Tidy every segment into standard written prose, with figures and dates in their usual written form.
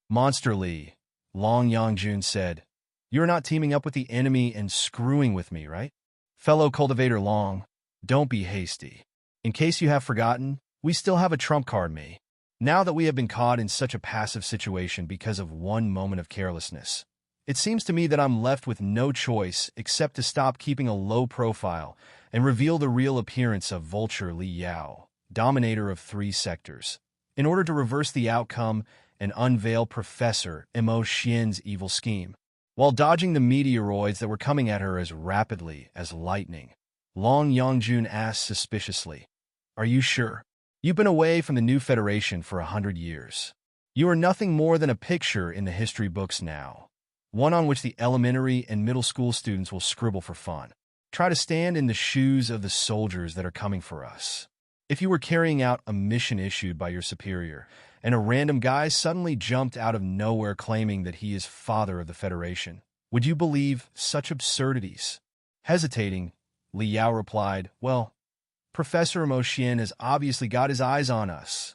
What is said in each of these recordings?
Monster Lee, Long Yangjun said. You're not teaming up with the enemy and screwing with me, right? Fellow cultivator Long, don't be hasty. In case you have forgotten, we still have a trump card, me. Now that we have been caught in such a passive situation because of one moment of carelessness, it seems to me that I'm left with no choice except to stop keeping a low profile and reveal the real appearance of Vulture Li Yao, dominator of 3 sectors, in order to reverse the outcome and unveil Professor Mo Xian's evil scheme. While dodging the meteoroids that were coming at her as rapidly as lightning, Long Yangjun asked suspiciously, Are you sure? You've been away from the new Federation for 100 years. You are nothing more than a picture in the history books now, one on which the elementary and middle school students will scribble for fun. Try to stand in the shoes of the soldiers that are coming for us. If you were carrying out a mission issued by your superior, and a random guy suddenly jumped out of nowhere claiming that he is father of the Federation, would you believe such absurdities? Hesitating, Li Yao replied, Well, Professor Mo Xian has obviously got his eyes on us.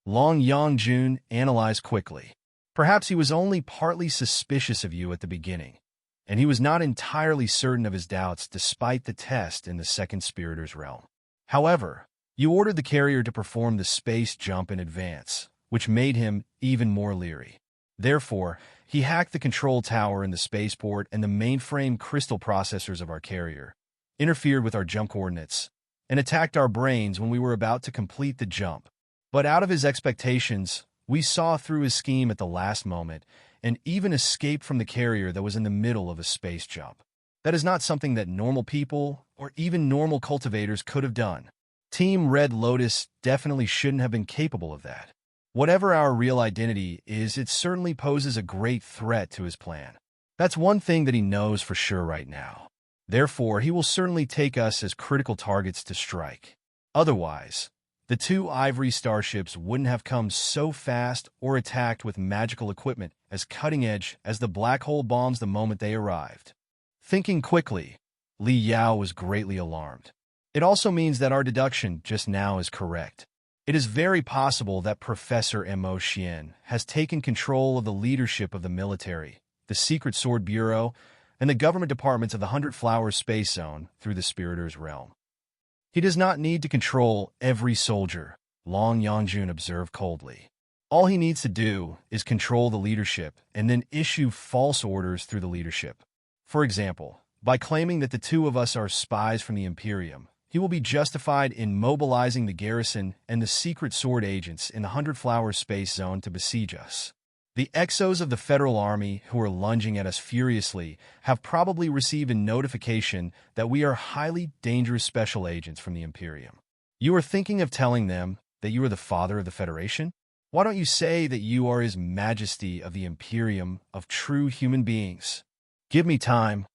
Long Yangjun analyzed quickly. Perhaps he was only partly suspicious of you at the beginning, and he was not entirely certain of his doubts despite the test in the second Spiritor's realm. However, you ordered the carrier to perform the space jump in advance, which made him even more leery. Therefore, he hacked the control tower in the spaceport and the mainframe crystal processors of our carrier, interfered with our jump coordinates, and attacked our brains when we were about to complete the jump. But out of his expectations, we saw through his scheme at the last moment and even escaped from the carrier that was in the middle of a space jump. That is not something that normal people or even normal cultivators could have done. Team Red Lotus definitely shouldn't have been capable of that. Whatever our real identity is, it certainly poses a great threat to his plan. That's one thing that he knows for sure right now. Therefore, he will certainly take us as critical targets to strike. Otherwise, the 2 ivory starships wouldn't have come so fast or attacked with magical equipment as cutting-edge as the black hole bombs the moment they arrived. Thinking quickly, Li Yao was greatly alarmed. It also means that our deduction just now is correct. It is very possible that Professor Mo Xian has taken control of the leadership of the military, the Secret Sword Bureau, and the government departments of the 100 Flowers Space Zone through the Spiritor's realm. He does not need to control every soldier, Long Yangjun observed coldly. All he needs to do is control the leadership and then issue false orders through the leadership. For example, by claiming that the 2 of us are spies from the Imperium, he will be justified in mobilizing the garrison and the Secret Sword agents in the 100 Flowers Space Zone to besiege us. The exos of the Federal Army who are lunging at us furiously have probably received a notification that we are highly dangerous special agents from the Imperium. You are thinking of telling them that you are the father of the Federation? Why don't you say that you are His Majesty of the Imperium of true human beings? Give me time,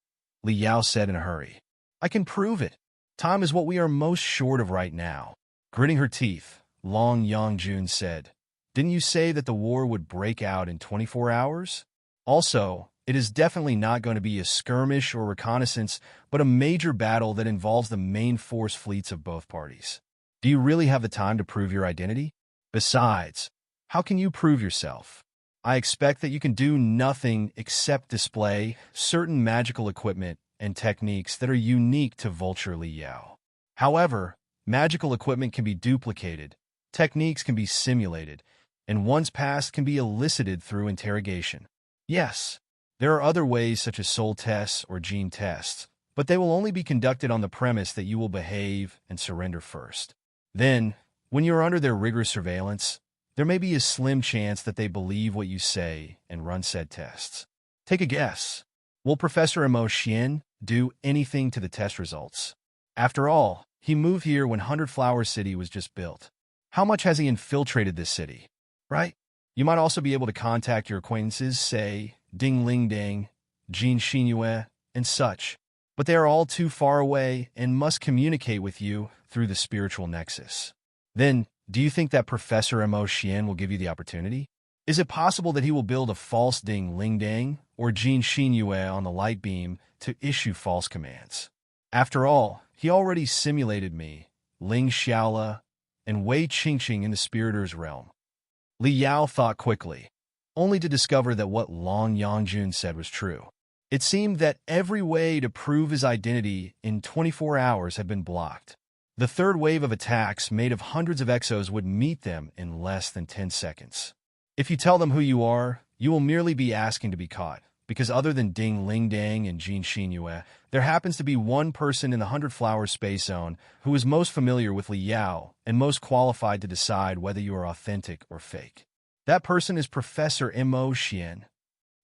Li Yao said in a hurry. I can prove it. Time is what we are most short of right now. Gritting her teeth, Long Yangjun said, Didn't you say that the war would break out in 24 hours? Also, it is definitely not going to be a skirmish or reconnaissance, but a major battle that involves the main force fleets of both parties. Do you really have the time to prove your identity? Besides, how can you prove yourself? I expect that you can do nothing except display certain magical equipment and techniques that are unique to Vulture Li Yao. However, magical equipment can be duplicated, techniques can be simulated, and one's past can be elicited through interrogation. Yes, there are other ways such as soul tests or gene tests, but they will only be conducted on the premise that you will behave and surrender first. Then, when you are under their rigorous surveillance, there may be a slim chance that they believe what you say and run said tests. Take a guess. Will Professor Mo Xian do anything to the test results? After all, he moved here when 100 Flower City was just built. How much has he infiltrated this city? Right? You might also be able to contact your acquaintances, say, Ding Ling Ding, Jean Xinyue, and such, but they are all too far away and must communicate with you through the spiritual nexus. Then, do you think that Professor Mo Xian will give you the opportunity? Is it possible that he will build a false Ding Ling Ding or Jean Xinyue on the light beam to issue false commands? After all, he already simulated me, Ling Xiaola, and Wei Qingqing in the Spiritor's realm. Li Yao thought quickly. only to discover that what Long Yangjun said was true. It seemed that every way to prove his identity in 24 hours had been blocked. The third wave of attacks made of hundreds of exos would meet them in less than 10 seconds. If you tell them who you are, you will merely be asking to be caught, because other than Ding Lingdang and Jin Xinyue, there happens to be one person in the 100 Flower Space Zone who is most familiar with Li Yao and most qualified to decide whether you are authentic or fake. That person is Professor Mo Xian.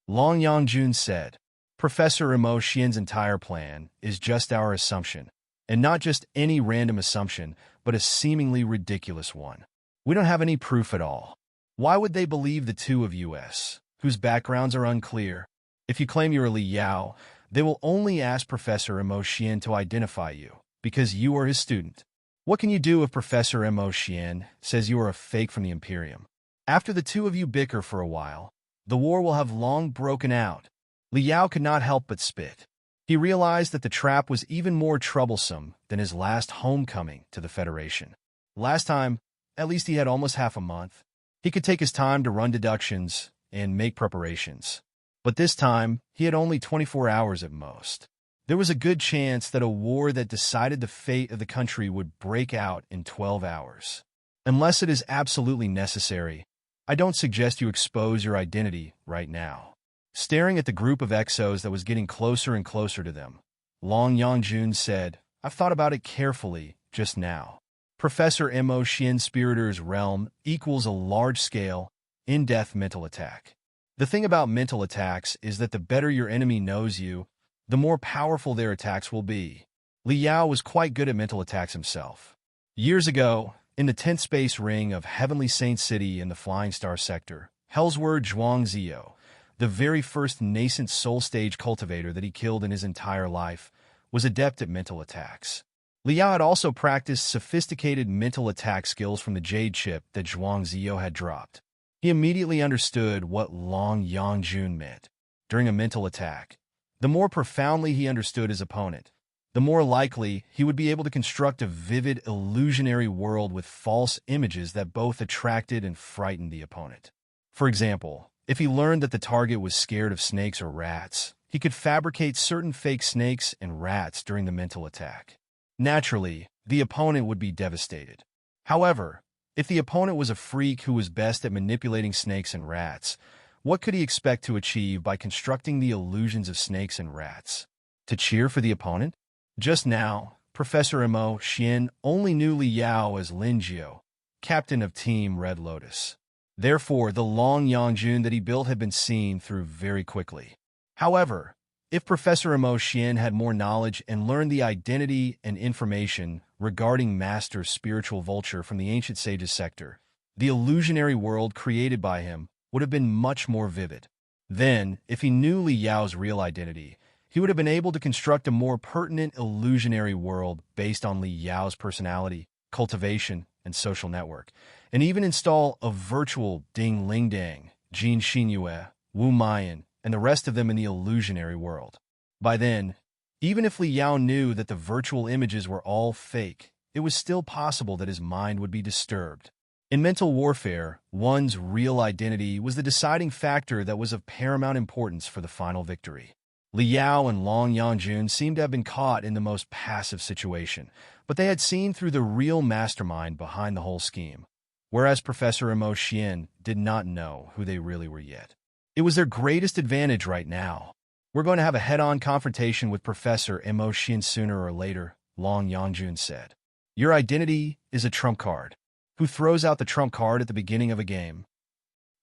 Long Yangjun said, Professor Mo Xian's entire plan is just our assumption, and not just any random assumption, but a seemingly ridiculous one. We don't have any proof at all. Why would they believe the two of us, whose backgrounds are unclear? If you claim you're Li Yao, they will only ask Professor Mo Xian to identify you, because you are his student. What can you do if Professor Mo Xian says you are a fake from the Imperium? After the two of you bicker for a while, the war will have long broken out. Li Yao could not help but spit. He realized that the trap was even more troublesome than his last homecoming to the Federation. Last time, at least he had almost half a month. He could take his time to run deductions and make preparations. But this time, he had only 24 hours at most. There was a good chance that a war that decided the fate of the country would break out in 12 hours. Unless it is absolutely necessary, I don't suggest you expose your identity right now. Staring at the group of exos that was getting closer and closer to them, Long Yangjun said, I've thought about it carefully just now. Professor Mo Xian Spiritor's realm equals a large-scale, in-depth mental attack. The thing about mental attacks is that the better your enemy knows you, the more powerful their attacks will be. Li Yao was quite good at mental attacks himself. Years ago, in the 10th space ring of Heavenly Saint City in the Flying Star Sector, Hellsword Zhuangzio, the very first nascent soul stage cultivator that he killed in his entire life, was adept at mental attacks. Li Yao had also practiced sophisticated mental attack skills from the Jade chip that Zhuangzio had dropped. He immediately understood what Long Yangjun meant. During a mental attack, the more profoundly he understood his opponent, the more likely he would be able to construct a vivid, illusionary world with false images that both attracted and frightened the opponent. For example, if he learned that the target was scared of snakes or rats, he could fabricate certain fake snakes and rats during the mental attack. Naturally, the opponent would be devastated. However, if the opponent was a freak who was best at manipulating snakes and rats, what could he expect to achieve by constructing the illusions of snakes and rats? To cheer for the opponent? Just now, Professor Mo Xian only knew Li Yao as Lin Jiao, captain of Team Red Lotus. Therefore, the Long Yangjun that he built had been seen through very quickly. However, if Professor Mo Xian had more knowledge and learned the identity and information regarding Master Spiritual Vulture from the Ancient Sages sector, the illusionary world created by him would have been much more vivid. Then, if he knew Li Yao's real identity, he would have been able to construct a more pertinent illusionary world based on Li Yao's personality, cultivation, and social network, and even install a virtual Ding Lingdang, Jin Xinyue, Wu Mayan, and the rest of them in the illusionary world. By then, even if Li Yao knew that the virtual images were all fake, it was still possible that his mind would be disturbed. In mental warfare, one's real identity was the deciding factor that was of paramount importance for the final victory. Li Yao and Long Yangjun seemed to have been caught in the most passive situation, but they had seen through the real mastermind behind the whole scheme, whereas Professor Mo Xian did not know who they really were yet. It was their greatest advantage right now. We're going to have a head-on confrontation with Professor Mo Xian sooner or later, Long Yangjun said. Your identity is a trump card. Who throws out the trump card at the beginning of a game?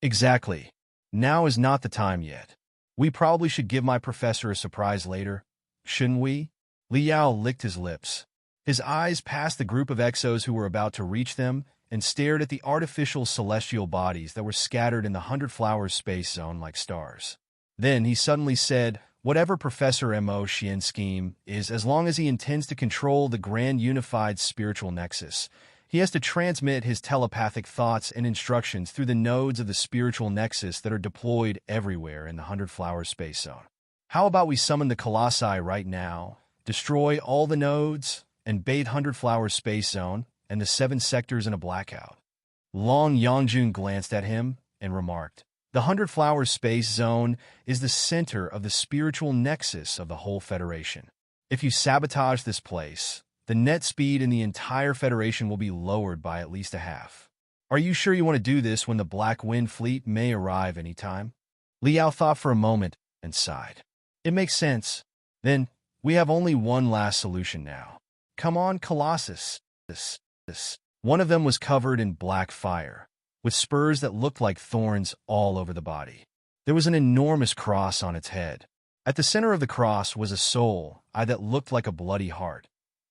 Exactly. Now is not the time yet. We probably should give my professor a surprise later, shouldn't we? Li Yao licked his lips. His eyes passed the group of exos who were about to reach them and stared at the artificial celestial bodies that were scattered in the 100 Flowers space zone like stars. Then he suddenly said, whatever Professor Mo Xian's scheme is, as long as he intends to control the grand unified spiritual nexus, he has to transmit his telepathic thoughts and instructions through the nodes of the spiritual nexus that are deployed everywhere in the 100 Flowers space zone. How about we summon the Colossi right now, destroy all the nodes, and bathe 100 Flowers space zone and the 7 sectors in a blackout? Long Yangjun glanced at him and remarked, The Hundred Flowers Space Zone is the center of the spiritual nexus of the whole Federation. If you sabotage this place, the net speed in the entire Federation will be lowered by at least a half. Are you sure you want to do this when the Black Wind Fleet may arrive anytime? Liao thought for a moment and sighed. It makes sense. Then, we have only one last solution now. Come on, Colossus. One of them was covered in black fire, with spurs that looked like thorns all over the body. There was an enormous cross on its head. At the center of the cross was a soul eye that looked like a bloody heart,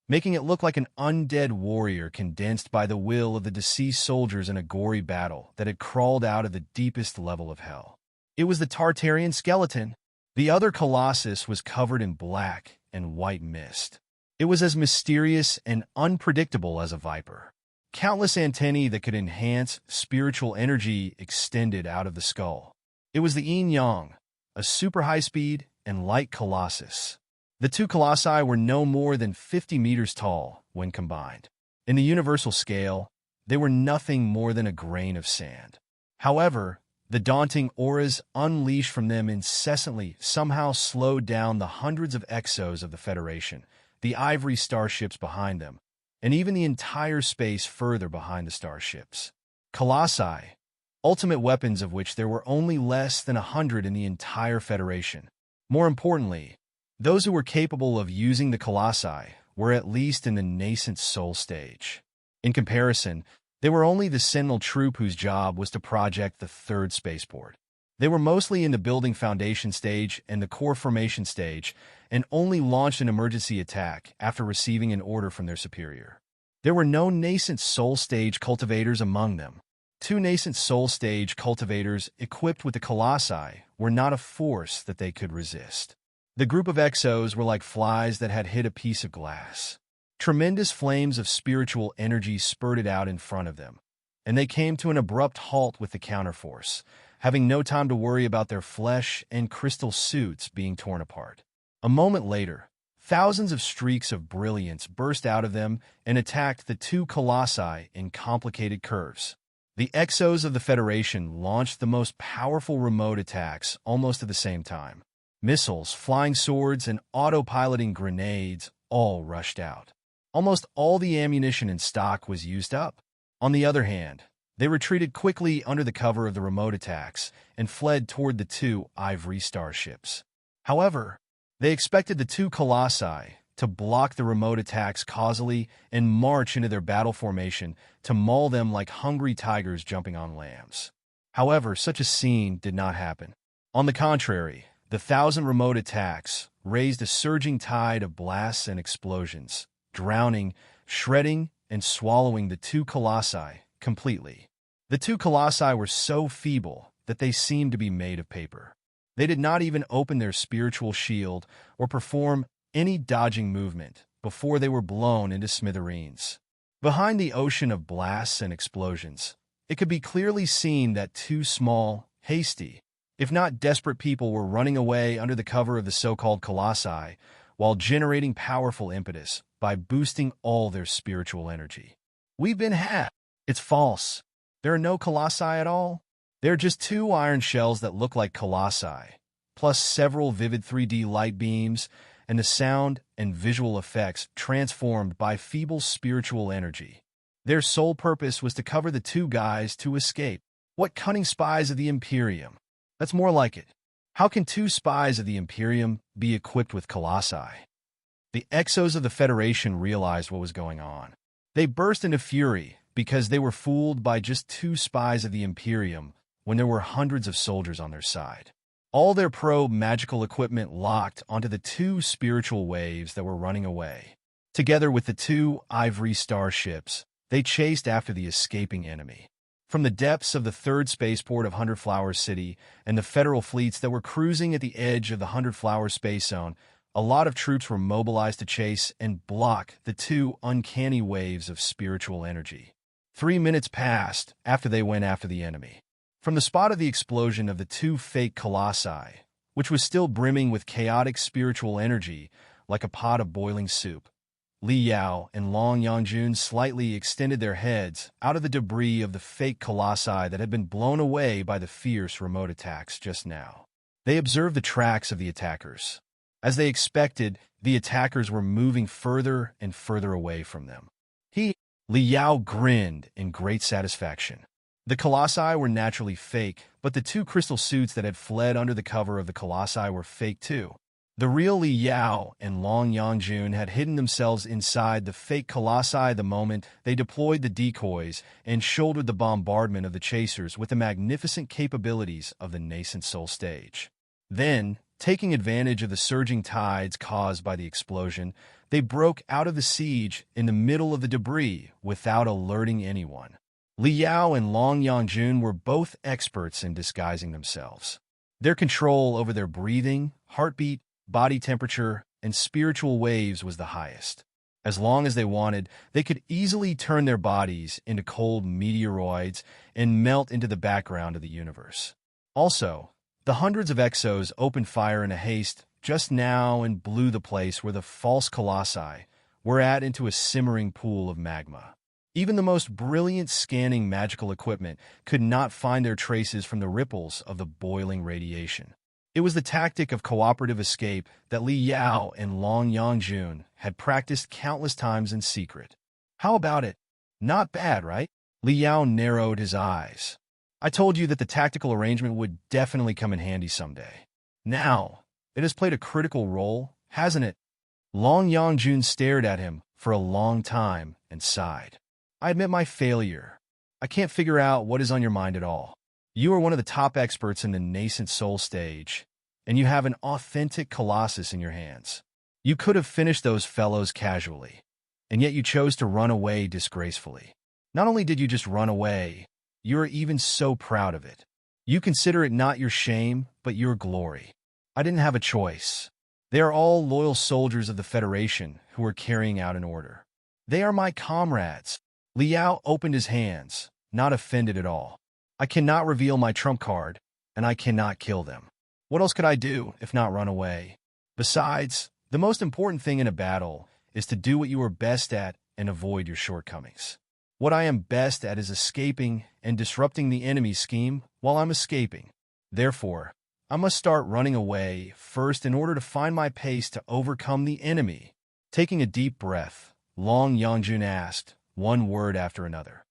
making it look like an undead warrior condensed by the will of the deceased soldiers in a gory battle that had crawled out of the deepest level of hell. It was the Tartarian skeleton. The other Colossus was covered in black and white mist. It was as mysterious and unpredictable as a viper. Countless antennae that could enhance spiritual energy extended out of the skull. It was the Yin-Yang, a super high-speed and light Colossus. The two colossi were no more than 50 meters tall when combined. In the universal scale, they were nothing more than a grain of sand. However, the daunting auras unleashed from them incessantly somehow slowed down the hundreds of exos of the Federation, the ivory starships behind them, and even the entire space further behind the starships. Colossi, ultimate weapons of which there were only less than 100 in the entire Federation. More importantly, those who were capable of using the Colossi were at least in the nascent soul stage. In comparison, they were only the Sentinel troop whose job was to project the third spaceport. They were mostly in the building foundation stage and the core formation stage, and only launched an emergency attack after receiving an order from their superior. There were no nascent soul stage cultivators among them. Two nascent soul stage cultivators equipped with the Colossi were not a force that they could resist. The group of exos were like flies that had hit a piece of glass. Tremendous flames of spiritual energy spurted out in front of them, and they came to an abrupt halt with the counterforce, having no time to worry about their flesh and crystal suits being torn apart. A moment later, thousands of streaks of brilliance burst out of them and attacked the two colossi in complicated curves. The exos of the Federation launched the most powerful remote attacks almost at the same time. Missiles, flying swords, and autopiloting grenades all rushed out. Almost all the ammunition in stock was used up. On the other hand, they retreated quickly under the cover of the remote attacks and fled toward the two ivory starships. However, they expected the two colossi to block the remote attacks causally and march into their battle formation to maul them like hungry tigers jumping on lambs. However, such a scene did not happen. On the contrary, the 1,000 remote attacks raised a surging tide of blasts and explosions, drowning, shredding, and swallowing the two colossi completely. The two colossi were so feeble that they seemed to be made of paper. They did not even open their spiritual shield or perform any dodging movement before they were blown into smithereens. Behind the ocean of blasts and explosions, it could be clearly seen that two small, hasty, if not desperate people were running away under the cover of the so-called colossi while generating powerful impetus by boosting all their spiritual energy. We've been hacked. It's false. There are no colossi at all. They're just two iron shells that look like colossi, plus several vivid 3D light beams and the sound and visual effects transformed by feeble spiritual energy. Their sole purpose was to cover the two guys to escape. What cunning spies of the Imperium! That's more like it. How can two spies of the Imperium be equipped with colossi? The exos of the Federation realized what was going on. They burst into fury because they were fooled by just two spies of the Imperium when there were hundreds of soldiers on their side. All their magical equipment locked onto the two spiritual waves that were running away. Together with the two ivory starships, they chased after the escaping enemy. From the depths of the third spaceport of Hundred Flowers City and the federal fleets that were cruising at the edge of the Hundred Flowers Space Zone, a lot of troops were mobilized to chase and block the two uncanny waves of spiritual energy. 3 minutes passed after they went after the enemy. From the spot of the explosion of the two fake colossi, which was still brimming with chaotic spiritual energy like a pot of boiling soup, Li Yao and Long Yangjun slightly extended their heads out of the debris of the fake colossi that had been blown away by the fierce remote attacks just now. They observed the tracks of the attackers. As they expected, the attackers were moving further and further away from them. Li Yao grinned in great satisfaction. The colossi were naturally fake, but the two crystal suits that had fled under the cover of the colossi were fake too. The real Li Yao and Long Yangjun had hidden themselves inside the fake colossi the moment they deployed the decoys and shouldered the bombardment of the chasers with the magnificent capabilities of the nascent soul stage. Then, taking advantage of the surging tides caused by the explosion, they broke out of the siege in the middle of the debris without alerting anyone. Li Yao and Long Yangjun were both experts in disguising themselves. Their control over their breathing, heartbeat, body temperature, and spiritual waves was the highest. As long as they wanted, they could easily turn their bodies into cold meteoroids and melt into the background of the universe. Also, the hundreds of exos opened fire in a haste just now and blew the place where the false colossi were at into a simmering pool of magma. Even the most brilliant scanning magical equipment could not find their traces from the ripples of the boiling radiation. It was the tactic of cooperative escape that Li Yao and Long Yangjun had practiced countless times in secret. How about it? Not bad, right? Li Yao narrowed his eyes. I told you that the tactical arrangement would definitely come in handy someday. Now, it has played a critical role, hasn't it? Long Yangjun stared at him for a long time and sighed. I admit my failure. I can't figure out what is on your mind at all. You are one of the top experts in the nascent soul stage, and you have an authentic colossus in your hands. You could have finished those fellows casually, and yet you chose to run away disgracefully. Not only did you just run away, you are even so proud of it. You consider it not your shame, but your glory. I didn't have a choice. They are all loyal soldiers of the Federation who are carrying out an order. They are my comrades. Li Yao opened his hands, not offended at all. I cannot reveal my trump card, and I cannot kill them. What else could I do if not run away? Besides, the most important thing in a battle is to do what you are best at and avoid your shortcomings. What I am best at is escaping and disrupting the enemy's scheme while I'm escaping. Therefore, I must start running away first in order to find my pace to overcome the enemy. Taking a deep breath, Long Yangjun asked, one word after another.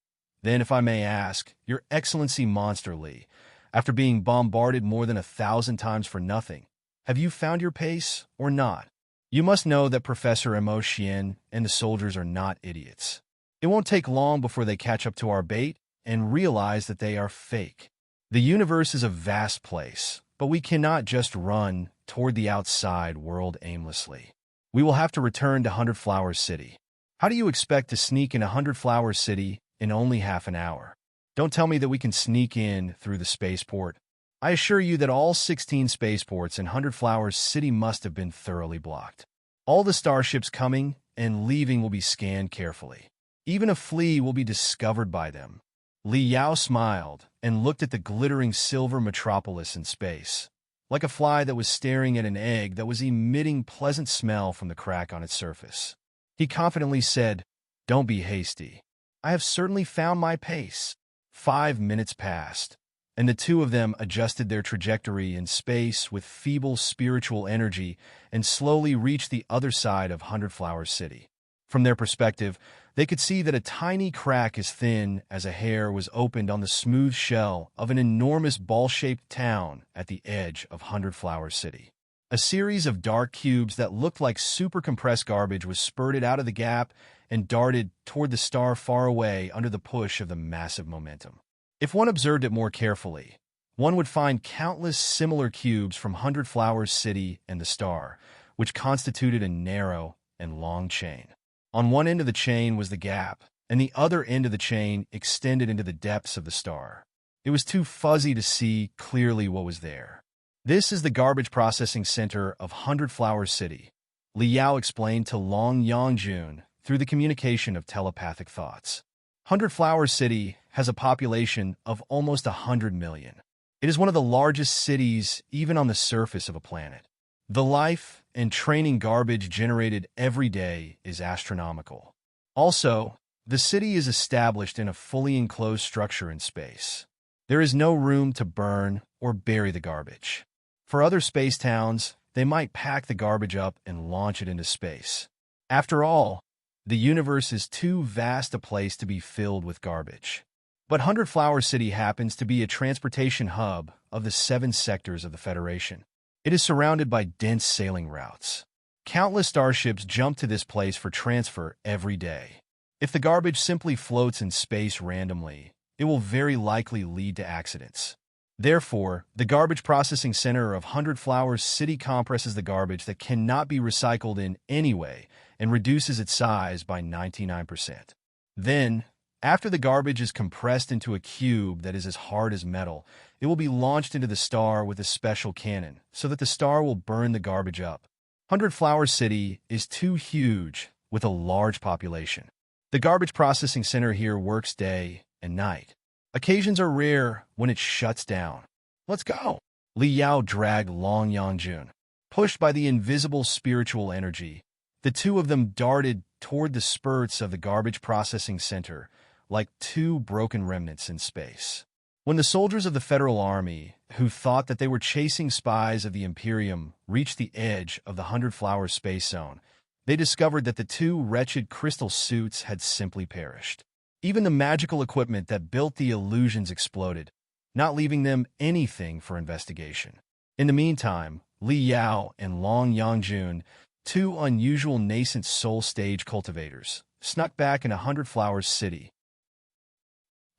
Then, if I may ask, Your Excellency Monster Li, after being bombarded more than 1,000 times for nothing, have you found your pace or not? You must know that Professor Mo Xian and the soldiers are not idiots. It won't take long before they catch up to our bait and realize that they are fake. The universe is a vast place, but we cannot just run toward the outside world aimlessly. We will have to return to 100 Flowers City. How do you expect to sneak in 100 Flowers City in only half an hour? Don't tell me that we can sneak in through the spaceport. I assure you that all 16 spaceports in 100 Flowers City must have been thoroughly blocked. All the starships coming and leaving will be scanned carefully. Even a flea will be discovered by them. Li Yao smiled and looked at the glittering silver metropolis in space, like a fly that was staring at an egg that was emitting pleasant smell from the crack on its surface. He confidently said, Don't be hasty. I have certainly found my pace. 5 minutes passed, and the two of them adjusted their trajectory in space with feeble spiritual energy and slowly reached the other side of 100 Flowers City. From their perspective, they could see that a tiny crack as thin as a hair was opened on the smooth shell of an enormous ball-shaped town at the edge of 100 Flowers City. A series of dark cubes that looked like super-compressed garbage was spurted out of the gap and darted toward the star far away under the push of the massive momentum. If one observed it more carefully, one would find countless similar cubes from 100 Flowers City and the star, which constituted a narrow and long chain. On one end of the chain was the gap, and the other end of the chain extended into the depths of the star. It was too fuzzy to see clearly what was there. This is the garbage processing center of 100 Flowers City, Li Yao explained to Long Yangjun through the communication of telepathic thoughts. 100 Flowers City has a population of almost 100 million. It is one of the largest cities even on the surface of a planet. The life and training garbage generated every day is astronomical. Also, the city is established in a fully enclosed structure in space. There is no room to burn or bury the garbage. For other space towns, they might pack the garbage up and launch it into space. After all, the universe is too vast a place to be filled with garbage. But Hundred Flower City happens to be a transportation hub of the 7 sectors of the Federation. It is surrounded by dense sailing routes. Countless starships jump to this place for transfer every day. If the garbage simply floats in space randomly, it will very likely lead to accidents. Therefore, the Garbage Processing Center of Hundred Flowers City compresses the garbage that cannot be recycled in any way and reduces its size by 99%. Then, after the garbage is compressed into a cube that is as hard as metal, it will be launched into the star with a special cannon so that the star will burn the garbage up. Hundred Flower City is too huge with a large population. The Garbage Processing Center here works day and night. Occasions are rare when it shuts down. Let's go! Li Yao dragged Long Yangjun. Pushed by the invisible spiritual energy, the two of them darted toward the spurts of the Garbage Processing Center like two broken remnants in space. When the soldiers of the Federal Army, who thought that they were chasing spies of the Imperium, reached the edge of the Hundred Flowers space zone, they discovered that the two wretched crystal suits had simply perished. Even the magical equipment that built the illusions exploded, not leaving them anything for investigation. In the meantime, Li Yao and Long Yangjun, two unusual nascent soul stage cultivators, snuck back into Hundred Flowers City.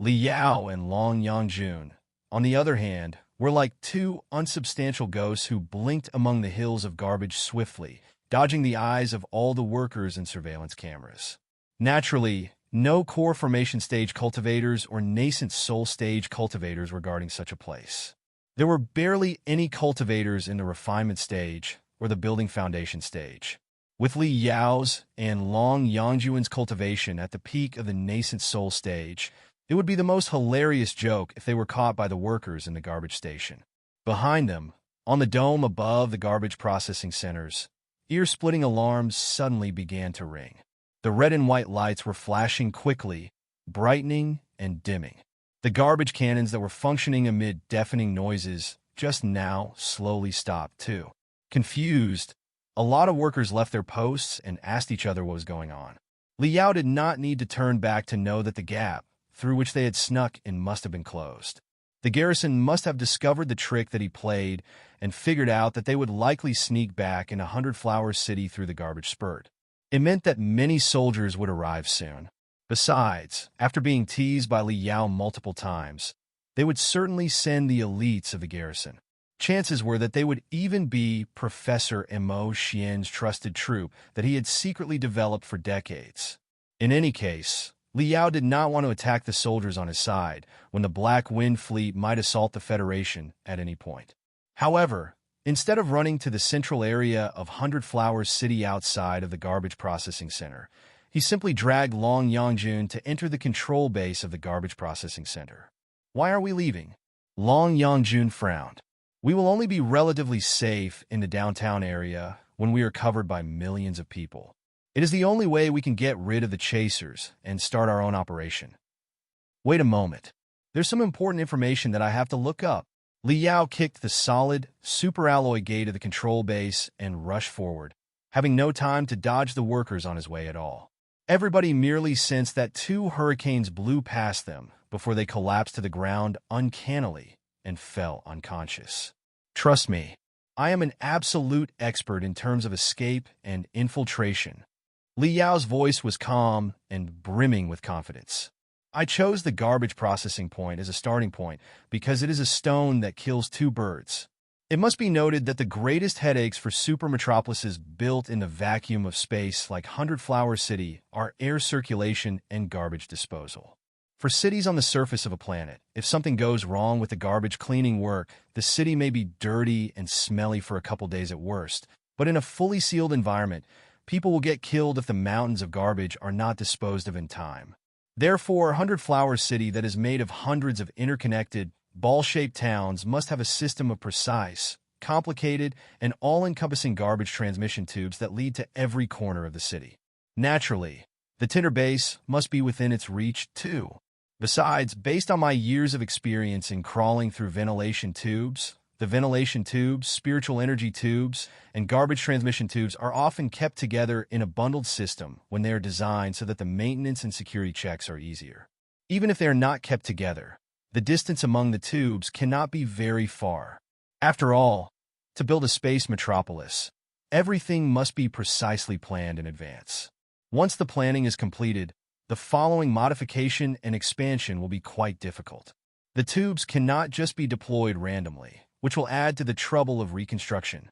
Li Yao and Long Yangjun, on the other hand, were like two unsubstantial ghosts who blinked among the hills of garbage swiftly, dodging the eyes of all the workers and surveillance cameras. Naturally, no core formation stage cultivators or nascent soul stage cultivators were guarding such a place. There were barely any cultivators in the refinement stage or the building foundation stage. With Li Yao's and Long Yangjun's cultivation at the peak of the nascent soul stage, it would be the most hilarious joke if they were caught by the workers in the garbage station. Behind them, on the dome above the garbage processing centers, ear-splitting alarms suddenly began to ring. The red and white lights were flashing quickly, brightening and dimming. The garbage cannons that were functioning amid deafening noises just now slowly stopped too. Confused, a lot of workers left their posts and asked each other what was going on. Li Yao did not need to turn back to know that the gap through which they had snuck in must have been closed. The garrison must have discovered the trick that he played and figured out that they would likely sneak back into Hundred Flower City through the garbage spurt. It meant that many soldiers would arrive soon. Besides, after being teased by Li Yao multiple times, they would certainly send the elites of the garrison. Chances were that they would even be Professor Mo Xian's trusted troop that he had secretly developed for decades. In any case, Li Yao did not want to attack the soldiers on his side when the Black Wind Fleet might assault the Federation at any point. However, instead of running to the central area of Hundred Flowers City outside of the Garbage Processing Center, he simply dragged Long Yangjun to enter the control base of the Garbage Processing Center. Why are we leaving? Long Yangjun frowned. We will only be relatively safe in the downtown area when we are covered by millions of people. It is the only way we can get rid of the chasers and start our own operation. Wait a moment. There's some important information that I have to look up. Li Yao kicked the solid, superalloy gate of the control base and rushed forward, having no time to dodge the workers on his way at all. Everybody merely sensed that two hurricanes blew past them before they collapsed to the ground uncannily and fell unconscious. Trust me, I am an absolute expert in terms of escape and infiltration. Li Yao's voice was calm and brimming with confidence. I chose the garbage processing point as a starting point because it is a stone that kills two birds. It must be noted that the greatest headaches for super metropolises built in the vacuum of space like Hundred Flower City are air circulation and garbage disposal. For cities on the surface of a planet, if something goes wrong with the garbage cleaning work, the city may be dirty and smelly for a couple days at worst, but in a fully sealed environment, people will get killed if the mountains of garbage are not disposed of in time. Therefore, Hundred Flower City that is made of hundreds of interconnected, ball-shaped towns must have a system of precise, complicated, and all-encompassing garbage transmission tubes that lead to every corner of the city. Naturally, the tinder base must be within its reach, too. Besides, based on my years of experience in crawling through ventilation tubes, the ventilation tubes, spiritual energy tubes, and garbage transmission tubes are often kept together in a bundled system when they are designed so that the maintenance and security checks are easier. Even if they are not kept together, the distance among the tubes cannot be very far. After all, to build a space metropolis, everything must be precisely planned in advance. Once the planning is completed, the following modification and expansion will be quite difficult. The tubes cannot just be deployed randomly, which will add to the trouble of reconstruction.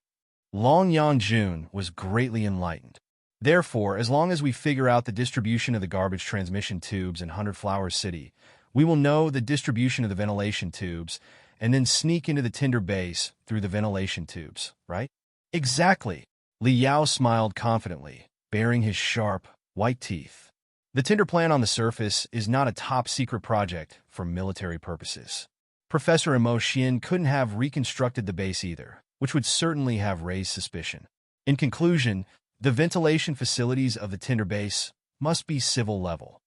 Long Yang-jun was greatly enlightened. Therefore, as long as we figure out the distribution of the garbage transmission tubes in 100 Flower City, we will know the distribution of the ventilation tubes and then sneak into the tinder base through the ventilation tubes, right? Exactly. Li Yao smiled confidently, baring his sharp, white teeth. The tinder plan on the surface is not a top-secret project for military purposes. Professor Mo Xian couldn't have reconstructed the base either, which would certainly have raised suspicion. In conclusion, the ventilation facilities of the tinder base must be civil level.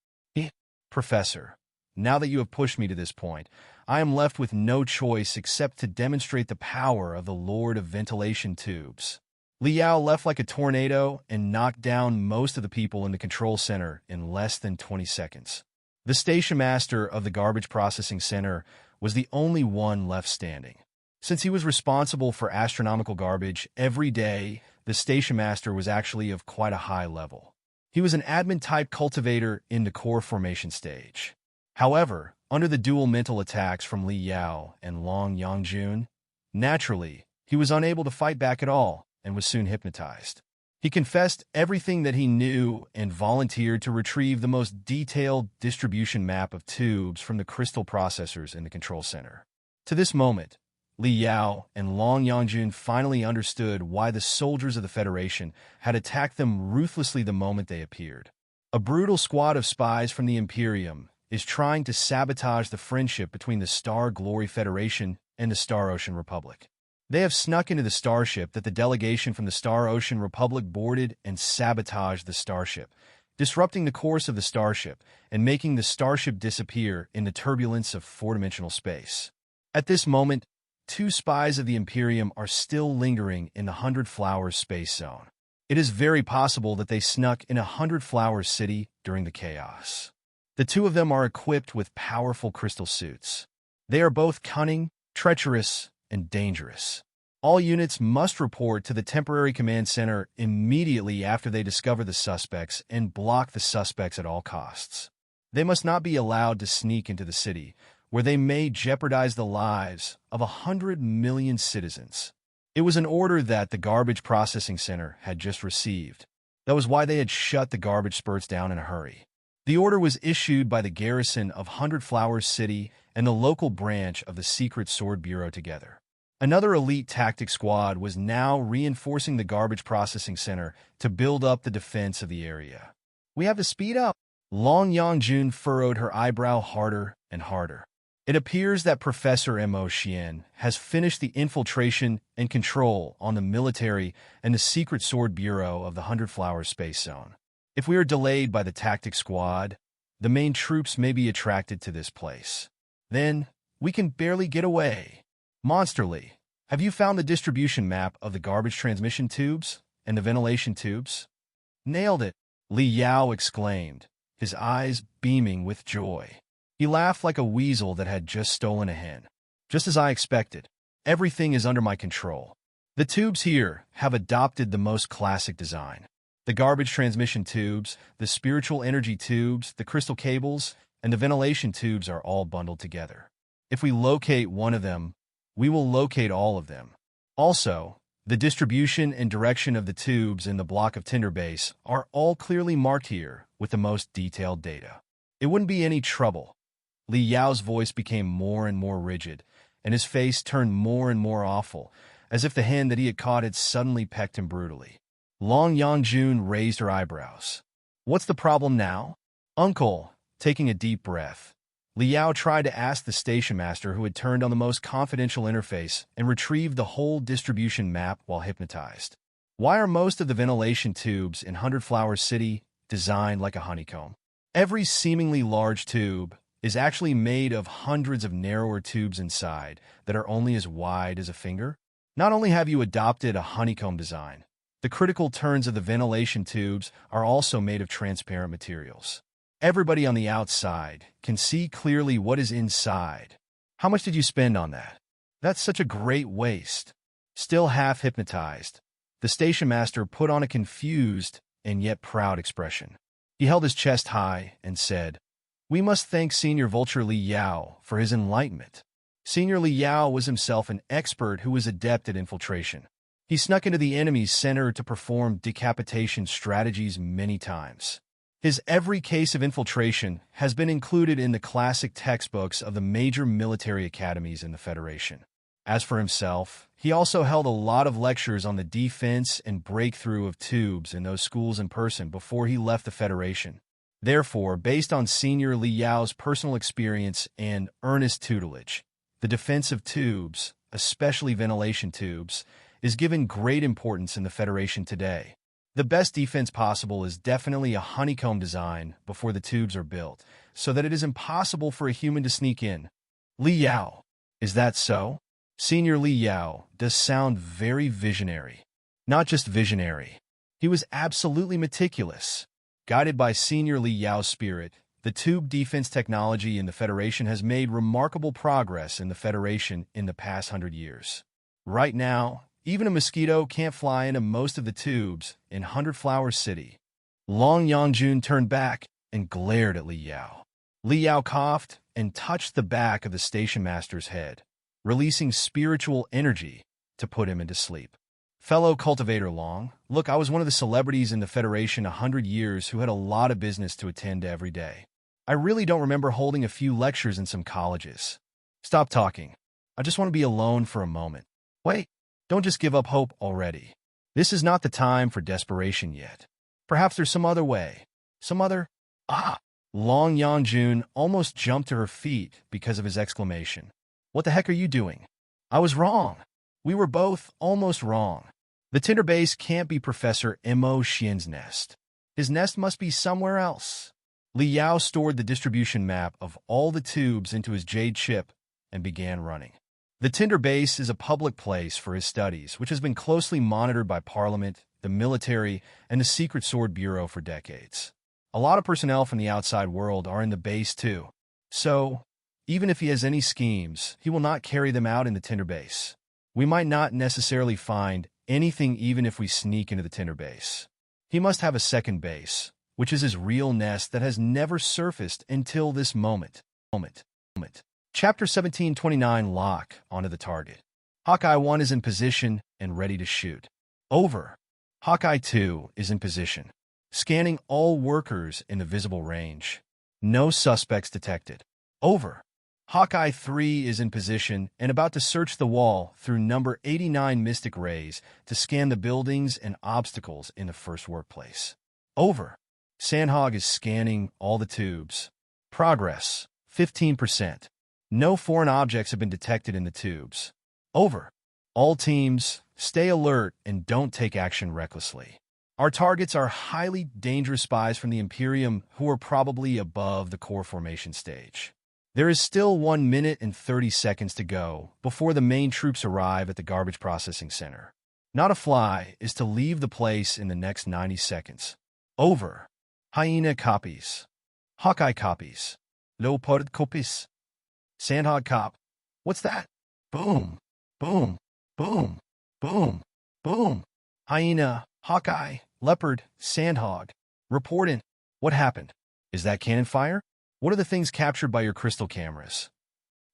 Professor, now that you have pushed me to this point, I am left with no choice except to demonstrate the power of the Lord of Ventilation Tubes. Li Yao left like a tornado and knocked down most of the people in the control center in less than 20 seconds. The station master of the garbage processing center was the only one left standing. Since he was responsible for astronomical garbage every day, the station master was actually of quite a high level. He was an admin-type cultivator in the core formation stage. However, under the dual mental attacks from Li Yao and Long Yang-jun, naturally, he was unable to fight back at all and was soon hypnotized. He confessed everything that he knew and volunteered to retrieve the most detailed distribution map of tubes from the crystal processors in the control center. To this moment, Li Yao and Long Yang-jun finally understood why the soldiers of the Federation had attacked them ruthlessly the moment they appeared. A brutal squad of spies from the Imperium is trying to sabotage the friendship between the Star Glory Federation and the Star Ocean Republic. They have snuck into the starship that the delegation from the Star Ocean Republic boarded and sabotaged the starship, disrupting the course of the starship and making the starship disappear in the turbulence of four-dimensional space. At this moment, 2 spies of the Imperium are still lingering in the 100 Flowers space zone. It is very possible that they snuck in 100 Flowers City during the chaos. The 2 of them are equipped with powerful crystal suits. They are both cunning, treacherous, and dangerous. All units must report to the temporary command center immediately after they discover the suspects and block the suspects at all costs. They must not be allowed to sneak into the city, where they may jeopardize the lives of 100 million citizens. It was an order that the garbage processing center had just received. That was why they had shut the garbage spurts down in a hurry. The order was issued by the garrison of 100 Flowers City and the local branch of the Secret Sword Bureau together. Another elite tactic squad was now reinforcing the garbage processing center to build up the defense of the area. We have to speed up. Long Yang-jun furrowed her eyebrow harder and harder. It appears that Professor Mo Xian has finished the infiltration and control on the military and the Secret Sword Bureau of the 100 Flowers Space Zone. If we are delayed by the tactic squad, the main troops may be attracted to this place. Then, we can barely get away. Monsterly, have you found the distribution map of the garbage transmission tubes and the ventilation tubes? Nailed it, Li Yao exclaimed, his eyes beaming with joy. He laughed like a weasel that had just stolen a hen. Just as I expected, everything is under my control. The tubes here have adopted the most classic design. The garbage transmission tubes, the spiritual energy tubes, the crystal cables, and the ventilation tubes are all bundled together. If we locate one of them, we will locate all of them. Also, the distribution and direction of the tubes in the block of tinder base are all clearly marked here with the most detailed data. It wouldn't be any trouble. Li Yao's voice became more and more rigid, and his face turned more and more awful, as if the hen that he had caught had suddenly pecked him brutally. Long Yang-jun raised her eyebrows. What's the problem now? Uncle, taking a deep breath, Liao tried to ask the station master, who had turned on the most confidential interface and retrieved the whole distribution map while hypnotized. Why are most of the ventilation tubes in 100 Flower City designed like a honeycomb? Every seemingly large tube is actually made of hundreds of narrower tubes inside that are only as wide as a finger. Not only have you adopted a honeycomb design, the critical turns of the ventilation tubes are also made of transparent materials. Everybody on the outside can see clearly what is inside. How much did you spend on that? That's such a great waste. Still half hypnotized, the station master put on a confused and yet proud expression. He held his chest high and said, "We must thank Senior Vulture Li Yao for his enlightenment." Senior Li Yao was himself an expert who was adept at infiltration. He snuck into the enemy's center to perform decapitation strategies many times. His every case of infiltration has been included in the classic textbooks of the major military academies in the Federation. As for himself, he also held a lot of lectures on the defense and breakthrough of tubes in those schools in person before he left the Federation. Therefore, based on Senior Li Yao's personal experience and earnest tutelage, the defense of tubes, especially ventilation tubes, is given great importance in the Federation today. The best defense possible is definitely a honeycomb design before the tubes are built, so that it is impossible for a human to sneak in. Li Yao, is that so? Senior Li Yao does sound very visionary. Not just visionary. He was absolutely meticulous. Guided by Senior Li Yao's spirit, the tube defense technology in the Federation has made remarkable progress in the Federation in the past 100 years. Right now, even a mosquito can't fly into most of the tubes in 100 Flower City. Long Yangjun turned back and glared at Li Yao. Li Yao coughed and touched the back of the station master's head, releasing spiritual energy to put him into sleep. Fellow cultivator Long, look, I was one of the celebrities in the Federation 100 years who had a lot of business to attend to every day. I really don't remember holding a few lectures in some colleges. Stop talking. I just want to be alone for a moment. Wait, don't just give up hope already. This is not the time for desperation yet. Perhaps there's some other way. Some other... Long Yangjun almost jumped to her feet because of his exclamation. What the heck are you doing? I was wrong. We were both almost wrong. The Tinder base can't be Professor Mo Xian's nest. His nest must be somewhere else. Li Yao stored the distribution map of all the tubes into his jade chip and began running. The Tinder base is a public place for his studies, which has been closely monitored by Parliament, the military, and the Secret Sword Bureau for decades. A lot of personnel from the outside world are in the base too. So, even if he has any schemes, he will not carry them out in the Tinder base. We might not necessarily find anything even if we sneak into the Tinder base. He must have a second base, which is his real nest that has never surfaced until this moment. Chapter 1729. Lock onto the target. Hawkeye 1 is in position and ready to shoot. Over. Hawkeye 2 is in position, scanning all workers in the visible range. No suspects detected. Over. Hawkeye 3 is in position and about to search the wall through number 89 mystic rays to scan the buildings and obstacles in the first workplace. Over. Sandhog is scanning all the tubes. Progress, 15%. No foreign objects have been detected in the tubes. Over. All teams, stay alert and don't take action recklessly. Our targets are highly dangerous spies from the Imperium who are probably above the core formation stage. There is still 1 minute and 30 seconds to go before the main troops arrive at the garbage processing center. Not a fly is to leave the place in the next 90 seconds. Over. Hyena copies. Hawkeye copies. Leopard copies. Sandhog cop. What's that? Boom. Boom. Boom. Boom. Boom. Hyena, Hawkeye, Leopard, Sandhog. Report in. What happened? Is that cannon fire? What are the things captured by your crystal cameras?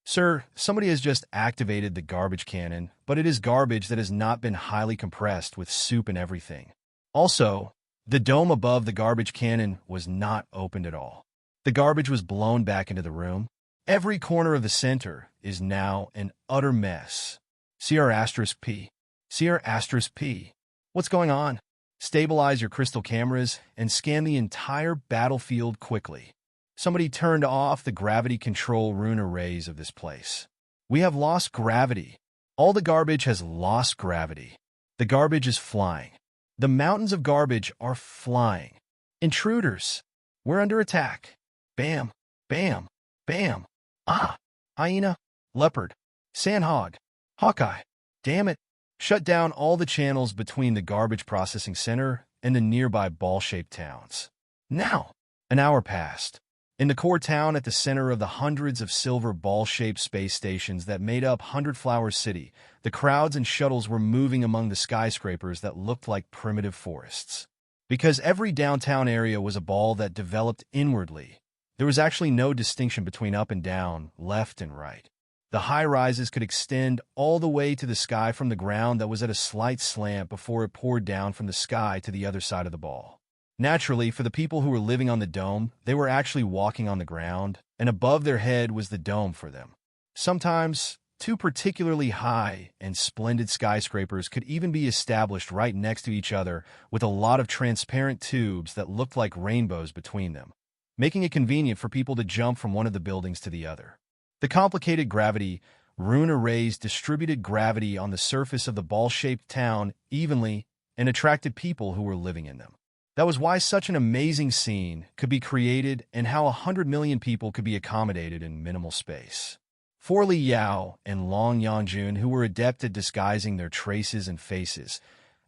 Sir, somebody has just activated the garbage cannon, but it is garbage that has not been highly compressed with soup and everything. Also, the dome above the garbage cannon was not opened at all. The garbage was blown back into the room. Every corner of the center is now an utter mess. CR*P. CR*P. What's going on? Stabilize your crystal cameras and scan the entire battlefield quickly. Somebody turned off the gravity control rune arrays of this place. We have lost gravity. All the garbage has lost gravity. The garbage is flying. The mountains of garbage are flying. Intruders. We're under attack. Bam, bam, bam. Ah, hyena, leopard, sandhog, hawkeye. Damn it. Shut down all the channels between the garbage processing center and the nearby ball-shaped towns. Now, an hour passed. In the core town at the center of the hundreds of silver ball-shaped space stations that made up Hundred Flower City, the crowds and shuttles were moving among the skyscrapers that looked like primitive forests. Because every downtown area was a ball that developed inwardly, there was actually no distinction between up and down, left and right. The high-rises could extend all the way to the sky from the ground that was at a slight slant before it poured down from the sky to the other side of the ball. Naturally, for the people who were living on the dome, they were actually walking on the ground, and above their head was the dome for them. Sometimes, two particularly high and splendid skyscrapers could even be established right next to each other with a lot of transparent tubes that looked like rainbows between them, making it convenient for people to jump from one of the buildings to the other. The complicated gravity rune arrays distributed gravity on the surface of the ball-shaped town evenly and attracted people who were living in them. That was why such an amazing scene could be created and how 100 million people could be accommodated in minimal space. For Li Yao and Long Yangjun, who were adept at disguising their traces and faces,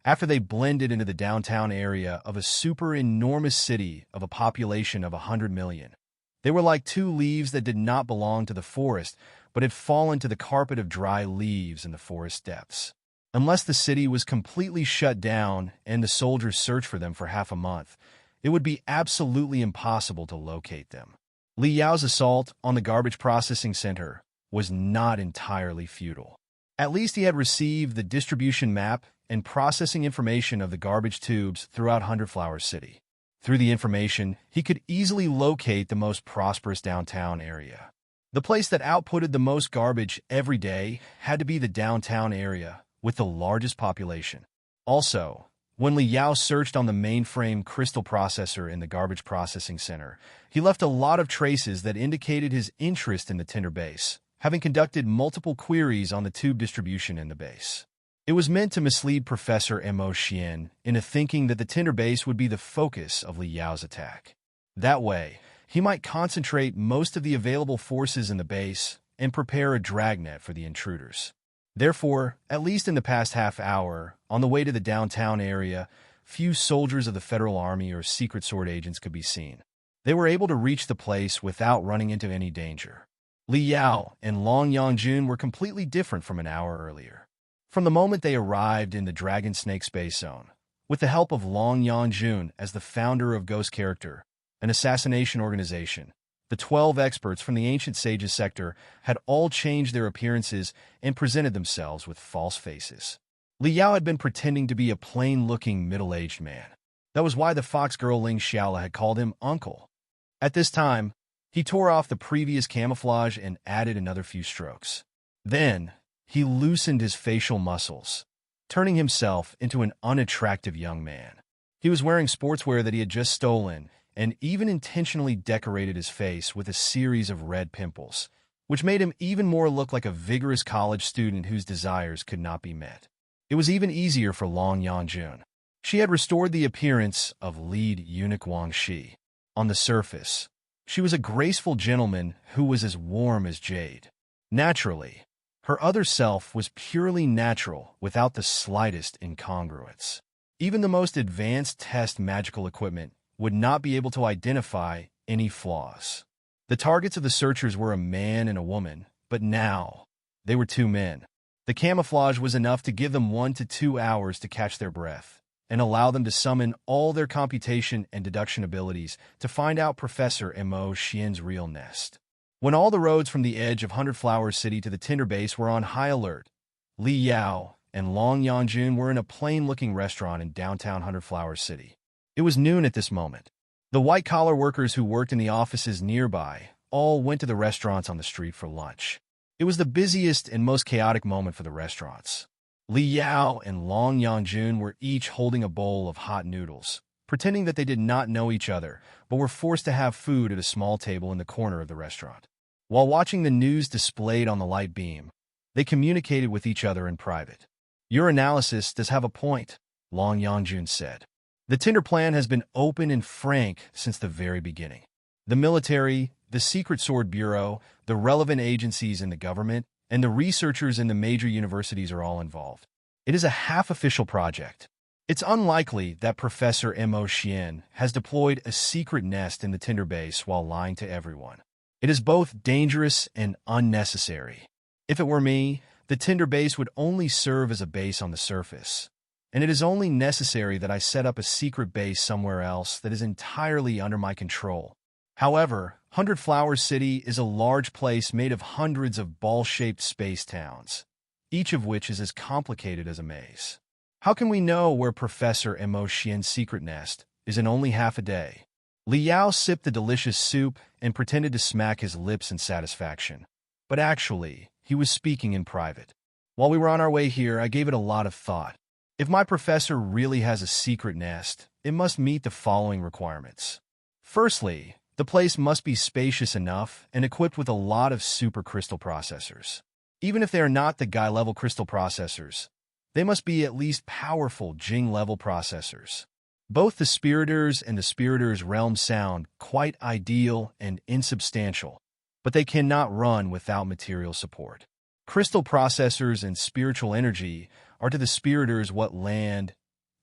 after they blended into the downtown area of a super-enormous city of a population of 100 million, they were like two leaves that did not belong to the forest, but had fallen to the carpet of dry leaves in the forest depths. Unless the city was completely shut down and the soldiers searched for them for half a month, it would be absolutely impossible to locate them. Li Yao's assault on the garbage processing center was not entirely futile. At least he had received the distribution map and processing information of the garbage tubes throughout Hundred Flower City. Through the information, he could easily locate the most prosperous downtown area. The place that outputted the most garbage every day had to be the downtown area, with the largest population. Also, when Li Yao searched on the mainframe crystal processor in the garbage processing center, he left a lot of traces that indicated his interest in the Tinder base, having conducted multiple queries on the tube distribution in the base. It was meant to mislead Professor Mo Xian into thinking that the Tinder base would be the focus of Li Yao's attack. That way, he might concentrate most of the available forces in the base and prepare a dragnet for the intruders. Therefore, at least in the past half hour, on the way to the downtown area, few soldiers of the Federal Army or Secret Sword agents could be seen. They were able to reach the place without running into any danger. Li Yao and Long Yangjun were completely different from an hour earlier. From the moment they arrived in the Dragon Snake Space Zone, with the help of Long Yangjun as the founder of Ghost Character, an assassination organization, the 12 experts from the Ancient Sages sector had all changed their appearances and presented themselves with false faces. Li Yao had been pretending to be a plain-looking middle-aged man. That was why the fox girl Ling Xiaola had called him Uncle. At this time, he tore off the previous camouflage and added another few strokes. Then, he loosened his facial muscles, turning himself into an unattractive young man. He was wearing sportswear that he had just stolen, and even intentionally decorated his face with a series of red pimples, which made him even more look like a vigorous college student whose desires could not be met. It was even easier for Long Yangjun. She had restored the appearance of lead eunuch Wang Shi. On the surface, she was a graceful gentleman who was as warm as jade. Naturally, her other self was purely natural without the slightest incongruence. Even the most advanced test magical equipment would not be able to identify any flaws. The targets of the searchers were a man and a woman, but now they were two men. The camouflage was enough to give them 1 to 2 hours to catch their breath and allow them to summon all their computation and deduction abilities to find out Professor Mo Xian's real nest. When all the roads from the edge of Hundred Flower City to the Tinder base were on high alert, Li Yao and Long Yangjun were in a plain-looking restaurant in downtown Hundred Flower City. It was noon at this moment. The white-collar workers who worked in the offices nearby all went to the restaurants on the street for lunch. It was the busiest and most chaotic moment for the restaurants. Li Yao and Long Yangjun were each holding a bowl of hot noodles, pretending that they did not know each other, but were forced to have food at a small table in the corner of the restaurant. While watching the news displayed on the light beam, they communicated with each other in private. Your analysis does have a point, Long Yangjun said. The Tinder plan has been open and frank since the very beginning. The military, the Secret Sword Bureau, the relevant agencies in the government, and the researchers in the major universities are all involved. It is a half-official project. It's unlikely that Professor Mo Xian has deployed a secret nest in the Tinder base while lying to everyone. It is both dangerous and unnecessary. If it were me, the Tinder base would only serve as a base on the surface, and it is only necessary that I set up a secret base somewhere else that is entirely under my control. However, 100 Flowers City is a large place made of hundreds of ball-shaped space towns, each of which is as complicated as a maze. How can we know where Professor Mo Xian's secret nest is in only half a day? Li Yao sipped the delicious soup and pretended to smack his lips in satisfaction. But actually, he was speaking in private. While we were on our way here, I gave it a lot of thought. If my professor really has a secret nest, it must meet the following requirements. Firstly, the place must be spacious enough and equipped with a lot of supercrystal processors. Even if they are not the Guy-level crystal processors, they must be at least powerful Jing-level processors. Both the Spiritors and the Spiritors realm sound quite ideal and insubstantial, but they cannot run without material support. Crystal processors and spiritual energy are to the Spiritors what land,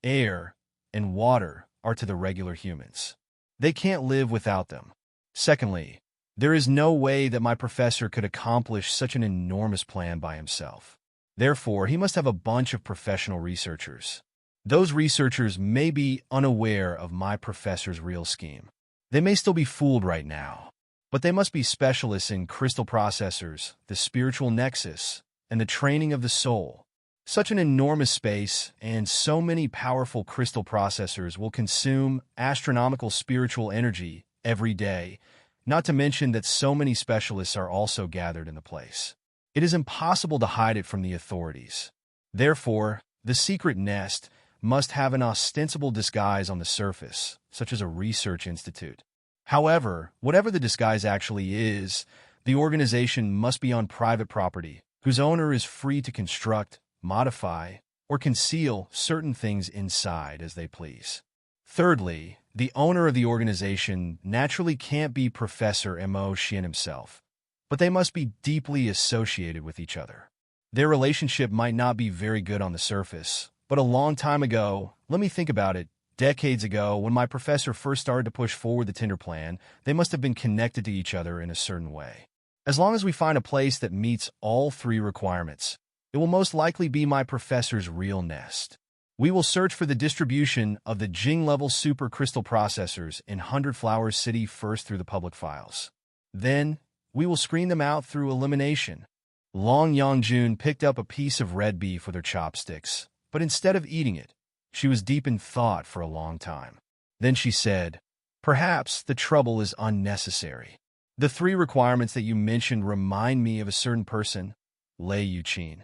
air, and water are to the regular humans. They can't live without them. Secondly, there is no way that my professor could accomplish such an enormous plan by himself. Therefore, he must have a bunch of professional researchers. Those researchers may be unaware of my professor's real scheme. They may still be fooled right now, but they must be specialists in crystal processors, the spiritual nexus, and the training of the soul. Such an enormous space and so many powerful crystal processors will consume astronomical spiritual energy every day, not to mention that so many specialists are also gathered in the place. It is impossible to hide it from the authorities. Therefore, the secret nest must have an ostensible disguise on the surface, such as a research institute. However, whatever the disguise actually is, the organization must be on private property, whose owner is free to construct, modify, or conceal certain things inside as they please. Thirdly, the owner of the organization naturally can't be Professor Mo Xian himself, but they must be deeply associated with each other. Their relationship might not be very good on the surface, but a long time ago, let me think about it, decades ago, when my professor first started to push forward the Tinder plan, they must have been connected to each other in a certain way. As long as we find a place that meets all three requirements, it will most likely be my professor's real nest. We will search for the distribution of the Jing-level supercrystal processors in 100 Flowers City first through the public files. Then, we will screen them out through elimination. Long Yangjun picked up a piece of red beef with her chopsticks, but instead of eating it, she was deep in thought for a long time. Then she said, "Perhaps the trouble is unnecessary. The three requirements that you mentioned remind me of a certain person, Lei Yuqin."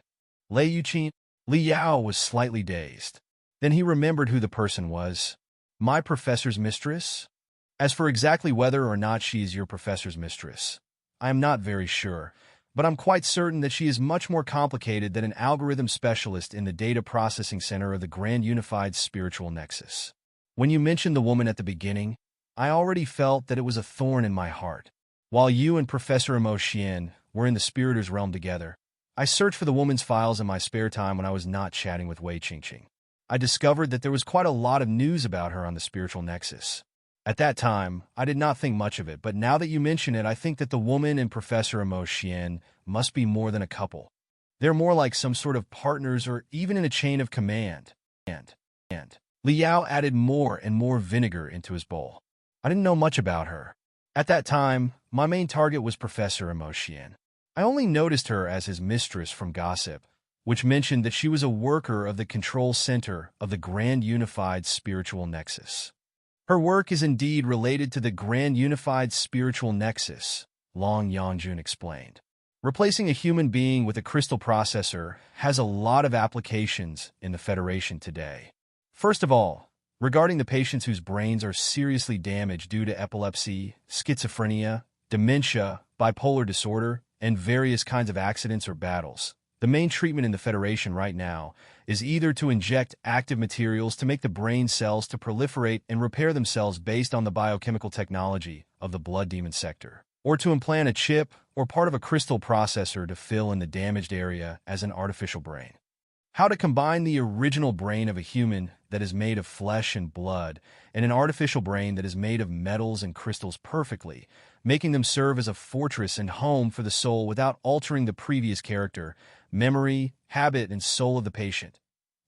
Lei Yuqin? Li Yao was slightly dazed. Then he remembered who the person was. My professor's mistress? As for exactly whether or not she is your professor's mistress, I am not very sure, but I'm quite certain that she is much more complicated than an algorithm specialist in the data processing center of the Grand Unified Spiritual Nexus. When you mentioned the woman at the beginning, I already felt that it was a thorn in my heart. While you and Professor Mo Xian were in the Spiritors realm together, I searched for the woman's files in my spare time when I was not chatting with Wei Qingqing. I discovered that there was quite a lot of news about her on the Spiritual Nexus. At that time, I did not think much of it, but now that you mention it, I think that the woman and Professor Mo Xian must be more than a couple. They're more like some sort of partners or even in a chain of command. And Li Yao added more and more vinegar into his bowl. I didn't know much about her. At that time, my main target was Professor Mo Xian. I only noticed her as his mistress from gossip, which mentioned that she was a worker of the control center of the Grand Unified Spiritual Nexus. Her work is indeed related to the Grand Unified Spiritual Nexus, Long Yangjun explained. Replacing a human being with a crystal processor has a lot of applications in the Federation today. First of all, Regarding the patients whose brains are seriously damaged due to epilepsy, schizophrenia, dementia, bipolar disorder, and various kinds of accidents or battles, the main treatment in the Federation right now is either to inject active materials to make the brain cells to proliferate and repair themselves based on the biochemical technology of the blood demon sector, or to implant a chip or part of a crystal processor to fill in the damaged area as an artificial brain. How to combine the original brain of a human that is made of flesh and blood and an artificial brain that is made of metals and crystals perfectly, making them serve as a fortress and home for the soul without altering the previous character, memory, habit, and soul of the patient.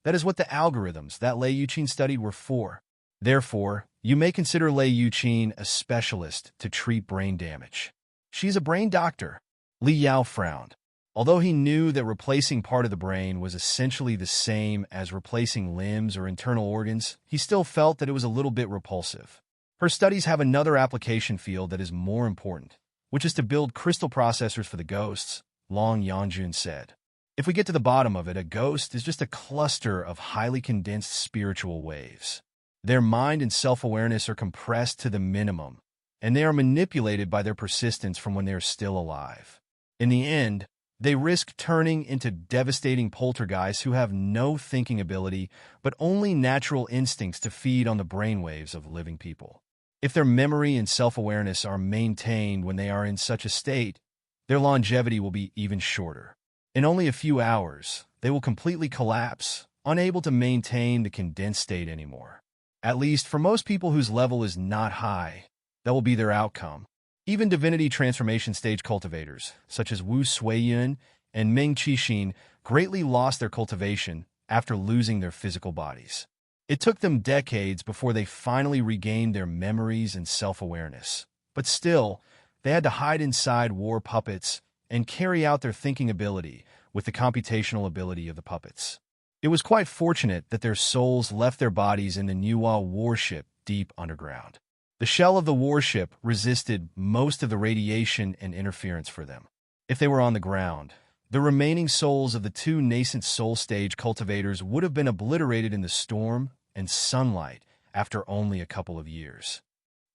That is what the algorithms that Lei Yuqin studied were for. Therefore, you may consider Lei Yuqin a specialist to treat brain damage. She's a brain doctor. Li Yao frowned. Although he knew that replacing part of the brain was essentially the same as replacing limbs or internal organs, he still felt that it was a little bit repulsive. Her studies have another application field that is more important, which is to build crystal processors for the ghosts, Long Yangjun said. If we get to the bottom of it, a ghost is just a cluster of highly condensed spiritual waves. Their mind and self-awareness are compressed to the minimum, and they are manipulated by their persistence from when they are still alive. In the end, they risk turning into devastating poltergeists who have no thinking ability, but only natural instincts to feed on the brainwaves of living people. If their memory and self-awareness are maintained when they are in such a state, their longevity will be even shorter. In only a few hours, they will completely collapse, unable to maintain the condensed state anymore. At least for most people whose level is not high, that will be their outcome. Even divinity transformation stage cultivators, such as Wu Suiyun and Ming Qixin, greatly lost their cultivation after losing their physical bodies. It took them decades before they finally regained their memories and self-awareness. But still, they had to hide inside war puppets and carry out their thinking ability with the computational ability of the puppets. It was quite fortunate that their souls left their bodies in the Nuwa warship deep underground. The shell of the warship resisted most of the radiation and interference for them. If they were on the ground, the remaining souls of the two nascent soul stage cultivators would have been obliterated in the storm and sunlight after only a couple of years.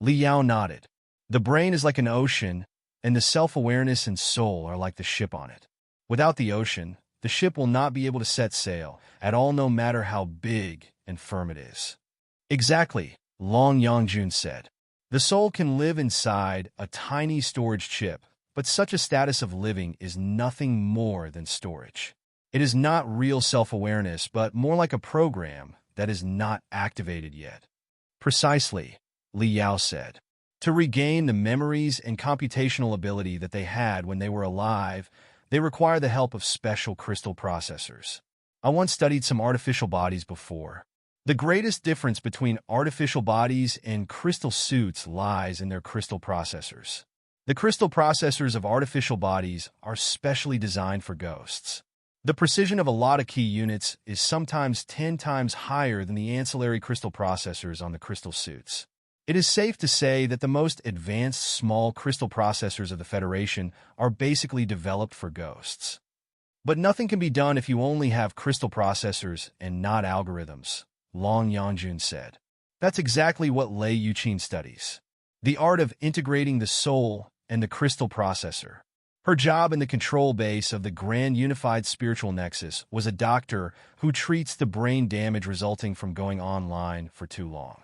Li Yao nodded. The brain is like an ocean, and the self-awareness and soul are like the ship on it. Without the ocean, the ship will not be able to set sail at all, no matter how big and firm it is. Exactly, Long Yangjun said. The soul can live inside a tiny storage chip, but such a status of living is nothing more than storage. It is not real self-awareness, but more like a program that is not activated yet. Precisely, Li Yao said. To regain the memories and computational ability that they had when they were alive, they require the help of special crystal processors. I once studied some artificial bodies before. The greatest difference between artificial bodies and crystal suits lies in their crystal processors. The crystal processors of artificial bodies are specially designed for ghosts. The precision of a lot of key units is sometimes 10 times higher than the ancillary crystal processors on the crystal suits. It is safe to say that the most advanced small crystal processors of the Federation are basically developed for ghosts. But nothing can be done if you only have crystal processors and not algorithms, Long Yangjun said. That's exactly what Lei Yuqin studies. The art of integrating the soul and the crystal processor. Her job in the control base of the Grand Unified Spiritual Nexus was a doctor who treats the brain damage resulting from going online for too long.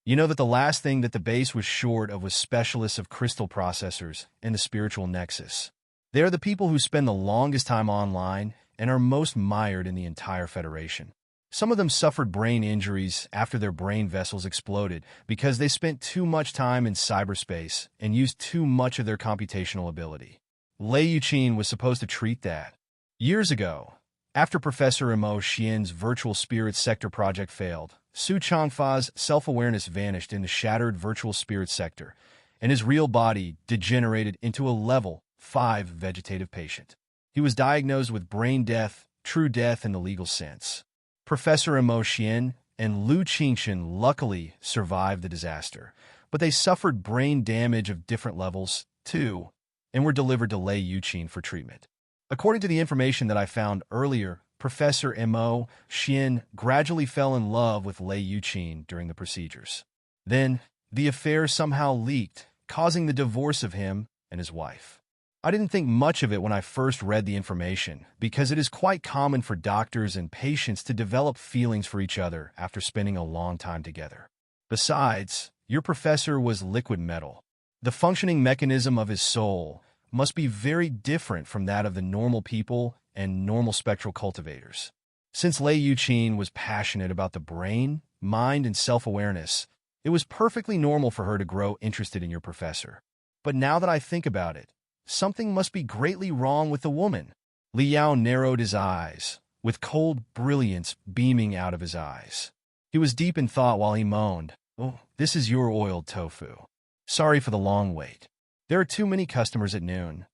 You know that the last thing that the base was short of was specialists of crystal processors in the spiritual nexus. They are the people who spend the longest time online and are most mired in the entire Federation. Some of them suffered brain injuries after their brain vessels exploded because they spent too much time in cyberspace and used too much of their computational ability. Lei Yuqin was supposed to treat that. Years ago, after Professor Imo Xian's virtual spirit sector project failed, Su Changfa's self-awareness vanished in the shattered virtual spirit sector, and his real body degenerated into a level 5 vegetative patient. He was diagnosed with brain death, true death in the legal sense. Professor Imo Xian and Lu Qingxin luckily survived the disaster, but they suffered brain damage of different levels, too, and were delivered to Lei Yuqin for treatment. According to the information that I found earlier, Professor Mo Xian gradually fell in love with Lei Yuqin during the procedures. Then, the affair somehow leaked, causing the divorce of him and his wife. I didn't think much of it when I first read the information, because it is quite common for doctors and patients to develop feelings for each other after spending a long time together. Besides, your professor was liquid metal. The functioning mechanism of his soul must be very different from that of the normal people and normal spectral cultivators. Since Lei Yuqin was passionate about the brain, mind, and self-awareness, it was perfectly normal for her to grow interested in your professor. But now that I think about it, something must be greatly wrong with the woman. Li Yao narrowed his eyes, with cold brilliance beaming out of his eyes. He was deep in thought while he moaned, "Oh, this is your oiled tofu. Sorry for the long wait. There are too many customers at noon."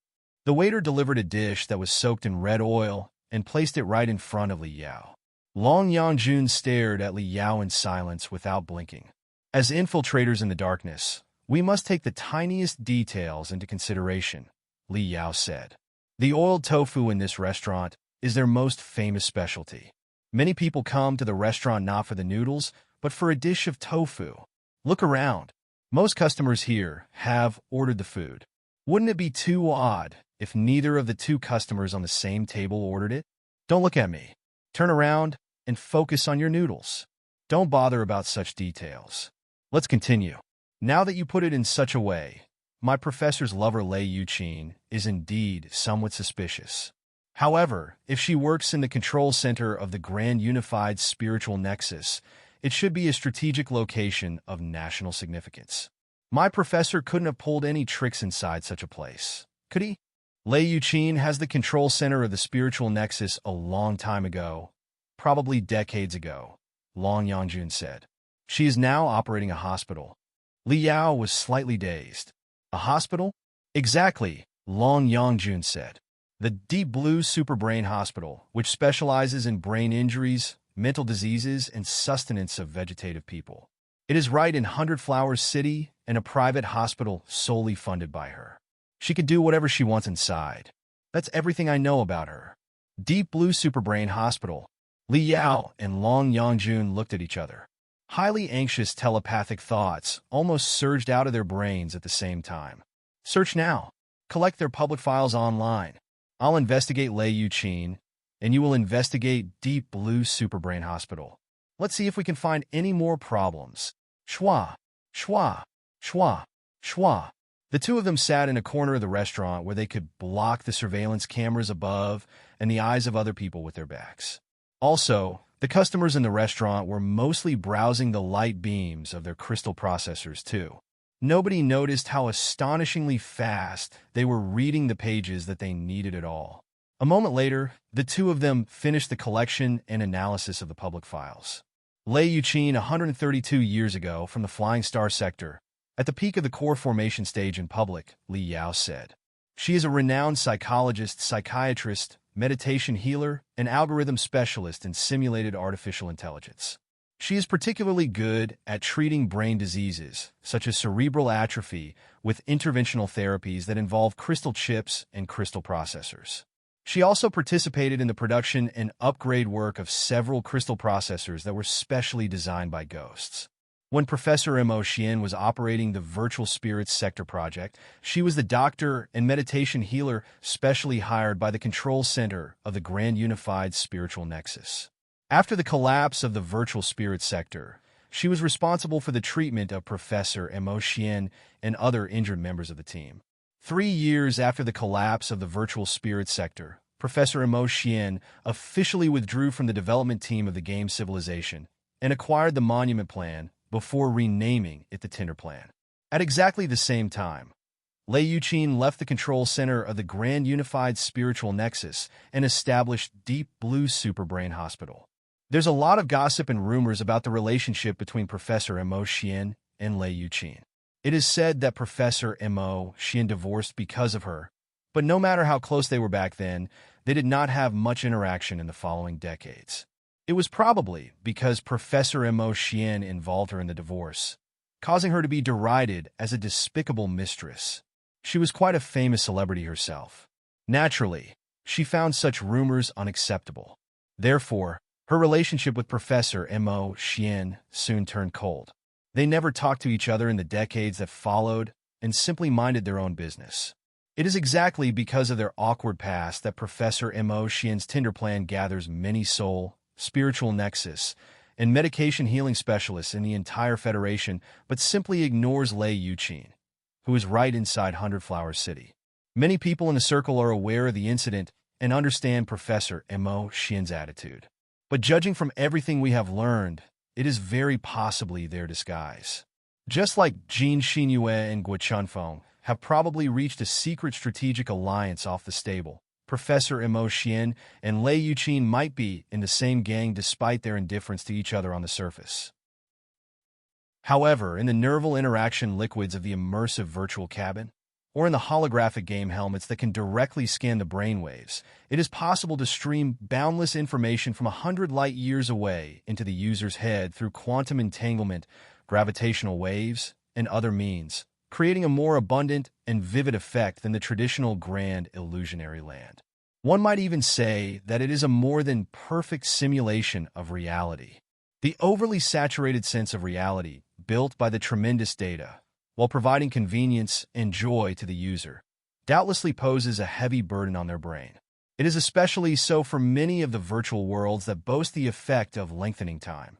The waiter delivered a dish that was soaked in red oil and placed it right in front of Li Yao. Long Yangjun stared at Li Yao in silence without blinking. As infiltrators in the darkness, we must take the tiniest details into consideration, Li Yao said. The oiled tofu in this restaurant is their most famous specialty. Many people come to the restaurant not for the noodles, but for a dish of tofu. Look around. Most customers here have ordered the food. Wouldn't it be too odd if neither of the two customers on the same table ordered it? Don't look at me. Turn around and focus on your noodles. Don't bother about such details. Let's continue. Now that you put it in such a way, my professor's lover Lei Yuqin is indeed somewhat suspicious. However, if she works in the control center of the Grand Unified Spiritual Nexus, it should be a strategic location of national significance. My professor couldn't have pulled any tricks inside such a place, could he? Lei Yuqin has the control center of the spiritual nexus a long time ago, probably decades ago, Long Yangjun said. She is now operating a hospital. Li Yao was slightly dazed. A hospital? Exactly, Long Yangjun said. The Deep Blue Superbrain Hospital, which specializes in brain injuries, mental diseases, and sustenance of vegetative people. It is right in Hundred Flowers City and a private hospital solely funded by her. She could do whatever she wants inside. That's everything I know about her. Deep Blue Superbrain Hospital. Li Yao and Long Yangjun looked at each other. Highly anxious telepathic thoughts almost surged out of their brains at the same time. Search now. Collect their public files online. I'll investigate Lei Yuqin, and you will investigate Deep Blue Superbrain Hospital. Let's see if we can find any more problems. Schwa, schwa, schwa, schwa. The two of them sat in a corner of the restaurant where they could block the surveillance cameras above and the eyes of other people with their backs. Also, the customers in the restaurant were mostly browsing the light beams of their crystal processors too. Nobody noticed how astonishingly fast they were reading the pages that they needed at all. A moment later, the two of them finished the collection and analysis of the public files. Lei Yuqin 132 years ago from the Flying Star sector, at the peak of the core formation stage in public, Li Yao said. She is a renowned psychologist, psychiatrist, meditation healer, and algorithm specialist in simulated artificial intelligence. She is particularly good at treating brain diseases, such as cerebral atrophy, with interventional therapies that involve crystal chips and crystal processors. She also participated in the production and upgrade work of several crystal processors that were specially designed by ghosts. When Professor Mo Xian was operating the Virtual Spirits Sector project, she was the doctor and meditation healer specially hired by the control center of the Grand Unified Spiritual Nexus. After the collapse of the Virtual Spirits Sector, she was responsible for the treatment of Professor Mo Xian and other injured members of the team. 3 years after the collapse of the Virtual Spirits Sector, Professor Mo Xian officially withdrew from the development team of the game Civilization and acquired the Monument Plan before renaming it the Tinder Plan. At exactly the same time, Lei Yuqin left the control center of the Grand Unified Spiritual Nexus and established Deep Blue Superbrain Hospital. There's a lot of gossip and rumors about the relationship between Professor Mo Xian and Lei Yuqin. It is said that Professor Mo Xian divorced because of her, but no matter how close they were back then, they did not have much interaction in the following decades. It was probably because Professor Mo Xian involved her in the divorce, causing her to be derided as a despicable mistress. She was quite a famous celebrity herself. Naturally, she found such rumors unacceptable. Therefore, her relationship with Professor Mo Xian soon turned cold. They never talked to each other in the decades that followed and simply minded their own business. It is exactly because of their awkward past that Professor Mo Xian's Tinder plan gathers many soul, spiritual nexus, and medication healing specialists in the entire Federation, but simply ignores Lei Yuqin, who is right inside Hundred Flower City. Many people in the circle are aware of the incident and understand Professor Mo Xian's attitude. But judging from everything we have learned, it is very possibly their disguise. Just like Jin Xinyue and Guo Chunfeng have probably reached a secret strategic alliance off the stable, Professor Mo Xian and Lei Yuqin might be in the same gang despite their indifference to each other on the surface. However, in the nerval interaction liquids of the immersive virtual cabin, or in the holographic game helmets that can directly scan the brainwaves, it is possible to stream boundless information from 100 light-years away into the user's head through quantum entanglement, gravitational waves, and other means, creating a more abundant and vivid effect than the traditional grand illusionary land. One might even say that it is a more than perfect simulation of reality. The overly saturated sense of reality, built by the tremendous data, while providing convenience and joy to the user, doubtlessly poses a heavy burden on their brain. It is especially so for many of the virtual worlds that boast the effect of lengthening time.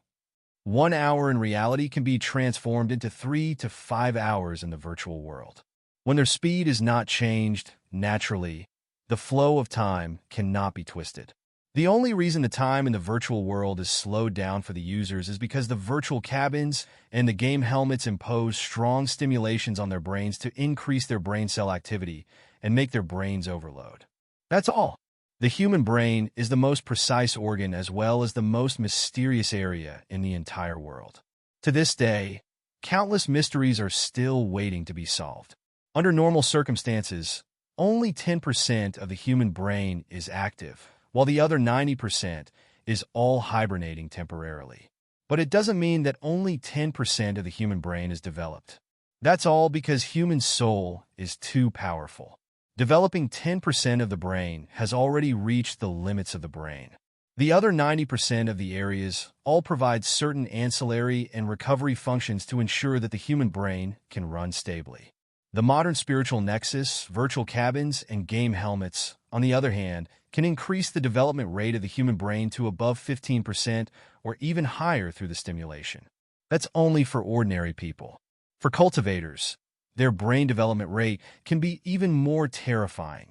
1 hour in reality can be transformed into 3 to 5 hours in the virtual world. When their speed is not changed naturally, the flow of time cannot be twisted. The only reason the time in the virtual world is slowed down for the users is because the virtual cabins and the game helmets impose strong stimulations on their brains to increase their brain cell activity and make their brains overload. That's all. The human brain is the most precise organ as well as the most mysterious area in the entire world. To this day, countless mysteries are still waiting to be solved. Under normal circumstances, only 10% of the human brain is active, while the other 90% is all hibernating temporarily. But it doesn't mean that only 10% of the human brain is developed. That's all because human soul is too powerful. Developing 10% of the brain has already reached the limits of the brain. The other 90% of the areas all provide certain ancillary and recovery functions to ensure that the human brain can run stably. The modern spiritual nexus, virtual cabins, and game helmets, on the other hand, can increase the development rate of the human brain to above 15% or even higher through the stimulation. That's only for ordinary people. For cultivators, their brain development rate can be even more terrifying.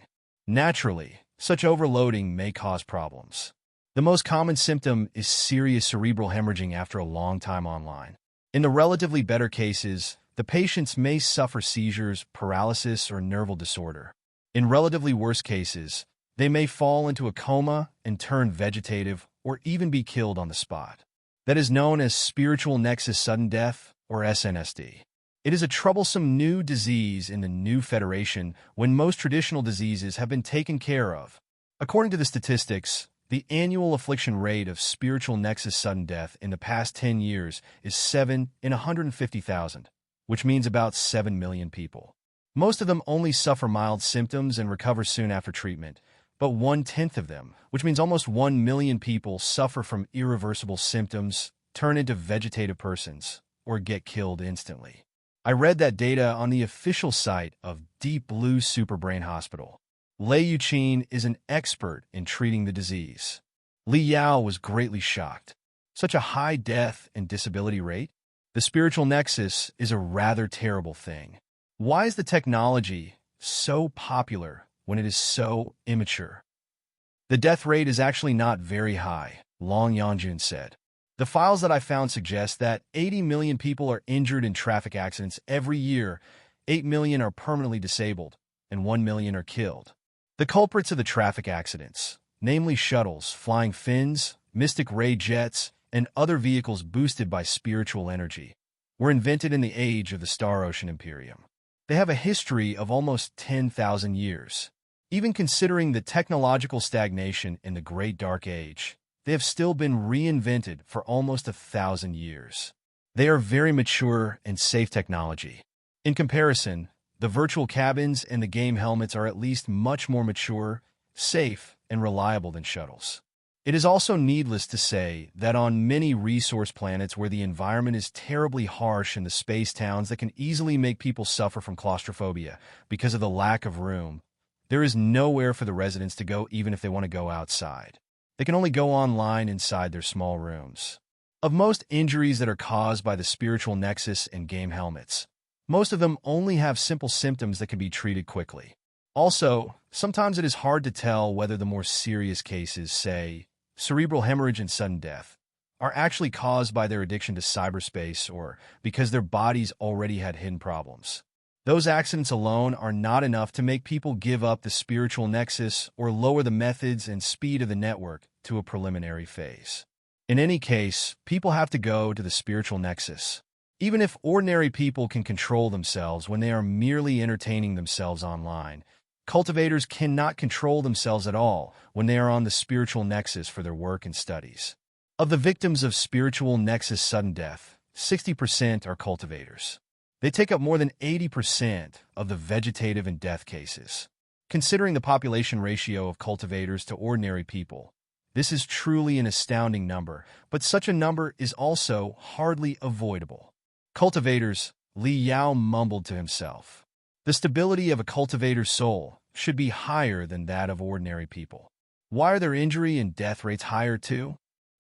Naturally, such overloading may cause problems. The most common symptom is serious cerebral hemorrhaging after a long time online. In the relatively better cases, the patients may suffer seizures, paralysis, or nerval disorder. In relatively worse cases, they may fall into a coma and turn vegetative or even be killed on the spot. That is known as spiritual nexus sudden death, or SNSD. It is a troublesome new disease in the new Federation when most traditional diseases have been taken care of. According to the statistics, the annual affliction rate of spiritual nexus sudden death in the past 10 years is 7 in 150,000, which means about 7 million people. Most of them only suffer mild symptoms and recover soon after treatment, but 1/10 of them, which means almost 1 million people, suffer from irreversible symptoms, turn into vegetative persons, or get killed instantly. I read that data on the official site of Deep Blue Superbrain Hospital. Lei Yuqin is an expert in treating the disease. Li Yao was greatly shocked. Such a high death and disability rate? The spiritual nexus is a rather terrible thing. Why is the technology so popular when it is so immature? The death rate is actually not very high, Long Yangjun said. The files that I found suggest that 80 million people are injured in traffic accidents every year, 8 million are permanently disabled, and 1 million are killed. The culprits of the traffic accidents, namely shuttles, flying fins, mystic ray jets, and other vehicles boosted by spiritual energy, were invented in the age of the Star Ocean Imperium. They have a history of almost 10,000 years. Even considering the technological stagnation in the Great Dark Age, they have still been reinvented for almost 1,000 years. They are very mature and safe technology. In comparison, the virtual cabins and the game helmets are at least much more mature, safe, and reliable than shuttles. It is also needless to say that on many resource planets where the environment is terribly harsh in the space towns that can easily make people suffer from claustrophobia because of the lack of room, there is nowhere for the residents to go even if they want to go outside. They can only go online inside their small rooms. Of most injuries that are caused by the spiritual nexus and game helmets, most of them only have simple symptoms that can be treated quickly. Also, sometimes it is hard to tell whether the more serious cases, say, cerebral hemorrhage and sudden death, are actually caused by their addiction to cyberspace or because their bodies already had hidden problems. Those accidents alone are not enough to make people give up the spiritual nexus or lower the methods and speed of the network to a preliminary phase. In any case, people have to go to the spiritual nexus. Even if ordinary people can control themselves when they are merely entertaining themselves online, cultivators cannot control themselves at all when they are on the spiritual nexus for their work and studies. Of the victims of spiritual nexus sudden death, 60% are cultivators. They take up more than 80% of the vegetative and death cases. Considering the population ratio of cultivators to ordinary people, this is truly an astounding number, but such a number is also hardly avoidable. Cultivators, Li Yao mumbled to himself. The stability of a cultivator's soul should be higher than that of ordinary people. Why are their injury and death rates higher too?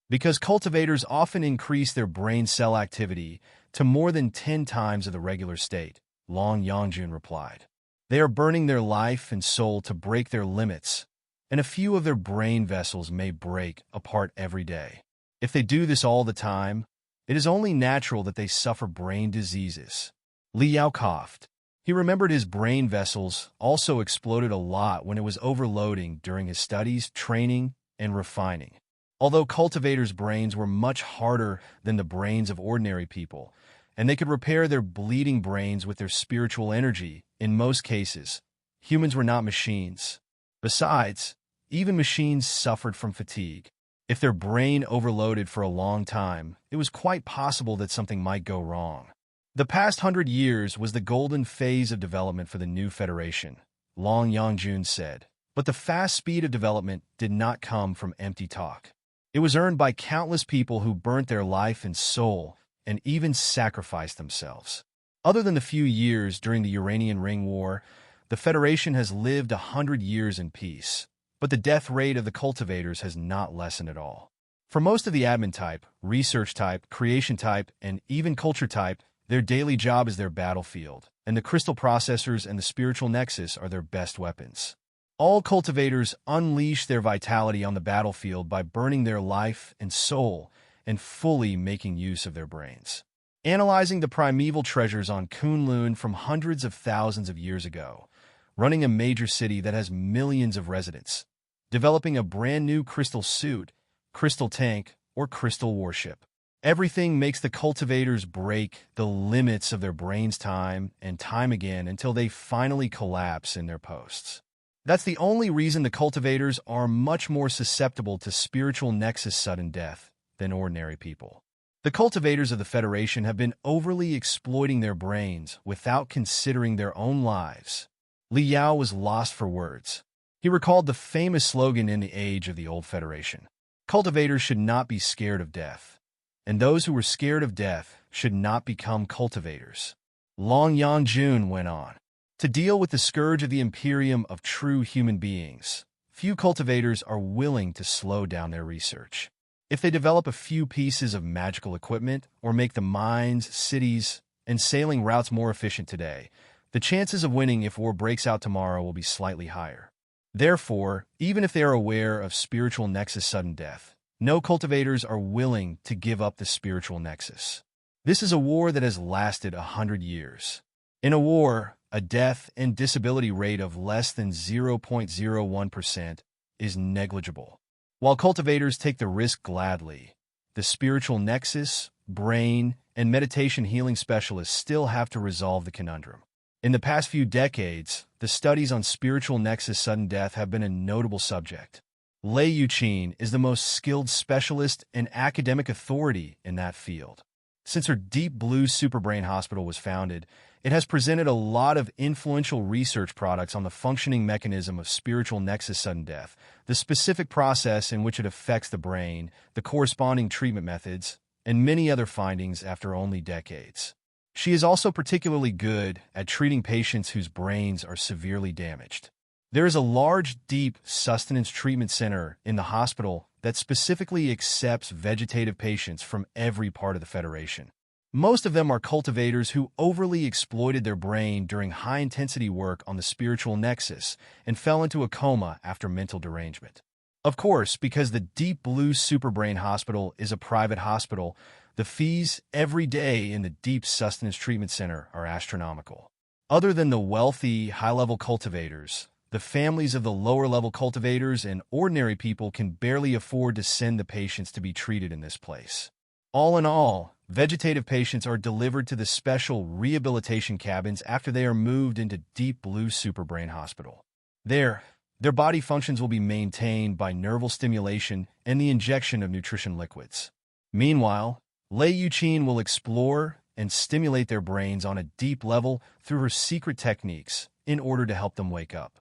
Because cultivators often increase their brain cell activity to more than 10 times of the regular state, Long Yangjun replied. They are burning their life and soul to break their limits, and a few of their brain vessels may break apart every day. If they do this all the time, it is only natural that they suffer brain diseases. Li Yao coughed. He remembered his brain vessels also exploded a lot when it was overloading during his studies, training, and refining. Although cultivators' brains were much harder than the brains of ordinary people, and they could repair their bleeding brains with their spiritual energy, in most cases, humans were not machines. Besides, even machines suffered from fatigue. If their brain overloaded for a long time, it was quite possible that something might go wrong. The past 100 years was the golden phase of development for the new Federation, Long Yangjun said. But the fast speed of development did not come from empty talk. It was earned by countless people who burnt their life and soul and even sacrificed themselves. Other than the few years during the Uranian Ring War, the Federation has lived 100 years in peace, but the death rate of the cultivators has not lessened at all. For most of the admin type, research type, creation type, and even culture type, their daily job is their battlefield, and the crystal processors and the spiritual nexus are their best weapons. All cultivators unleash their vitality on the battlefield by burning their life and soul and fully making use of their brains. Analyzing the primeval treasures on Kunlun from hundreds of thousands of years ago, running a major city that has millions of residents, developing a brand new crystal suit, crystal tank, or crystal warship. Everything makes the cultivators break the limits of their brains time and time again until they finally collapse in their posts. That's the only reason the cultivators are much more susceptible to spiritual nexus sudden death than ordinary people. The cultivators of the Federation have been overly exploiting their brains without considering their own lives. Li Yao was lost for words. He recalled the famous slogan in the age of the old Federation. Cultivators should not be scared of death, and those who were scared of death should not become cultivators. Long Yangjun went on. To deal with the scourge of the Imperium of true human beings, few cultivators are willing to slow down their research. If they develop a few pieces of magical equipment or make the mines, cities, and sailing routes more efficient today, the chances of winning if war breaks out tomorrow will be slightly higher. Therefore, even if they are aware of spiritual nexus sudden death, no cultivators are willing to give up the spiritual nexus. This is a war that has lasted 100 years. In a war, a death and disability rate of less than 0.01% is negligible. While cultivators take the risk gladly, the spiritual nexus, brain, and meditation healing specialists still have to resolve the conundrum. In the past few decades, the studies on spiritual nexus sudden death have been a notable subject. Lei Yuqin is the most skilled specialist and academic authority in that field. Since her Deep Blue Superbrain Hospital was founded, it has presented a lot of influential research products on the functioning mechanism of spiritual nexus sudden death, the specific process in which it affects the brain, the corresponding treatment methods, and many other findings after only decades. She is also particularly good at treating patients whose brains are severely damaged. There is a large, deep sustenance treatment center in the hospital that specifically accepts vegetative patients from every part of the Federation. Most of them are cultivators who overly exploited their brain during high-intensity work on the spiritual nexus and fell into a coma after mental derangement. Of course, because the Deep Blue Superbrain Hospital is a private hospital, the fees every day in the Deep Sustenance Treatment Center are astronomical. Other than the wealthy, high-level cultivators, the families of the lower-level cultivators and ordinary people can barely afford to send the patients to be treated in this place. All in all, vegetative patients are delivered to the special rehabilitation cabins after they are moved into Deep Blue Superbrain Hospital. There, their body functions will be maintained by nerval stimulation and the injection of nutrition liquids. Meanwhile, Lei Yuqin will explore and stimulate their brains on a deep level through her secret techniques in order to help them wake up.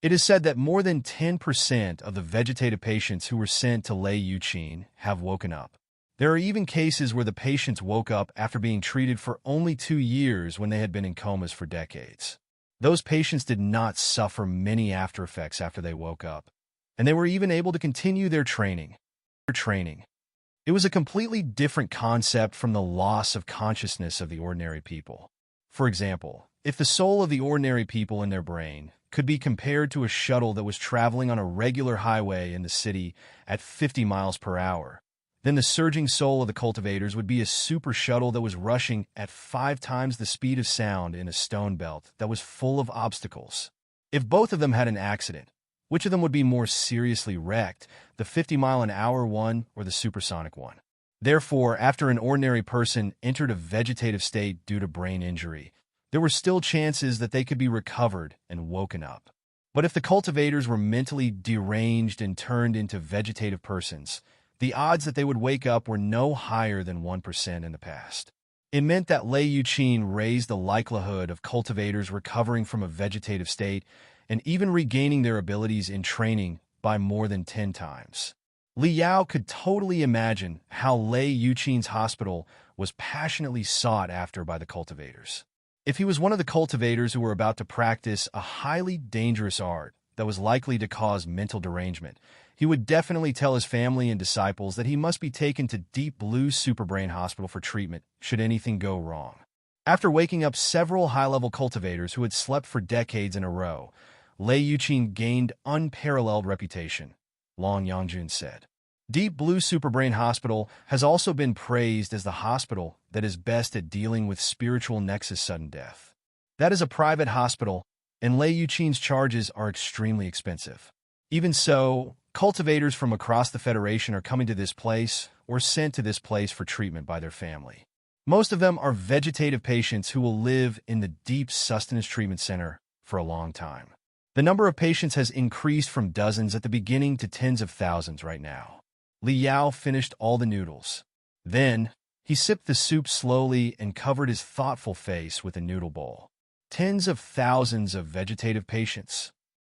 It is said that more than 10% of the vegetative patients who were sent to Lei Yuqin have woken up. There are even cases where the patients woke up after being treated for only 2 years when they had been in comas for decades. Those patients did not suffer many after effects after they woke up, and they were even able to continue their training. It was a completely different concept from the loss of consciousness of the ordinary people. For example, if the soul of the ordinary people in their brain could be compared to a shuttle that was traveling on a regular highway in the city at 50 miles per hour, then the surging soul of the cultivators would be a super shuttle that was rushing at 5 times the speed of sound in a stone belt that was full of obstacles. If both of them had an accident, which of them would be more seriously wrecked, the 50-mile-an-hour one or the supersonic one? Therefore, after an ordinary person entered a vegetative state due to brain injury, there were still chances that they could be recovered and woken up. But if the cultivators were mentally deranged and turned into vegetative persons, the odds that they would wake up were no higher than 1% in the past. It meant that Lei Yuqin raised the likelihood of cultivators recovering from a vegetative state and even regaining their abilities in training by more than 10 times. Li Yao could totally imagine how Lei Yuqin's hospital was passionately sought after by the cultivators. If he was one of the cultivators who were about to practice a highly dangerous art that was likely to cause mental derangement, he would definitely tell his family and disciples that he must be taken to Deep Blue Superbrain Hospital for treatment should anything go wrong. After waking up several high-level cultivators who had slept for decades in a row, Lei Yuqin gained unparalleled reputation, Long Yangjun said. Deep Blue Superbrain Hospital has also been praised as the hospital that is best at dealing with spiritual nexus sudden death. That is a private hospital, and Lei Yuqin's charges are extremely expensive. Even so, cultivators from across the Federation are coming to this place or sent to this place for treatment by their family. Most of them are vegetative patients who will live in the Deep Sustenance Treatment Center for a long time. The number of patients has increased from dozens at the beginning to tens of thousands right now. Li Yao finished all the noodles. Then, he sipped the soup slowly and covered his thoughtful face with a noodle bowl. Tens of thousands of vegetative patients.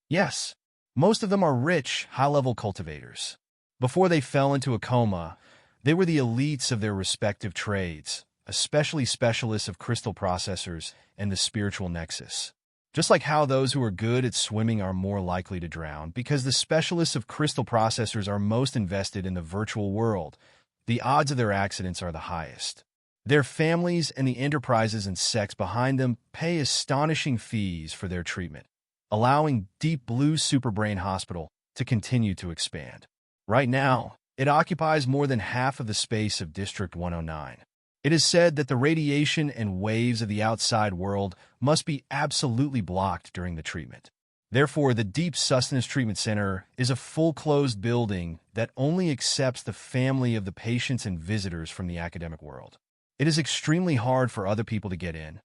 Yes, most of them are rich, high-level cultivators. Before they fell into a coma, they were the elites of their respective trades, especially specialists of crystal processors and the spiritual nexus. Just like how those who are good at swimming are more likely to drown because the specialists of crystal processors are most invested in the virtual world, the odds of their accidents are the highest. Their families and the enterprises and sects behind them pay astonishing fees for their treatment, allowing Deep Blue Superbrain Hospital to continue to expand. Right now, it occupies more than half of the space of District 109. It is said that the radiation and waves of the outside world must be absolutely blocked during the treatment. Therefore, the Deep Sustenance Treatment Center is a full-closed building that only accepts the family of the patients and visitors from the academic world. It is extremely hard for other people to get in.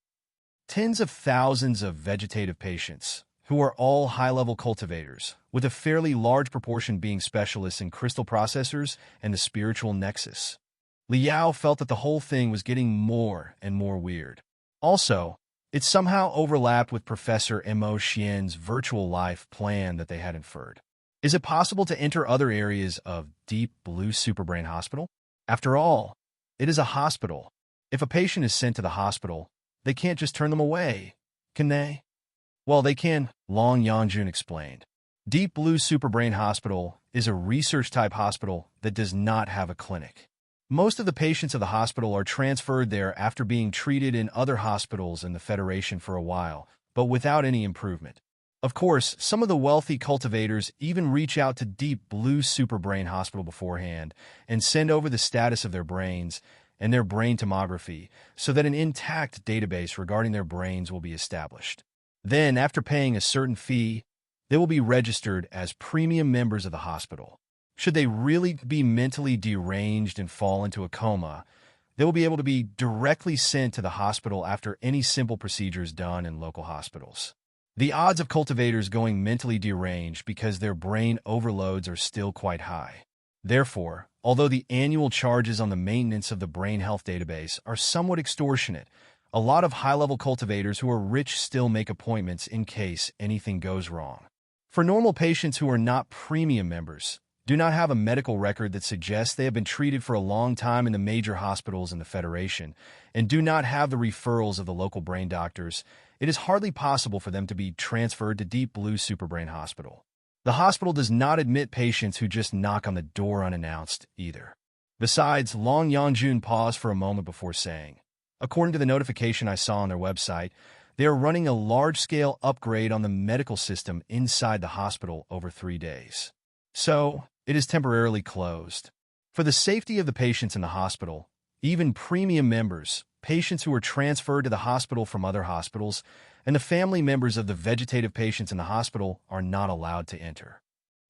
Tens of thousands of vegetative patients, who are all high-level cultivators, with a fairly large proportion being specialists in crystal processors and the spiritual nexus. Liao felt that the whole thing was getting more and more weird. Also, it somehow overlapped with Professor Mo Xian's virtual life plan that they had inferred. Is it possible to enter other areas of Deep Blue Superbrain Hospital? After all, it is a hospital. If a patient is sent to the hospital, they can't just turn them away, can they? Well, they can, Long Yangjun explained. Deep Blue Superbrain Hospital is a research-type hospital that does not have a clinic. Most of the patients of the hospital are transferred there after being treated in other hospitals in the Federation for a while, but without any improvement. Of course, some of the wealthy cultivators even reach out to Deep Blue Superbrain Hospital beforehand and send over the status of their brains and their brain tomography so that an intact database regarding their brains will be established. Then, after paying a certain fee, they will be registered as premium members of the hospital. Should they really be mentally deranged and fall into a coma, they will be able to be directly sent to the hospital after any simple procedures done in local hospitals. The odds of cultivators going mentally deranged because their brain overloads are still quite high. Therefore, although the annual charges on the maintenance of the brain health database are somewhat extortionate, a lot of high-level cultivators who are rich still make appointments in case anything goes wrong. For normal patients who are not premium members, do not have a medical record that suggests they have been treated for a long time in the major hospitals in the Federation, and do not have the referrals of the local brain doctors, it is hardly possible for them to be transferred to Deep Blue Superbrain Hospital. The hospital does not admit patients who just knock on the door unannounced, either. Besides, Long Yangjun paused for a moment before saying, according to the notification I saw on their website, they are running a large-scale upgrade on the medical system inside the hospital over 3 days. So, it is temporarily closed. For the safety of the patients in the hospital, even premium members, patients who are transferred to the hospital from other hospitals, and the family members of the vegetative patients in the hospital are not allowed to enter.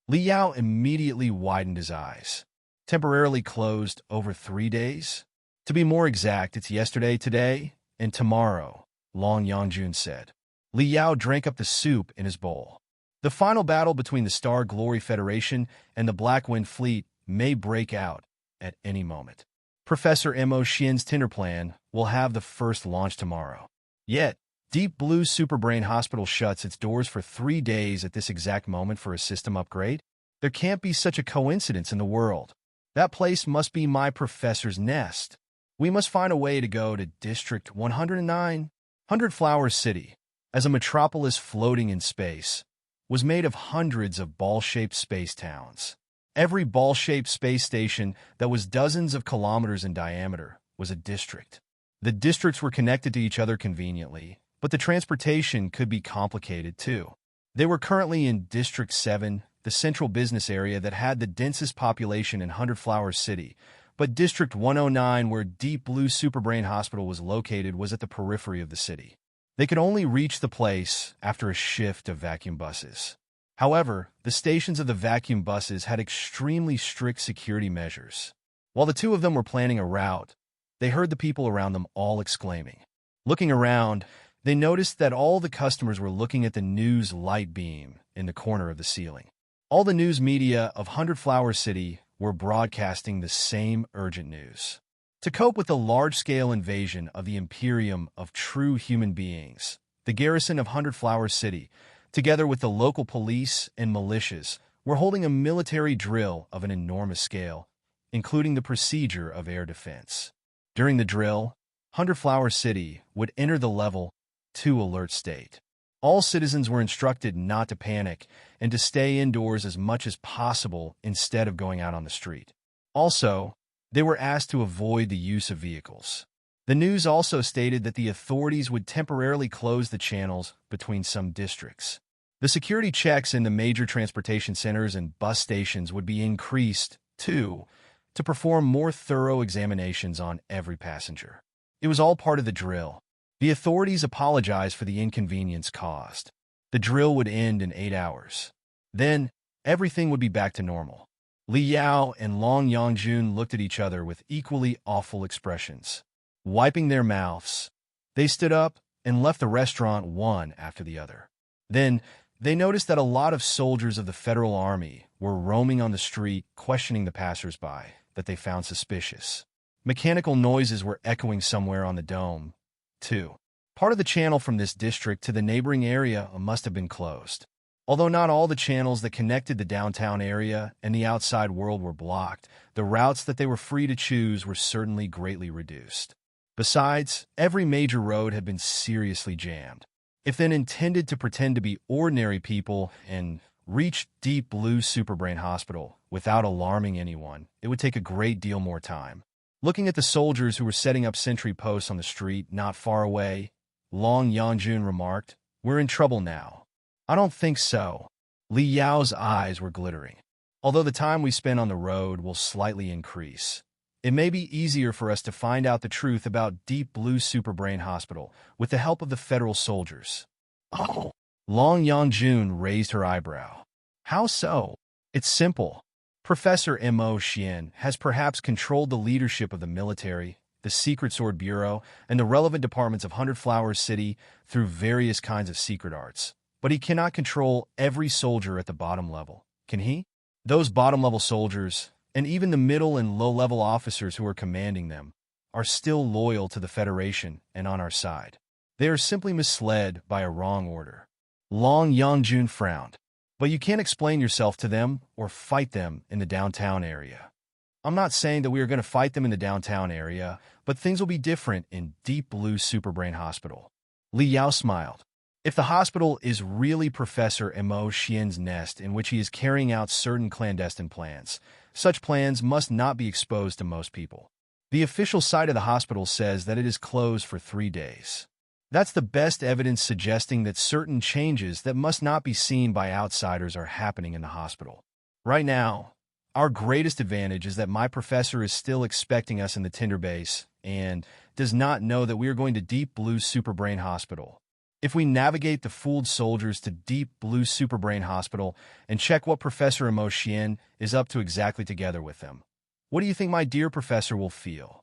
Liao immediately widened his eyes. Temporarily closed over 3 days? To be more exact, it's yesterday, today, and tomorrow, Long Yangjun said. Liao drank up the soup in his bowl. The final battle between the Star Glory Federation and the Black Wind Fleet may break out at any moment. Professor Mo Xian's Tinder plan will have the first launch tomorrow. Yet, Deep Blue Superbrain Hospital shuts its doors for 3 days at this exact moment for a system upgrade? There can't be such a coincidence in the world. That place must be my professor's nest. We must find a way to go to District 109, 100 Flower City, as a metropolis floating in space, was made of hundreds of ball-shaped space towns. Every ball-shaped space station that was dozens of kilometers in diameter was a district. The districts were connected to each other conveniently, but the transportation could be complicated too. They were currently in District 7, the central business area that had the densest population in 100 Flower City, but District 109, where Deep Blue Superbrain Hospital was located, was at the periphery of the city. They could only reach the place after a shift of vacuum buses. However, the stations of the vacuum buses had extremely strict security measures. While the two of them were planning a route, they heard the people around them all exclaiming. Looking around, they noticed that all the customers were looking at the news light beam in the corner of the ceiling. All the news media of 100 Flower City were broadcasting the same urgent news. To cope with the large-scale invasion of the Imperium of true human beings, the garrison of 100 Flower City, together with the local police and militias, were holding a military drill of an enormous scale, including the procedure of air defense. During the drill, 100 Flower City would enter the Level 2 alert state. All citizens were instructed not to panic and to stay indoors as much as possible instead of going out on the street. Also, they were asked to avoid the use of vehicles. The news also stated that the authorities would temporarily close the channels between some districts. The security checks in the major transportation centers and bus stations would be increased, too, to perform more thorough examinations on every passenger. It was all part of the drill. The authorities apologized for the inconvenience caused. The drill would end in 8 hours. Then, everything would be back to normal. Liao and Long Yangjun looked at each other with equally awful expressions. Wiping their mouths, they stood up and left the restaurant one after the other. Then, they noticed that a lot of soldiers of the Federal Army were roaming on the street questioning the passers-by that they found suspicious. Mechanical noises were echoing somewhere on the dome, too. Part of the channel from this district to the neighboring area must have been closed. Although not all the channels that connected the downtown area and the outside world were blocked, the routes that they were free to choose were certainly greatly reduced. Besides, every major road had been seriously jammed. If then intended to pretend to be ordinary people and reach Deep Blue Superbrain Hospital without alarming anyone, it would take a great deal more time. Looking at the soldiers who were setting up sentry posts on the street not far away, Long Yangjun remarked, "We're in trouble now." "I don't think so." Li Yao's eyes were glittering. "Although the time we spend on the road will slightly increase, it may be easier for us to find out the truth about Deep Blue Superbrain Hospital with the help of the federal soldiers." "Oh." Long Yangjun raised her eyebrow. "How so?" "It's simple. Professor Mo Xian has perhaps controlled the leadership of the military, the Secret Sword Bureau, and the relevant departments of Hundred Flowers City through various kinds of secret arts. But he cannot control every soldier at the bottom level, can he? Those bottom-level soldiers, and even the middle and low-level officers who are commanding them, are still loyal to the Federation and on our side. They are simply misled by a wrong order." Long Yangjun frowned. "But you can't explain yourself to them or fight them in the downtown area." "I'm not saying that we are going to fight them in the downtown area, but things will be different in Deep Blue Superbrain Hospital." Li Yao smiled. "If the hospital is really Professor Mo Xian's nest in which he is carrying out certain clandestine plans, such plans must not be exposed to most people. The official site of the hospital says that it is closed for 3 days. That's the best evidence suggesting that certain changes that must not be seen by outsiders are happening in the hospital. Right now, our greatest advantage is that my professor is still expecting us in the Tinder base and does not know that we are going to Deep Blue Superbrain Hospital. If we navigate the fooled soldiers to Deep Blue Superbrain Hospital and check what Professor Mo Xian is up to exactly together with them, what do you think my dear professor will feel?"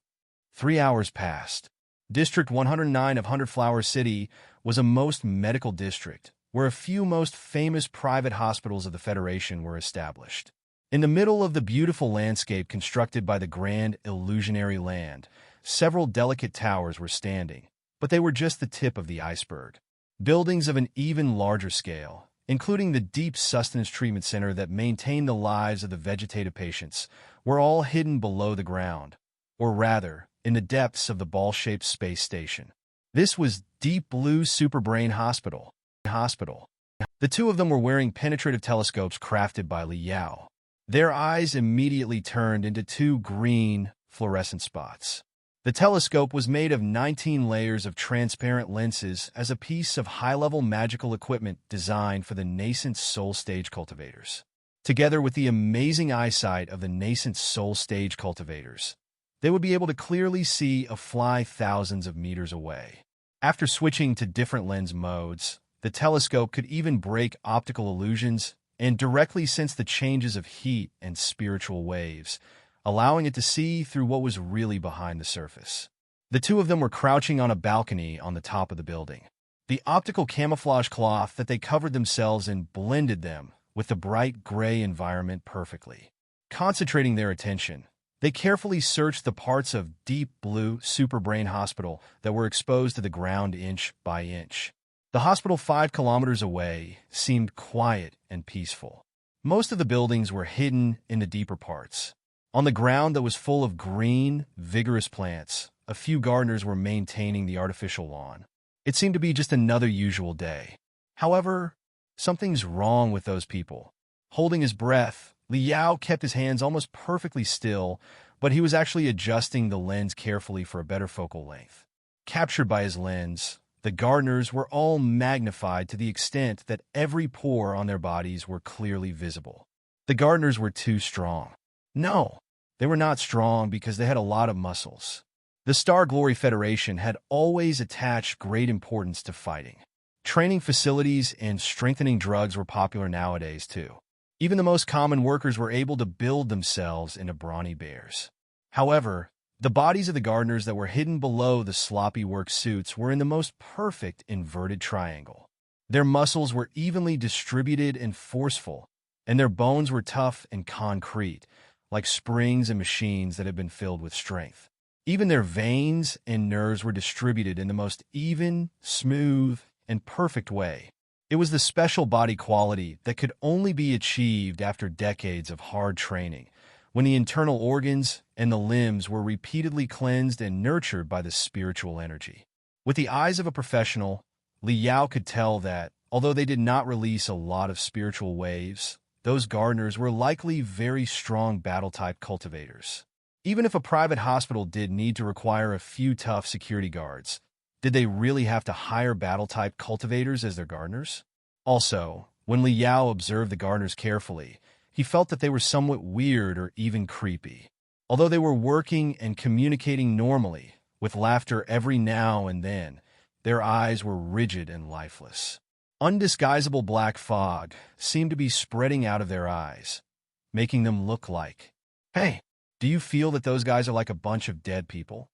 3 hours passed. District 109 of Hundred Flower City was a most medical district, where a few most famous private hospitals of the Federation were established. In the middle of the beautiful landscape constructed by the grand illusionary land, several delicate towers were standing, but they were just the tip of the iceberg. Buildings of an even larger scale, including the deep sustenance treatment center that maintained the lives of the vegetative patients, were all hidden below the ground, or rather, in the depths of the ball-shaped space station. This was Deep Blue Superbrain Hospital. The two of them were wearing penetrative telescopes crafted by Li Yao. Their eyes immediately turned into 2 green, fluorescent spots. The telescope was made of 19 layers of transparent lenses as a piece of high-level magical equipment designed for the nascent soul stage cultivators. Together with the amazing eyesight of the nascent soul stage cultivators, they would be able to clearly see a fly thousands of meters away. After switching to different lens modes, the telescope could even break optical illusions and directly sense the changes of heat and spiritual waves, allowing it to see through what was really behind the surface. The two of them were crouching on a balcony on the top of the building. The optical camouflage cloth that they covered themselves in blended them with the bright gray environment perfectly. Concentrating their attention, they carefully searched the parts of Deep Blue Superbrain Hospital that were exposed to the ground inch by inch. The hospital 5 kilometers away seemed quiet and peaceful. Most of the buildings were hidden in the deeper parts. On the ground that was full of green, vigorous plants, a few gardeners were maintaining the artificial lawn. It seemed to be just another usual day. However, something's wrong with those people. Holding his breath, Li Yao kept his hands almost perfectly still, but he was actually adjusting the lens carefully for a better focal length. Captured by his lens, the gardeners were all magnified to the extent that every pore on their bodies were clearly visible. The gardeners were too strong. No, they were not strong because they had a lot of muscles. The Star Glory Federation had always attached great importance to fighting. Training facilities and strengthening drugs were popular nowadays, too. Even the most common workers were able to build themselves into brawny bears. However, the bodies of the gardeners that were hidden below the sloppy work suits were in the most perfect inverted triangle. Their muscles were evenly distributed and forceful, and their bones were tough and concrete, like springs and machines that had been filled with strength. Even their veins and nerves were distributed in the most even, smooth, and perfect way. It was the special body quality that could only be achieved after decades of hard training, when the internal organs and the limbs were repeatedly cleansed and nurtured by the spiritual energy. With the eyes of a professional, Li Yao could tell that, although they did not release a lot of spiritual waves, those gardeners were likely very strong battle-type cultivators. Even if a private hospital did need to require a few tough security guards, did they really have to hire battle-type cultivators as their gardeners? Also, when Li Yao observed the gardeners carefully, he felt that they were somewhat weird or even creepy. Although they were working and communicating normally, with laughter every now and then, their eyes were rigid and lifeless. Undisguisable black fog seemed to be spreading out of their eyes, making them look like, "Hey, do you feel that those guys are like a bunch of dead people?"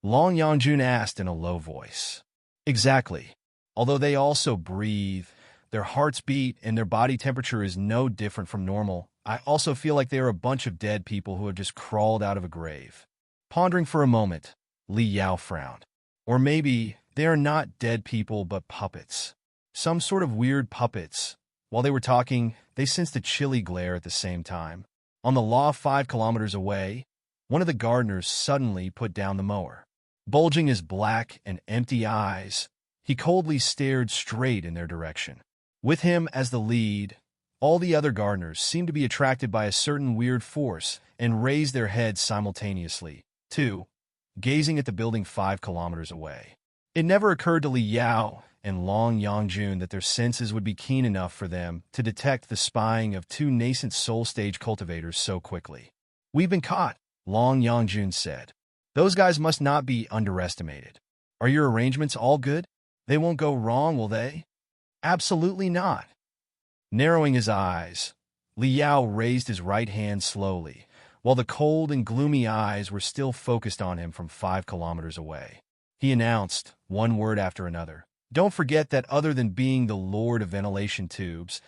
Long Yangjun asked in a low voice. "Exactly. Although they also breathe, their hearts beat, and their body temperature is no different from normal, I also feel like they are a bunch of dead people who have just crawled out of a grave." Pondering for a moment, Li Yao frowned. Or maybe they are not dead people but puppets. Some sort of weird puppets. While they were talking, they sensed a chilly glare at the same time. On the loft 5 kilometers away, one of the gardeners suddenly put down the mower. Bulging his black and empty eyes, he coldly stared straight in their direction. With him as the lead, all the other gardeners seemed to be attracted by a certain weird force and raised their heads simultaneously, too, gazing at the building 5 kilometers away. It never occurred to Li Yao and Long Yangjun that their senses would be keen enough for them to detect the spying of 2 nascent soul-stage cultivators so quickly. "We've been caught," Long Yangjun said. "Those guys must not be underestimated. Are your arrangements all good? They won't go wrong, will they?" "Absolutely not." Narrowing his eyes, Li Yao raised his right hand slowly, while the cold and gloomy eyes were still focused on him from 5 kilometers away. He announced, one word after another, "Don't forget that other than being the Lord of Ventilation Tubes,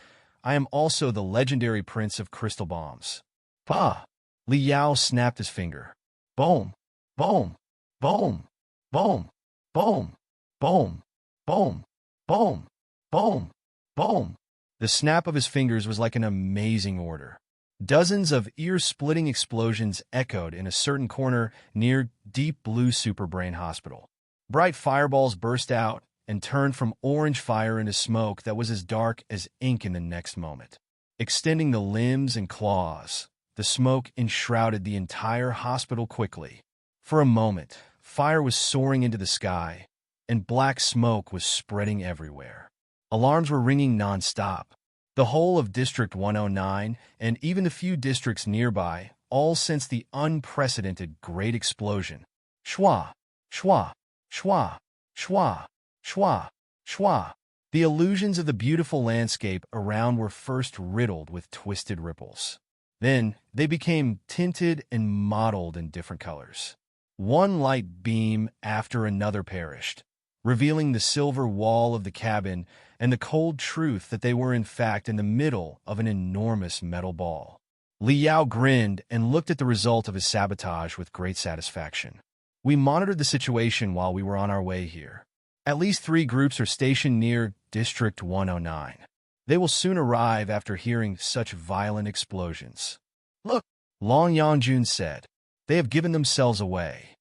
I am also the legendary Prince of Crystal Bombs." "Bah!" Li Yao snapped his finger. Boom! Boom! Boom! Boom! Boom! Boom! Boom! Boom! Boom! Boom! The snap of his fingers was like an amazing order. Dozens of ear-splitting explosions echoed in a certain corner near Deep Blue Superbrain Hospital. Bright fireballs burst out and turned from orange fire into smoke that was as dark as ink in the next moment. Extending the limbs and claws, the smoke enshrouded the entire hospital quickly. For a moment, fire was soaring into the sky, and black smoke was spreading everywhere. Alarms were ringing non-stop. The whole of District 109, and even the few districts nearby, all sensed the unprecedented great explosion. Schwa! Schwa! Schwa! Schwa! Schwa! Schwa! The illusions of the beautiful landscape around were first riddled with twisted ripples. Then they became tinted and mottled in different colors. One light beam after another perished, revealing the silver wall of the cabin and the cold truth that they were in fact in the middle of an enormous metal ball. Li Yao grinned and looked at the result of his sabotage with great satisfaction. "We monitored the situation while we were on our way here. At least 3 groups are stationed near District 109. They will soon arrive after hearing such violent explosions." "Look," Long Yangjun said. "They have given themselves away."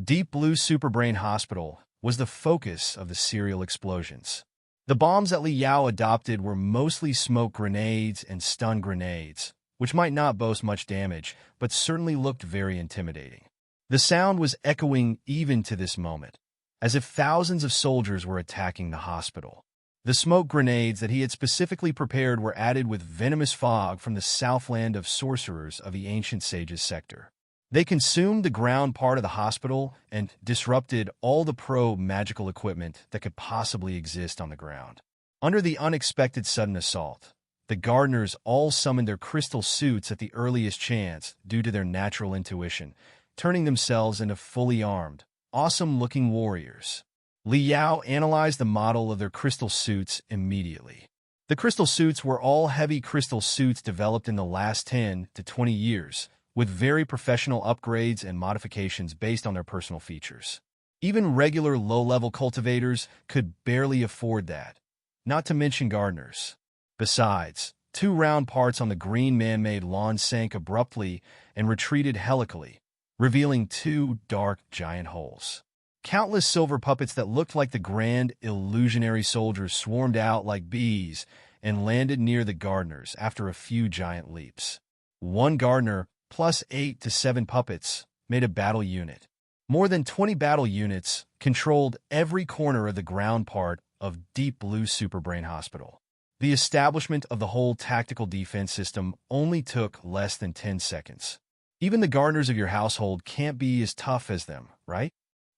Deep Blue Superbrain Hospital was the focus of the serial explosions. The bombs that Li Yao adopted were mostly smoke grenades and stun grenades, which might not boast much damage, but certainly looked very intimidating. The sound was echoing even to this moment, as if thousands of soldiers were attacking the hospital. The smoke grenades that he had specifically prepared were added with venomous fog from the southland of sorcerers of the Ancient Sages sector. They consumed the ground part of the hospital and disrupted all the pro-magical equipment that could possibly exist on the ground. Under the unexpected sudden assault, the gardeners all summoned their crystal suits at the earliest chance due to their natural intuition, turning themselves into fully armed, awesome-looking warriors. Li Yao analyzed the model of their crystal suits immediately. The crystal suits were all heavy crystal suits developed in the last 10 to 20 years, with very professional upgrades and modifications based on their personal features. Even regular low-level cultivators could barely afford that, not to mention gardeners. Besides, 2 round parts on the green man-made lawn sank abruptly and retreated helically, revealing 2 dark giant holes. Countless silver puppets that looked like the grand illusionary soldiers swarmed out like bees and landed near the gardeners after a few giant leaps. One gardener, plus 8 to 7 puppets, made a battle unit. More than 20 battle units controlled every corner of the ground part of Deep Blue Superbrain Hospital. The establishment of the whole tactical defense system only took less than 10 seconds. Even the gardeners of your household can't be as tough as them, right?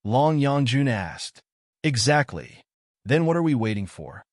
Long Yangjun asked. Exactly. Then what are we waiting for?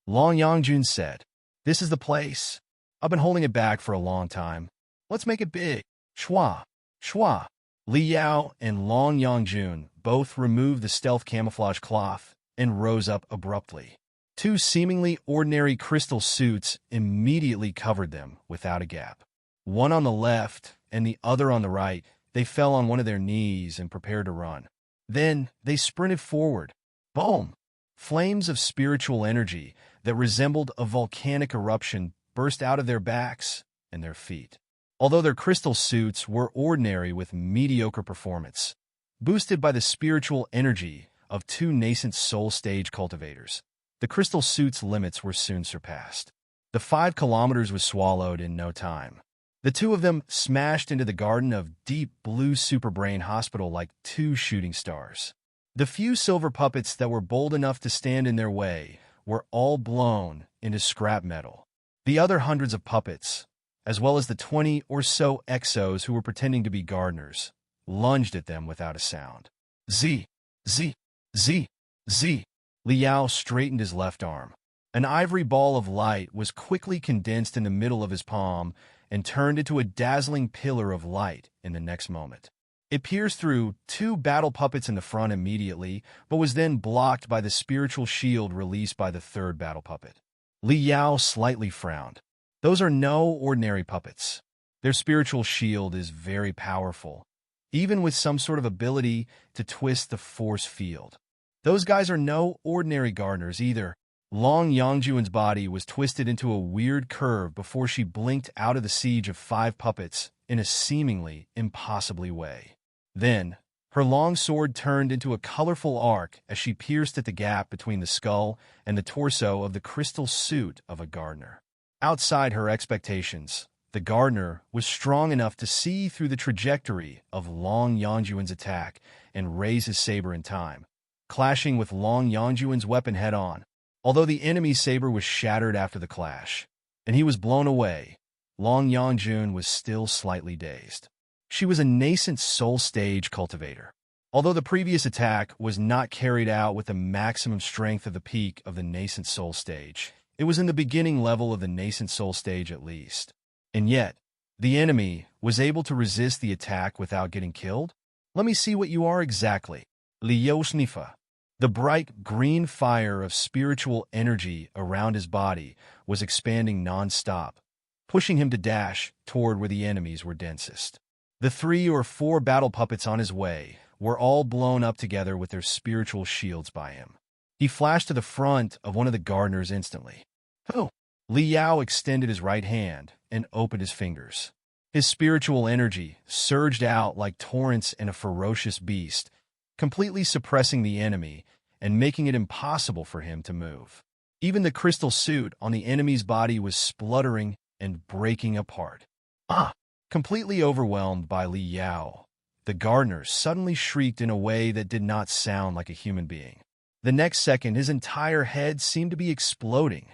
Long Yangjun said. This is the place. I've been holding it back for a long time. Let's make it big. Shua. Shua. Li Yao and Long Yangjun both removed the stealth camouflage cloth and rose up abruptly. 2 seemingly ordinary crystal suits immediately covered them without a gap. One on the left and the other on the right, they fell on one of their knees and prepared to run. Then they sprinted forward. Boom! Flames of spiritual energy that resembled a volcanic eruption burst out of their backs and their feet. Although their crystal suits were ordinary with mediocre performance, boosted by the spiritual energy of 2 nascent soul stage cultivators, the crystal suits' limits were soon surpassed. The 5 kilometers was swallowed in no time. The 2 of them smashed into the garden of Deep Blue Superbrain Hospital like 2 shooting stars. The few silver puppets that were bold enough to stand in their way were all blown into scrap metal. The other hundreds of puppets, as well as the 20 or so exos who were pretending to be gardeners, lunged at them without a sound. Z, Z, Z, Z. Liao straightened his left arm. An ivory ball of light was quickly condensed in the middle of his palm and turned into a dazzling pillar of light in the next moment. It pierced through 2 battle puppets in the front immediately, but was then blocked by the spiritual shield released by the 3rd battle puppet. Li Yao slightly frowned. Those are no ordinary puppets. Their spiritual shield is very powerful, even with some sort of ability to twist the force field. Those guys are no ordinary gardeners either. Long Yangjuan's body was twisted into a weird curve before she blinked out of the siege of 5 puppets in a seemingly impossibly way. Then, her long sword turned into a colorful arc as she pierced at the gap between the skull and the torso of the crystal suit of a gardener. Outside her expectations, the gardener was strong enough to see through the trajectory of Long Yangjuan's attack and raise his saber in time, clashing with Long Yangjuan's weapon head-on. Although the enemy's saber was shattered after the clash, and he was blown away, Long Yangjun was still slightly dazed. She was a nascent soul stage cultivator. Although the previous attack was not carried out with the maximum strength of the peak of the nascent soul stage, it was in the beginning level of the nascent soul stage at least. And yet, the enemy was able to resist the attack without getting killed? Let me see what you are exactly. Liu Snifa. The bright green fire of spiritual energy around his body was expanding non-stop, pushing him to dash toward where the enemies were densest. The 3 or 4 battle puppets on his way were all blown up together with their spiritual shields by him. He flashed to the front of one of the gardeners instantly. Oh! Li Yao extended his right hand and opened his fingers. His spiritual energy surged out like torrents in a ferocious beast, completely suppressing the enemy and making it impossible for him to move. Even the crystal suit on the enemy's body was spluttering and breaking apart. Completely overwhelmed by Li Yao, the gardener suddenly shrieked in a way that did not sound like a human being. The next second, his entire head seemed to be exploding.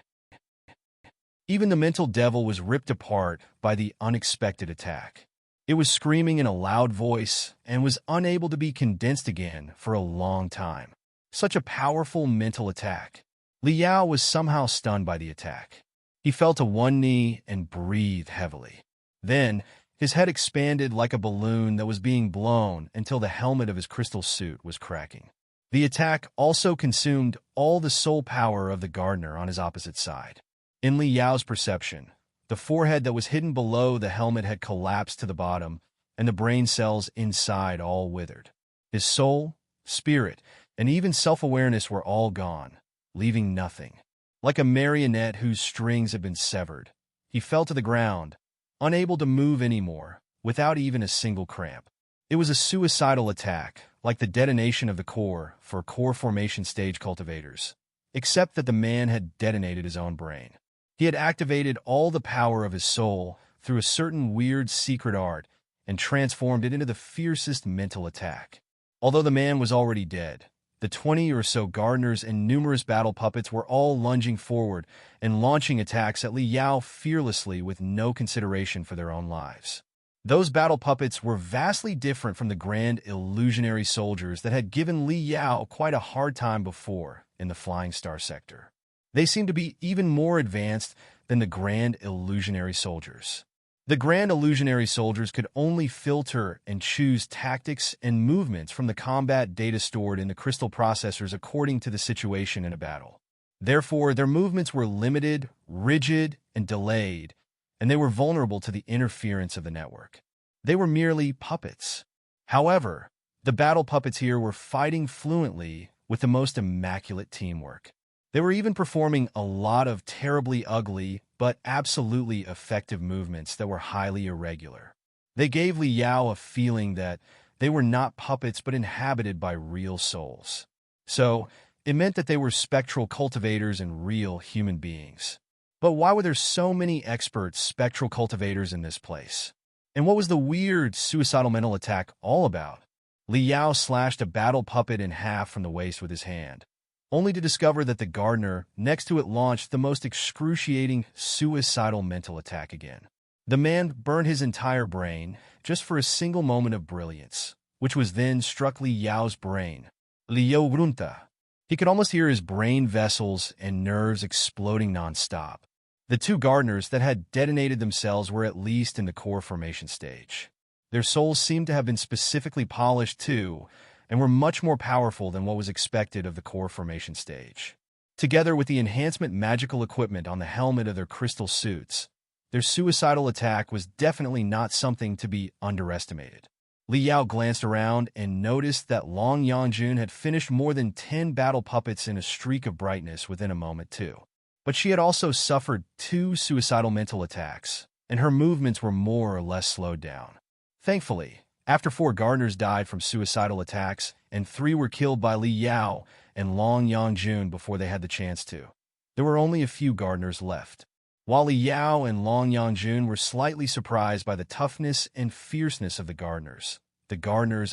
Even the mental devil was ripped apart by the unexpected attack. It was screaming in a loud voice and was unable to be condensed again for a long time. Such a powerful mental attack. Li Yao was somehow stunned by the attack. He fell to one knee and breathed heavily. Then, his head expanded like a balloon that was being blown until the helmet of his crystal suit was cracking. The attack also consumed all the soul power of the gardener on his opposite side. In Li Yao's perception, the forehead that was hidden below the helmet had collapsed to the bottom, and the brain cells inside all withered. His soul, spirit, and even self-awareness were all gone, leaving nothing. Like a marionette whose strings had been severed, he fell to the ground, unable to move anymore, without even a single cramp. It was a suicidal attack, like the detonation of the core for core formation stage cultivators, except that the man had detonated his own brain. He had activated all the power of his soul through a certain weird secret art and transformed it into the fiercest mental attack. Although the man was already dead, the 20 or so gardeners and numerous battle puppets were all lunging forward and launching attacks at Li Yao fearlessly with no consideration for their own lives. Those battle puppets were vastly different from the grand illusionary soldiers that had given Li Yao quite a hard time before in the Flying Star sector. They seemed to be even more advanced than the grand illusionary soldiers. The grand illusionary soldiers could only filter and choose tactics and movements from the combat data stored in the crystal processors according to the situation in a battle. Therefore, their movements were limited, rigid, and delayed, and they were vulnerable to the interference of the network. They were merely puppets. However, the battle puppets here were fighting fluently with the most immaculate teamwork. They were even performing a lot of terribly ugly but absolutely effective movements that were highly irregular. They gave Li Yao a feeling that they were not puppets but inhabited by real souls. So, it meant that they were spectral cultivators and real human beings. But why were there so many expert spectral cultivators in this place? And what was the weird suicidal mental attack all about? Li Yao slashed a battle puppet in half from the waist with his hand, only to discover that the gardener next to it launched the most excruciating suicidal mental attack again. The man burned his entire brain just for a single moment of brilliance, which was then struck Li Yao's brain. Li Yao grunta. He could almost hear his brain vessels and nerves exploding non-stop. The two gardeners that had detonated themselves were at least in the core formation stage. Their souls seemed to have been specifically polished too, and were much more powerful than what was expected of the core formation stage. Together with the enhancement magical equipment on the helmet of their crystal suits, their suicidal attack was definitely not something to be underestimated. Li Yao glanced around and noticed that Long Yangjun had finished more than 10 battle puppets in a streak of brightness within a moment too. But she had also suffered 2 suicidal mental attacks, and her movements were more or less slowed down. Thankfully, after 4 gardeners died from suicidal attacks, and 3 were killed by Li Yao and Long Yangjun before they had the chance to, there were only a few gardeners left. While Li Yao and Long Yangjun were slightly surprised by the toughness and fierceness of the gardeners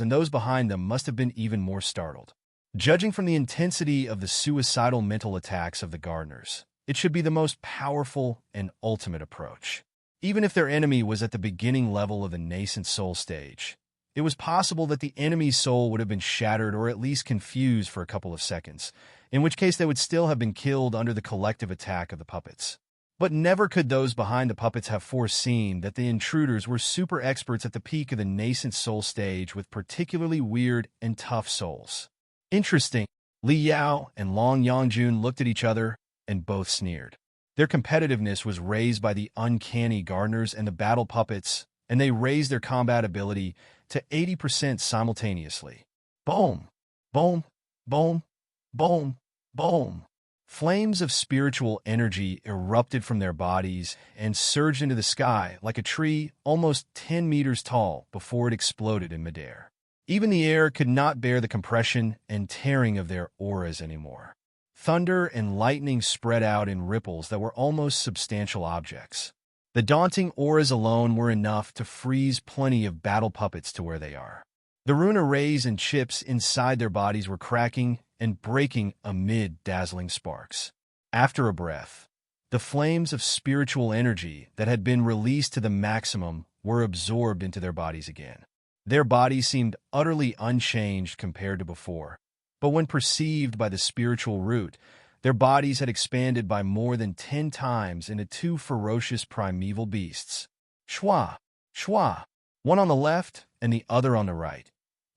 and those behind them must have been even more startled. Judging from the intensity of the suicidal mental attacks of the gardeners, it should be the most powerful and ultimate approach. Even if their enemy was at the beginning level of the nascent soul stage, it was possible that the enemy's soul would have been shattered or at least confused for a couple of seconds, in which case they would still have been killed under the collective attack of the puppets. But never could those behind the puppets have foreseen that the intruders were super experts at the peak of the nascent soul stage with particularly weird and tough souls. Interesting. Li Yao and Long Yangjun looked at each other and both sneered. Their competitiveness was raised by the uncanny gardeners and the battle puppets, and they raised their combat ability to 80% simultaneously. Boom! Boom! Boom! Boom! Boom! Flames of spiritual energy erupted from their bodies and surged into the sky like a tree almost 10 meters tall before it exploded in midair. Even the air could not bear the compression and tearing of their auras anymore. Thunder and lightning spread out in ripples that were almost substantial objects. The daunting auras alone were enough to freeze plenty of battle puppets to where they are. The rune arrays and chips inside their bodies were cracking and breaking amid dazzling sparks. After a breath, the flames of spiritual energy that had been released to the maximum were absorbed into their bodies again. Their bodies seemed utterly unchanged compared to before, but when perceived by the spiritual root, their bodies had expanded by more than 10 times into 2 ferocious primeval beasts. Shwa! Shwa! One on the left and the other on the right.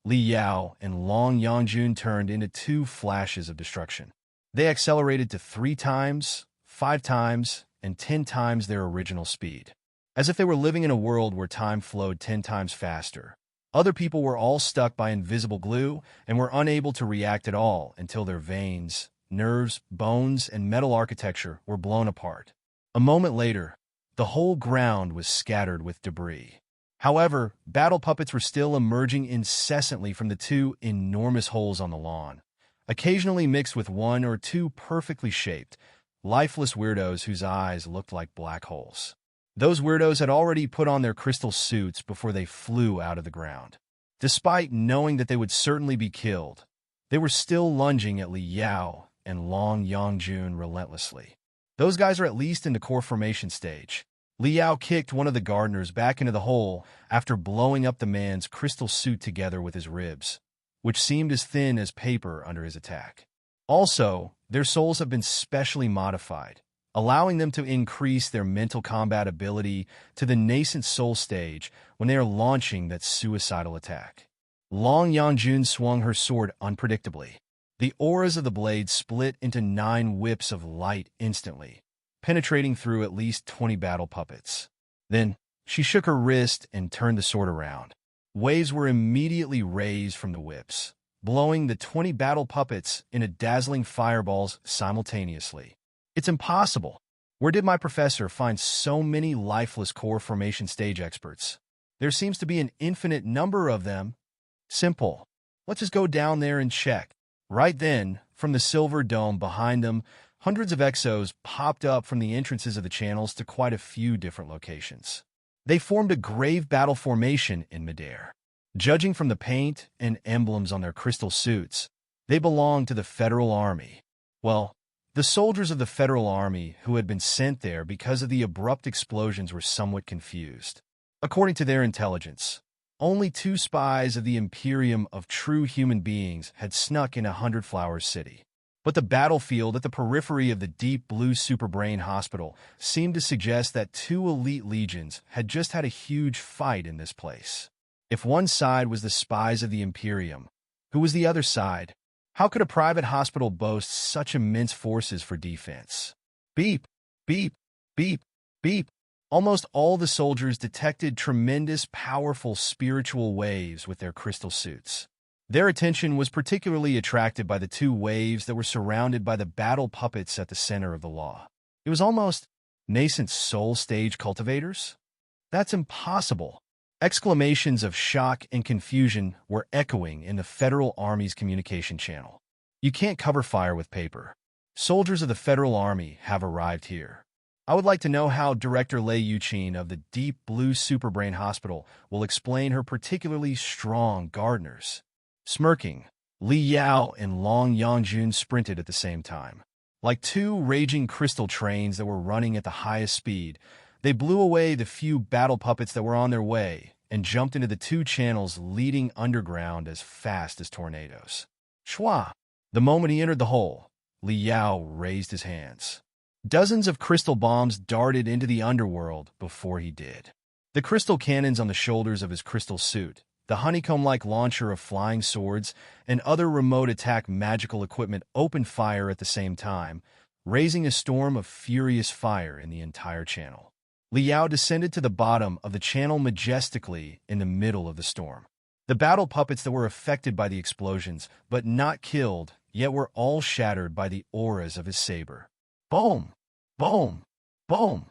Li Yao and Long Yangjun turned into 2 flashes of destruction. They accelerated to 3 times, 5 times, and 10 times their original speed. as if they were living in a world where time flowed 10 times faster. Other people were all stuck by invisible glue and were unable to react at all until their veins, nerves, bones, and metal architecture were blown apart. A moment later, the whole ground was scattered with debris. However, battle puppets were still emerging incessantly from the two enormous holes on the lawn, occasionally mixed with one or two perfectly shaped, lifeless weirdos whose eyes looked like black holes. Those weirdos had already put on their crystal suits before they flew out of the ground. Despite knowing that they would certainly be killed, they were still lunging at Li Yao and Long Yangjun relentlessly. Those guys are at least in the core formation stage. Li Yao kicked one of the gardeners back into the hole after blowing up the man's crystal suit together with his ribs, which seemed as thin as paper under his attack. Also, their souls have been specially modified, allowing them to increase their mental combat ability to the nascent soul stage when they are launching that suicidal attack. Long Yangjun swung her sword unpredictably. The auras of the blade split into 9 whips of light instantly, penetrating through at least 20 battle puppets. Then, she shook her wrist and turned the sword around. Waves were immediately raised from the whips, blowing the 20 battle puppets into dazzling fireballs simultaneously. It's impossible. Where did my professor find so many lifeless core formation stage experts? There seems to be an infinite number of them. Simple. Let's just go down there and check. Right then, from the silver dome behind them, hundreds of exos popped up from the entrances of the channels to quite a few different locations. They formed a grave battle formation in midair. Judging from the paint and emblems on their crystal suits, they belonged to the Federal Army. Well, the soldiers of the Federal Army who had been sent there because of the abrupt explosions were somewhat confused. According to their intelligence, only 2 spies of the Imperium of true human beings had snuck in 100 Flowers City. But the battlefield at the periphery of the Deep Blue Superbrain Hospital seemed to suggest that 2 elite legions had just had a huge fight in this place. If one side was the spies of the Imperium, who was the other side? How could a private hospital boast such immense forces for defense? Beep, beep, beep, beep. Almost all the soldiers detected tremendous, powerful spiritual waves with their crystal suits. Their attention was particularly attracted by the 2 waves that were surrounded by the battle puppets at the center of the law. It was almost nascent soul stage cultivators? That's impossible. Exclamations of shock and confusion were echoing in the Federal Army's communication channel. You can't cover fire with paper. Soldiers of the Federal Army have arrived here. I would like to know how Director Lei Yuqin of the Deep Blue Superbrain Hospital will explain her particularly strong gardeners. Smirking, Li Yao and Long Yangjun sprinted at the same time. Like 2 raging crystal trains that were running at the highest speed, they blew away the few battle puppets that were on their way and jumped into the 2 channels leading underground as fast as tornadoes. Shwa! The moment he entered the hole, Li Yao raised his hands. Dozens of crystal bombs darted into the underworld before he did. The crystal cannons on the shoulders of his crystal suit, the honeycomb-like launcher of flying swords, and other remote attack magical equipment opened fire at the same time, raising a storm of furious fire in the entire channel. Li Yao descended to the bottom of the channel majestically in the middle of the storm. The battle puppets that were affected by the explosions, but not killed, yet were all shattered by the auras of his saber. Boom! Boom! Boom!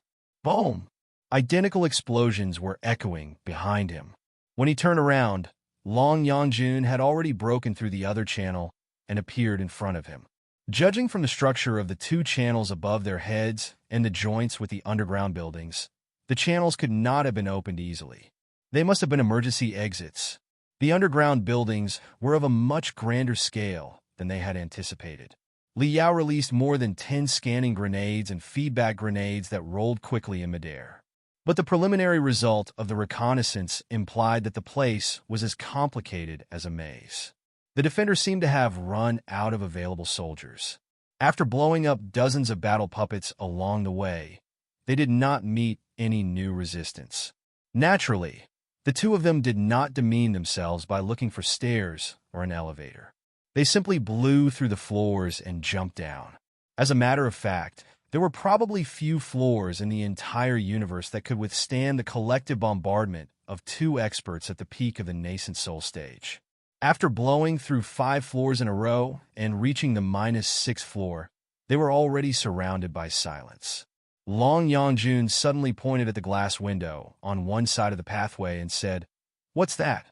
Boom! Identical explosions were echoing behind him. When he turned around, Long Yangjun had already broken through the other channel and appeared in front of him. Judging from the structure of the 2 channels above their heads and the joints with the underground buildings, the channels could not have been opened easily. They must have been emergency exits. The underground buildings were of a much grander scale than they had anticipated. Li Yao released more than 10 scanning grenades and feedback grenades that rolled quickly in midair. But the preliminary result of the reconnaissance implied that the place was as complicated as a maze. The defenders seemed to have run out of available soldiers. After blowing up dozens of battle puppets along the way, they did not meet any new resistance. Naturally, the 2 of them did not demean themselves by looking for stairs or an elevator. They simply blew through the floors and jumped down. As a matter of fact, There were probably few floors in the entire universe that could withstand the collective bombardment of two experts at the peak of the nascent soul stage. After blowing through 5 floors in a row and reaching the -6th floor, they were already surrounded by silence. Long Yangjun suddenly pointed at the glass window on one side of the pathway and said, "What's that?"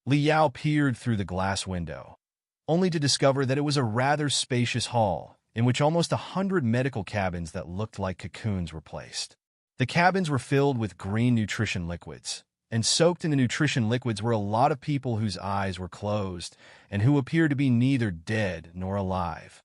Li Yao peered through the glass window, only to discover that it was a rather spacious hall in which almost 100 medical cabins that looked like cocoons were placed. The cabins were filled with green nutrition liquids, and soaked in the nutrition liquids were a lot of people whose eyes were closed and who appeared to be neither dead nor alive.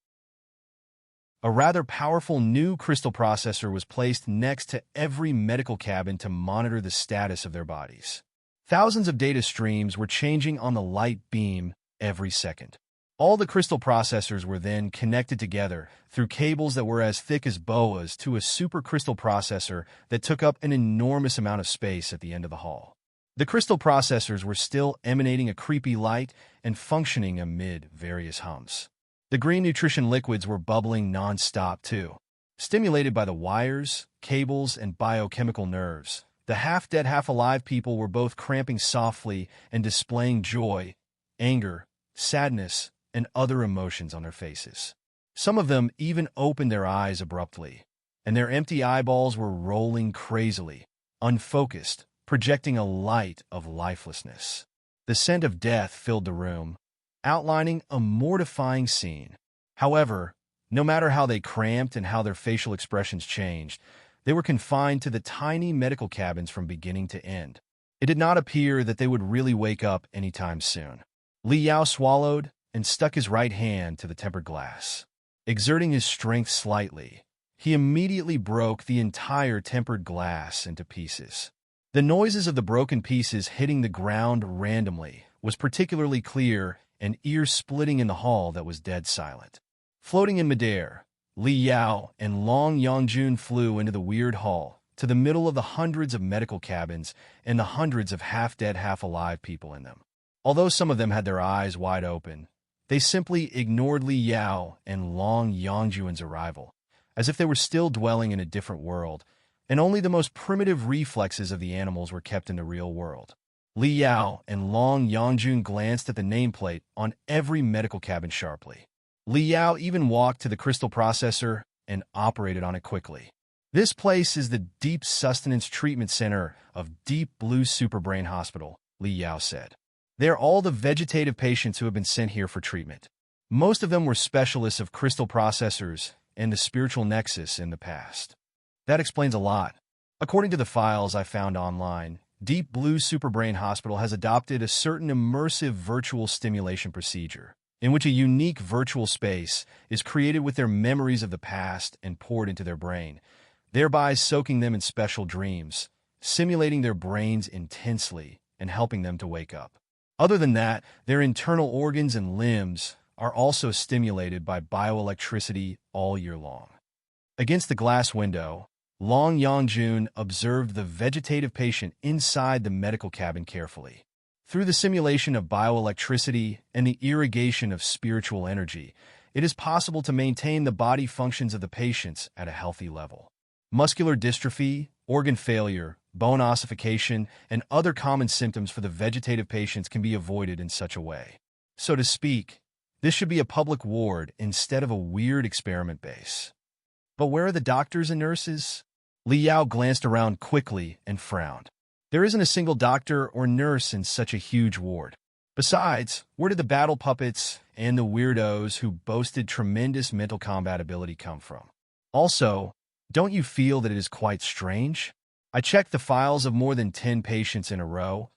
A rather powerful new crystal processor was placed next to every medical cabin to monitor the status of their bodies. Thousands of data streams were changing on the light beam every second. All the crystal processors were then connected together through cables that were as thick as boas to a supercrystal processor that took up an enormous amount of space at the end of the hall. The crystal processors were still emanating a creepy light and functioning amid various hums. The green nutrition liquids were bubbling non-stop too. Stimulated by the wires, cables, and biochemical nerves, the half-dead, half-alive people were both cramping softly and displaying joy, anger, sadness, and other emotions on their faces. Some of them even opened their eyes abruptly, and their empty eyeballs were rolling crazily, unfocused, projecting a light of lifelessness. The scent of death filled the room, outlining a mortifying scene. However, no matter how they cramped and how their facial expressions changed, they were confined to the tiny medical cabins from beginning to end. It did not appear that they would really wake up anytime soon. Li Yao swallowed and stuck his right hand to the tempered glass. Exerting his strength slightly, he immediately broke the entire tempered glass into pieces. The noises of the broken pieces hitting the ground randomly was particularly clear and ear-splitting in the hall that was dead silent. Floating in midair, Li Yao and Long Yangjun flew into the weird hall, to the middle of the hundreds of medical cabins and the hundreds of half-dead, half-alive people in them. Although some of them had their eyes wide open, they simply ignored Li Yao and Long Yangjun's arrival, as if they were still dwelling in a different world, and only the most primitive reflexes of the animals were kept in the real world. Li Yao and Long Yangjun glanced at the nameplate on every medical cabin sharply. Li Yao even walked to the crystal processor and operated on it quickly. "This place is the Deep Sustenance Treatment Center of Deep Blue Superbrain Hospital," Li Yao said. "They are all the vegetative patients who have been sent here for treatment. Most of them were specialists of crystal processors and the spiritual nexus in the past." That explains a lot. According to the files I found online, Deep Blue Superbrain Hospital has adopted a certain immersive virtual stimulation procedure, in which a unique virtual space is created with their memories of the past and poured into their brain, thereby soaking them in special dreams, simulating their brains intensely and helping them to wake up. Other than that, their internal organs and limbs are also stimulated by bioelectricity all year long. Against the glass window, Long Yangjun observed the vegetative patient inside the medical cabin carefully. Through the simulation of bioelectricity and the irrigation of spiritual energy, it is possible to maintain the body functions of the patients at a healthy level. Muscular dystrophy, organ failure, bone ossification, and other common symptoms for the vegetative patients can be avoided in such a way. So to speak, this should be a public ward instead of a weird experiment base. But where are the doctors and nurses? Li Yao glanced around quickly and frowned. There isn't a single doctor or nurse in such a huge ward. Besides, where did the battle puppets and the weirdos who boasted tremendous mental combat ability come from? Also, don't you feel that it is quite strange? I checked the files of more than 10 patients in a row,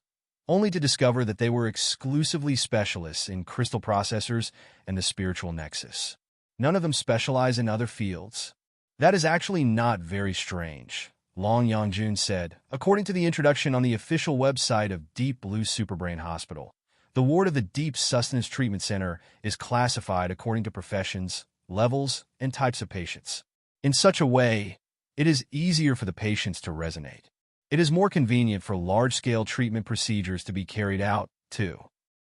only to discover that they were exclusively specialists in crystal processors and the spiritual nexus. None of them specialize in other fields. That is actually not very strange, Long Yangjun said. According to the introduction on the official website of Deep Blue Superbrain Hospital, the ward of the Deep Sustenance Treatment Center is classified according to professions, levels, and types of patients. In such a way, it is easier for the patients to resonate. It is more convenient for large-scale treatment procedures to be carried out, too.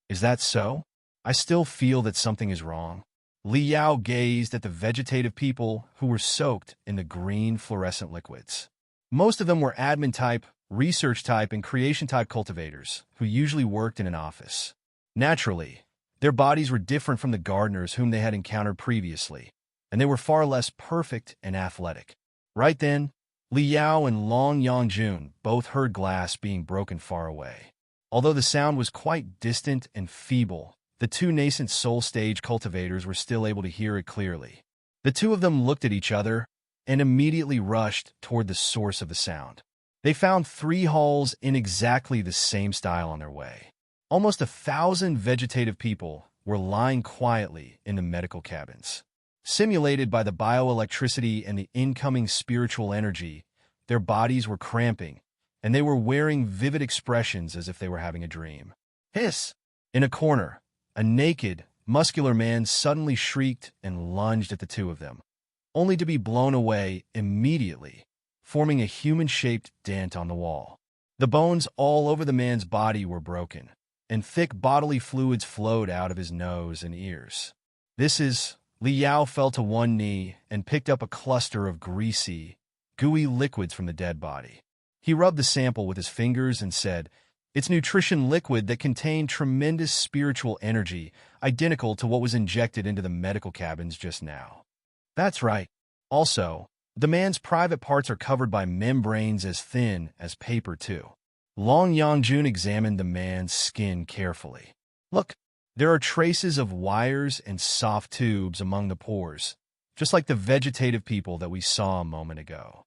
Is that so? I still feel that something is wrong. Li Yao gazed at the vegetative people who were soaked in the green fluorescent liquids. Most of them were admin-type, research-type, and creation-type cultivators who usually worked in an office. Naturally, their bodies were different from the gardeners whom they had encountered previously, and they were far less perfect and athletic. Right then, Li Yao and Long Yangjun both heard glass being broken far away. Although the sound was quite distant and feeble, the two nascent soul stage cultivators were still able to hear it clearly. The two of them looked at each other and immediately rushed toward the source of the sound. They found 3 halls in exactly the same style on their way. Almost 1,000 vegetative people were lying quietly in the medical cabins. Simulated by the bioelectricity and the incoming spiritual energy, their bodies were cramping, and they were wearing vivid expressions as if they were having a dream. Hiss! In a corner, a naked, muscular man suddenly shrieked and lunged at the two of them, only to be blown away immediately, forming a human-shaped dent on the wall. The bones all over the man's body were broken, and thick bodily fluids flowed out of his nose and ears. Li Yao fell to one knee and picked up a cluster of greasy, gooey liquids from the dead body. He rubbed the sample with his fingers and said, "It's nutrition liquid that contained tremendous spiritual energy, identical to what was injected into the medical cabins just now." That's right. Also, the man's private parts are covered by membranes as thin as paper, too. Long Yangjun examined the man's skin carefully. Look, there are traces of wires and soft tubes among the pores, just like the vegetative people that we saw a moment ago.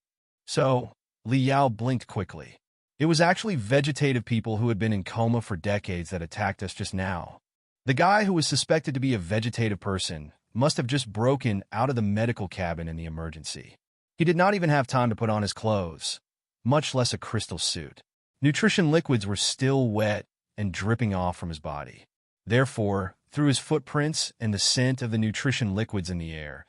So, Li Yao blinked quickly. It was actually vegetative people who had been in coma for decades that attacked us just now. The guy who was suspected to be a vegetative person must have just broken out of the medical cabin in the emergency. He did not even have time to put on his clothes, much less a crystal suit. Nutrition liquids were still wet and dripping off from his body. Therefore, through his footprints and the scent of the nutrition liquids in the air,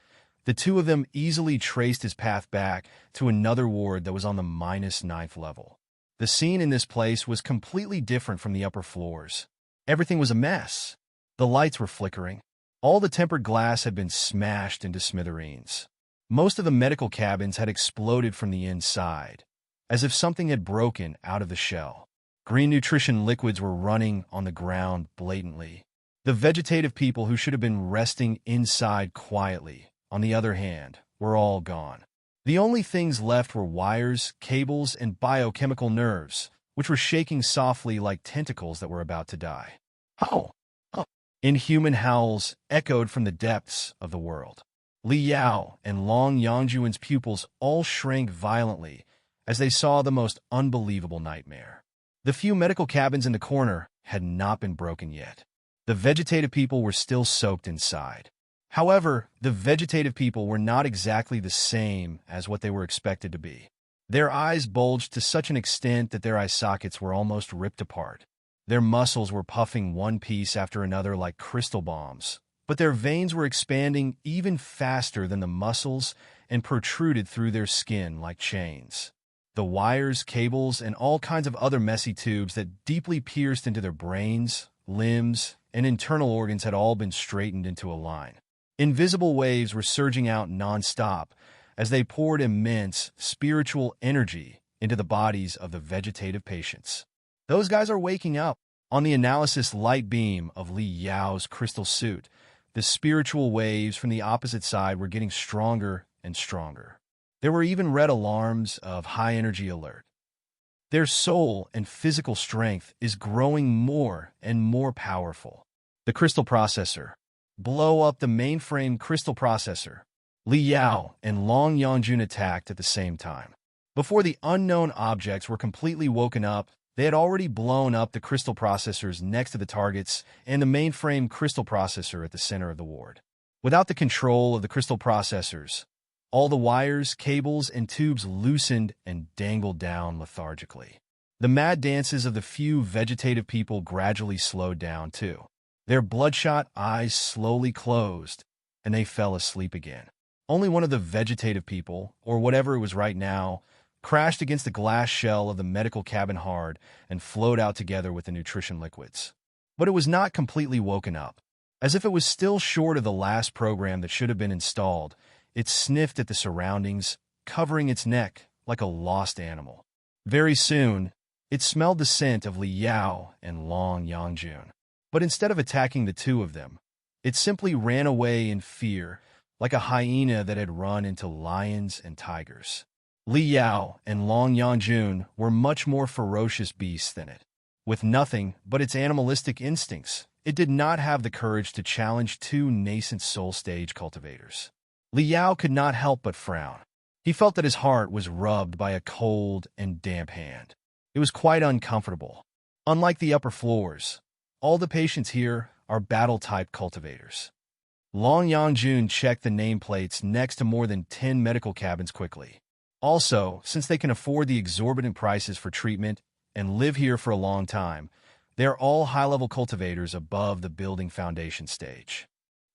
the two of them easily traced his path back to another ward that was on the -9th level. The scene in this place was completely different from the upper floors. Everything was a mess. The lights were flickering. All the tempered glass had been smashed into smithereens. Most of the medical cabins had exploded from the inside, as if something had broken out of the shell. Green nutrition liquids were running on the ground blatantly. The vegetative people who should have been resting inside quietly, on the other hand, were all gone. The only things left were wires, cables, and biochemical nerves, which were shaking softly like tentacles that were about to die. Oh! Inhuman howls echoed from the depths of the world. Li Yao and Long Yangjun's pupils all shrank violently as they saw the most unbelievable nightmare. The few medical cabins in the corner had not been broken yet. The vegetative people were still soaked inside. However, the vegetative people were not exactly the same as what they were expected to be. Their eyes bulged to such an extent that their eye sockets were almost ripped apart. Their muscles were puffing one piece after another like crystal bombs, but their veins were expanding even faster than the muscles and protruded through their skin like chains. The wires, cables, and all kinds of other messy tubes that deeply pierced into their brains, limbs, and internal organs had all been straightened into a line. Invisible waves were surging out non-stop as they poured immense spiritual energy into the bodies of the vegetative patients. Those guys are waking up. On the analysis light beam of Li Yao's crystal suit, the spiritual waves from the opposite side were getting stronger and stronger. There were even red alarms of high-energy alert. Their soul and physical strength is growing more and more powerful. The crystal processor. Blow up the mainframe crystal processor. Li Yao and Long Yangjun attacked at the same time. Before the unknown objects were completely woken up, they had already blown up the crystal processors next to the targets and the mainframe crystal processor at the center of the ward. Without the control of the crystal processors, all the wires, cables, and tubes loosened and dangled down lethargically. The mad dances of the few vegetative people gradually slowed down, too. Their bloodshot eyes slowly closed, and they fell asleep again. Only one of the vegetative people, or whatever it was right now, crashed against the glass shell of the medical cabin hard and flowed out together with the nutrition liquids. But it was not completely woken up. As if it was still short of the last program that should have been installed, it sniffed at the surroundings, covering its neck like a lost animal. Very soon, it smelled the scent of Li Yao and Long Yangjun. But instead of attacking the two of them, it simply ran away in fear, like a hyena that had run into lions and tigers. Li Yao and Long Yangjun were much more ferocious beasts than it. With nothing but its animalistic instincts, it did not have the courage to challenge two nascent soul stage cultivators. Li Yao could not help but frown. He felt that his heart was rubbed by a cold and damp hand. It was quite uncomfortable. Unlike the upper floors, all the patients here are battle-type cultivators. Long Yangjun checked the nameplates next to more than 10 medical cabins quickly. Also, since they can afford the exorbitant prices for treatment and live here for a long time, they are all high-level cultivators above the building foundation stage.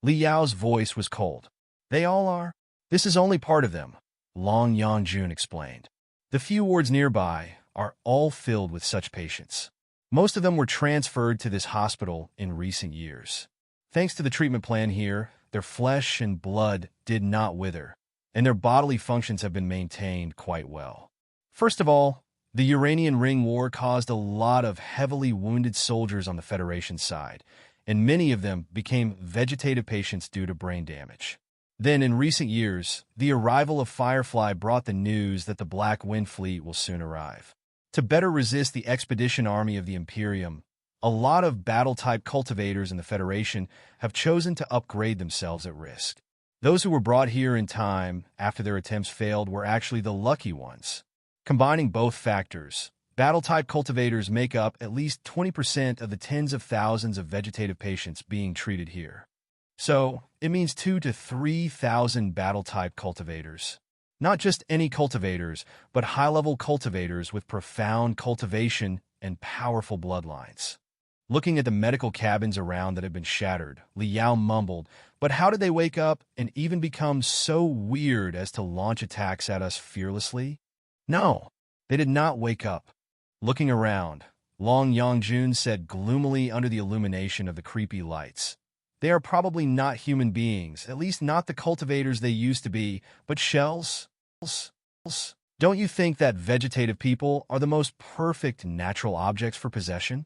Li Yao's voice was cold. They all are? This is only part of them, Long Yangjun explained. The few wards nearby are all filled with such patients. Most of them were transferred to this hospital in recent years. Thanks to the treatment plan here, their flesh and blood did not wither, and their bodily functions have been maintained quite well. First of all, the Uranian Ring War caused a lot of heavily wounded soldiers on the Federation side, and many of them became vegetative patients due to brain damage. Then, in recent years, the arrival of Firefly brought the news that the Black Wind Fleet will soon arrive. To better resist the expedition army of the Imperium, a lot of battle-type cultivators in the Federation have chosen to upgrade themselves at risk. Those who were brought here in time after their attempts failed were actually the lucky ones. Combining both factors, battle-type cultivators make up at least 20% of the tens of thousands of vegetative patients being treated here. So, it means 2,000 to 3,000 battle-type cultivators. Not just any cultivators, but high-level cultivators with profound cultivation and powerful bloodlines. Looking at the medical cabins around that had been shattered, Li Yao mumbled, "But how did they wake up and even become so weird as to launch attacks at us fearlessly?" No, they did not wake up. Looking around, Long Yangjun said gloomily under the illumination of the creepy lights, "They are probably not human beings, at least not the cultivators they used to be, but shells. Don't you think that vegetative people are the most perfect natural objects for possession?"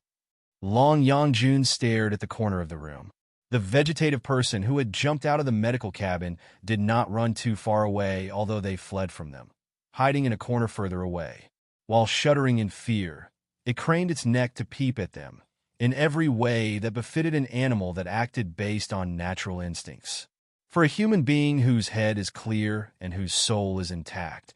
Long Yangjun stared at the corner of the room. The vegetative person who had jumped out of the medical cabin did not run too far away, although they fled from them, hiding in a corner further away. While shuddering in fear, it craned its neck to peep at them, in every way that befitted an animal that acted based on natural instincts. For a human being whose head is clear and whose soul is intact,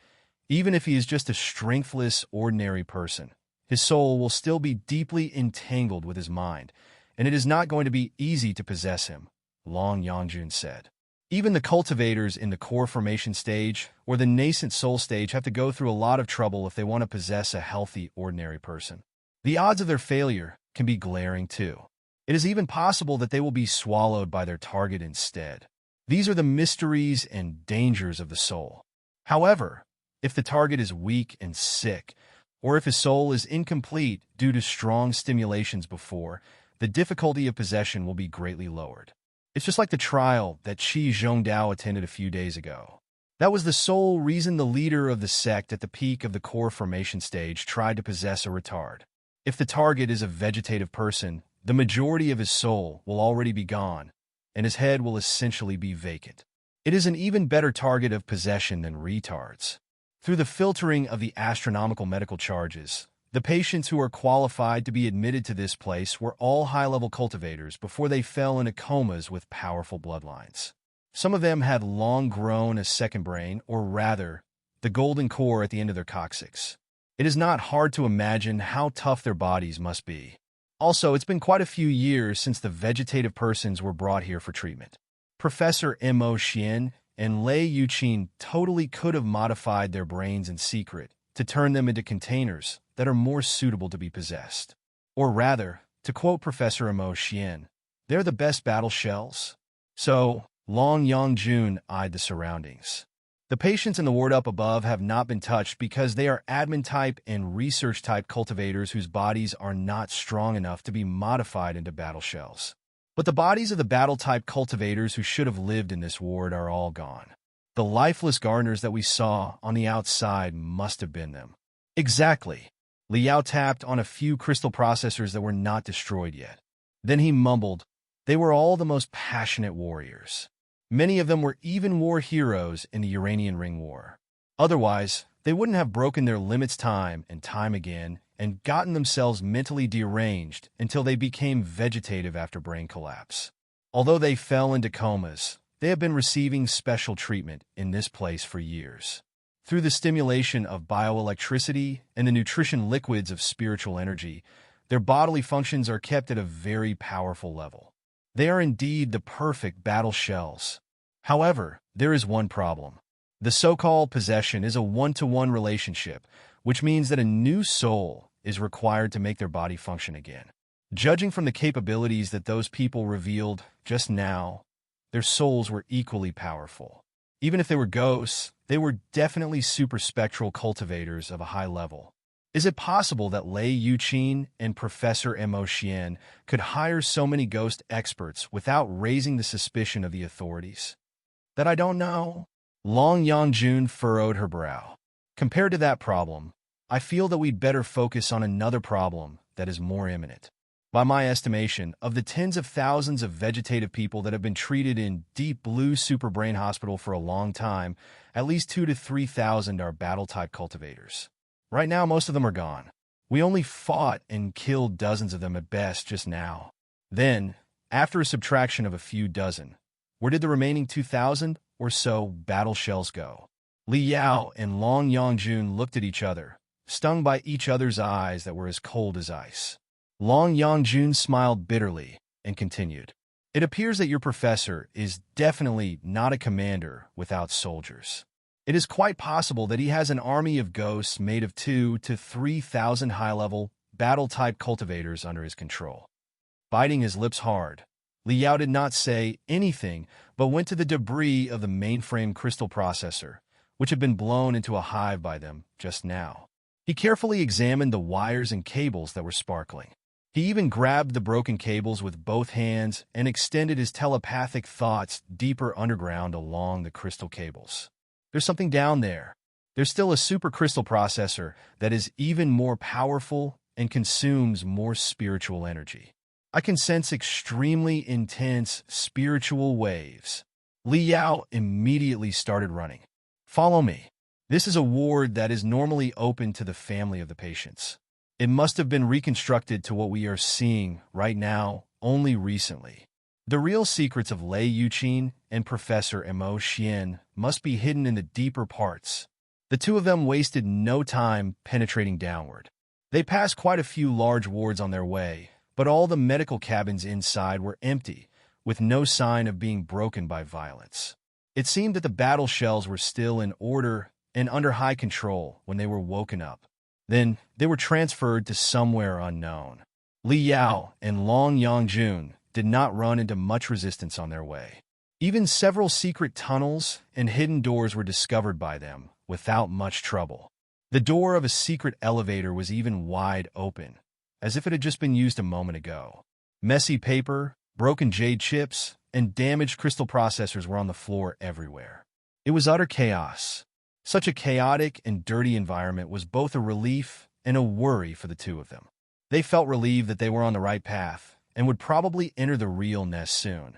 even if he is just a strengthless, ordinary person, his soul will still be deeply entangled with his mind, and it is not going to be easy to possess him, Long Yangjun said. Even the cultivators in the core formation stage or the nascent soul stage have to go through a lot of trouble if they want to possess a healthy, ordinary person. The odds of their failure can be glaring too. It is even possible that they will be swallowed by their target instead. These are the mysteries and dangers of the soul. However, if the target is weak and sick, or if his soul is incomplete due to strong stimulations before, the difficulty of possession will be greatly lowered. It's just like the trial that Qi Zhongdao attended a few days ago. That was the sole reason the leader of the sect at the peak of the core formation stage tried to possess a retard. If the target is a vegetative person, the majority of his soul will already be gone, and his head will essentially be vacant. It is an even better target of possession than retards. Through the filtering of the astronomical medical charges, the patients who are qualified to be admitted to this place were all high-level cultivators before they fell into comas with powerful bloodlines. Some of them had long grown a second brain, or rather, the golden core at the end of their coccyx. It is not hard to imagine how tough their bodies must be. Also, it's been quite a few years since the vegetative persons were brought here for treatment. Professor Mo Xian and Lei Yuqin totally could have modified their brains in secret to turn them into containers that are more suitable to be possessed. Or rather, to quote Professor Mo Xian, they're the best battle shells. So, Long Yangjun eyed the surroundings. The patients in the ward up above have not been touched because they are admin-type and research-type cultivators whose bodies are not strong enough to be modified into battle shells. But the bodies of the battle-type cultivators who should have lived in this ward are all gone. The lifeless gardeners that we saw on the outside must have been them. Exactly. Liao tapped on a few crystal processors that were not destroyed yet. Then he mumbled, they were all the most passionate warriors. Many of them were even war heroes in the Uranian Ring War. Otherwise, they wouldn't have broken their limits time and time again and gotten themselves mentally deranged until they became vegetative after brain collapse. Although they fell into comas, they have been receiving special treatment in this place for years. Through the stimulation of bioelectricity and the nutrition liquids of spiritual energy, their bodily functions are kept at a very powerful level. They are indeed the perfect battle shells. However, there is one problem. The so-called possession is a one-to-one relationship, which means that a new soul is required to make their body function again. Judging from the capabilities that those people revealed just now, their souls were equally powerful. Even if they were ghosts, they were definitely superspectral cultivators of a high level. Is it possible that Lei Yuqin and Professor Mo Xian could hire so many ghost experts without raising the suspicion of the authorities? That I don't know. Long Yangjun furrowed her brow. Compared to that problem, I feel that we'd better focus on another problem that is more imminent. By my estimation, of the tens of thousands of vegetative people that have been treated in Deep Blue Super Brain Hospital for a long time, at least 2,000 to 3,000 are battle-type cultivators. Right now, most of them are gone. We only fought and killed dozens of them at best just now. Then, after a subtraction of a few dozen, where did the remaining 2,000 or so battle shells go? Li Yao and Long Yangjun looked at each other, stung by each other's eyes that were as cold as ice. Long Yangjun smiled bitterly and continued, it appears that your professor is definitely not a commander without soldiers. It is quite possible that he has an army of ghosts made of 2,000 to 3,000 high-level, battle-type cultivators under his control. Biting his lips hard, Li Yao did not say anything but went to the debris of the mainframe crystal processor, which had been blown into a hive by them just now. He carefully examined the wires and cables that were sparkling. He even grabbed the broken cables with both hands and extended his telepathic thoughts deeper underground along the crystal cables. There's something down there. There's still a supercrystal processor that is even more powerful and consumes more spiritual energy. I can sense extremely intense spiritual waves. Li Yao immediately started running. Follow me. This is a ward that is normally open to the family of the patients. It must have been reconstructed to what we are seeing right now only recently. The real secrets of Lei Yuqin and Professor Mo Xian must be hidden in the deeper parts. The two of them wasted no time penetrating downward. They passed quite a few large wards on their way, but all the medical cabins inside were empty, with no sign of being broken by violence. It seemed that the battle shells were still in order and under high control when they were woken up. Then they were transferred to somewhere unknown. Li Yao and Long Yangjun did not run into much resistance on their way. Even several secret tunnels and hidden doors were discovered by them without much trouble. The door of a secret elevator was even wide open, as if it had just been used a moment ago. Messy paper, broken jade chips, and damaged crystal processors were on the floor everywhere. It was utter chaos. Such a chaotic and dirty environment was both a relief and a worry for the two of them. They felt relieved that they were on the right path and would probably enter the real nest soon.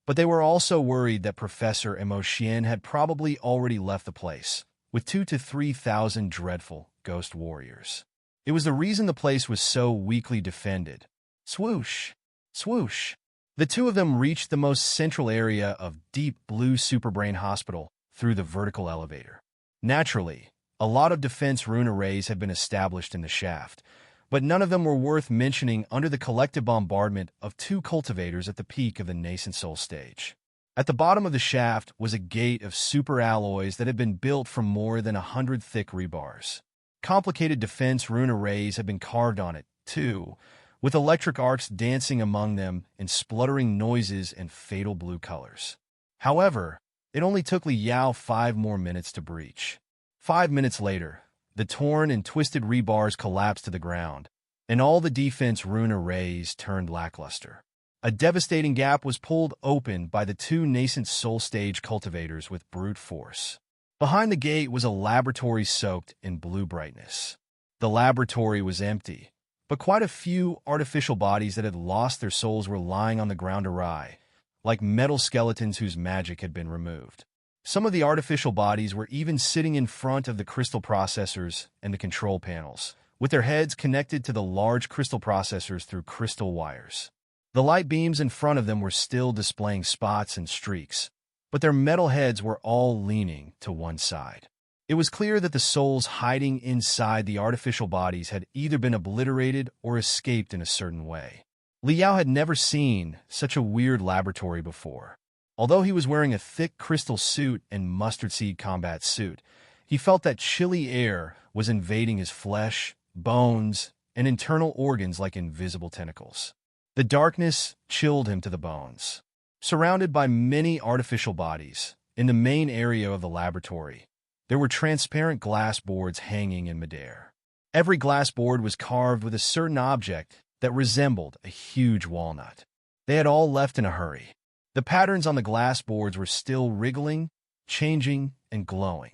But they were also worried that Professor Mo Xian had probably already left the place, with 2,000 to 3,000 dreadful ghost warriors. It was the reason the place was so weakly defended. Swoosh! Swoosh! The two of them reached the most central area of Deep Blue Superbrain Hospital through the vertical elevator. Naturally, a lot of defense rune arrays had been established in the shaft, but none of them were worth mentioning under the collective bombardment of two cultivators at the peak of the nascent soul stage. At the bottom of the shaft was a gate of super alloys that had been built from more than 100 thick rebars. Complicated defense rune arrays had been carved on it, too, with electric arcs dancing among them in spluttering noises and fatal blue colors. However, it only took Li Yao 5 more minutes to breach. 5 minutes later, the torn and twisted rebars collapsed to the ground, and all the defense rune arrays turned lackluster. A devastating gap was pulled open by the two nascent soul stage cultivators with brute force. Behind the gate was a laboratory soaked in blue brightness. The laboratory was empty, but quite a few artificial bodies that had lost their souls were lying on the ground awry, like metal skeletons whose magic had been removed. Some of the artificial bodies were even sitting in front of the crystal processors and the control panels, with their heads connected to the large crystal processors through crystal wires. The light beams in front of them were still displaying spots and streaks, but their metal heads were all leaning to one side. It was clear that the souls hiding inside the artificial bodies had either been obliterated or escaped in a certain way. Liao had never seen such a weird laboratory before. Although he was wearing a thick crystal suit and mustard seed combat suit, he felt that chilly air was invading his flesh, bones, and internal organs like invisible tentacles. The darkness chilled him to the bones. Surrounded by many artificial bodies, in the main area of the laboratory, there were transparent glass boards hanging in midair. Every glass board was carved with a certain object that resembled a huge walnut. They had all left in a hurry. The patterns on the glass boards were still wriggling, changing, and glowing.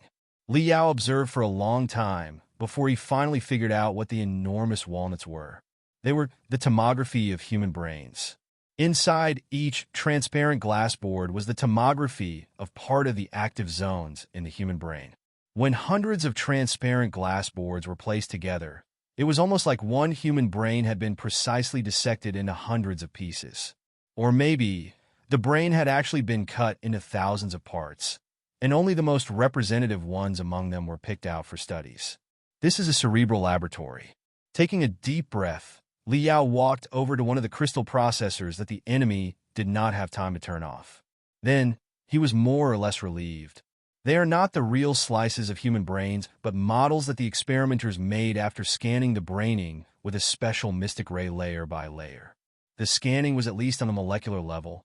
Liao observed for a long time before he finally figured out what the enormous walnuts were. They were the tomography of human brains. Inside each transparent glass board was the tomography of part of the active zones in the human brain. When hundreds of transparent glass boards were placed together, it was almost like one human brain had been precisely dissected into hundreds of pieces. Or maybe the brain had actually been cut into thousands of parts, and only the most representative ones among them were picked out for studies. This is a cerebral laboratory. Taking a deep breath, Liao walked over to one of the crystal processors that the enemy did not have time to turn off. Then, he was more or less relieved. They are not the real slices of human brains, but models that the experimenters made after scanning the braining with a special mystic ray layer by layer. The scanning was at least on the molecular level.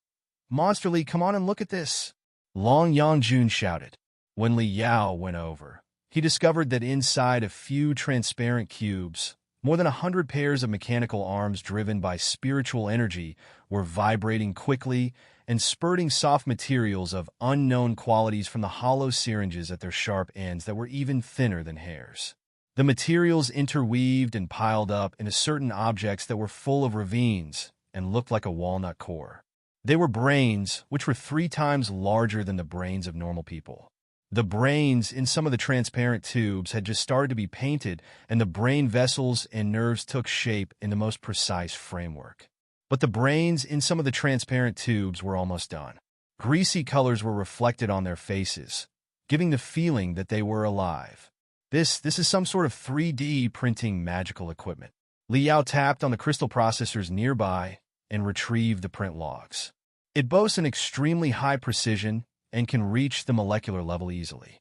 "Monsterly, come on and look at this!" Long Yangjun shouted. When Liao went over, he discovered that inside a few transparent cubes, more than 100 pairs of mechanical arms driven by spiritual energy were vibrating quickly and spurting soft materials of unknown qualities from the hollow syringes at their sharp ends that were even thinner than hairs. The materials interweaved and piled up into certain objects that were full of ravines and looked like a walnut core. They were brains, which were 3 times larger than the brains of normal people. The brains in some of the transparent tubes had just started to be painted, and the brain vessels and nerves took shape in the most precise framework. But the brains in some of the transparent tubes were almost done. Greasy colors were reflected on their faces, giving the feeling that they were alive. This is some sort of 3D printing magical equipment. Liao tapped on the crystal processors nearby and retrieved the print logs. It boasts an extremely high precision and can reach the molecular level easily.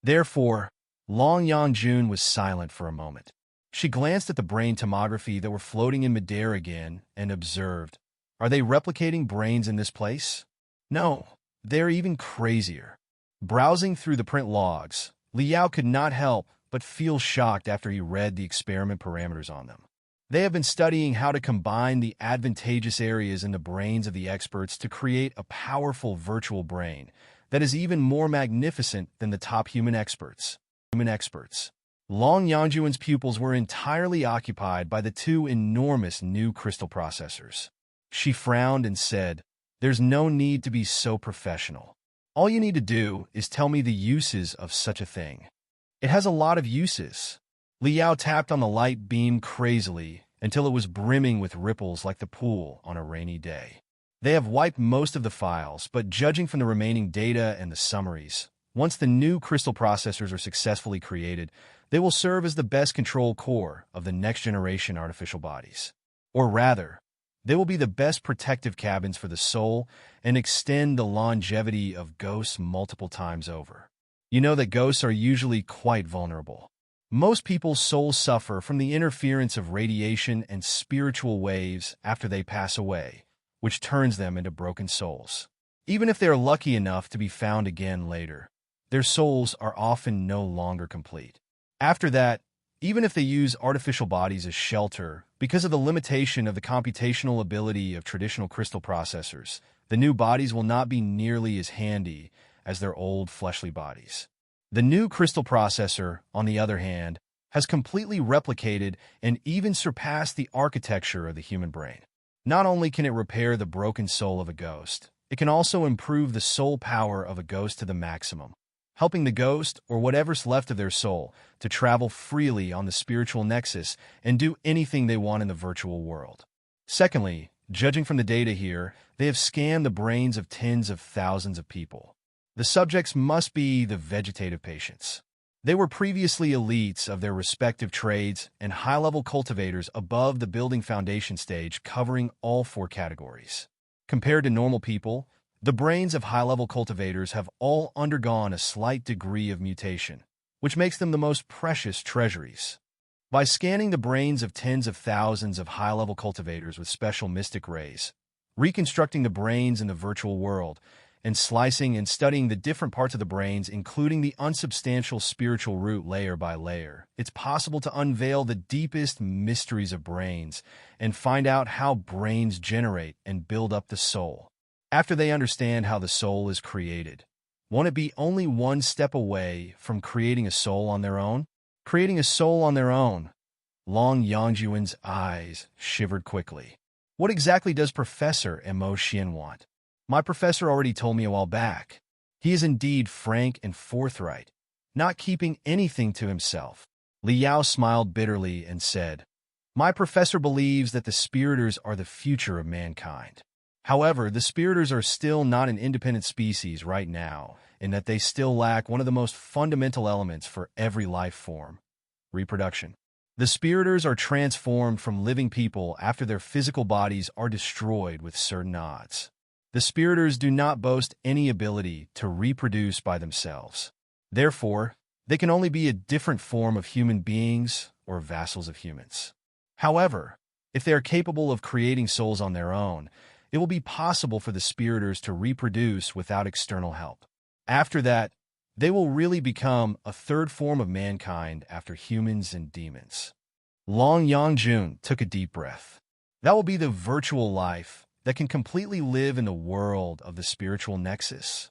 Therefore, Long Yangjun was silent for a moment. She glanced at the brain tomography that were floating in midair again and observed, "Are they replicating brains in this place?" "No, they're even crazier." Browsing through the print logs, Liao could not help but feel shocked after he read the experiment parameters on them. They have been studying how to combine the advantageous areas in the brains of the experts to create a powerful virtual brain that is even more magnificent than the top human experts. Long Yangjun's pupils were entirely occupied by the 2 enormous new crystal processors. She frowned and said, "There's no need to be so professional. All you need to do is tell me the uses of such a thing." "It has a lot of uses." Liao tapped on the light beam crazily until it was brimming with ripples like the pool on a rainy day. They have wiped most of the files, but judging from the remaining data and the summaries, once the new crystal processors are successfully created, they will serve as the best control core of the next-generation artificial bodies. Or rather, they will be the best protective cabins for the soul and extend the longevity of ghosts multiple times over. You know that ghosts are usually quite vulnerable. Most people's souls suffer from the interference of radiation and spiritual waves after they pass away, which turns them into broken souls. Even if they are lucky enough to be found again later, their souls are often no longer complete. After that, even if they use artificial bodies as shelter Because of the limitation of the computational ability of traditional crystal processors, the new bodies will not be nearly as handy as their old fleshly bodies. The new crystal processor, on the other hand, has completely replicated and even surpassed the architecture of the human brain. Not only can it repair the broken soul of a ghost, it can also improve the soul power of a ghost to the maximum, helping the ghost, or whatever's left of their soul, to travel freely on the spiritual nexus and do anything they want in the virtual world. Secondly, judging from the data here, they have scanned the brains of tens of thousands of people. The subjects must be the vegetative patients. They were previously elites of their respective trades and high-level cultivators above the building foundation stage, covering all 4 categories. Compared to normal people, the brains of high-level cultivators have all undergone a slight degree of mutation, which makes them the most precious treasuries. By scanning the brains of tens of thousands of high-level cultivators with special mystic rays, reconstructing the brains in the virtual world, and slicing and studying the different parts of the brains, including the unsubstantial spiritual root layer by layer, it's possible to unveil the deepest mysteries of brains and find out how brains generate and build up the soul. After they understand how the soul is created, won't it be only one step away from creating a soul on their own? Creating a soul on their own. Long Yangjuan's eyes shivered quickly. What exactly does Professor Emotion want? My professor already told me a while back. He is indeed frank and forthright, not keeping anything to himself. Liao smiled bitterly and said, My professor believes that the spiriters are the future of mankind. However, the spiriters are still not an independent species right now, in that they still lack one of the most fundamental elements for every life form: reproduction. The spiriters are transformed from living people after their physical bodies are destroyed with certain odds. The spiriters do not boast any ability to reproduce by themselves. Therefore, they can only be a different form of human beings or vassals of humans. However, if they are capable of creating souls on their own, it will be possible for the spiriters to reproduce without external help. After that, they will really become a third form of mankind after humans and demons. Long Yangjun took a deep breath. That will be the virtual life that can completely live in the world of the spiritual nexus.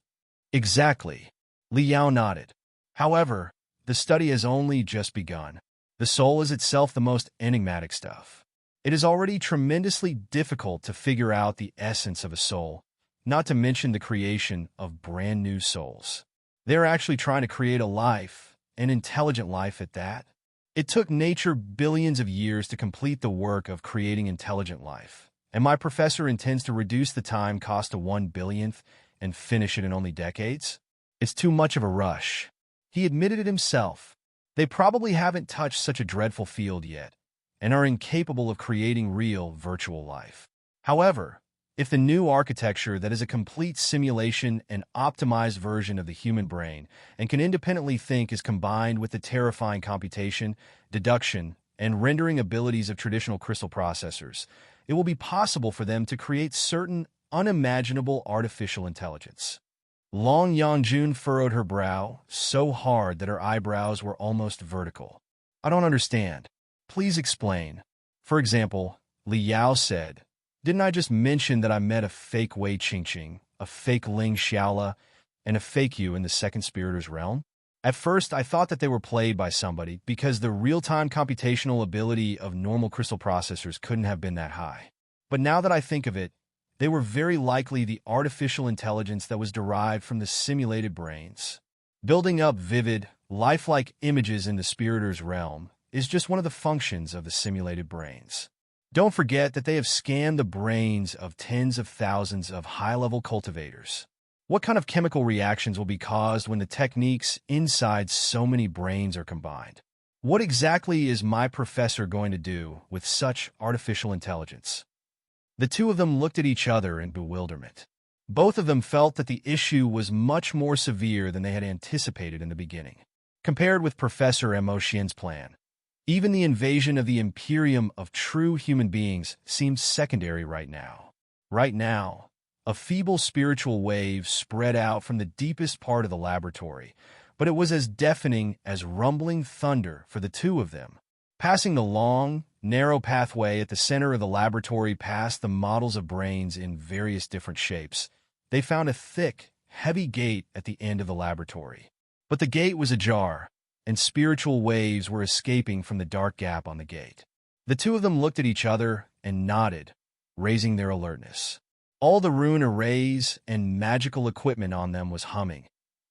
Exactly. Liao nodded. However, the study has only just begun. The soul is itself the most enigmatic stuff. It is already tremendously difficult to figure out the essence of a soul, not to mention the creation of brand new souls. They're actually trying to create a life, an intelligent life at that. It took nature billions of years to complete the work of creating intelligent life. And my professor intends to reduce the time cost to 1/1000th and finish it in only decades? It's too much of a rush. He admitted it himself. They probably haven't touched such a dreadful field yet, and are incapable of creating real virtual life. However, if the new architecture that is a complete simulation and optimized version of the human brain and can independently think is combined with the terrifying computation, deduction, and rendering abilities of traditional crystal processors, it will be possible for them to create certain unimaginable artificial intelligence. Long Yangjun furrowed her brow so hard that her eyebrows were almost vertical. I don't understand. Please explain. For example, Liao said, didn't I just mention that I met a fake Wei Qingqing, a fake Ling Xiaola, and a fake you in the second spiritor's realm? At first, I thought that they were played by somebody because the real-time computational ability of normal crystal processors couldn't have been that high. But now that I think of it, they were very likely the artificial intelligence that was derived from the simulated brains. Building up vivid, lifelike images in the spiritor's realm is just one of the functions of the simulated brains. Don't forget that they have scanned the brains of tens of thousands of high-level cultivators. What kind of chemical reactions will be caused when the techniques inside so many brains are combined? What exactly is my professor going to do with such artificial intelligence? The two of them looked at each other in bewilderment. Both of them felt that the issue was much more severe than they had anticipated in the beginning. Compared with Professor Emotion's plan, even the invasion of the Imperium of true human beings seemed secondary right now. Right now, a feeble spiritual wave spread out from the deepest part of the laboratory, but it was as deafening as rumbling thunder for the two of them. Passing the long, narrow pathway at the center of the laboratory past the models of brains in various different shapes, they found a thick, heavy gate at the end of the laboratory. But the gate was ajar, and spiritual waves were escaping from the dark gap on the gate. The two of them looked at each other and nodded, raising their alertness. All the rune arrays and magical equipment on them was humming,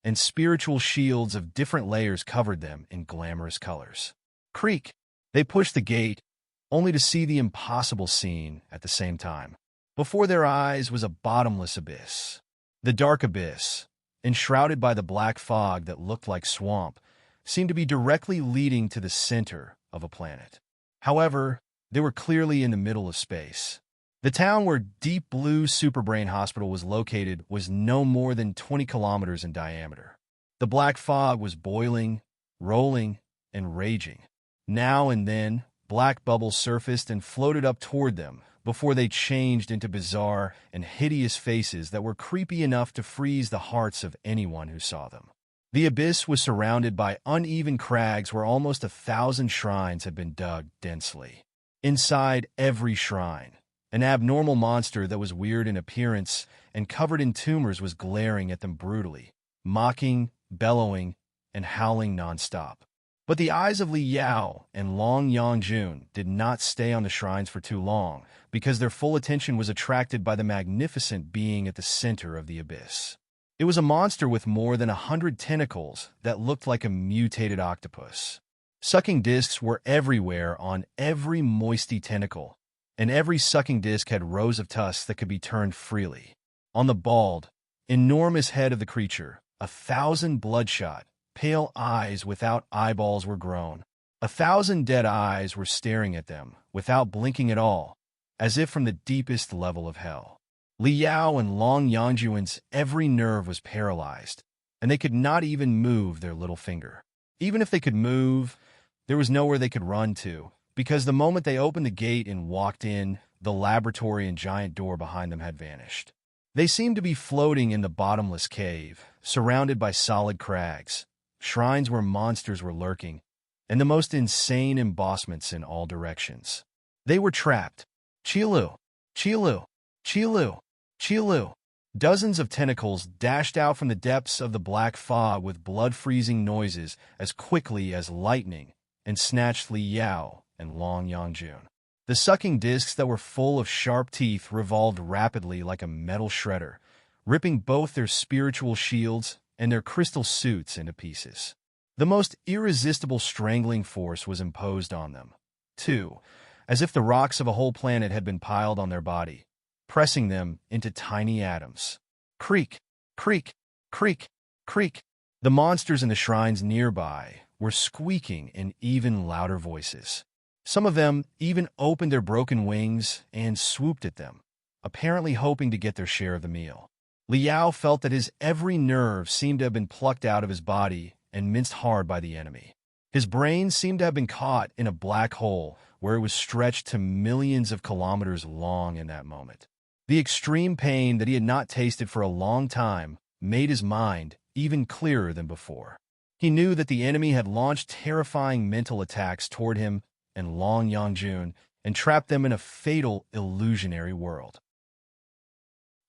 and spiritual shields of different layers covered them in glamorous colors. Creak! They pushed the gate, only to see the impossible scene at the same time. Before their eyes was a bottomless abyss. The dark abyss, enshrouded by the black fog that looked like swamp, seemed to be directly leading to the center of a planet. However, they were clearly in the middle of space. The town where Deep Blue Superbrain Hospital was located was no more than 20 kilometers in diameter. The black fog was boiling, rolling, and raging. Now and then, black bubbles surfaced and floated up toward them before they changed into bizarre and hideous faces that were creepy enough to freeze the hearts of anyone who saw them. The abyss was surrounded by uneven crags where almost 1,000 shrines had been dug densely. Inside every shrine, an abnormal monster that was weird in appearance and covered in tumors was glaring at them brutally, mocking, bellowing, and howling nonstop. But the eyes of Li Yao and Long Yangjun did not stay on the shrines for too long, because their full attention was attracted by the magnificent being at the center of the abyss. It was a monster with more than 100 tentacles that looked like a mutated octopus. Sucking discs were everywhere on every moisty tentacle, and every sucking disc had rows of tusks that could be turned freely. On the bald, enormous head of the creature, 1,000 bloodshot, pale eyes without eyeballs were grown. 1,000 dead eyes were staring at them, without blinking at all, as if from the deepest level of hell. Li Yao and Long Yangjuan's every nerve was paralyzed, and they could not even move their little finger. Even if they could move, there was nowhere they could run to, because the moment they opened the gate and walked in, the laboratory and giant door behind them had vanished. They seemed to be floating in the bottomless cave, surrounded by solid crags, shrines where monsters were lurking, and the most insane embossments in all directions. They were trapped. Qilu! Qilu! Qilu! Qilu! Dozens of tentacles dashed out from the depths of the black fog with blood-freezing noises as quickly as lightning and snatched Li Yao and Long Yangjun. The sucking discs that were full of sharp teeth revolved rapidly like a metal shredder, ripping both their spiritual shields and their crystal suits into pieces. The most irresistible strangling force was imposed on them, too, as if the rocks of a whole planet had been piled on their body, pressing them into tiny atoms. Creak, creak, creak, creak. The monsters in the shrines nearby were squeaking in even louder voices. Some of them even opened their broken wings and swooped at them, apparently hoping to get their share of the meal. Li Yao felt that his every nerve seemed to have been plucked out of his body and minced hard by the enemy. His brain seemed to have been caught in a black hole where it was stretched to millions of kilometers long in that moment. The extreme pain that he had not tasted for a long time made his mind even clearer than before. He knew that the enemy had launched terrifying mental attacks toward him and Long Yangjun and trapped them in a fatal illusionary world.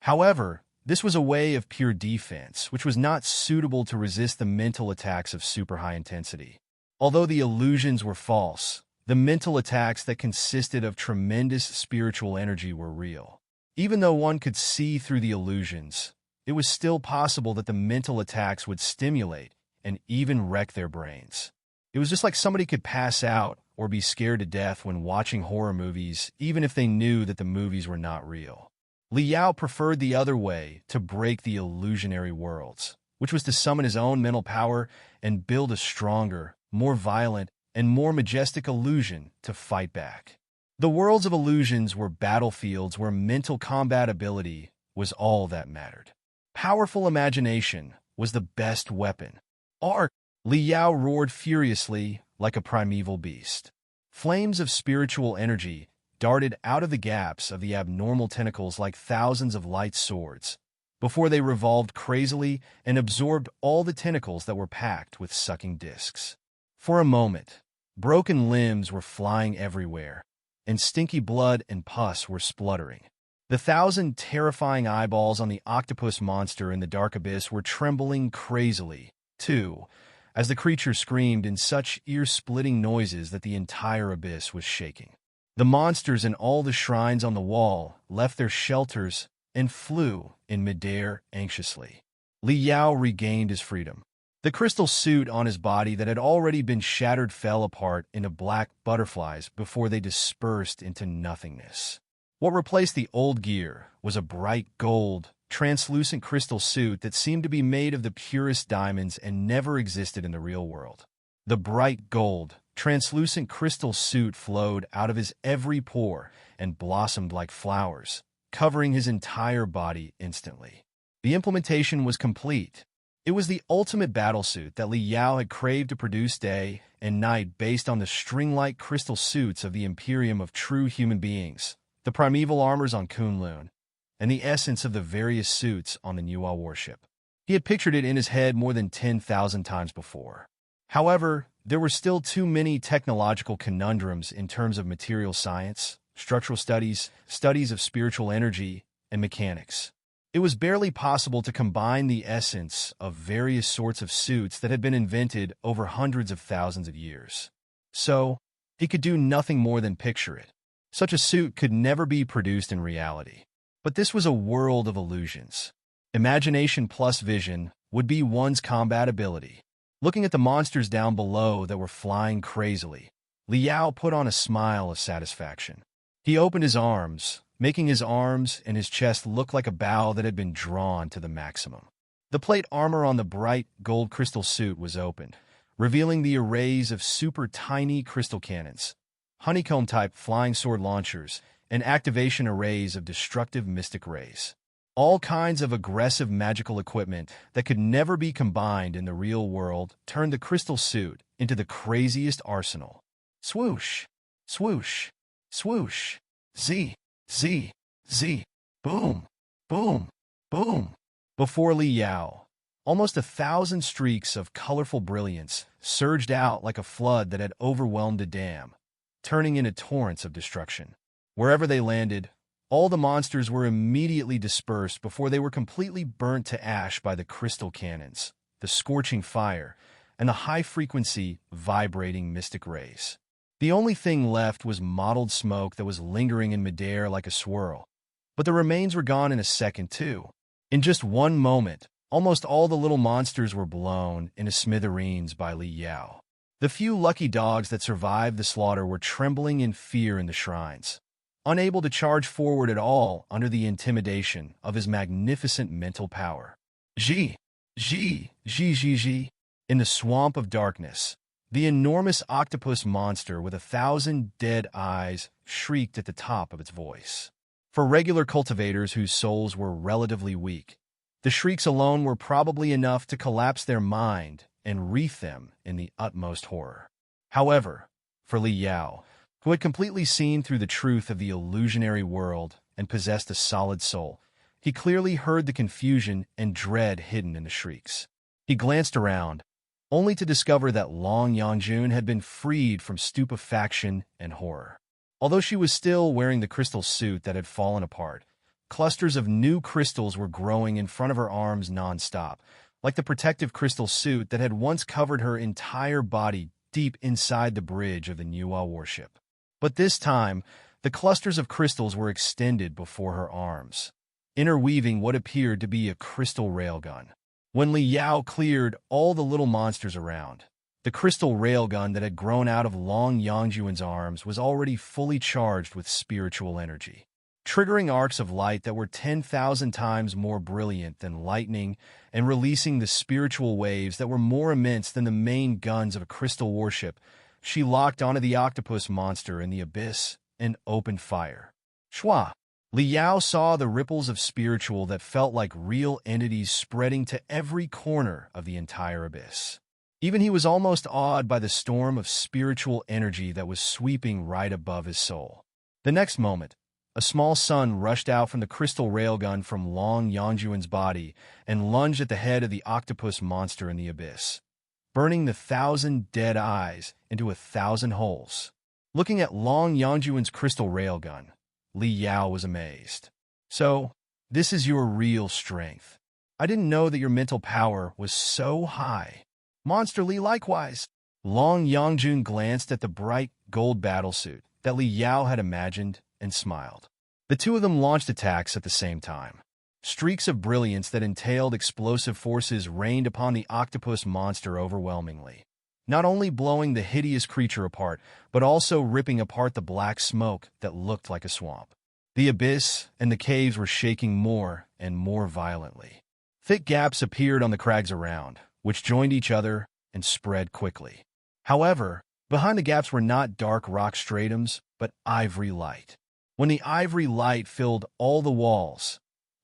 However, this was a way of pure defense, which was not suitable to resist the mental attacks of super high intensity. Although the illusions were false, the mental attacks that consisted of tremendous spiritual energy were real. Even though one could see through the illusions, it was still possible that the mental attacks would stimulate and even wreck their brains. It was just like somebody could pass out or be scared to death when watching horror movies, even if they knew that the movies were not real. Li Yao preferred the other way to break the illusionary worlds, which was to summon his own mental power and build a stronger, more violent, and more majestic illusion to fight back. The worlds of illusions were battlefields where mental combat ability was all that mattered. Powerful imagination was the best weapon. Ark! Li Yao roared furiously like a primeval beast. Flames of spiritual energy darted out of the gaps of the abnormal tentacles like thousands of light swords, before they revolved crazily and absorbed all the tentacles that were packed with sucking discs. For a moment, Broken limbs were flying everywhere, and stinky blood and pus were spluttering. The 1,000 terrifying eyeballs on the octopus monster in the dark abyss were trembling crazily, too, as the creature screamed in such ear-splitting noises that the entire abyss was shaking. The monsters in all the shrines on the wall left their shelters and flew in midair anxiously. Li Yao regained his freedom. The crystal suit on his body that had already been shattered fell apart into black butterflies before they dispersed into nothingness. What replaced the old gear was a bright gold, translucent crystal suit that seemed to be made of the purest diamonds and never existed in the real world. The bright gold, translucent crystal suit flowed out of his every pore and blossomed like flowers, covering his entire body instantly. The implementation was complete. It was the ultimate battlesuit that Li Yao had craved to produce day and night based on the string-like crystal suits of the Imperium of true human beings, the primeval armors on Kunlun, and the essence of the various suits on the Nuwa warship. He had pictured it in his head more than 10,000 times before. However, there were still too many technological conundrums in terms of material science, structural studies, studies of spiritual energy, and mechanics. It was barely possible to combine the essence of various sorts of suits that had been invented over hundreds of thousands of years. So, he could do nothing more than picture it. Such a suit could never be produced in reality. But this was a world of illusions. Imagination plus vision would be one's combat ability. Looking at the monsters down below that were flying crazily, Li Yao put on a smile of satisfaction. He opened his arms, making his arms and his chest look like a bow that had been drawn to the maximum. The plate armor on the bright gold crystal suit was opened, revealing the arrays of super tiny crystal cannons, honeycomb-type flying sword launchers, and activation arrays of destructive mystic rays. All kinds of aggressive magical equipment that could never be combined in the real world turned the crystal suit into the craziest arsenal. Swoosh, swoosh, swoosh, z, z, z, boom, boom, boom. Before Li Yao, almost 1,000 streaks of colorful brilliance surged out like a flood that had overwhelmed a dam, turning into torrents of destruction. Wherever they landed, all the monsters were immediately dispersed before they were completely burnt to ash by the crystal cannons, the scorching fire, and the high-frequency, vibrating mystic rays. The only thing left was mottled smoke that was lingering in midair like a swirl, but the remains were gone in a second too. In just one moment, almost all the little monsters were blown into smithereens by Li Yao. The few lucky dogs that survived the slaughter were trembling in fear in the shrines, unable to charge forward at all under the intimidation of his magnificent mental power. Zhi, zhi, zhi, zhi, zhi. In the swamp of darkness, the enormous octopus monster with 1,000 dead eyes shrieked at the top of its voice. For regular cultivators whose souls were relatively weak, the shrieks alone were probably enough to collapse their mind and wreath them in the utmost horror. However, for Li Yao, who had completely seen through the truth of the illusionary world and possessed a solid soul, he clearly heard the confusion and dread hidden in the shrieks. He glanced around, only to discover that Long Yangjun had been freed from stupefaction and horror. Although she was still wearing the crystal suit that had fallen apart, clusters of new crystals were growing in front of her arms non-stop, like the protective crystal suit that had once covered her entire body deep inside the bridge of the Nuwa warship. But this time, the clusters of crystals were extended before her arms, interweaving what appeared to be a crystal railgun. When Li Yao cleared all the little monsters around, the crystal railgun that had grown out of Long Yangjuan's arms was already fully charged with spiritual energy, triggering arcs of light that were 10,000 times more brilliant than lightning and releasing the spiritual waves that were more immense than the main guns of a crystal warship. She locked onto the octopus monster in the abyss and opened fire. Shwa! Li Yao saw the ripples of spiritual that felt like real entities spreading to every corner of the entire abyss. Even he was almost awed by the storm of spiritual energy that was sweeping right above his soul. The next moment, a small sun rushed out from the crystal railgun from Long Yangjuan's body and lunged at the head of the octopus monster in the abyss. burning the 1,000 dead eyes into 1,000 holes. Looking at Long Yangjuan's crystal railgun, Li Yao was amazed. So, this is your real strength. I didn't know that your mental power was so high. Monster Li likewise. Long Yangjun glanced at the bright gold battlesuit that Li Yao had imagined and smiled. The two of them launched attacks at the same time. Streaks of brilliance that entailed explosive forces rained upon the octopus monster overwhelmingly, not only blowing the hideous creature apart, but also ripping apart the black smoke that looked like a swamp. The abyss and the caves were shaking more and more violently. Thick gaps appeared on the crags around, which joined each other and spread quickly. However, behind the gaps were not dark rock stratums, but ivory light. When the ivory light filled all the walls,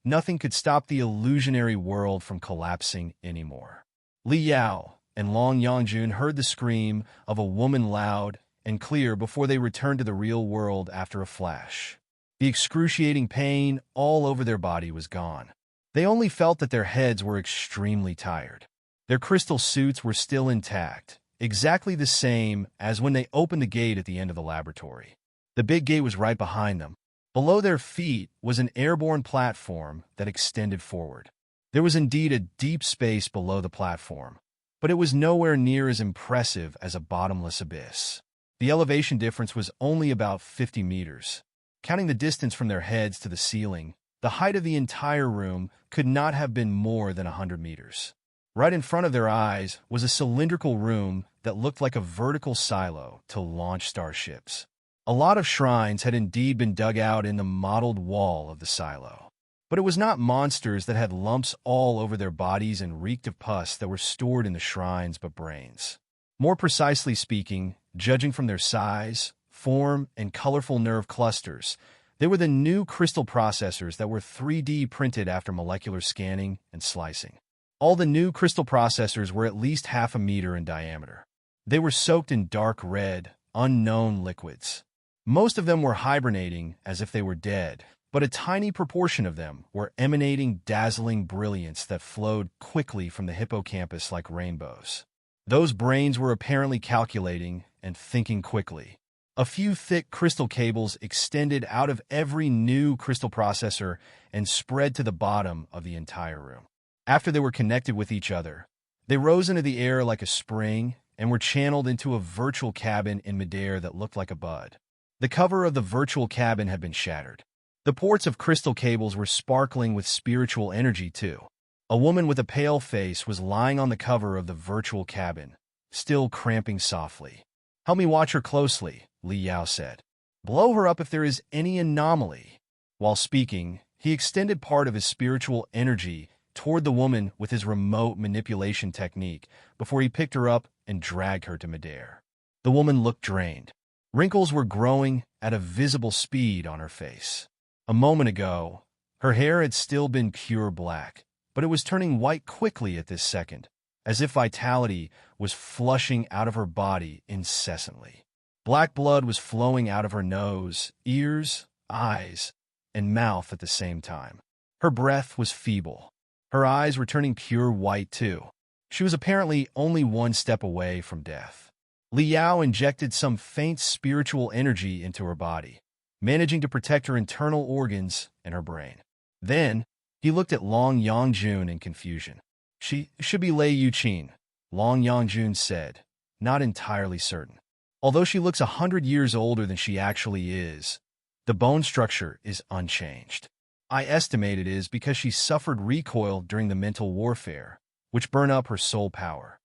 nothing could stop the illusionary world from collapsing anymore. Li Yao and Long Yangjun heard the scream of a woman loud and clear before they returned to the real world after a flash. The excruciating pain all over their body was gone. They only felt that their heads were extremely tired. Their crystal suits were still intact, exactly the same as when they opened the gate at the end of the laboratory. The big gate was right behind them. Below their feet was an airborne platform that extended forward. There was indeed a deep space below the platform, but it was nowhere near as impressive as a bottomless abyss. The elevation difference was only about 50 meters. Counting the distance from their heads to the ceiling, the height of the entire room could not have been more than 100 meters. Right in front of their eyes was a cylindrical room that looked like a vertical silo to launch starships. A lot of shrines had indeed been dug out in the mottled wall of the silo. But it was not monsters that had lumps all over their bodies and reeked of pus that were stored in the shrines, but brains. More precisely speaking, judging from their size, form, and colorful nerve clusters, they were the new crystal processors that were 3D printed after molecular scanning and slicing. All the new crystal processors were at least 0.5 meter in diameter. They were soaked in dark red, unknown liquids. Most of them were hibernating as if they were dead, but a tiny proportion of them were emanating dazzling brilliance that flowed quickly from the hippocampus like rainbows. Those brains were apparently calculating and thinking quickly. A few thick crystal cables extended out of every new crystal processor and spread to the bottom of the entire room. After they were connected with each other, they rose into the air like a spring and were channeled into a virtual cabin in midair that looked like a bud. The cover of the virtual cabin had been shattered. The ports of crystal cables were sparkling with spiritual energy, too. A woman with a pale face was lying on the cover of the virtual cabin, still cramping softly. "Help me watch her closely," Li Yao said. "Blow her up if there is any anomaly." While speaking, he extended part of his spiritual energy toward the woman with his remote manipulation technique before he picked her up and dragged her to midair. The woman looked drained. Wrinkles were growing at a visible speed on her face. A moment ago, her hair had still been pure black, but it was turning white quickly at this second, as if vitality was flushing out of her body incessantly. Black blood was flowing out of her nose, ears, eyes, and mouth at the same time. Her breath was feeble. Her eyes were turning pure white, too. She was apparently only one step away from death. Li Yao injected some faint spiritual energy into her body, managing to protect her internal organs and her brain. Then, he looked at Long Yangjun in confusion. "She should be Lei Yuqin," Long Yangjun said, not entirely certain. "Although she looks 100 years older than she actually is, the bone structure is unchanged. I estimate it is because she suffered recoil during the mental warfare, which burned up her soul power."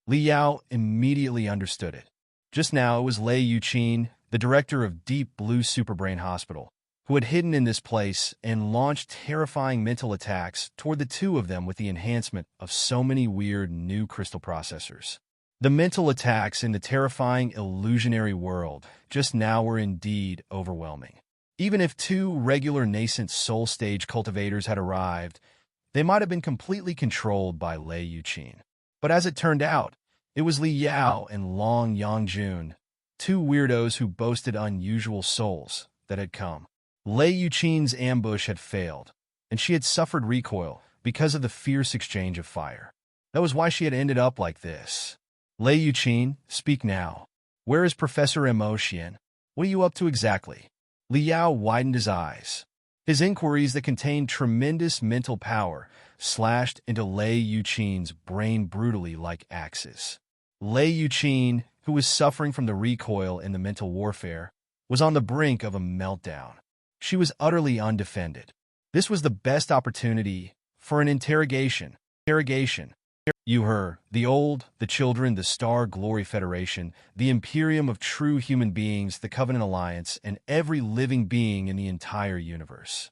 Li Yao immediately understood it. Just now it was Lei Yuqin, the director of Deep Blue Superbrain Hospital, who had hidden in this place and launched terrifying mental attacks toward the two of them with the enhancement of so many weird new crystal processors. The mental attacks in the terrifying illusionary world just now were indeed overwhelming. Even if two regular nascent soul stage cultivators had arrived, they might have been completely controlled by Lei Yuqin. But as it turned out, it was Li Yao and Long Yangjun, two weirdos who boasted unusual souls, that had come. Lei Yuqin's ambush had failed, and she had suffered recoil because of the fierce exchange of fire. That was why she had ended up like this. Lei Yuqin, speak now. Where is Professor Mo Xian? What are you up to exactly? Li Yao widened his eyes. His inquiries that contained tremendous mental power slashed into Lei Yuqin's brain brutally like axes. Lei Yuqin, who was suffering from the recoil in the mental warfare, was on the brink of a meltdown. She was utterly undefended. This was the best opportunity for an interrogation. You, her, the old, the children, the Star Glory Federation, the Imperium of true human beings, the Covenant Alliance, and every living being in the entire universe.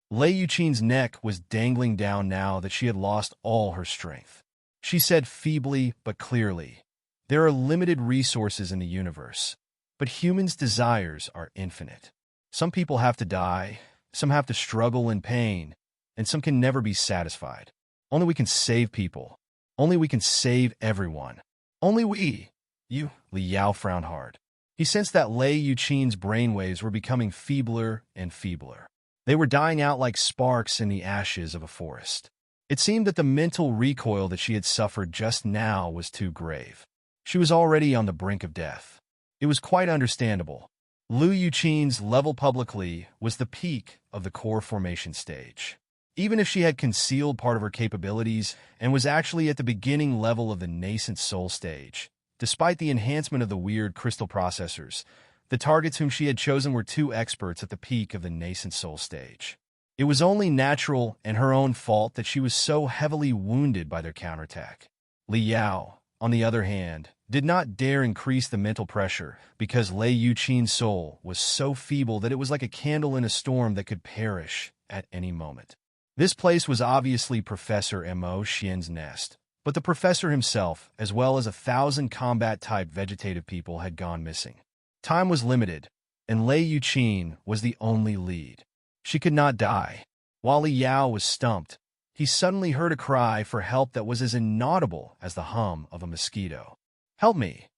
Lei Yuqin's neck was dangling down now that she had lost all her strength. She said feebly but clearly, "There are limited resources in the universe, but humans' desires are infinite. Some people have to die, some have to struggle in pain, and some can never be satisfied. Only we can save people. Only we can save everyone. Only we." You, Li Yao frowned hard. He sensed that Lei Yuqin's brainwaves were becoming feebler and feebler. They were dying out like sparks in the ashes of a forest. It seemed that the mental recoil that she had suffered just now was too grave. She was already on the brink of death. It was quite understandable. Lei Yuqin's level publicly was the peak of the core formation stage. Even if she had concealed part of her capabilities and was actually at the beginning level of the nascent soul stage, despite the enhancement of the weird crystal processors, the targets whom she had chosen were two experts at the peak of the nascent soul stage. It was only natural and her own fault that she was so heavily wounded by their counterattack. Li Yao, on the other hand, did not dare increase the mental pressure because Lei Yuqin's soul was so feeble that it was like a candle in a storm that could perish at any moment. This place was obviously Professor Mo Xian's nest, but the professor himself, as well as 1,000 combat-type vegetative people, had gone missing. Time was limited, and Lei Yuqin was the only lead. She could not die. While Li Yao was stumped, he suddenly heard a cry for help that was as inaudible as the hum of a mosquito. "Help me!"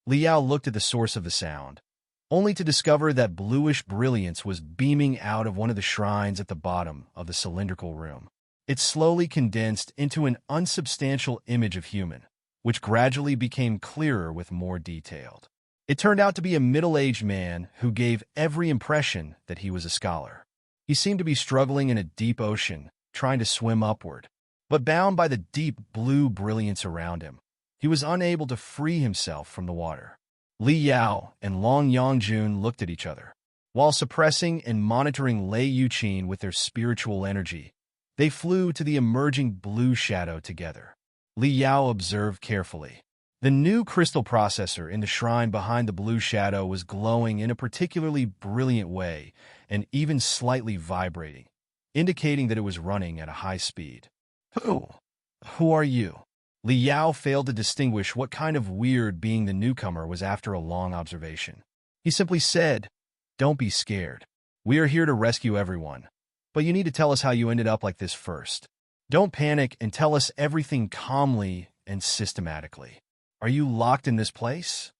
Li Yao looked at the source of the sound, only to discover that bluish brilliance was beaming out of one of the shrines at the bottom of the cylindrical room. It slowly condensed into an unsubstantial image of human, which gradually became clearer with more detailed. It turned out to be a middle-aged man who gave every impression that he was a scholar. He seemed to be struggling in a deep ocean, trying to swim upward, but bound by the deep blue brilliance around him. He was unable to free himself from the water. Li Yao and Long Yangjun looked at each other. While suppressing and monitoring Lei Yuqin with their spiritual energy, they flew to the emerging blue shadow together. Li Yao observed carefully. The new crystal processor in the shrine behind the blue shadow was glowing in a particularly brilliant way and even slightly vibrating, indicating that it was running at a high speed. Who are you?" Li Yao failed to distinguish what kind of weird being the newcomer was after a long observation. He simply said, "Don't be scared. We are here to rescue everyone. But you need to tell us how you ended up like this first. Don't panic and tell us everything calmly and systematically. Are you locked in this place?"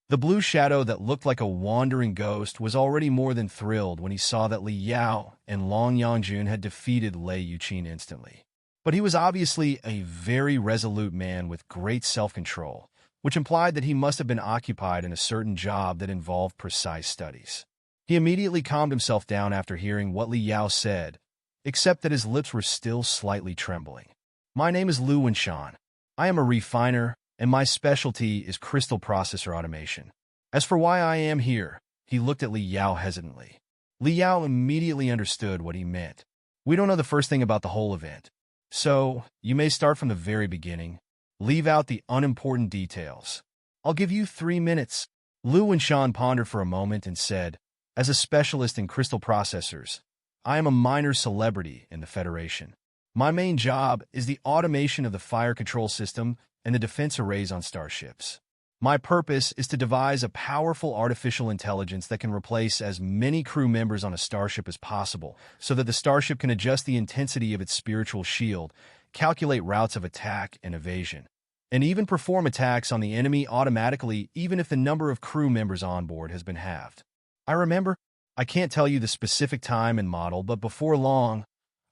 The blue shadow that looked like a wandering ghost was already more than thrilled when he saw that Li Yao and Long Yangjun had defeated Lei Yuqin instantly. But he was obviously a very resolute man with great self-control, which implied that he must have been occupied in a certain job that involved precise studies. He immediately calmed himself down after hearing what Li Yao said, except that his lips were still slightly trembling. "My name is Lu Wenshan. I am a refiner, and my specialty is crystal processor automation. As for why I am here," he looked at Li Yao hesitantly. Li Yao immediately understood what he meant. "We don't know the first thing about the whole event. So, you may start from the very beginning. Leave out the unimportant details. I'll give you 3 minutes." Lu Wenshan pondered for a moment and said, "As a specialist in crystal processors, I am a minor celebrity in the Federation. My main job is the automation of the fire control system and the defense arrays on starships. My purpose is to devise a powerful artificial intelligence that can replace as many crew members on a starship as possible so that the starship can adjust the intensity of its spiritual shield, calculate routes of attack and evasion, and even perform attacks on the enemy automatically even if the number of crew members on board has been halved. I can't tell you the specific time and model, but before long,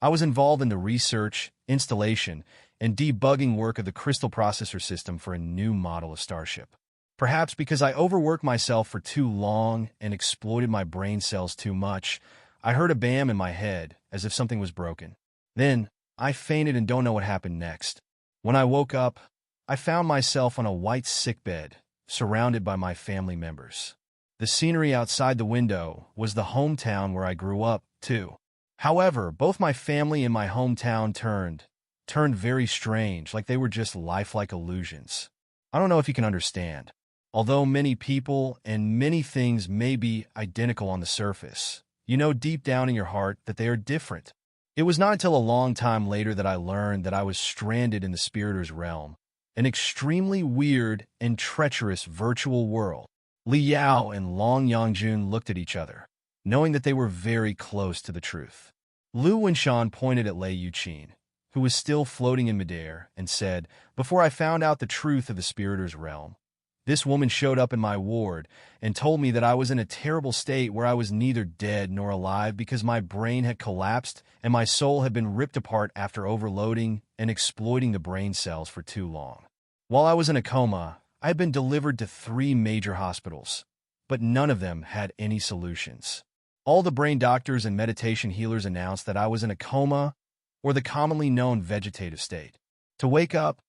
I was involved in the research, installation, and debugging work of the crystal processor system for a new model of starship. Perhaps because I overworked myself for too long and exploited my brain cells too much, I heard a bam in my head, as if something was broken. Then, I fainted and don't know what happened next. When I woke up, I found myself on a white sickbed, surrounded by my family members. The scenery outside the window was the hometown where I grew up, too. However, both my family and my hometown turned very strange, like they were just lifelike illusions. I don't know if you can understand. Although many people and many things may be identical on the surface, you know deep down in your heart that they are different. It was not until a long time later that I learned that I was stranded in the Spiriters realm, an extremely weird and treacherous virtual world. Li Yao and Long Yangjun looked at each other, knowing that they were very close to the truth. Lu Wenshan pointed at Lei Yuqin, who was still floating in midair, and said, "Before I found out the truth of the Spiriters realm, this woman showed up in my ward and told me that I was in a terrible state where I was neither dead nor alive because my brain had collapsed and my soul had been ripped apart after overloading and exploiting the brain cells for too long. While I was in a coma, I had been delivered to 3 major hospitals, but none of them had any solutions. All the brain doctors and meditation healers announced that I was in a coma or the commonly known vegetative state. To wake up,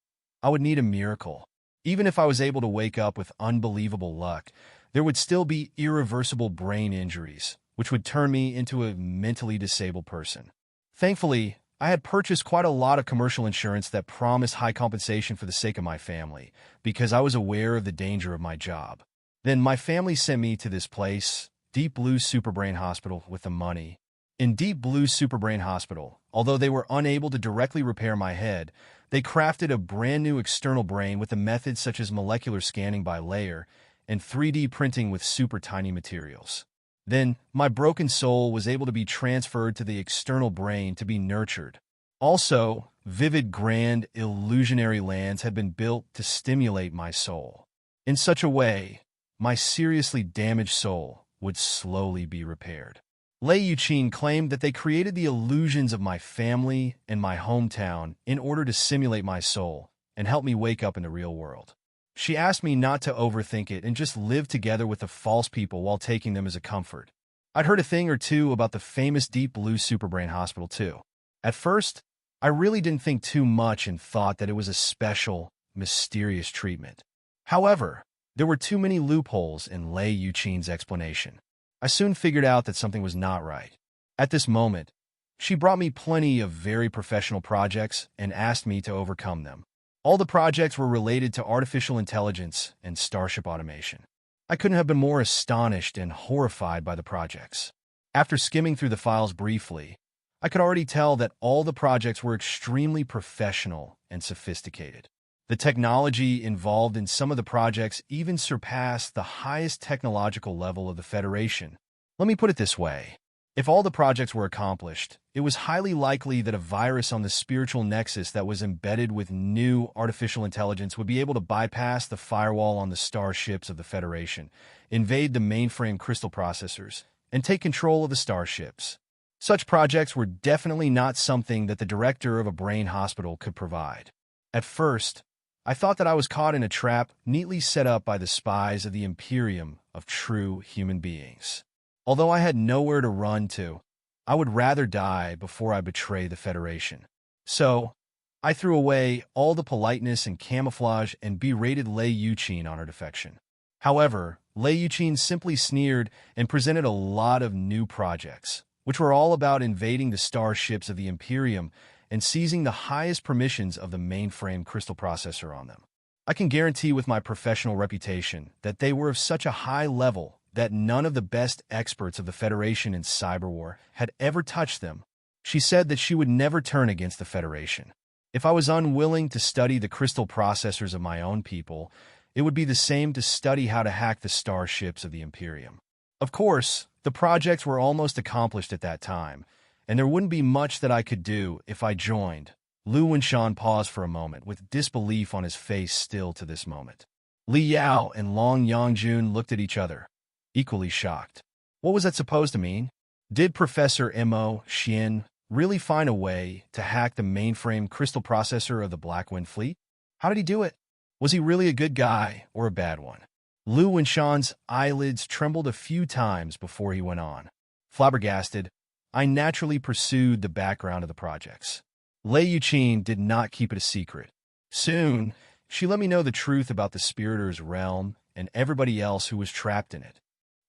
I would need a miracle. Even if I was able to wake up with unbelievable luck, there would still be irreversible brain injuries, which would turn me into a mentally disabled person. Thankfully, I had purchased quite a lot of commercial insurance that promised high compensation for the sake of my family, because I was aware of the danger of my job. Then my family sent me to this place, Deep Blue Superbrain Hospital, with the money. In Deep Blue Superbrain Hospital, although they were unable to directly repair my head, they crafted a brand new external brain with a method such as molecular scanning by layer and 3D printing with super tiny materials. Then, my broken soul was able to be transferred to the external brain to be nurtured. Also, vivid, grand, illusionary lands had been built to stimulate my soul. In such a way, my seriously damaged soul would slowly be repaired. Lei Yuqin claimed that they created the illusions of my family and my hometown in order to simulate my soul and help me wake up in the real world. She asked me not to overthink it and just live together with the false people while taking them as a comfort. I'd heard a thing or two about the famous Deep Blue Superbrain Hospital too. At first, I really didn't think too much and thought that it was a special, mysterious treatment. However, there were too many loopholes in Lei Yuqin's explanation. I soon figured out that something was not right. At this moment, she brought me plenty of very professional projects and asked me to overcome them. All the projects were related to artificial intelligence and starship automation. I couldn't have been more astonished and horrified by the projects. After skimming through the files briefly, I could already tell that all the projects were extremely professional and sophisticated. The technology involved in some of the projects even surpassed the highest technological level of the Federation. Let me put it this way. If all the projects were accomplished, it was highly likely that a virus on the spiritual nexus that was embedded with new artificial intelligence would be able to bypass the firewall on the starships of the Federation, invade the mainframe crystal processors, and take control of the starships. Such projects were definitely not something that the director of a brain hospital could provide. At first, I thought that I was caught in a trap neatly set up by the spies of the Imperium of true human beings. Although I had nowhere to run to, I would rather die before I betray the Federation. So, I threw away all the politeness and camouflage and berated Lei Yuqin on her defection. However, Lei Yuqin simply sneered and presented a lot of new projects, which were all about invading the starships of the Imperium and seizing the highest permissions of the mainframe crystal processor on them. I can guarantee with my professional reputation that they were of such a high level that none of the best experts of the Federation in cyberwar had ever touched them. She said that she would never turn against the Federation. If I was unwilling to study the crystal processors of my own people, it would be the same to study how to hack the starships of the Imperium. Of course, the projects were almost accomplished at that time, and there wouldn't be much that I could do if I joined. Lu Wenshan paused for a moment, with disbelief on his face still to this moment. Li Yao and Long Yangjun looked at each other, equally shocked. What was that supposed to mean? Did Professor Mo Xian really find a way to hack the mainframe crystal processor of the Blackwind fleet? How did he do it? Was he really a good guy or a bad one? Lu Wenshan's eyelids trembled a few times before he went on. Flabbergasted, I naturally pursued the background of the projects. Lei Yuqin did not keep it a secret. Soon, she let me know the truth about the Spiritor's realm and everybody else who was trapped in it.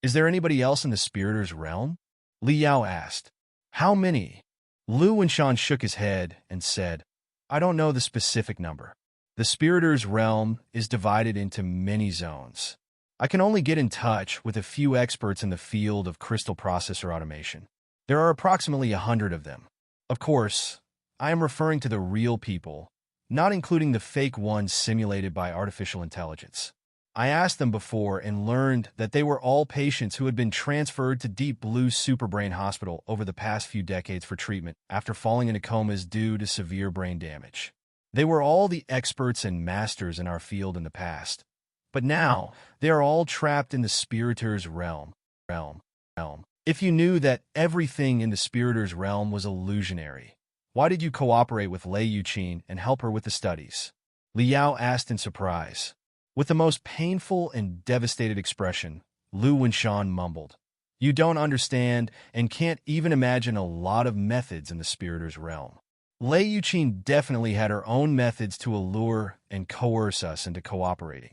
Is there anybody else in the Spiritor's realm? Li Yao asked. How many? Lu Wenshan shook his head and said, I don't know the specific number. The Spiritor's realm is divided into many zones. I can only get in touch with a few experts in the field of crystal processor automation. There are approximately 100 of them. Of course, I am referring to the real people, not including the fake ones simulated by artificial intelligence. I asked them before and learned that they were all patients who had been transferred to Deep Blue Superbrain Hospital over the past few decades for treatment after falling into comas due to severe brain damage. They were all the experts and masters in our field in the past. But now, they are all trapped in the Spiritor's realm. If you knew that everything in the Spiritor's realm was illusionary, why did you cooperate with Lei Yuqin and help her with the studies? Li Yao asked in surprise. With the most painful and devastated expression, Lu Wenshan mumbled, You don't understand and can't even imagine a lot of methods in the Spiritor's realm. Lei Yuqin definitely had her own methods to allure and coerce us into cooperating.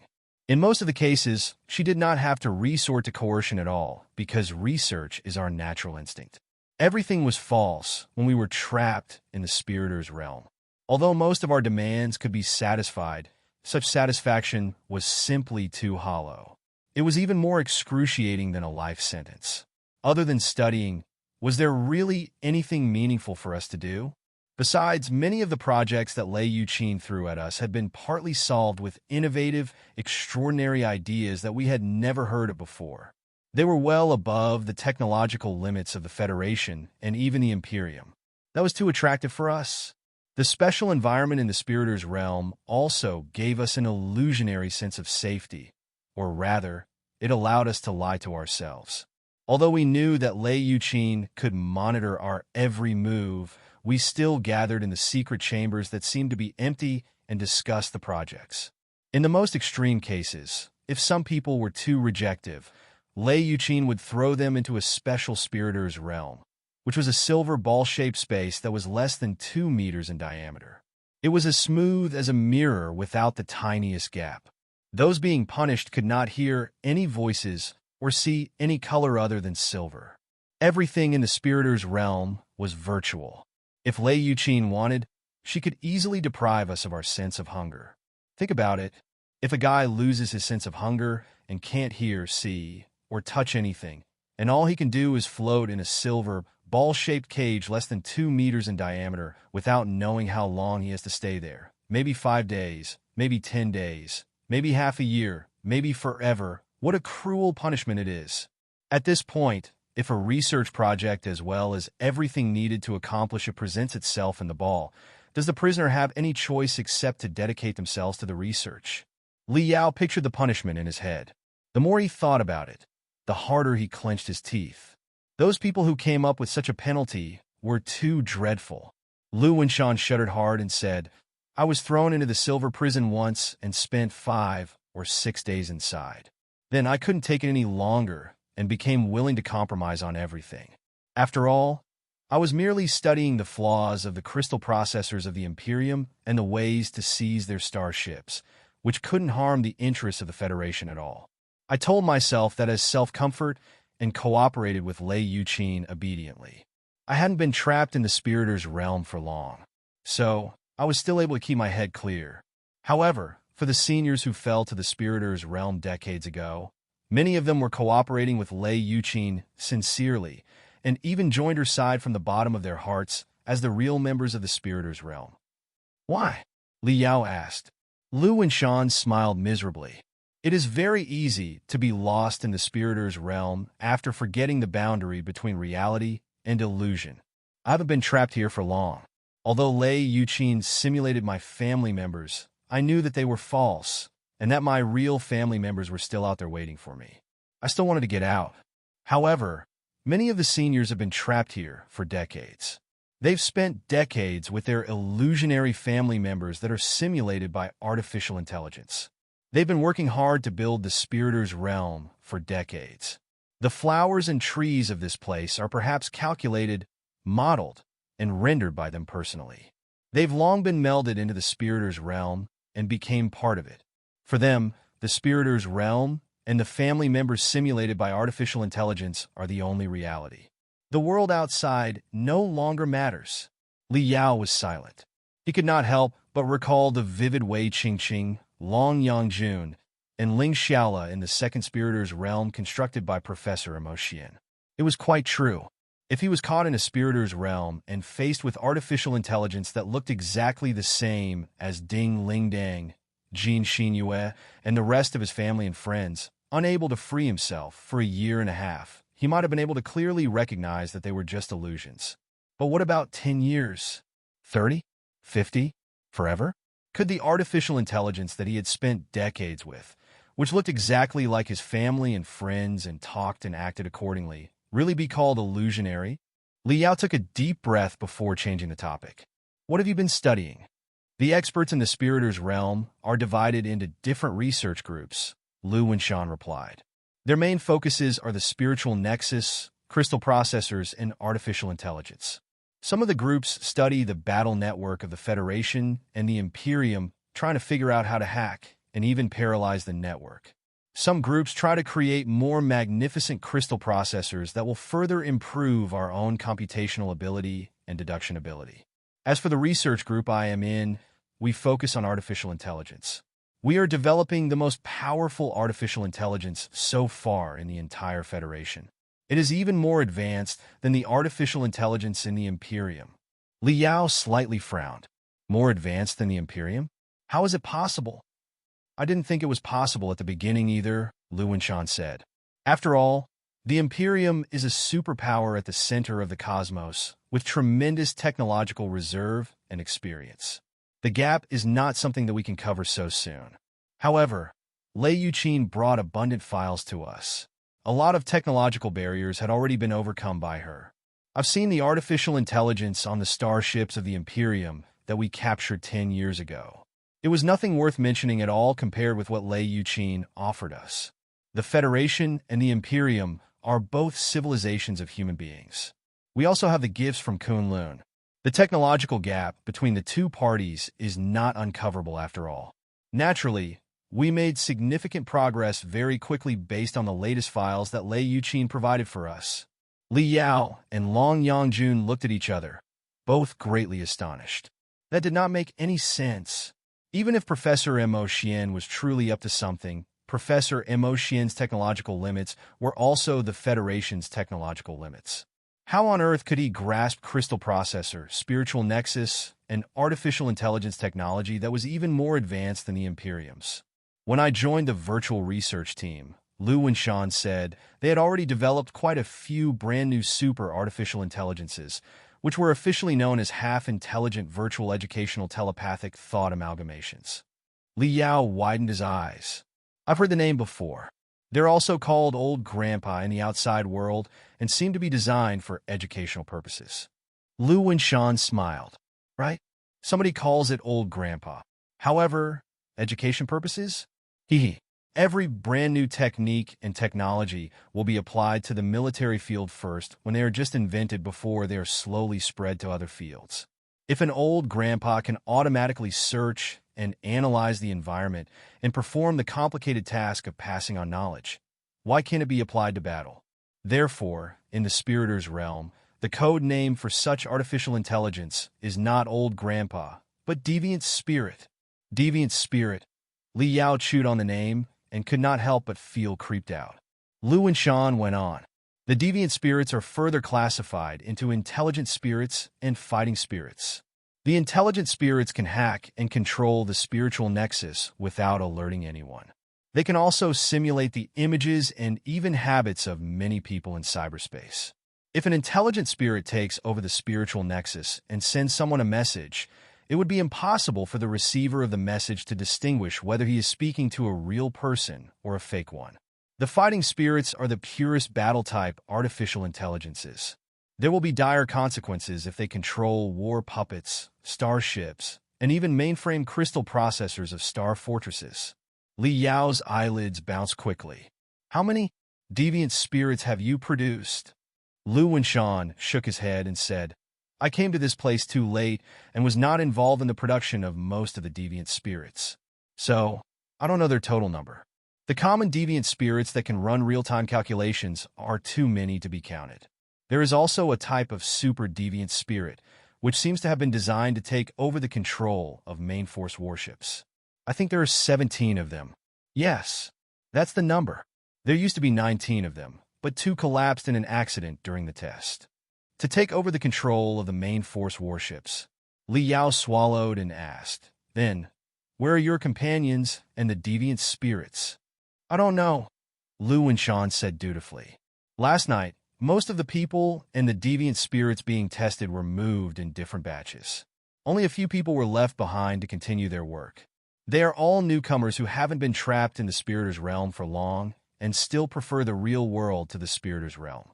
In most of the cases, she did not have to resort to coercion at all, because research is our natural instinct. Everything was false when we were trapped in the Spiritor's realm. Although most of our demands could be satisfied, such satisfaction was simply too hollow. It was even more excruciating than a life sentence. Other than studying, was there really anything meaningful for us to do? Besides, many of the projects that Lei Yuqin threw at us had been partly solved with innovative, extraordinary ideas that we had never heard of before. They were well above the technological limits of the Federation and even the Imperium. That was too attractive for us. The special environment in the Spiritor's realm also gave us an illusionary sense of safety, or rather, it allowed us to lie to ourselves. Although we knew that Lei Yuqin could monitor our every move, we still gathered in the secret chambers that seemed to be empty and discussed the projects. In the most extreme cases, if some people were too rejective, Lei Yuqin would throw them into a special Spiritor's realm, which was a silver ball-shaped space that was less than 2 meters in diameter. It was as smooth as a mirror without the tiniest gap. Those being punished could not hear any voices or see any color other than silver. Everything in the Spiritor's realm was virtual. If Lei Yuqin wanted, she could easily deprive us of our sense of hunger. Think about it. If a guy loses his sense of hunger and can't hear, see, or touch anything, and all he can do is float in a silver, ball-shaped cage less than 2 meters in diameter without knowing how long he has to stay there. Maybe 5 days, maybe 10 days, maybe half a year, maybe forever. What a cruel punishment it is. At this point, if a research project as well as everything needed to accomplish it presents itself in the ball, does the prisoner have any choice except to dedicate themselves to the research? Li Yao pictured the punishment in his head. The more he thought about it, the harder he clenched his teeth. Those people who came up with such a penalty were too dreadful. Lu Wenshan shuddered hard and said, I was thrown into the silver prison once and spent 5 or 6 days inside. Then I couldn't take it any longer and became willing to compromise on everything. After all, I was merely studying the flaws of the crystal processors of the Imperium and the ways to seize their starships, which couldn't harm the interests of the Federation at all. I told myself that as self-comfort and cooperated with Lei Yuqin obediently. I hadn't been trapped in the Spiritor's realm for long, so I was still able to keep my head clear. However, for the seniors who fell to the Spiritor's realm decades ago, many of them were cooperating with Lei Yuqin sincerely and even joined her side from the bottom of their hearts as the real members of the Spiritor's realm. Why? Li Yao asked. Lu Wenshan smiled miserably. It is very easy to be lost in the Spiritor's realm after forgetting the boundary between reality and illusion. I haven't been trapped here for long. Although Lei Yuqin simulated my family members, I knew that they were false, and that my real family members were still out there waiting for me. I still wanted to get out. However, many of the seniors have been trapped here for decades. They've spent decades with their illusionary family members that are simulated by artificial intelligence. They've been working hard to build the Spiriters' realm for decades. The flowers and trees of this place are perhaps calculated, modeled, and rendered by them personally. They've long been melded into the Spiriters' realm and became part of it. For them, the Spiriters' realm and the family members simulated by artificial intelligence are the only reality. The world outside no longer matters. Li Yao was silent. He could not help but recall the vivid Wei Qingqing, Long Yangjun, and Ling Xiaola in the second Spiriters' realm constructed by Professor Emotian. It was quite true. If he was caught in a Spiriters' realm and faced with artificial intelligence that looked exactly the same as Ding Lingdang, Jin Xinyue, and the rest of his family and friends, unable to free himself for a year and a half, he might have been able to clearly recognize that they were just illusions. But what about 10 years? 30? 50? Forever? Could the artificial intelligence that he had spent decades with, which looked exactly like his family and friends and talked and acted accordingly, really be called illusionary? Li Yao took a deep breath before changing the topic. What have you been studying? The experts in the Spiriters' realm are divided into different research groups, Lu Wenshan replied. Their main focuses are the spiritual nexus, crystal processors, and artificial intelligence. Some of the groups study the battle network of the Federation and the Imperium, trying to figure out how to hack and even paralyze the network. Some groups try to create more magnificent crystal processors that will further improve our own computational ability and deduction ability. As for the research group I am in, we focus on artificial intelligence. We are developing the most powerful artificial intelligence so far in the entire Federation. It is even more advanced than the artificial intelligence in the Imperium. Li Yao slightly frowned. More advanced than the Imperium? How is it possible? I didn't think it was possible at the beginning either, Lu Wenshan said. After all, the Imperium is a superpower at the center of the cosmos, with tremendous technological reserve and experience. The gap is not something that we can cover so soon. However, Lei Yuqin brought abundant files to us. A lot of technological barriers had already been overcome by her. I've seen the artificial intelligence on the starships of the Imperium that we captured 10 years ago. It was nothing worth mentioning at all compared with what Lei Yuqin offered us. The Federation and the Imperium are both civilizations of human beings. We also have the gifts from Kunlun. The technological gap between the two parties is not uncoverable after all. Naturally, we made significant progress very quickly based on the latest files that Lei Yuqin provided for us. Li Yao and Long Yangjun looked at each other, both greatly astonished. That did not make any sense. Even if Professor Emotian was truly up to something, Professor Emotian's technological limits were also the Federation's technological limits. How on earth could he grasp crystal processor, spiritual nexus, and artificial intelligence technology that was even more advanced than the Imperium's? When I joined the virtual research team, Lu Wenshan said they had already developed quite a few brand new super artificial intelligences, which were officially known as half-intelligent virtual educational telepathic thought amalgamations. Li Yao widened his eyes. I've heard the name before. They're also called Old Grandpa in the outside world and seem to be designed for educational purposes. Lu Wenshan smiled. Right? Somebody calls it Old Grandpa. However, education purposes? Hee. Every brand new technique and technology will be applied to the military field first when they are just invented before they are slowly spread to other fields. If an old grandpa can automatically search and analyze the environment and perform the complicated task of passing on knowledge, why can't it be applied to battle? Therefore, in the Spiriters' realm, the code name for such artificial intelligence is not Old Grandpa, but Deviant Spirit. Deviant Spirit. Li Yao chewed on the name and could not help but feel creeped out. Lu Wenshan went on. The deviant spirits are further classified into intelligent spirits and fighting spirits. The intelligent spirits can hack and control the spiritual nexus without alerting anyone. They can also simulate the images and even habits of many people in cyberspace. If an intelligent spirit takes over the spiritual nexus and sends someone a message, it would be impossible for the receiver of the message to distinguish whether he is speaking to a real person or a fake one. The fighting spirits are the purest battle-type artificial intelligences. There will be dire consequences if they control war puppets, starships, and even mainframe crystal processors of star fortresses. Li Yao's eyelids bounced quickly. How many deviant spirits have you produced? Lu Wenshan shook his head and said, I came to this place too late and was not involved in the production of most of the deviant spirits. So, I don't know their total number. The common deviant spirits that can run real-time calculations are too many to be counted. There is also a type of super deviant spirit, which seems to have been designed to take over the control of main force warships. I think there are 17 of them. Yes, that's the number. There used to be 19 of them, but 2 collapsed in an accident during the test. To take over the control of the main force warships. Li Yao swallowed and asked, Then, where are your companions and the deviant spirits? I don't know, Lu Wenshan said dutifully. Last night, most of the people and the deviant spirits being tested were moved in different batches. Only a few people were left behind to continue their work. They are all newcomers who haven't been trapped in the Spiriters' realm for long and still prefer the real world to the Spiriters' realm.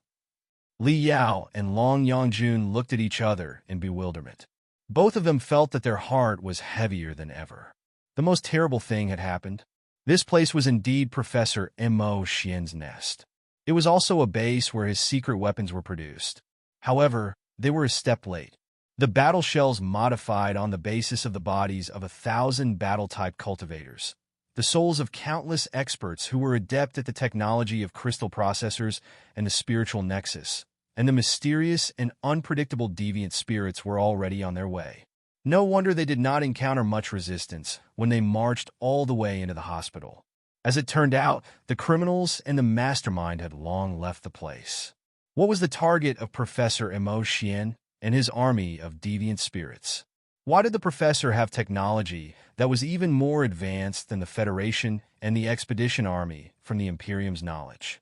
Li Yao and Long Yangjun looked at each other in bewilderment. Both of them felt that their heart was heavier than ever. The most terrible thing had happened. This place was indeed Professor Mo Xian's nest. It was also a base where his secret weapons were produced. However, they were a step late. The battle shells modified on the basis of the bodies of 1,000 battle-type cultivators, the souls of countless experts who were adept at the technology of crystal processors and the spiritual nexus, and the mysterious and unpredictable deviant spirits were already on their way. No wonder they did not encounter much resistance when they marched all the way into the hospital. As it turned out, the criminals and the mastermind had long left the place. What was the target of Professor Mo Xian and his army of deviant spirits? Why did the professor have technology that was even more advanced than the Federation and the Expedition Army from the Imperium's knowledge?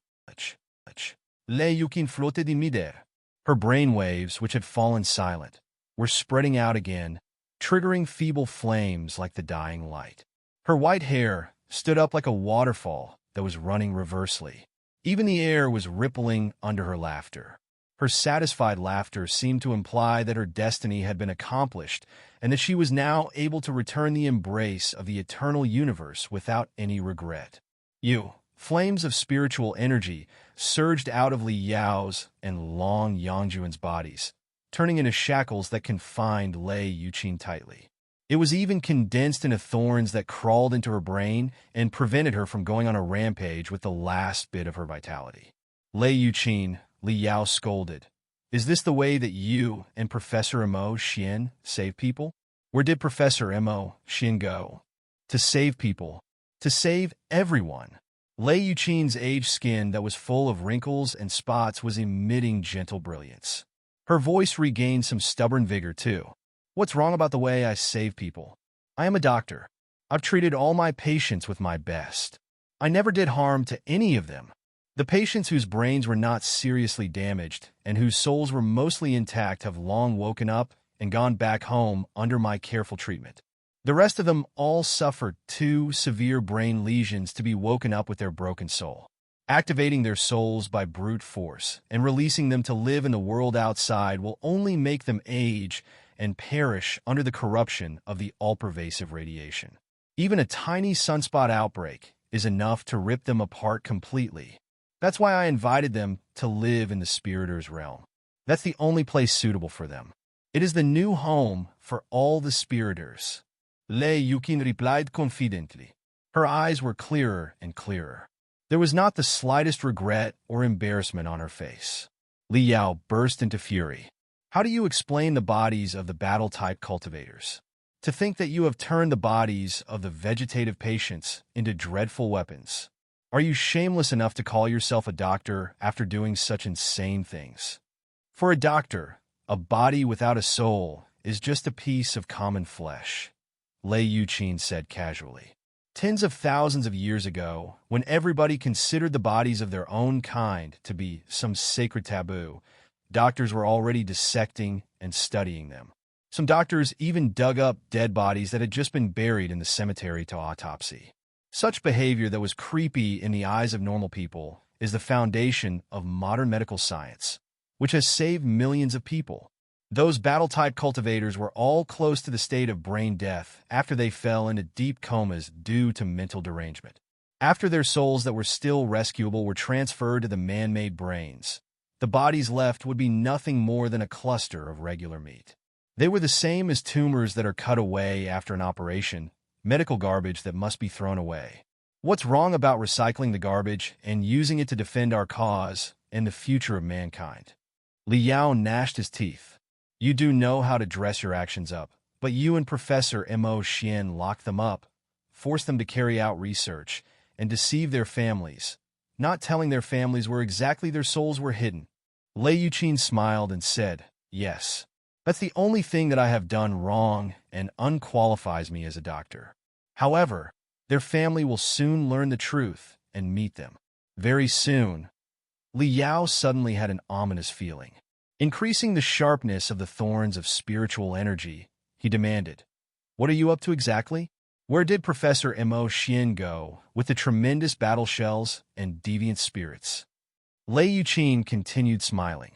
Lei Yukin floated in midair. Her brainwaves, which had fallen silent, were spreading out again, triggering feeble flames like the dying light. Her white hair stood up like a waterfall that was running reversely. Even the air was rippling under her laughter. Her satisfied laughter seemed to imply that her destiny had been accomplished and that she was now able to return the embrace of the eternal universe without any regret. Flames of spiritual energy surged out of Li Yao's and Long Yangjun's bodies, turning into shackles that confined Lei Yuqin tightly. It was even condensed into thorns that crawled into her brain and prevented her from going on a rampage with the last bit of her vitality. Lei Yuqin, Li Yao scolded. Is this the way that you and Professor Mo Xian save people? Where did Professor Mo Xian go? To save people. To save everyone. Lei Yuqin's aged skin that was full of wrinkles and spots was emitting gentle brilliance. Her voice regained some stubborn vigor, too. What's wrong about the way I save people? I am a doctor. I've treated all my patients with my best. I never did harm to any of them. The patients whose brains were not seriously damaged and whose souls were mostly intact have long woken up and gone back home under my careful treatment. The rest of them all suffered 2 severe brain lesions to be woken up with their broken soul. Activating their souls by brute force and releasing them to live in the world outside will only make them age and perish under the corruption of the all-pervasive radiation. Even a tiny sunspot outbreak is enough to rip them apart completely. That's why I invited them to live in the Spiriters' realm. That's the only place suitable for them. It is the new home for all the Spiriters. Lei Yuqin replied confidently. Her eyes were clearer and clearer. There was not the slightest regret or embarrassment on her face. Li Yao burst into fury. How do you explain the bodies of the battle-type cultivators? To think that you have turned the bodies of the vegetative patients into dreadful weapons. Are you shameless enough to call yourself a doctor after doing such insane things? For a doctor, a body without a soul is just a piece of common flesh, Lei Yuqin said casually. Tens of thousands of years ago, when everybody considered the bodies of their own kind to be some sacred taboo, doctors were already dissecting and studying them. Some doctors even dug up dead bodies that had just been buried in the cemetery to autopsy. Such behavior that was creepy in the eyes of normal people is the foundation of modern medical science. which has saved millions of people. Those battle-type cultivators were all close to the state of brain death after they fell into deep comas due to mental derangement. After their souls that were still rescuable were transferred to the man-made brains, the bodies left would be nothing more than a cluster of regular meat. They were the same as tumors that are cut away after an operation, medical garbage that must be thrown away. What's wrong about recycling the garbage and using it to defend our cause and the future of mankind? Li Yao gnashed his teeth. You do know how to dress your actions up, but you and Professor Mo Xian locked them up, forced them to carry out research, and deceive their families, not telling their families where exactly their souls were hidden. Lei Yuqin smiled and said, yes. That's the only thing that I have done wrong and unqualifies me as a doctor. However, their family will soon learn the truth and meet them. Very soon. Li Yao suddenly had an ominous feeling. Increasing the sharpness of the thorns of spiritual energy, he demanded, what are you up to exactly? Where did Professor Mo Xian go with the tremendous battle shells and deviant spirits? Lei Yuqin continued smiling.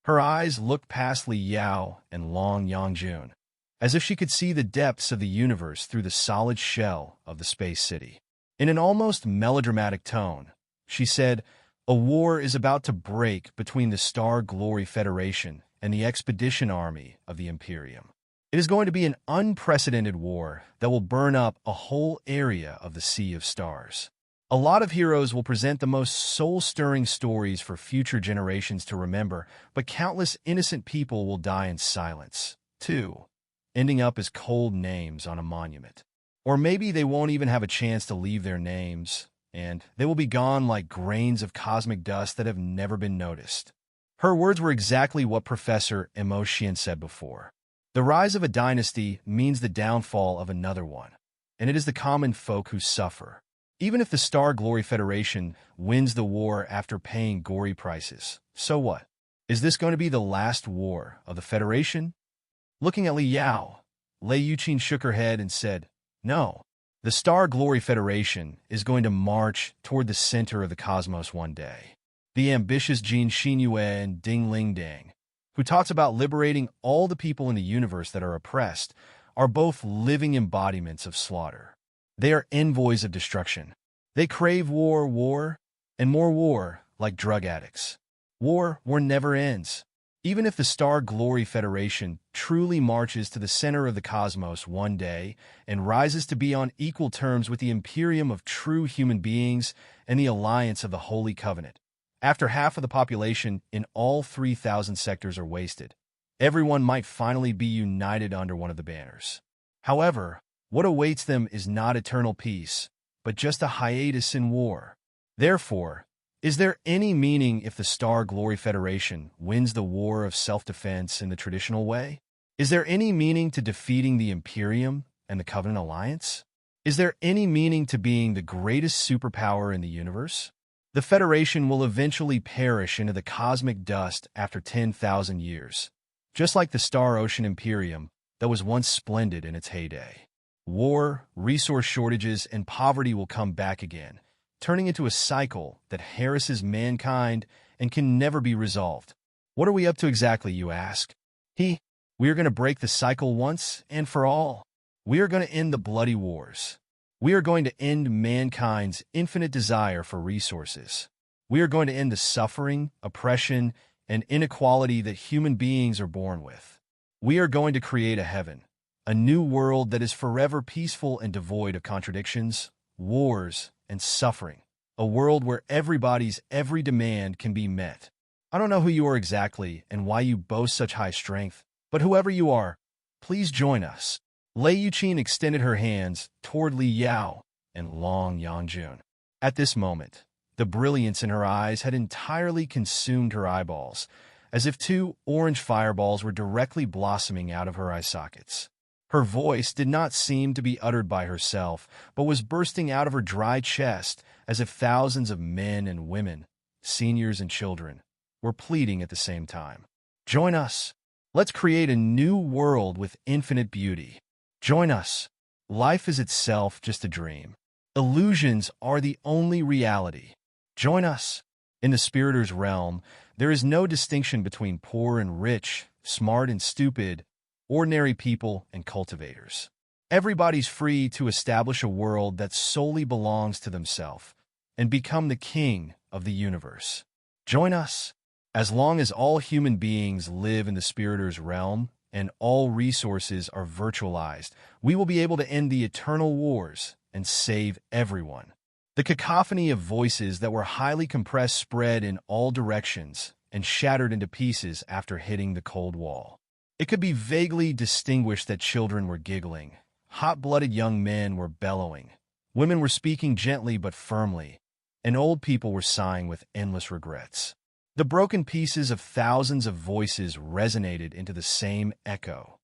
Her eyes looked past Li Yao and Long Yangjun, as if she could see the depths of the universe through the solid shell of the space city. In an almost melodramatic tone, she said, a war is about to break between the Star Glory Federation and the Expedition Army of the Imperium. It is going to be an unprecedented war that will burn up a whole area of the Sea of Stars. A lot of heroes will present the most soul-stirring stories for future generations to remember, but countless innocent people will die in silence, too, ending up as cold names on a monument. Or maybe they won't even have a chance to leave their names, and they will be gone like grains of cosmic dust that have never been noticed. Her words were exactly what Professor Mo Xian said before. The rise of a dynasty means the downfall of another one, and it is the common folk who suffer. Even if the Star Glory Federation wins the war after paying gory prices, so what? Is this going to be the last war of the Federation? Looking at Li Yao, Lei Yuqin shook her head and said, no. The Star Glory Federation is going to march toward the center of the cosmos one day. The ambitious Jin Xinyue and Ding Lingdang, who talks about liberating all the people in the universe that are oppressed, are both living embodiments of slaughter. They are envoys of destruction. They crave war, and more war, like drug addicts. War never ends. Even if the Star Glory Federation truly marches to the center of the cosmos one day and rises to be on equal terms with the Imperium of true human beings and the Alliance of the Holy Covenant, after half of the population in all 3,000 sectors are wasted, everyone might finally be united under one of the banners. However, what awaits them is not eternal peace, but just a hiatus in war. Therefore, is there any meaning if the Star Glory Federation wins the war of self-defense in the traditional way? Is there any meaning to defeating the Imperium and the Covenant Alliance? Is there any meaning to being the greatest superpower in the universe? The Federation will eventually perish into the cosmic dust after 10,000 years, just like the Star Ocean Imperium that was once splendid in its heyday. War, resource shortages, and poverty will come back again, turning into a cycle that harasses mankind and can never be resolved. What are we up to exactly, you ask? We are going to break the cycle once and for all. We are going to end the bloody wars. We are going to end mankind's infinite desire for resources. We are going to end the suffering, oppression, and inequality that human beings are born with. We are going to create a heaven, a new world that is forever peaceful and devoid of contradictions, wars, and suffering. A world where everybody's every demand can be met. I don't know who you are exactly and why you boast such high strength, but whoever you are, please join us. Lei Yuqin extended her hands toward Li Yao and Long Yangjun. At this moment, the brilliance in her eyes had entirely consumed her eyeballs, as if two orange fireballs were directly blossoming out of her eye sockets. Her voice did not seem to be uttered by herself, but was bursting out of her dry chest as if thousands of men and women, seniors and children, were pleading at the same time. Join us. Let's create a new world with infinite beauty. Join us. Life is itself just a dream. Illusions are the only reality. Join us. In the Spiritor's realm, there is no distinction between poor and rich, smart and stupid, ordinary people and cultivators. Everybody's free to establish a world that solely belongs to themselves and become the king of the universe. Join us. As long as all human beings live in the Spiritor's realm and all resources are virtualized, we will be able to end the eternal wars and save everyone. The cacophony of voices that were highly compressed spread in all directions and shattered into pieces after hitting the cold wall. It could be vaguely distinguished that children were giggling, hot-blooded young men were bellowing, women were speaking gently but firmly, and old people were sighing with endless regrets. The broken pieces of thousands of voices resonated into the same echo.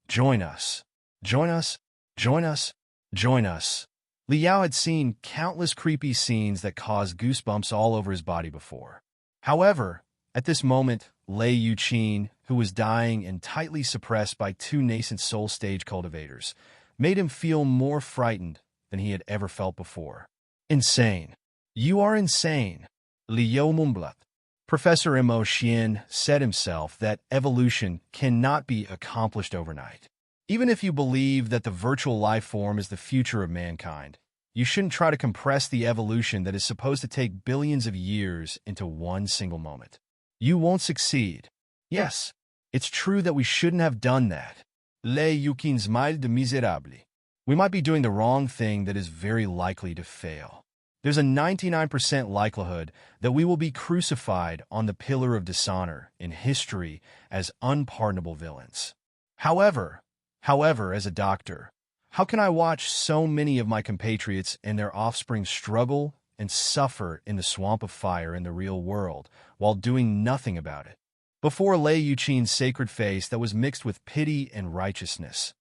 Join us. Join us. Join us. Join us. Li Yao had seen countless creepy scenes that caused goosebumps all over his body before. However, at this moment, Lei Yuqin, who was dying and tightly suppressed by two nascent soul stage cultivators, made him feel more frightened than he had ever felt before. Insane. You are insane. Li Yao mumbled. Professor Mo Xian said himself that evolution cannot be accomplished overnight. Even if you believe that the virtual life form is the future of mankind, you shouldn't try to compress the evolution that is supposed to take billions of years into one single moment. You won't succeed. Yes, it's true that we shouldn't have done that. Lei Yuqin smiled miserably. We might be doing the wrong thing that is very likely to fail. There's a 99% likelihood that we will be crucified on the pillar of dishonor in history as unpardonable villains. However, as a doctor, how can I watch so many of my compatriots and their offspring struggle and suffer in the swamp of fire in the real world while doing nothing about it? Before Lei Yuqin's sacred face that was mixed with pity and righteousness,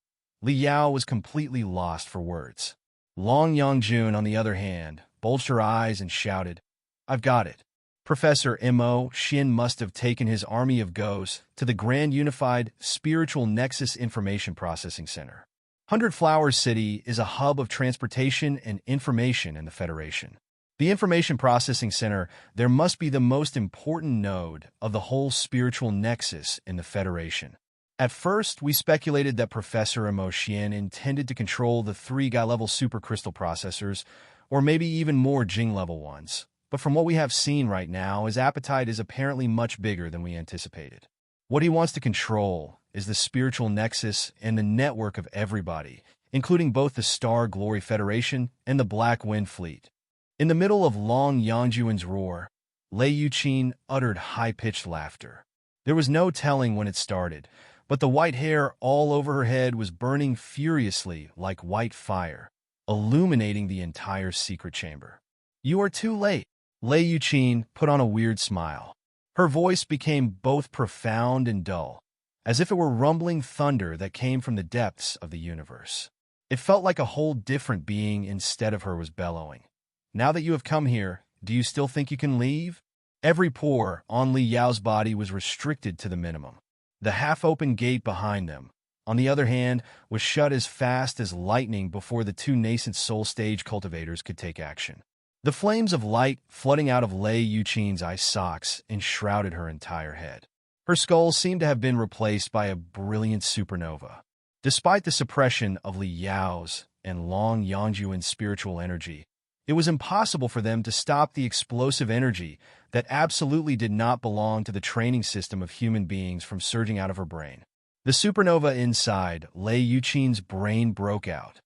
Li Yao was completely lost for words. Long Yangjun, on the other hand, bulged her eyes and shouted, "I've got it." Professor Mo Xian must have taken his army of ghosts to the Grand Unified Spiritual Nexus Information Processing Center. 100 Flowers City is a hub of transportation and information in the Federation. The Information Processing Center there must be the most important node of the whole spiritual nexus in the Federation. At first, we speculated that Professor Mo Xian intended to control the 3 Guy-level supercrystal processors, or maybe even more Jing-level ones. But from what we have seen right now, his appetite is apparently much bigger than we anticipated. What he wants to control is the spiritual nexus and the network of everybody, including both the Star Glory Federation and the Black Wind Fleet. In the middle of Long Yangjuan's roar, Lei Yuqin uttered high-pitched laughter. There was no telling when it started, but the white hair all over her head was burning furiously like white fire, illuminating the entire secret chamber. "You are too late." Lei Yuqin put on a weird smile. Her voice became both profound and dull, as if it were rumbling thunder that came from the depths of the universe. It felt like a whole different being instead of her was bellowing. "Now that you have come here, do you still think you can leave?" Every pore on Li Yao's body was restricted to the minimum. The half-open gate behind them, on the other hand, was shut as fast as lightning before the two nascent soul stage cultivators could take action. The flames of light flooding out of Lei Yuqin's eye sockets enshrouded her entire head. Her skull seemed to have been replaced by a brilliant supernova. Despite the suppression of Li Yao's and Long Yangjuan's spiritual energy, it was impossible for them to stop the explosive energy that absolutely did not belong to the training system of human beings from surging out of her brain. The supernova inside Lei Yuqin's brain broke out.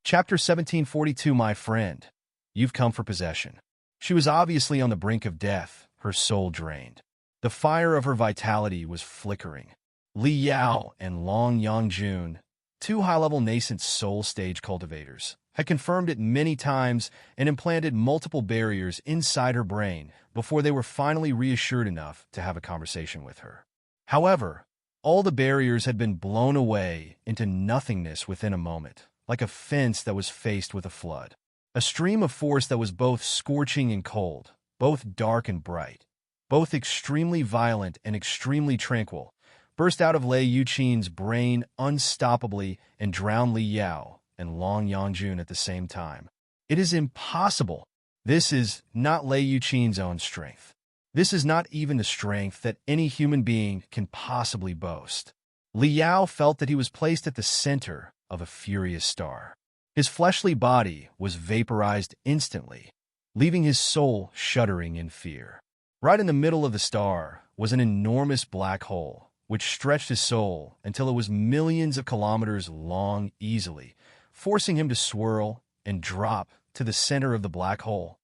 Chapter 1742. My friend, you've come for possession. She was obviously on the brink of death, her soul drained. The fire of her vitality was flickering. Li Yao and Long Yangjun, 2 high-level nascent soul stage cultivators, had confirmed it many times and implanted multiple barriers inside her brain before they were finally reassured enough to have a conversation with her. However, all the barriers had been blown away into nothingness within a moment, like a fence that was faced with a flood. A stream of force that was both scorching and cold, both dark and bright, both extremely violent and extremely tranquil, burst out of Lei Yuqin's brain unstoppably and drowned Li Yao and Long Yangjun at the same time. "It is impossible." This is not Lei Yuqin's own strength. This is not even the strength that any human being can possibly boast. Li Yao felt that he was placed at the center of a furious star. His fleshly body was vaporized instantly, leaving his soul shuddering in fear. Right in the middle of the star was an enormous black hole, which stretched his soul until it was millions of kilometers long easily, forcing him to swirl and drop to the center of the black hole.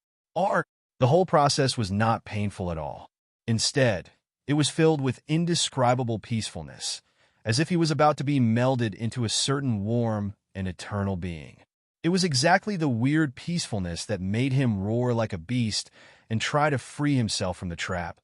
The whole process was not painful at all. Instead, it was filled with indescribable peacefulness, as if he was about to be melded into a certain warm and eternal being. It was exactly the weird peacefulness that made him roar like a beast and try to free himself from the trap,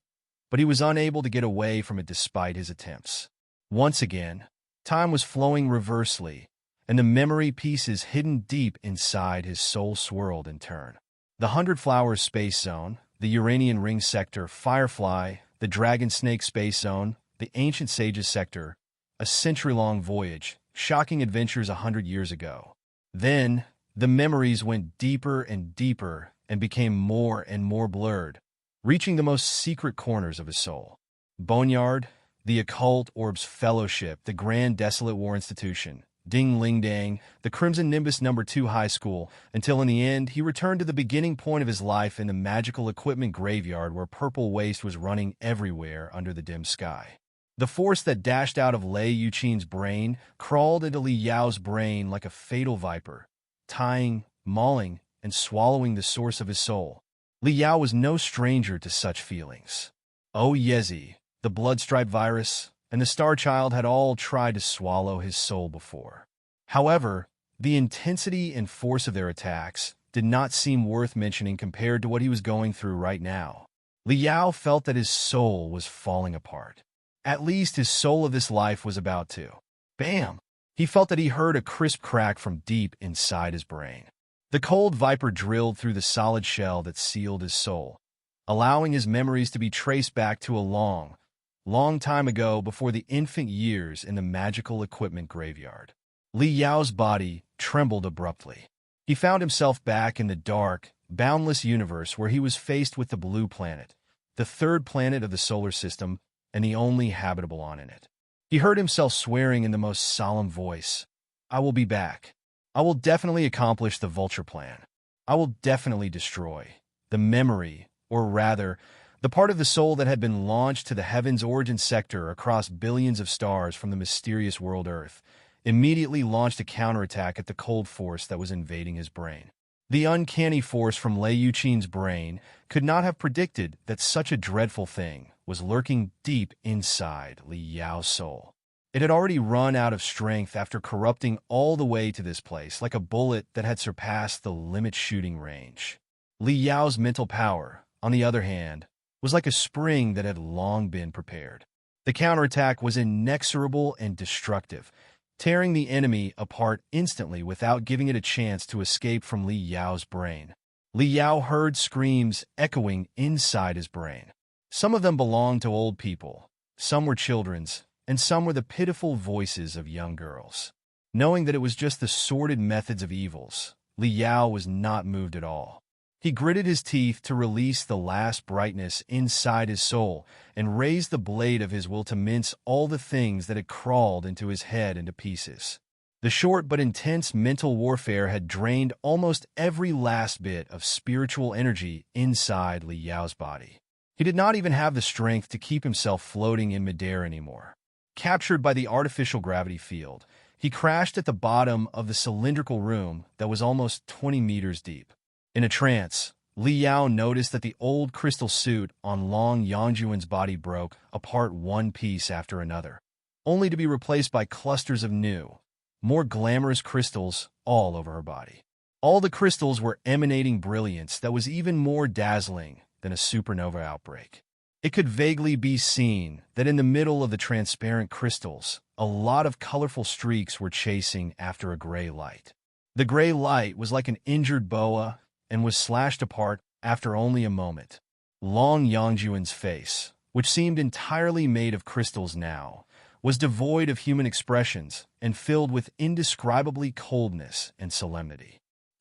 but he was unable to get away from it despite his attempts. Once again, time was flowing reversely, and the memory pieces hidden deep inside his soul swirled in turn. The 100 Flowers Space Zone, the Uranian Ring Sector, Firefly, the Dragon Snake Space Zone, the Ancient Sages Sector, a century-long voyage, shocking adventures 100 years ago. Then, the memories went deeper and deeper and became more and more blurred, reaching the most secret corners of his soul. Boneyard, the Occult Orbs Fellowship, the Grand Desolate War Institution, Ding Ling Dang, the Crimson Nimbus No. 2 High School, until in the end he returned to the beginning point of his life in the magical equipment graveyard where purple waste was running everywhere under the dim sky. The force that dashed out of Lei Yuqin's brain crawled into Li Yao's brain like a fatal viper, tying, mauling, and swallowing the source of his soul. Li Yao was no stranger to such feelings. Oh Yezi, the Bloodstripe virus, and the Star Child had all tried to swallow his soul before. However, the intensity and force of their attacks did not seem worth mentioning compared to what he was going through right now. Li Yao felt that his soul was falling apart. At least his soul of this life was about to. Bam! He felt that he heard a crisp crack from deep inside his brain. The cold viper drilled through the solid shell that sealed his soul, allowing his memories to be traced back to a long time ago before the infant years in the magical equipment graveyard. Li Yao's body trembled abruptly. He found himself back in the dark, boundless universe where he was faced with the blue planet, the third planet of the solar system, and the only habitable on in it. He heard himself swearing in the most solemn voice, "I will be back. I will definitely accomplish the Vulture Plan. I will definitely destroy the memory, or rather, the part of the soul that had been launched to the heaven's origin sector across billions of stars from the mysterious world Earth, immediately launched a counterattack at the cold force that was invading his brain. The uncanny force from Lei Yuqin's brain could not have predicted that such a dreadful thing was lurking deep inside Li Yao's soul. It had already run out of strength after corrupting all the way to this place like a bullet that had surpassed the limit shooting range. Li Yao's mental power, on the other hand, was like a spring that had long been prepared. The counterattack was inexorable and destructive, tearing the enemy apart instantly without giving it a chance to escape from Li Yao's brain. Li Yao heard screams echoing inside his brain. Some of them belonged to old people, some were children's, and some were the pitiful voices of young girls. Knowing that it was just the sordid methods of evils, Li Yao was not moved at all. He gritted his teeth to release the last brightness inside his soul and raised the blade of his will to mince all the things that had crawled into his head into pieces. The short but intense mental warfare had drained almost every last bit of spiritual energy inside Li Yao's body. He did not even have the strength to keep himself floating in midair anymore. Captured by the artificial gravity field, he crashed at the bottom of the cylindrical room that was almost 20 meters deep. In a trance, Li Yao noticed that the old crystal suit on Long Yangjuan's body broke apart one piece after another, only to be replaced by clusters of new, more glamorous crystals all over her body. All the crystals were emanating brilliance that was even more dazzling than a supernova outbreak. It could vaguely be seen that in the middle of the transparent crystals, a lot of colorful streaks were chasing after a gray light. The gray light was like an injured boa and was slashed apart after only a moment. Long Yangjuan's face, which seemed entirely made of crystals now, was devoid of human expressions and filled with indescribably coldness and solemnity.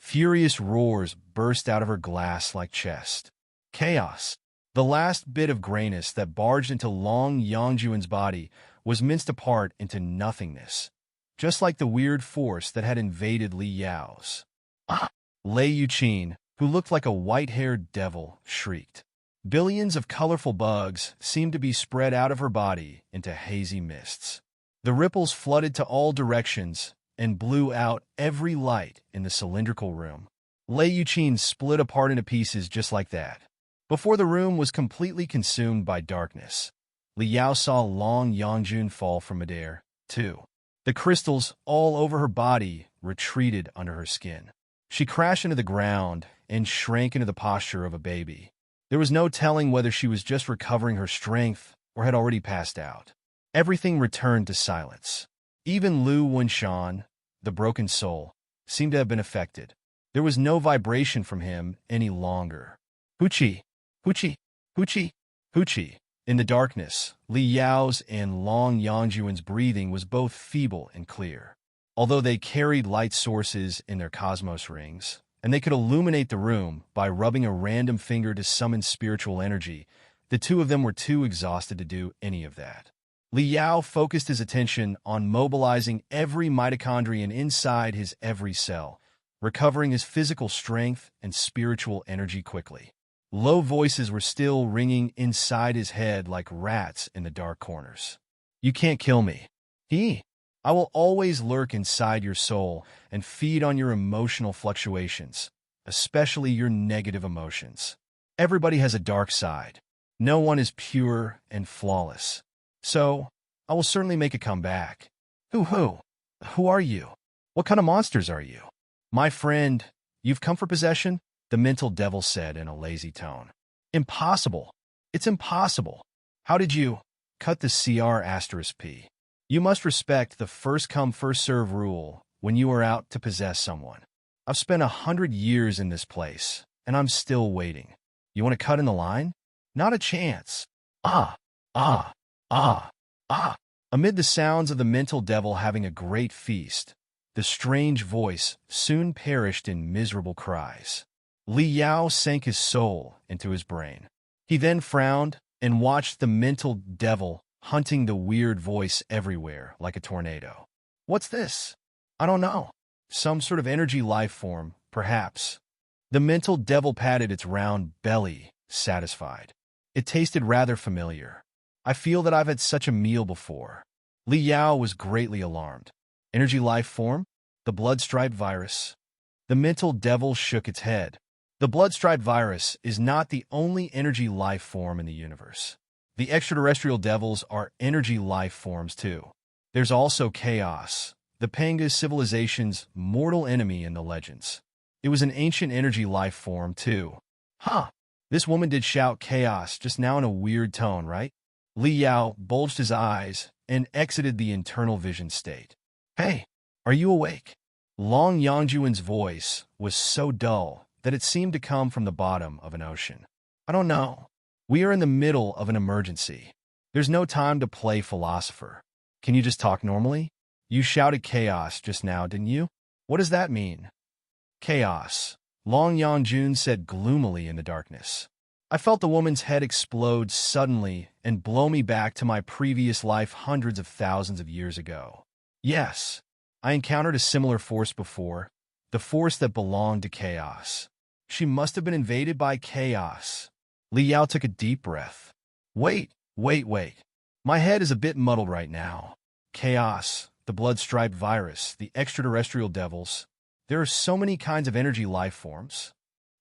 Furious roars burst out of her glass-like chest. Chaos. The last bit of grayness that barged into Long Yangjuan's body was minced apart into nothingness, just like the weird force that had invaded Li Yao's. Ah! Lei Yuqin, who looked like a white-haired devil, shrieked. Billions of colorful bugs seemed to be spread out of her body into hazy mists. The ripples flooded to all directions and blew out every light in the cylindrical room. Lei Yuqin split apart into pieces just like that. Before the room was completely consumed by darkness, Li Yao saw Long Yangjun fall from midair, too. The crystals all over her body retreated under her skin. She crashed into the ground and shrank into the posture of a baby. There was no telling whether she was just recovering her strength or had already passed out. Everything returned to silence. Even Lu Wenshan, the broken soul, seemed to have been affected. There was no vibration from him any longer. Huchi, Huchi, Huchi, Huchi. In the darkness, Li Yao's and Long Yangjuan's breathing was both feeble and clear. Although they carried light sources in their cosmos rings, and they could illuminate the room by rubbing a random finger to summon spiritual energy, the two of them were too exhausted to do any of that. Li Yao focused his attention on mobilizing every mitochondrion inside his every cell, recovering his physical strength and spiritual energy quickly. Low voices were still ringing inside his head like rats in the dark corners. You can't kill me. I will always lurk inside your soul and feed on your emotional fluctuations, especially your negative emotions. Everybody has a dark side. No one is pure and flawless. So, I will certainly make a comeback. Who are you? What kind of monsters are you? My friend, you've come for possession? The mental devil said in a lazy tone. Impossible. It's impossible. How did you? Cut the CR*P. You must respect the first-come, first-serve rule when you are out to possess someone. I've spent 100 years in this place, and I'm still waiting. You want to cut in the line? Not a chance. Ah. Amid the sounds of the mental devil having a great feast, the strange voice soon perished in miserable cries. Li Yao sank his soul into his brain. He then frowned and watched the mental devil hunting the weird voice everywhere like a tornado. What's this? I don't know. Some sort of energy life form, perhaps. The mental devil patted its round belly, satisfied. It tasted rather familiar. I feel that I've had such a meal before. Li Yao was greatly alarmed. Energy life form? The blood-striped virus? The mental devil shook its head. The blood-striped virus is not the only energy life form in the universe. The extraterrestrial devils are energy life forms too. There's also Chaos, the Panga civilization's mortal enemy in the legends. It was an ancient energy life form too. Huh. This woman did shout Chaos just now in a weird tone, right? Li Yao bulged his eyes and exited the internal vision state. Hey, are you awake? Long Yangjuan's voice was so dull that it seemed to come from the bottom of an ocean. I don't know. We are in the middle of an emergency. There's no time to play philosopher. Can you just talk normally? You shouted Chaos just now, didn't you? What does that mean? Chaos, Long Yangjun said gloomily in the darkness. I felt the woman's head explode suddenly and blow me back to my previous life hundreds of thousands of years ago. Yes, I encountered a similar force before, the force that belonged to Chaos. She must have been invaded by Chaos. Li Yao took a deep breath. Wait. My head is a bit muddled right now. Chaos, the blood-striped virus, the extraterrestrial devils. There are so many kinds of energy life forms.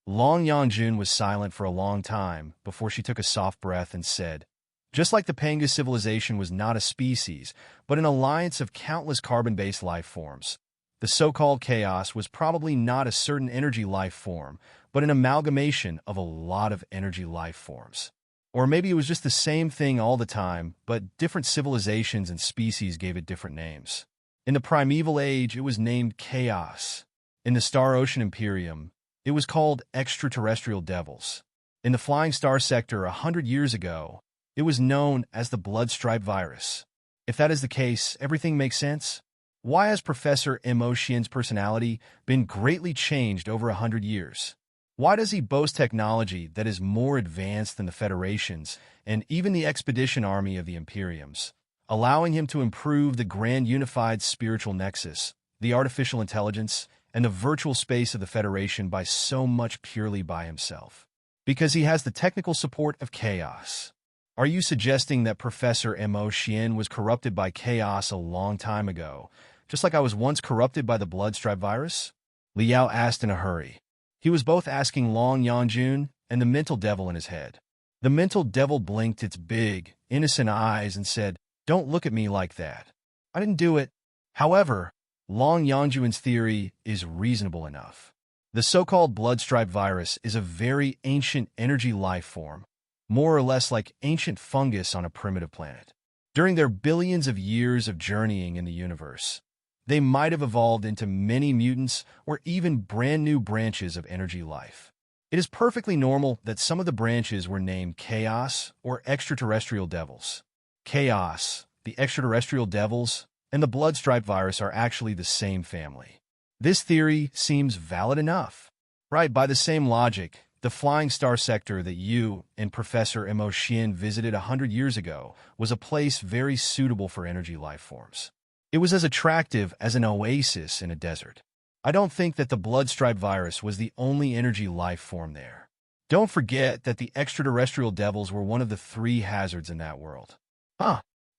Long Yangjun was silent for a long time before she took a soft breath and said, just like the Panga civilization was not a species, but an alliance of countless carbon-based life forms, the so-called Chaos was probably not a certain energy life form, but an amalgamation of a lot of energy life forms. Or maybe it was just the same thing all the time, but different civilizations and species gave it different names. In the primeval age, it was named Chaos. In the Star Ocean Imperium, it was called Extraterrestrial Devils. In the Flying Star Sector 100 years ago, it was known as the Blood-Stripe Virus. If that is the case, everything makes sense. Why has Professor Mo Xian's personality been greatly changed over 100 years? Why does he boast technology that is more advanced than the Federation's and even the expedition army of the Imperiums, allowing him to improve the grand unified spiritual nexus, the artificial intelligence, and the virtual space of the Federation by so much purely by himself? Because he has the technical support of chaos. Are you suggesting that Professor Mo Xian was corrupted by chaos a long time ago, just like I was once corrupted by the bloodstripe virus? Liao asked in a hurry. He was both asking Long Yangjun and the mental devil in his head. The mental devil blinked its big, innocent eyes and said, "Don't look at me like that. I didn't do it." However, Long Yangjun's theory is reasonable enough. The so-called bloodstripe virus is a very ancient energy life form, more or less like ancient fungus on a primitive planet. During their billions of years of journeying in the universe, they might have evolved into many mutants or even brand new branches of energy life. It is perfectly normal that some of the branches were named Chaos or Extraterrestrial Devils. Chaos, the Extraterrestrial Devils, and the bloodstripe virus are actually the same family. This theory seems valid enough. Right, by the same logic, the flying star sector that you and Professor Mo Xian visited 100 years ago was a place very suitable for energy life forms. It was as attractive as an oasis in a desert. I don't think that the bloodstripe virus was the only energy life form there. Don't forget that the extraterrestrial devils were one of the 3 hazards in that world.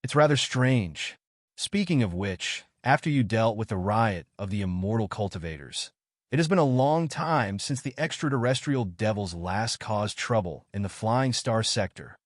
It's rather strange. Speaking of which, after you dealt with the riot of the immortal cultivators, it has been a long time since the extraterrestrial devils last caused trouble in the flying star sector.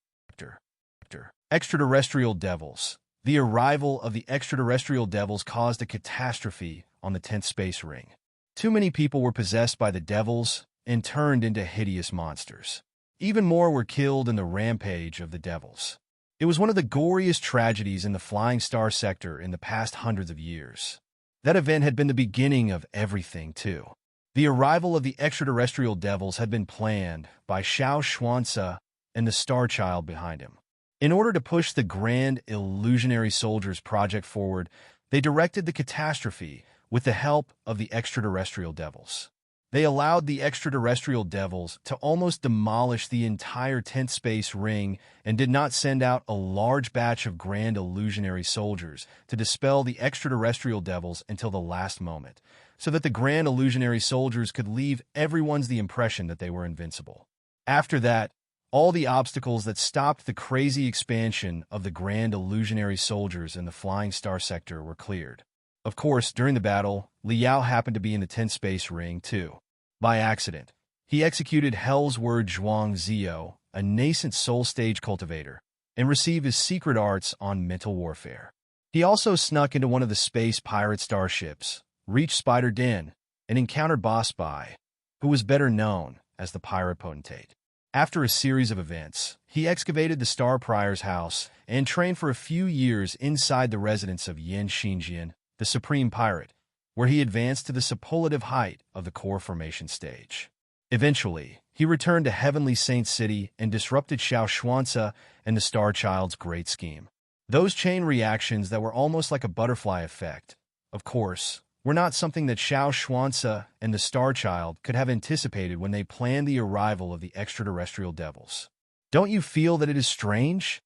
Extraterrestrial devils. The arrival of the extraterrestrial devils caused a catastrophe on the 10th space ring. Too many people were possessed by the devils and turned into hideous monsters. Even more were killed in the rampage of the devils. It was one of the goriest tragedies in the flying star sector in the past hundreds of years. That event had been the beginning of everything, too. The arrival of the extraterrestrial devils had been planned by Xiao Xuanzi and the Star Child behind him. In order to push the Grand Illusionary Soldiers project forward, they directed the catastrophe with the help of the extraterrestrial devils. They allowed the extraterrestrial devils to almost demolish the entire 10th space ring and did not send out a large batch of Grand Illusionary Soldiers to dispel the extraterrestrial devils until the last moment, so that the Grand Illusionary Soldiers could leave everyone's the impression that they were invincible. After that, all the obstacles that stopped the crazy expansion of the Grand Illusionary Soldiers in the Flying Star sector were cleared. Of course, during the battle, Liao happened to be in the 10th space ring, too. By accident, he executed Hell's Word Zhuang Zio, a nascent soul stage cultivator, and received his secret arts on mental warfare. He also snuck into one of the space pirate starships, reached Spider Den, and encountered Boss Spy, who was better known as the Pirate Potentate. After a series of events, he excavated the Star Prior's house and trained for a few years inside the residence of Yin Xinjian, the Supreme Pirate, where he advanced to the superlative height of the core formation stage. Eventually, he returned to Heavenly Saint City and disrupted Xiao Xuanzi and the Star Child's great scheme. Those chain reactions that were almost like a butterfly effect, of course, were not something that Xiao Xuanzi and the Star Child could have anticipated when they planned the arrival of the extraterrestrial devils. "Don't you feel that it is strange?"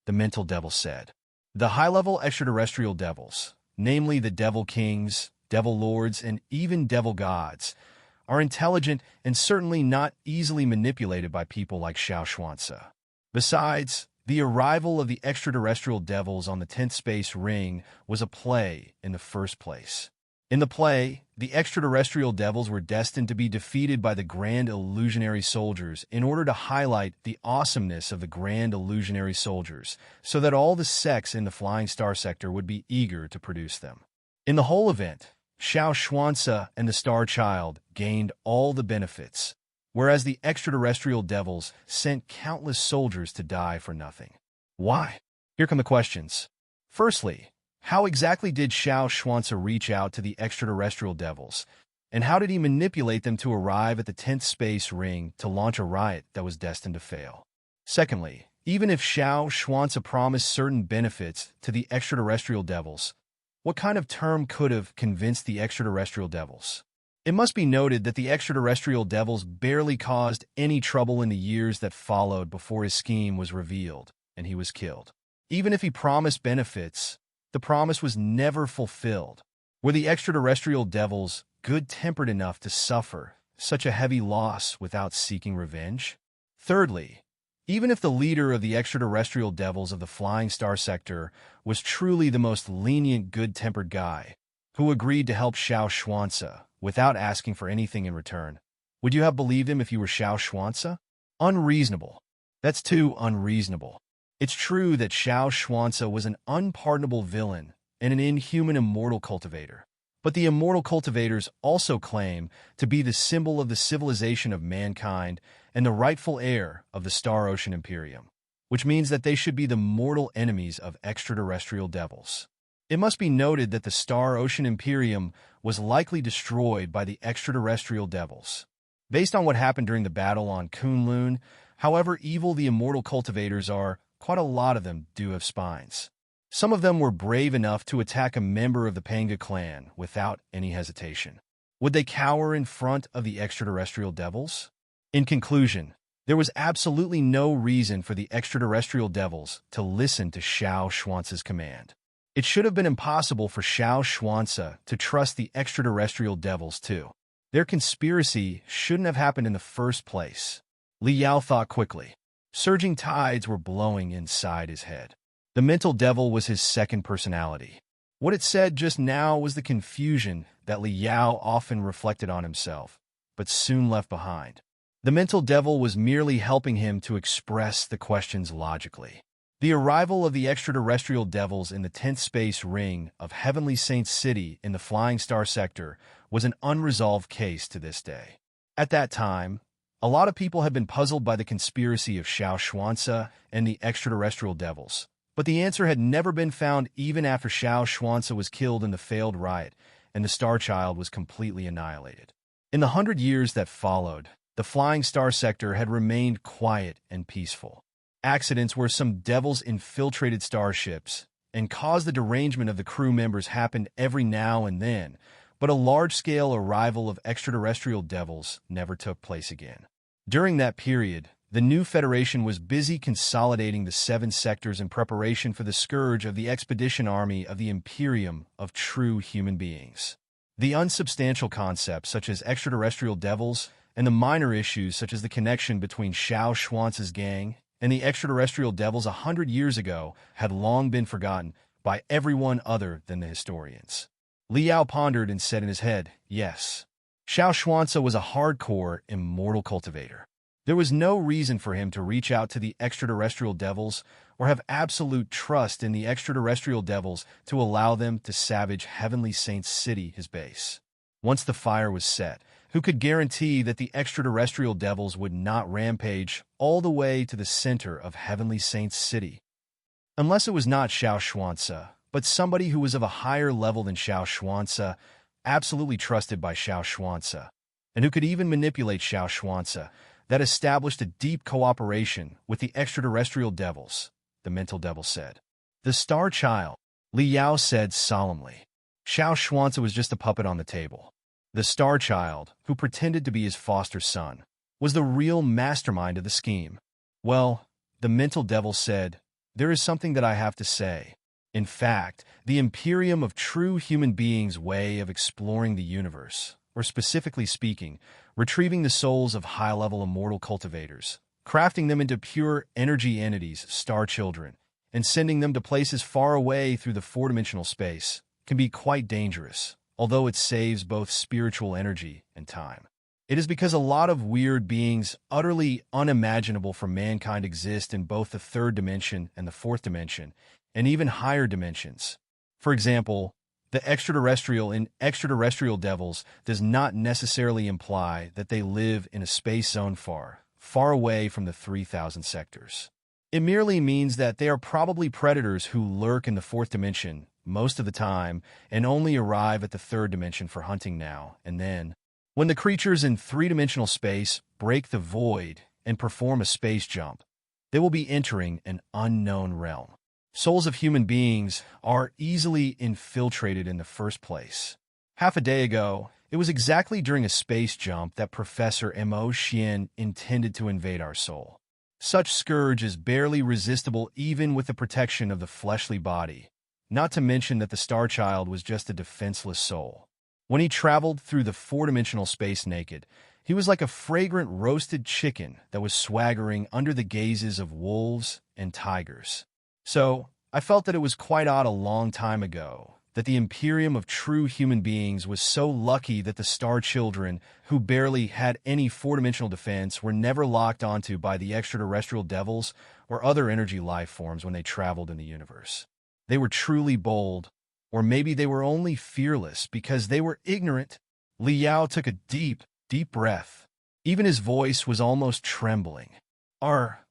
the mental devil said. The high-level extraterrestrial devils, namely the Devil Kings, Devil Lords, and even Devil Gods, are intelligent and certainly not easily manipulated by people like Xiao Xuanzi. Besides, the arrival of the extraterrestrial devils on the 10th space ring was a play in the first place. In the play, the extraterrestrial devils were destined to be defeated by the Grand Illusionary Soldiers in order to highlight the awesomeness of the Grand Illusionary Soldiers, so that all the sects in the Flying Star sector would be eager to produce them. In the whole event, Xiao Xuanzi and the Star Child gained all the benefits, whereas the extraterrestrial devils sent countless soldiers to die for nothing. Why? Here come the questions. Firstly, how exactly did Xiao Xuanzi reach out to the extraterrestrial devils, and how did he manipulate them to arrive at the 10th space ring to launch a riot that was destined to fail? Secondly, even if Xiao Xuanzi promised certain benefits to the extraterrestrial devils, What kind of term could have convinced the extraterrestrial devils? It must be noted that the extraterrestrial devils barely caused any trouble in the years that followed before his scheme was revealed and he was killed. Even if he promised benefits, the promise was never fulfilled. Were the extraterrestrial devils good-tempered enough to suffer such a heavy loss without seeking revenge? Thirdly, even if the leader of the extraterrestrial devils of the Flying Star Sector was truly the most lenient, good-tempered guy who agreed to help Xiao Xuanzi without asking for anything in return, would you have believed him if you were Xiao Xuanzi? Unreasonable. That's too unreasonable. It's true that Xiao Xuanzi was an unpardonable villain and an inhuman immortal cultivator. But the immortal cultivators also claim to be the symbol of the civilization of mankind and the rightful heir of the Star Ocean Imperium, which means that they should be the mortal enemies of extraterrestrial devils. It must be noted that the Star Ocean Imperium was likely destroyed by the extraterrestrial devils. Based on what happened during the battle on Kunlun, however evil the immortal cultivators are, quite a lot of them do have spines. Some of them were brave enough to attack a member of the Panga clan without any hesitation. Would they cower in front of the extraterrestrial devils? In conclusion, there was absolutely no reason for the extraterrestrial devils to listen to Xiao Xuanzi's command. It should have been impossible for Xiao Xuanzi to trust the extraterrestrial devils too. Their conspiracy shouldn't have happened in the first place. Li Yao thought quickly. Surging tides were blowing inside his head. The mental devil was his second personality. What it said just now was the confusion that Li Yao often reflected on himself, but soon left behind. The mental devil was merely helping him to express the questions logically. The arrival of the extraterrestrial devils in the 10th space ring of Heavenly Saints City in the Flying Star Sector was an unresolved case to this day. At that time, a lot of people had been puzzled by the conspiracy of Xiao Xuanzi and the extraterrestrial devils. But the answer had never been found even after Xiao Xuanzi was killed in the failed riot and the Star Child was completely annihilated. In the 100 years that followed, the Flying Star Sector had remained quiet and peaceful. Accidents where some devils infiltrated starships and caused the derangement of the crew members happened every now and then, but a large-scale arrival of extraterrestrial devils never took place again. During that period, the new Federation was busy consolidating the 7 sectors in preparation for the scourge of the expedition army of the Imperium of true human beings. The unsubstantial concepts such as extraterrestrial devils and the minor issues such as the connection between Xiao Xuanzi's gang and the extraterrestrial devils 100 years ago had long been forgotten by everyone other than the historians. Li Yao pondered and said in his head, yes. Xiao Xuanzi was a hardcore, immortal cultivator. There was no reason for him to reach out to the extraterrestrial devils or have absolute trust in the extraterrestrial devils to allow them to savage Heavenly Saints City, his base. Once the fire was set, who could guarantee that the extraterrestrial devils would not rampage all the way to the center of Heavenly Saints City? Unless it was not Xiao Xuanzi, but somebody who was of a higher level than Xiao Xuanzi, absolutely trusted by Xiao Xuanzi, and who could even manipulate Xiao Xuanzi, that established a deep cooperation with the extraterrestrial devils, the mental devil said. The Star Child, Li Yao said solemnly. Xiao Xuanzi was just a puppet on the table. The Star Child, who pretended to be his foster son, was the real mastermind of the scheme. Well, the mental devil said, there is something that I have to say. In fact, the Imperium of true human beings' way of exploring the universe, or specifically speaking, retrieving the souls of high-level immortal cultivators, crafting them into pure energy entities, star children, and sending them to places far away through the four-dimensional space, can be quite dangerous, although it saves both spiritual energy and time. It is because a lot of weird beings utterly unimaginable for mankind exist in both the third dimension and the fourth dimension, and even higher dimensions. For example, the extraterrestrial in extraterrestrial devils does not necessarily imply that they live in a space zone far, far away from the 3,000 sectors. It merely means that they are probably predators who lurk in the fourth dimension most of the time and only arrive at the third dimension for hunting now and then. When the creatures in three-dimensional space break the void and perform a space jump, they will be entering an unknown realm. Souls of human beings are easily infiltrated in the first place. Half a day ago, it was exactly during a space jump that Professor Mo Xian intended to invade our soul. Such scourge is barely resistible even with the protection of the fleshly body, not to mention that the Star Child was just a defenseless soul. When he traveled through the four-dimensional space naked, he was like a fragrant roasted chicken that was swaggering under the gazes of wolves and tigers. So, I felt that it was quite odd a long time ago that the Imperium of true human beings was so lucky that the Star Children, who barely had any four-dimensional defense, were never locked onto by the extraterrestrial devils or other energy life forms when they traveled in the universe. They were truly bold, or maybe they were only fearless because they were ignorant. Li Yao took a deep breath. Even his voice was almost trembling. Are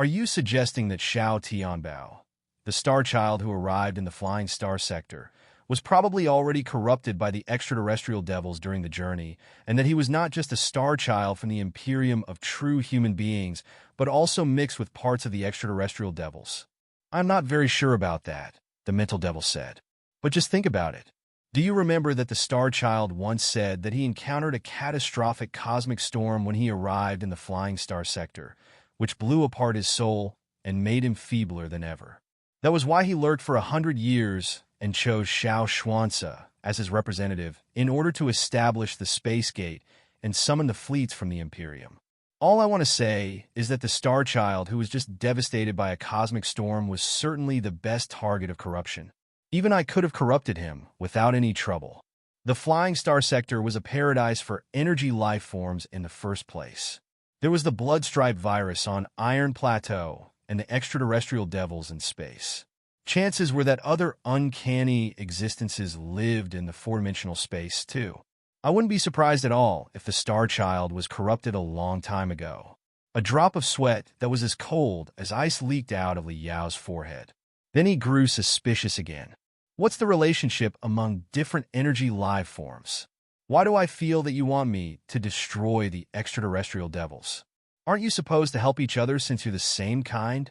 you suggesting that Xiao Tianbao, the Star Child who arrived in the Flying Star Sector, was probably already corrupted by the extraterrestrial devils during the journey, and that he was not just a Star Child from the Imperium of true human beings, but also mixed with parts of the extraterrestrial devils? I'm not very sure about that, the mental devil said. But just think about it. Do you remember that the Star Child once said that he encountered a catastrophic cosmic storm when he arrived in the Flying Star Sector, which blew apart his soul and made him feebler than ever? That was why he lurked for 100 years and chose Xiao Xuanzi as his representative in order to establish the Space Gate and summon the fleets from the Imperium. All I want to say is that the Star Child, who was just devastated by a cosmic storm, was certainly the best target of corruption. Even I could have corrupted him without any trouble. The Flying Star Sector was a paradise for energy life forms in the first place. There was the blood-striped virus on Iron Plateau and the extraterrestrial devils in space. Chances were that other uncanny existences lived in the four-dimensional space, too. I wouldn't be surprised at all if the Star Child was corrupted a long time ago. A drop of sweat that was as cold as ice leaked out of Li Yao's forehead. Then he grew suspicious again. What's the relationship among different energy life forms? Why do I feel that you want me to destroy the extraterrestrial devils? Aren't you supposed to help each other since you're the same kind?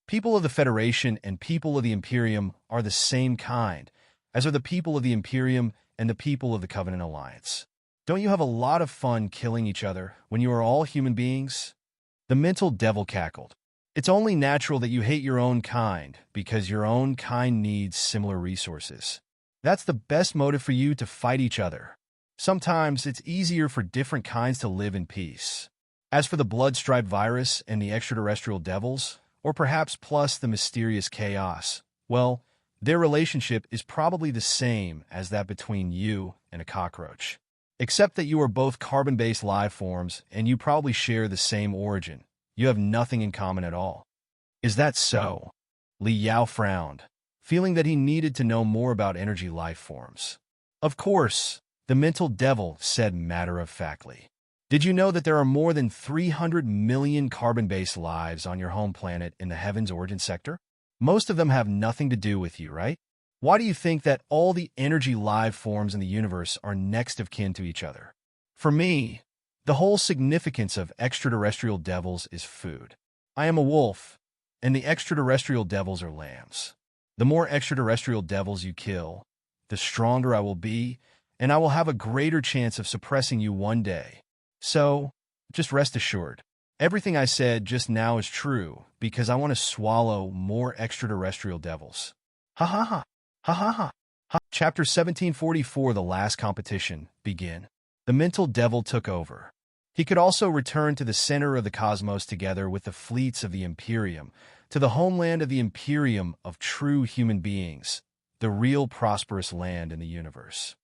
People of the Federation and people of the Imperium are the same kind, as are the people of the Imperium and the people of the Covenant Alliance. Don't you have a lot of fun killing each other when you are all human beings? The mental devil cackled. It's only natural that you hate your own kind, because your own kind needs similar resources. That's the best motive for you to fight each other. Sometimes it's easier for different kinds to live in peace. As for the blood-striped virus and the extraterrestrial devils, or perhaps plus the mysterious chaos, well, their relationship is probably the same as that between you and a cockroach. Except that you are both carbon-based life forms and you probably share the same origin. You have nothing in common at all. Is that so? Li Yao frowned, feeling that he needed to know more about energy life forms. Of course, the mental devil said matter-of-factly. Did you know that there are more than 300 million carbon-based lives on your home planet in the Heaven's Origin Sector? Most of them have nothing to do with you, right? Why do you think that all the energy life forms in the universe are next of kin to each other? For me, the whole significance of extraterrestrial devils is food. I am a wolf, and the extraterrestrial devils are lambs. The more extraterrestrial devils you kill, the stronger I will be, and I will have a greater chance of suppressing you one day. So, just rest assured. Everything I said just now is true because I want to swallow more extraterrestrial devils. Ha ha ha. Ha ha ha. Ha. Chapter 1744, The Last Competition, begin. The mental devil took over. He could also return to the center of the cosmos together with the fleets of the Imperium, to the homeland of the Imperium of true human beings, the real prosperous land in the universe.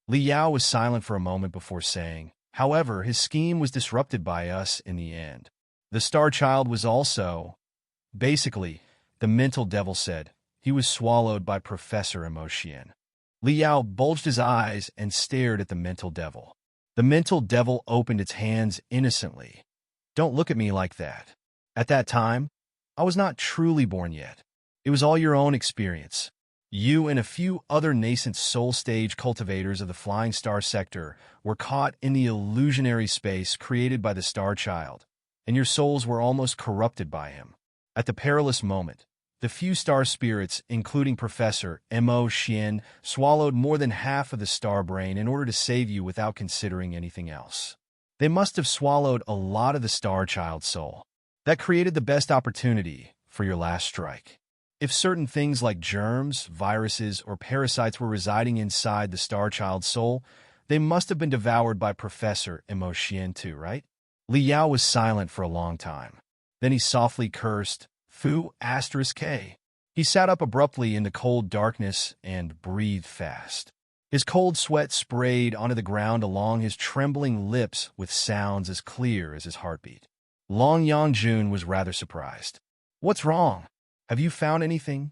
Li Yao was silent for a moment before saying, however, his scheme was disrupted by us in the end. The Star Child was also... Basically, the mental devil said, he was swallowed by Professor Mo Xian. Li Yao bulged his eyes and stared at the mental devil. The mental devil opened its hands innocently. Don't look at me like that. At that time, I was not truly born yet. It was all your own experience. You and a few other nascent soul stage cultivators of the Flying Star Sector were caught in the illusionary space created by the Star Child, and your souls were almost corrupted by him. At the perilous moment, The few star spirits, including Professor Mo Xian, swallowed more than half of the star brain in order to save you without considering anything else. They must have swallowed a lot of the star child soul. That created the best opportunity for your last strike. If certain things like germs, viruses, or parasites were residing inside the star child's soul, they must have been devoured by Professor Mo Xian too, right? Li Yao was silent for a long time. Then he softly cursed, Fu *K. He sat up abruptly in the cold darkness and breathed fast. His cold sweat sprayed onto the ground along his trembling lips with sounds as clear as his heartbeat. Long Yangjun was rather surprised. What's wrong? Have you found anything?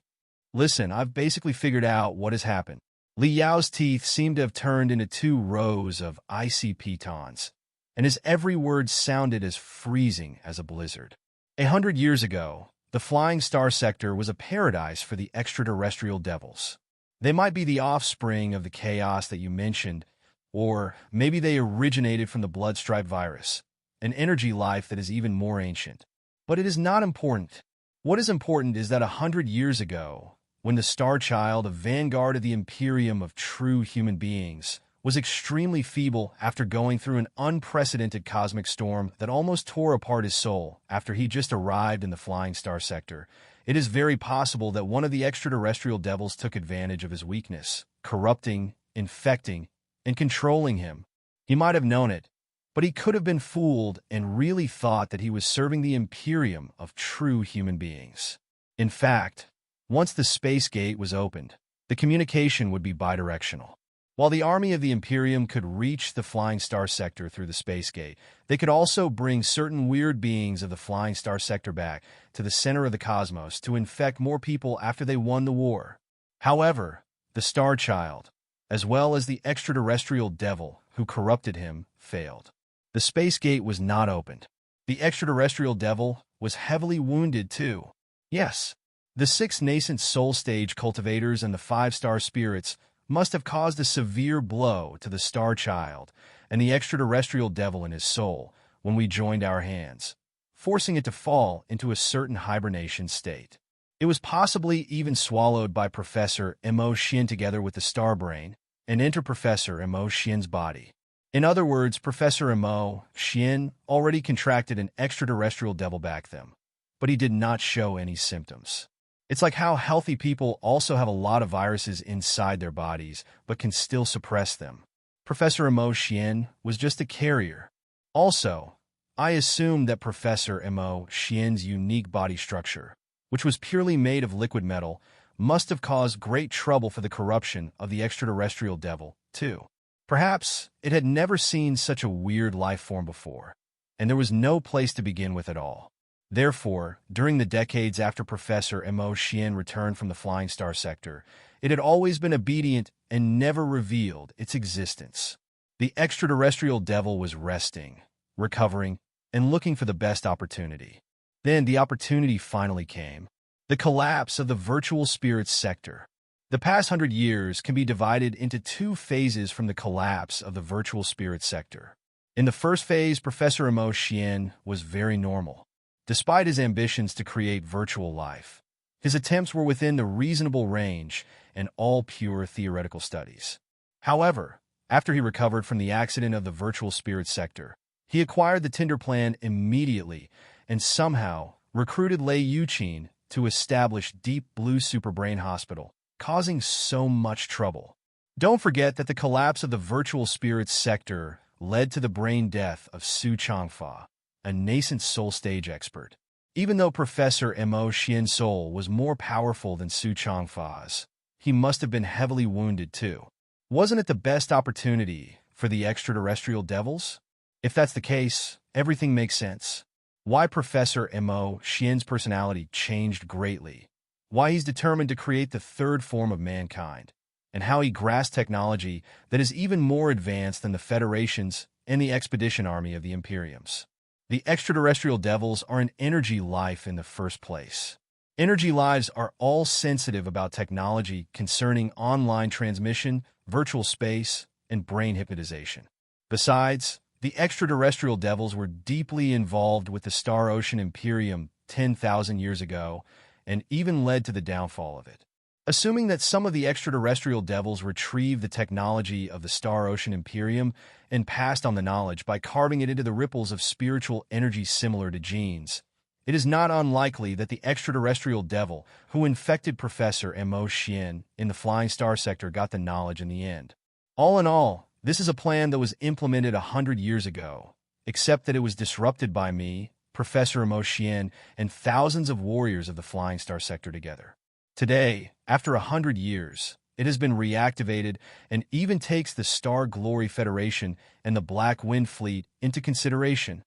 Listen, I've basically figured out what has happened. Li Yao's teeth seemed to have turned into 2 rows of icy pitons, and his every word sounded as freezing as a blizzard. 100 years ago, the Flying Star Sector was a paradise for the extraterrestrial devils. They might be the offspring of the chaos that you mentioned, or maybe they originated from the bloodstripe virus, an energy life that is even more ancient. But it is not important. What is important is that 100 years ago, when the Star Child, a vanguard of the Imperium of true human beings, was extremely feeble after going through an unprecedented cosmic storm that almost tore apart his soul after he just arrived in the Flying Star Sector, it is very possible that one of the extraterrestrial devils took advantage of his weakness, corrupting, infecting, and controlling him. He might have known it, but he could have been fooled and really thought that he was serving the Imperium of true human beings. In fact, once the space gate was opened, the communication would be bidirectional. While the army of the Imperium could reach the Flying Star Sector through the space gate, they could also bring certain weird beings of the Flying Star Sector back to the center of the cosmos to infect more people after they won the war. However, the Star Child, as well as the extraterrestrial devil who corrupted him, failed. The space gate was not opened. The extraterrestrial devil was heavily wounded too. Yes, the 6 nascent soul stage cultivators and the 5-star spirits must have caused a severe blow to the Star Child and the extraterrestrial devil in his soul when we joined our hands, forcing it to fall into a certain hibernation state. It was possibly even swallowed by Professor Mo Xian together with the star brain and enter Professor Mo Xian's body. In other words, Professor Mo Xian already contracted an extraterrestrial devil back then, but he did not show any symptoms. It's like how healthy people also have a lot of viruses inside their bodies, but can still suppress them. Professor Mo Xian was just a carrier. Also, I assumed that Professor Mo Xian's unique body structure, which was purely made of liquid metal, must have caused great trouble for the corruption of the extraterrestrial devil, too. Perhaps it had never seen such a weird life form before, and there was no place to begin with at all. Therefore, during the decades after Professor Mo Xian returned from the Flying Star Sector, it had always been obedient and never revealed its existence. The extraterrestrial devil was resting, recovering, and looking for the best opportunity. Then the opportunity finally came. The collapse of the virtual spirits sector. The past 100 years can be divided into 2 phases from the collapse of the virtual spirits sector. In the first phase, Professor Mo Xian was very normal. Despite his ambitions to create virtual life, his attempts were within the reasonable range and all pure theoretical studies. However, after he recovered from the accident of the virtual spirit sector, he acquired the Tinder plan immediately and somehow recruited Lei Yuqin to establish Deep Blue Superbrain Hospital, causing so much trouble. Don't forget that the collapse of the virtual spirits sector led to the brain death of Su Changfa, a nascent soul stage expert. Even though Professor Mo Xian's soul was more powerful than Su Changfa's, he must have been heavily wounded too. Wasn't it the best opportunity for the extraterrestrial devils? If that's the case, everything makes sense. Why Professor Mo Xian's personality changed greatly, why he's determined to create the 3rd form of mankind, and how he grasped technology that is even more advanced than the Federation's and the Expedition Army of the Imperiums. The extraterrestrial devils are an energy life in the first place. Energy lives are all sensitive about technology concerning online transmission, virtual space, and brain hypnotization. Besides, the extraterrestrial devils were deeply involved with the Star Ocean Imperium 10,000 years ago, and even led to the downfall of it. Assuming that some of the extraterrestrial devils retrieved the technology of the Star Ocean Imperium and passed on the knowledge by carving it into the ripples of spiritual energy similar to genes, it is not unlikely that the extraterrestrial devil who infected Professor Mo Xian in the Flying Star Sector got the knowledge in the end. All in all, this is a plan that was implemented 100 years ago, except that it was disrupted by me, Professor Mo Xian, and thousands of warriors of the Flying Star Sector together. Today, after 100 years, it has been reactivated and even takes the Star Glory Federation and the Black Wind Fleet into consideration.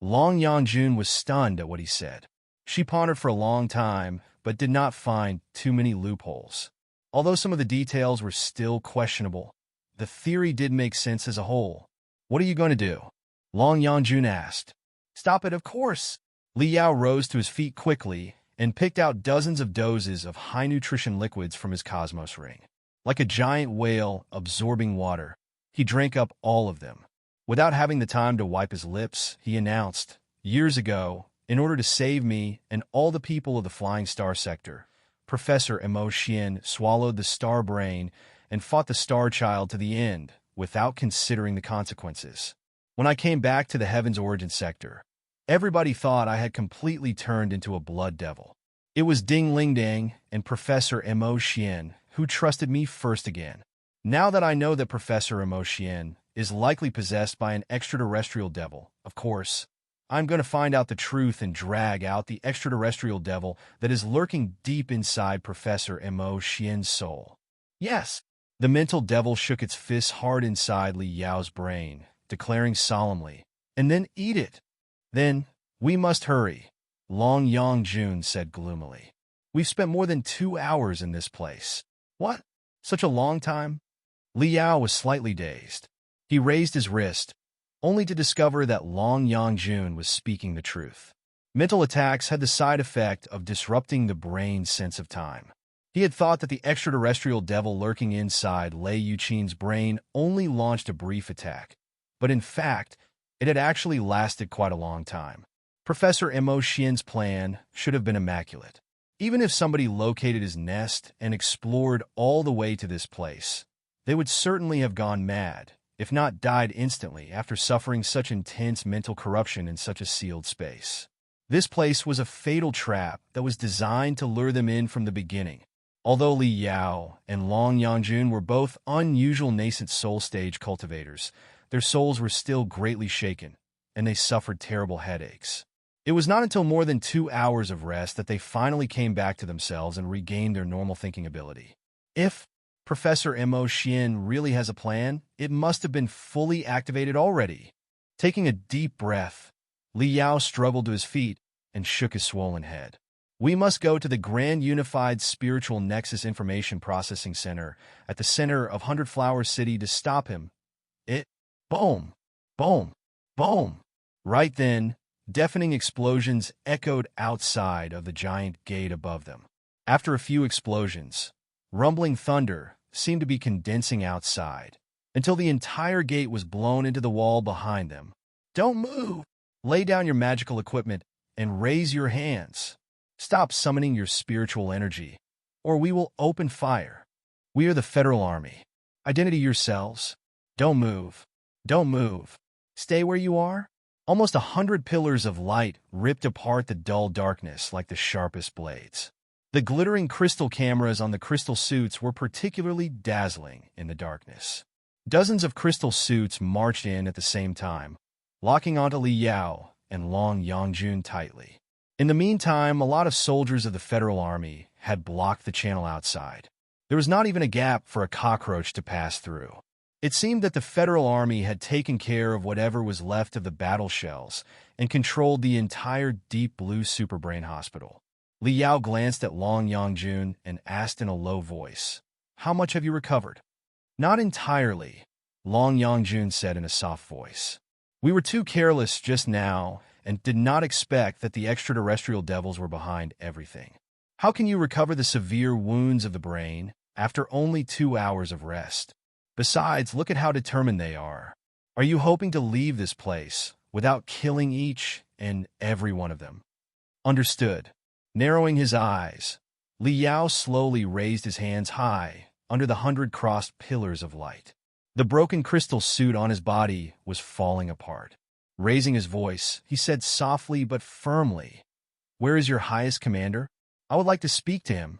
Long Yangjun was stunned at what he said. She pondered for a long time, but did not find too many loopholes. Although some of the details were still questionable, the theory did make sense as a whole. What are you going to do? Long Yangjun asked. Stop it, of course. Li Yao rose to his feet quickly and picked out dozens of doses of high-nutrition liquids from his cosmos ring. Like a giant whale absorbing water, he drank up all of them. Without having the time to wipe his lips, he announced, years ago, in order to save me and all the people of the Flying Star Sector, Professor Mo Xian swallowed the Star Brain and fought the Star Child to the end, without considering the consequences. When I came back to the Heaven's Origin Sector, everybody thought I had completely turned into a blood devil. It was Ding Ling Dang and Professor Mo Xian who trusted me first again. Now that I know that Professor Mo Xian is likely possessed by an extraterrestrial devil, of course, I'm going to find out the truth and drag out the extraterrestrial devil that is lurking deep inside Professor Mo Xian's soul. Yes, the mental devil shook its fist hard inside Li Yao's brain, declaring solemnly, and then eat it. Then, we must hurry, Long Yangjun said gloomily. We've spent more than 2 hours in this place. What? Such a long time? Li Yao was slightly dazed. He raised his wrist, only to discover that Long Yangjun was speaking the truth. Mental attacks had the side effect of disrupting the brain's sense of time. He had thought that the extraterrestrial devil lurking inside Lei Yuqin's brain only launched a brief attack, but in fact, it had actually lasted quite a long time. Professor Mo Xian's plan should have been immaculate. Even if somebody located his nest and explored all the way to this place, they would certainly have gone mad, if not died instantly after suffering such intense mental corruption in such a sealed space. This place was a fatal trap that was designed to lure them in from the beginning. Although Li Yao and Long Yangjun were both unusual nascent soul stage cultivators, their souls were still greatly shaken, and they suffered terrible headaches. It was not until more than 2 hours of rest that they finally came back to themselves and regained their normal thinking ability. If Professor Mo Xian really has a plan, it must have been fully activated already. Taking a deep breath, Li Yao struggled to his feet and shook his swollen head. We must go to the Grand Unified Spiritual Nexus Information Processing Center at the center of 100 Flower City to stop him. Boom! Boom! Boom! Right then, deafening explosions echoed outside of the giant gate above them. After a few explosions, rumbling thunder seemed to be condensing outside, until the entire gate was blown into the wall behind them. Don't move! Lay down your magical equipment and raise your hands. Stop summoning your spiritual energy, or we will open fire. We are the Federal Army. Identity yourselves. Don't move. Don't move. Stay where you are. Almost 100 pillars of light ripped apart the dull darkness like the sharpest blades. The glittering crystal cameras on the crystal suits were particularly dazzling in the darkness. Dozens of crystal suits marched in at the same time, locking onto Li Yao and Long Yangjun tightly. In the meantime, a lot of soldiers of the Federal Army had blocked the channel outside. There was not even a gap for a cockroach to pass through. It seemed that the Federal Army had taken care of whatever was left of the battle shells and controlled the entire Deep Blue Superbrain Hospital. Li Yao glanced at Long Yangjun and asked in a low voice, "How much have you recovered?" "Not entirely," Long Yangjun said in a soft voice. "We were too careless just now and did not expect that the extraterrestrial devils were behind everything. How can you recover the severe wounds of the brain after only 2 hours of rest? Besides, look at how determined they are. Are you hoping to leave this place without killing each and every one of them?" "Understood." Narrowing his eyes, Li Yao slowly raised his hands high under the 100 crossed pillars of light. The broken crystal suit on his body was falling apart. Raising his voice, he said softly but firmly, "Where is your highest commander? I would like to speak to him.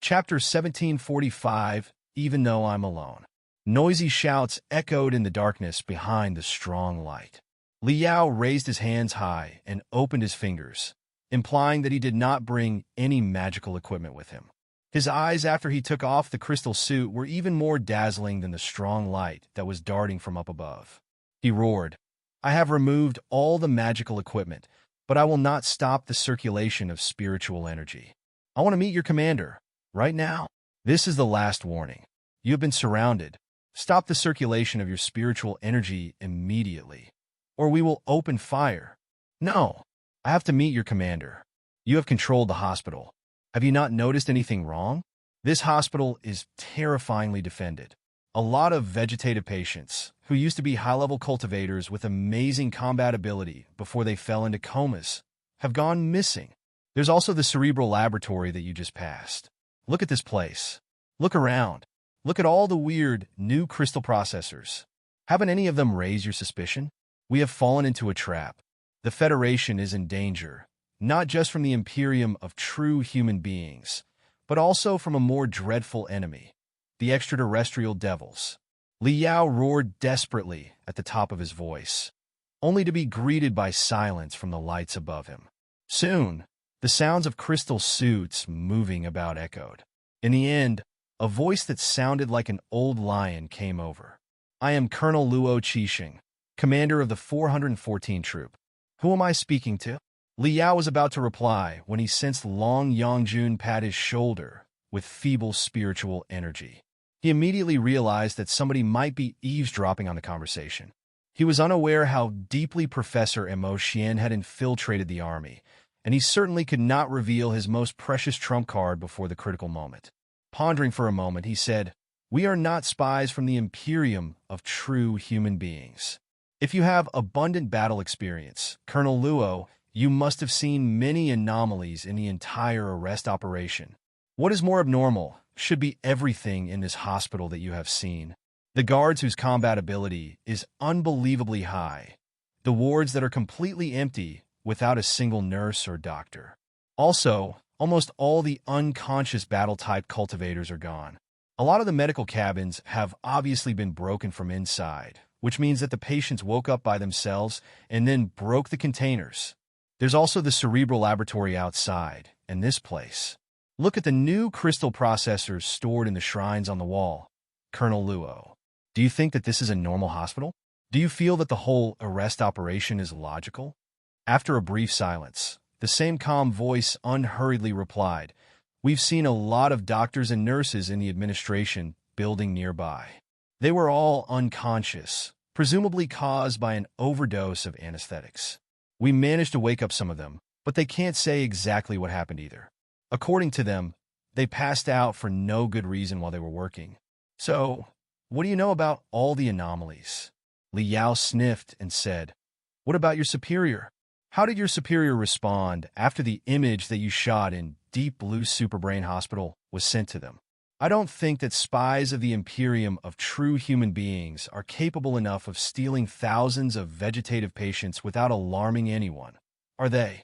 Chapter 1745, Even Though I'm Alone. Noisy shouts echoed in the darkness behind the strong light. Li Yao raised his hands high and opened his fingers, implying that he did not bring any magical equipment with him. His eyes, after he took off the crystal suit, were even more dazzling than the strong light that was darting from up above. He roared, "I have removed all the magical equipment, but I will not stop the circulation of spiritual energy. I want to meet your commander, right now. This is the last warning. You have been surrounded. Stop the circulation of your spiritual energy immediately, or we will open fire. No, I have to meet your commander. You have controlled the hospital. Have you not noticed anything wrong? This hospital is terrifyingly defended. A lot of vegetative patients, who used to be high-level cultivators with amazing combat ability before they fell into comas, have gone missing. There's also the Cerebral laboratory that you just passed. Look at this place. Look around. Look at all the weird, new crystal processors. Haven't any of them raised your suspicion? We have fallen into a trap. The Federation is in danger, not just from the Imperium of true human beings, but also from a more dreadful enemy, the Extraterrestrial devils." Li Yao roared desperately at the top of his voice, only to be greeted by silence from the lights above him. Soon, the sounds of crystal suits moving about echoed. In the end, a voice that sounded like an old lion came over. "I am Colonel Luo Qixing, commander of the 414 Troop. Who am I speaking to?" Li Yao was about to reply when he sensed Long Yongjun pat his shoulder with feeble spiritual energy. He immediately realized that somebody might be eavesdropping on the conversation. He was unaware how deeply Professor Mo Xian had infiltrated the army, and he certainly could not reveal his most precious trump card before the critical moment. Pondering for a moment, he said, "We are not spies from the Imperium of true human beings. If you have abundant battle experience, Colonel Luo, you must have seen many anomalies in the entire arrest operation. What is more abnormal should be everything in this hospital that you have seen. The guards whose combat ability is unbelievably high. The wards that are completely empty without a single nurse or doctor. Also, almost all the unconscious battle-type cultivators are gone. A lot of the medical cabins have obviously been broken from inside, which means that the patients woke up by themselves and then broke the containers. There's also the Cerebral laboratory outside, and this place. Look at the new crystal processors stored in the shrines on the wall. Colonel Luo, do you think that this is a normal hospital? Do you feel that the whole arrest operation is logical?" After a brief silence, the same calm voice unhurriedly replied, "We've seen a lot of doctors and nurses in the administration building nearby. They were all unconscious, presumably caused by an overdose of anesthetics. We managed to wake up some of them, but they can't say exactly what happened either. According to them, they passed out for no good reason while they were working. So, what do you know about all the anomalies?" Li Yao sniffed and said, "What about your superior? How did your superior respond after the image that you shot in Deep Blue Superbrain Hospital was sent to them? I don't think that spies of the Imperium of true human beings are capable enough of stealing thousands of vegetative patients without alarming anyone, are they?"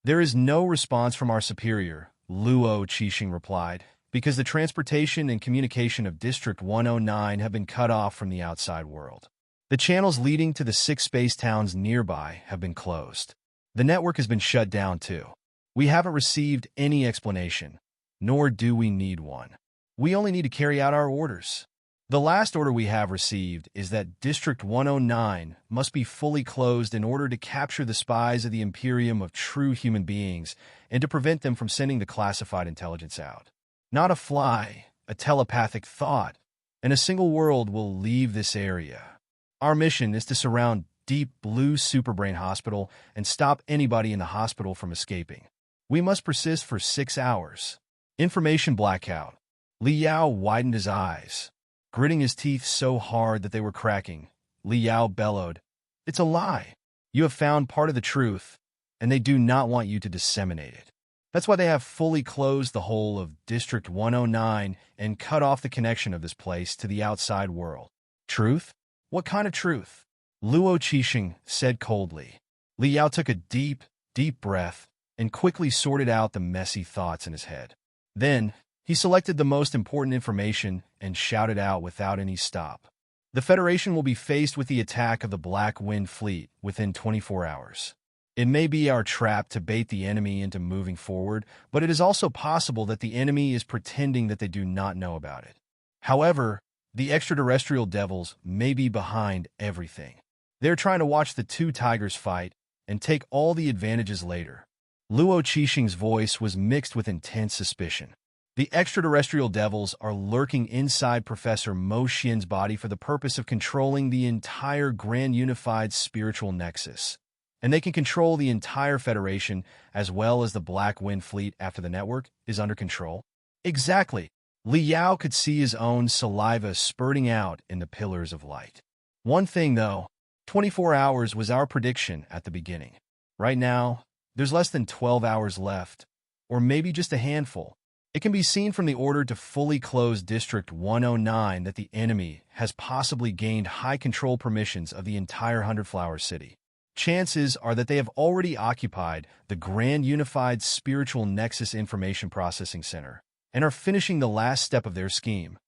"There is no response from our superior," Luo Qixing replied, "because the transportation and communication of District 109 have been cut off from the outside world. The channels leading to the 6 space towns nearby have been closed. The network has been shut down too. We haven't received any explanation, nor do we need one. We only need to carry out our orders. The last order we have received is that District 109 must be fully closed in order to capture the spies of the Imperium of true human beings and to prevent them from sending the classified intelligence out. Not a fly, a telepathic thought, and a single world will leave this area. Our mission is to surround Deep Blue Superbrain Hospital and stop anybody in the hospital from escaping. We must persist for 6 hours. Information blackout." Li Yao widened his eyes. Gritting his teeth so hard that they were cracking, Li Yao bellowed, "It's a lie. You have found part of the truth, and they do not want you to disseminate it. That's why they have fully closed the whole of District 109 and cut off the connection of this place to the outside world. Truth? What kind of truth? Luo Qixing said coldly. Li Yao took a deep, deep breath and quickly sorted out the messy thoughts in his head. Then, he selected the most important information and shouted out without any stop. The Federation will be faced with the attack of the Black Wind Fleet within 24 hours. It may be our trap to bait the enemy into moving forward, but it is also possible that the enemy is pretending that they do not know about it. However, the extraterrestrial devils may be behind everything. They're trying to watch the two tigers fight and take all the advantages later. Luo Qixing's voice was mixed with intense suspicion. The extraterrestrial devils are lurking inside Professor Mo Xian's body for the purpose of controlling the entire Grand Unified Spiritual Nexus. And they can control the entire Federation as well as the Black Wind Fleet after the network is under control. Exactly. Li Yao could see his own saliva spurting out in the pillars of light. One thing, though, 24 hours was our prediction at the beginning. Right now, there's less than 12 hours left, or maybe just a handful. It can be seen from the order to fully close District 109 that the enemy has possibly gained high control permissions of the entire Hundred Flower City. Chances are that they have already occupied the Grand Unified Spiritual Nexus Information Processing Center and are finishing the last step of their scheme.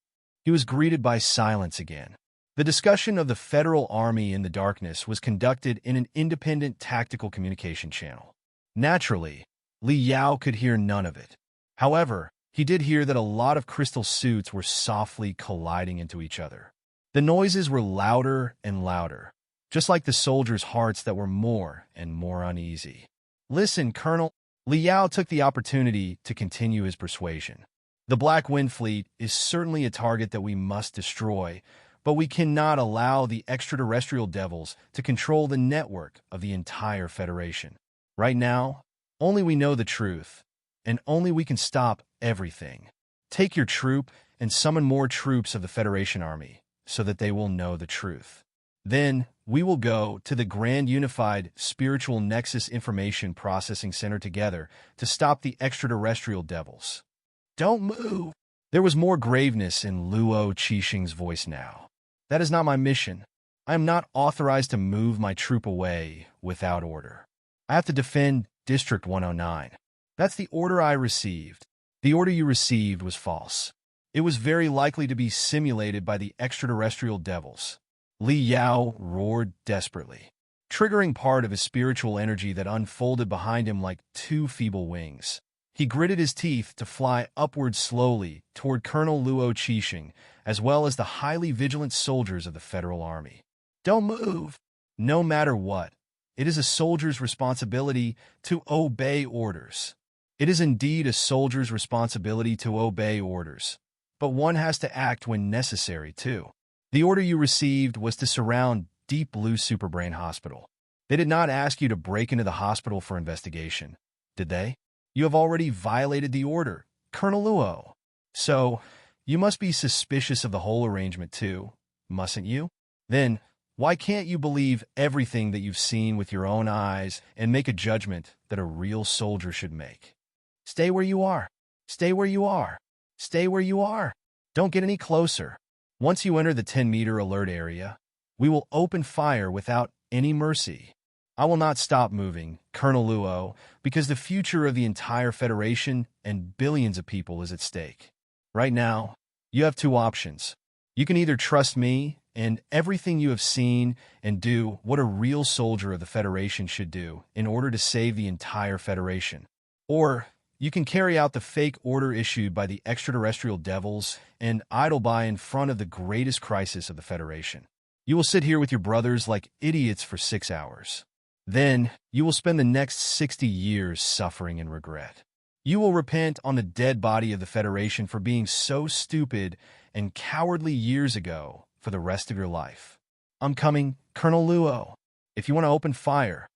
He was greeted by silence again. The discussion of the Federal Army in the darkness was conducted in an independent tactical communication channel. Naturally, Li Yao could hear none of it. However, he did hear that a lot of crystal suits were softly colliding into each other. The noises were louder and louder, just like the soldiers' hearts that were more and more uneasy. Listen, Colonel. Li Yao took the opportunity to continue his persuasion. The Black Wind Fleet is certainly a target that we must destroy, but we cannot allow the extraterrestrial devils to control the network of the entire Federation. Right now, only we know the truth, and only we can stop everything. Take your troop and summon more troops of the Federation Army so that they will know the truth. Then, we will go to the Grand Unified Spiritual Nexus Information Processing Center together to stop the extraterrestrial devils. Don't move! There was more graveness in Luo Qixing's voice now. That is not my mission. I am not authorized to move my troop away without order. I have to defend District 109. That's the order I received. The order you received was false. It was very likely to be simulated by the extraterrestrial devils. Li Yao roared desperately, triggering part of his spiritual energy that unfolded behind him like two feeble wings. He gritted his teeth to fly upward slowly toward Colonel Luo Qixing, as well as the highly vigilant soldiers of the Federal Army. Don't move! No matter what, it is a soldier's responsibility to obey orders. It is indeed a soldier's responsibility to obey orders, but one has to act when necessary, too. The order you received was to surround Deep Blue Superbrain Hospital. They did not ask you to break into the hospital for investigation, did they? You have already violated the order, Colonel Luo. So, you must be suspicious of the whole arrangement too, mustn't you? Then, why can't you believe everything that you've seen with your own eyes and make a judgment that a real soldier should make? Stay where you are. Stay where you are. Stay where you are. Don't get any closer. Once you enter the 10-meter alert area, we will open fire without any mercy. I will not stop moving, Colonel Luo, because the future of the entire Federation and billions of people is at stake. Right now, you have two options. You can either trust me and everything you have seen and do what a real soldier of the Federation should do in order to save the entire Federation. Or you can carry out the fake order issued by the extraterrestrial devils and idle by in front of the greatest crisis of the Federation. You will sit here with your brothers like idiots for 6 hours. Then, you will spend the next 60 years suffering and regret. You will repent on the dead body of the Federation for being so stupid and cowardly years ago for the rest of your life. I'm coming, Colonel Luo. If you want to open fire,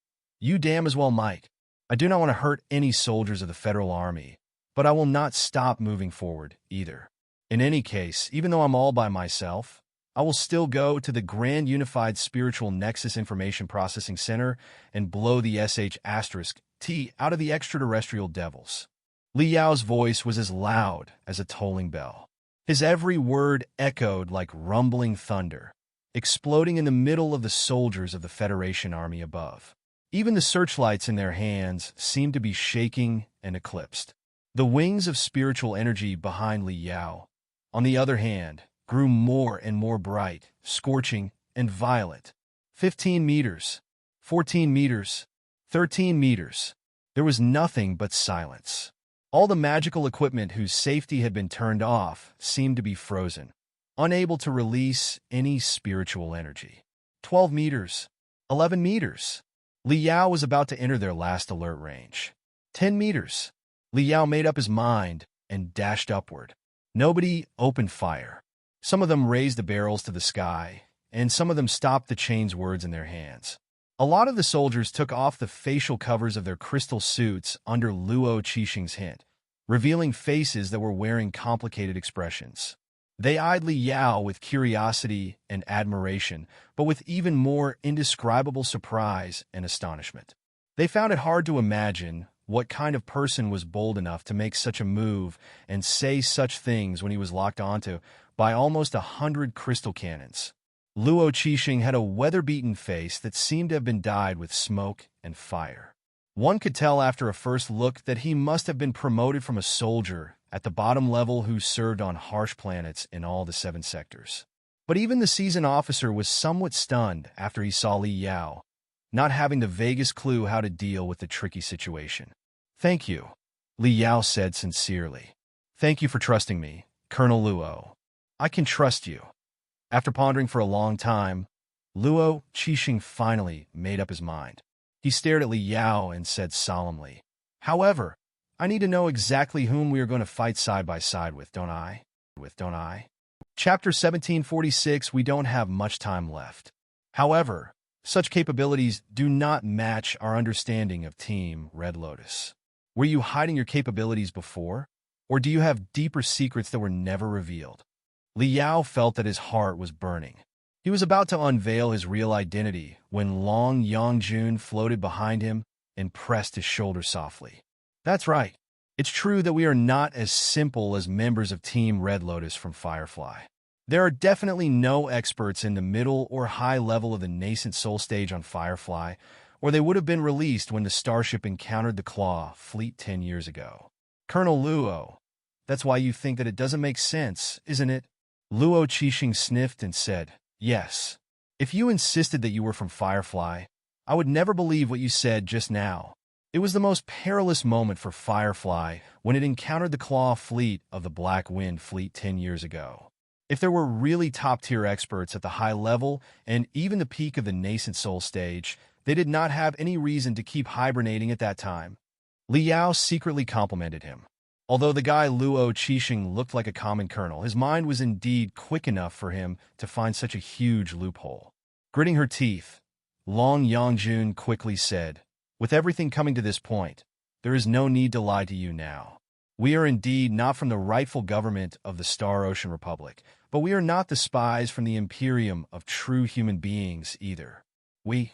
you damn as well might. I do not want to hurt any soldiers of the Federal Army, but I will not stop moving forward either. In any case, even though I'm all by myself, I will still go to the Grand Unified Spiritual Nexus Information Processing Center and blow the sh*T out of the extraterrestrial devils. Li Yao's voice was as loud as a tolling bell. His every word echoed like rumbling thunder, exploding in the middle of the soldiers of the Federation army above. Even the searchlights in their hands seemed to be shaking and eclipsed. The wings of spiritual energy behind Li Yao, on the other hand, grew more and more bright, scorching, and violent. 15 meters, 14 meters, 13 meters. There was nothing but silence. All the magical equipment whose safety had been turned off seemed to be frozen, unable to release any spiritual energy. 12 meters, 11 meters. Li Yao was about to enter their last alert range. 10 meters. Li Yao made up his mind and dashed upward. Nobody opened fire. Some of them raised the barrels to the sky, and some of them stopped the chain's words in their hands. A lot of the soldiers took off the facial covers of their crystal suits under Luo Qixing's hint, revealing faces that were wearing complicated expressions. They eyed Li Yao with curiosity and admiration, but with even more indescribable surprise and astonishment. They found it hard to imagine what kind of person was bold enough to make such a move and say such things when he was locked onto by almost 100 crystal cannons. Luo Qixing had a weather-beaten face that seemed to have been dyed with smoke and fire. One could tell after a first look that he must have been promoted from a soldier at the bottom level who served on harsh planets in all the 7 sectors. But even the seasoned officer was somewhat stunned after he saw Li Yao, not having the vaguest clue how to deal with the tricky situation. "Thank you," Li Yao said sincerely. "Thank you for trusting me, Colonel Luo. I can trust you." After pondering for a long time, Luo Qixing finally made up his mind. He stared at Li Yao and said solemnly, "However, I need to know exactly whom we are going to fight side by side with, don't I? Chapter 1746. We don't have much time left. However, such capabilities do not match our understanding of Team Red Lotus. Were you hiding your capabilities before? Or do you have deeper secrets that were never revealed?" Li Yao felt that his heart was burning. He was about to unveil his real identity when Long Yongjun floated behind him and pressed his shoulder softly. "That's right. It's true that we are not as simple as members of Team Red Lotus from Firefly. There are definitely no experts in the middle or high level of the nascent soul stage on Firefly, or they would have been released when the starship encountered the Claw fleet 10 years ago. Colonel Luo, that's why you think that it doesn't make sense, isn't it?" Luo Qixing sniffed and said, "Yes. If you insisted that you were from Firefly, I would never believe what you said just now. It was the most perilous moment for Firefly when it encountered the Claw fleet of the Black Wind fleet 10 years ago. If there were really top-tier experts at the high level and even the peak of the nascent soul stage, they did not have any reason to keep hibernating at that time." Li Yao secretly complimented him. Although the guy Luo Qixing looked like a common colonel, his mind was indeed quick enough for him to find such a huge loophole. Gritting her teeth, Long Yongjun quickly said, "With everything coming to this point, there is no need to lie to you now. We are indeed not from the rightful government of the Star Ocean Republic, but we are not the spies from the Imperium of true human beings either. We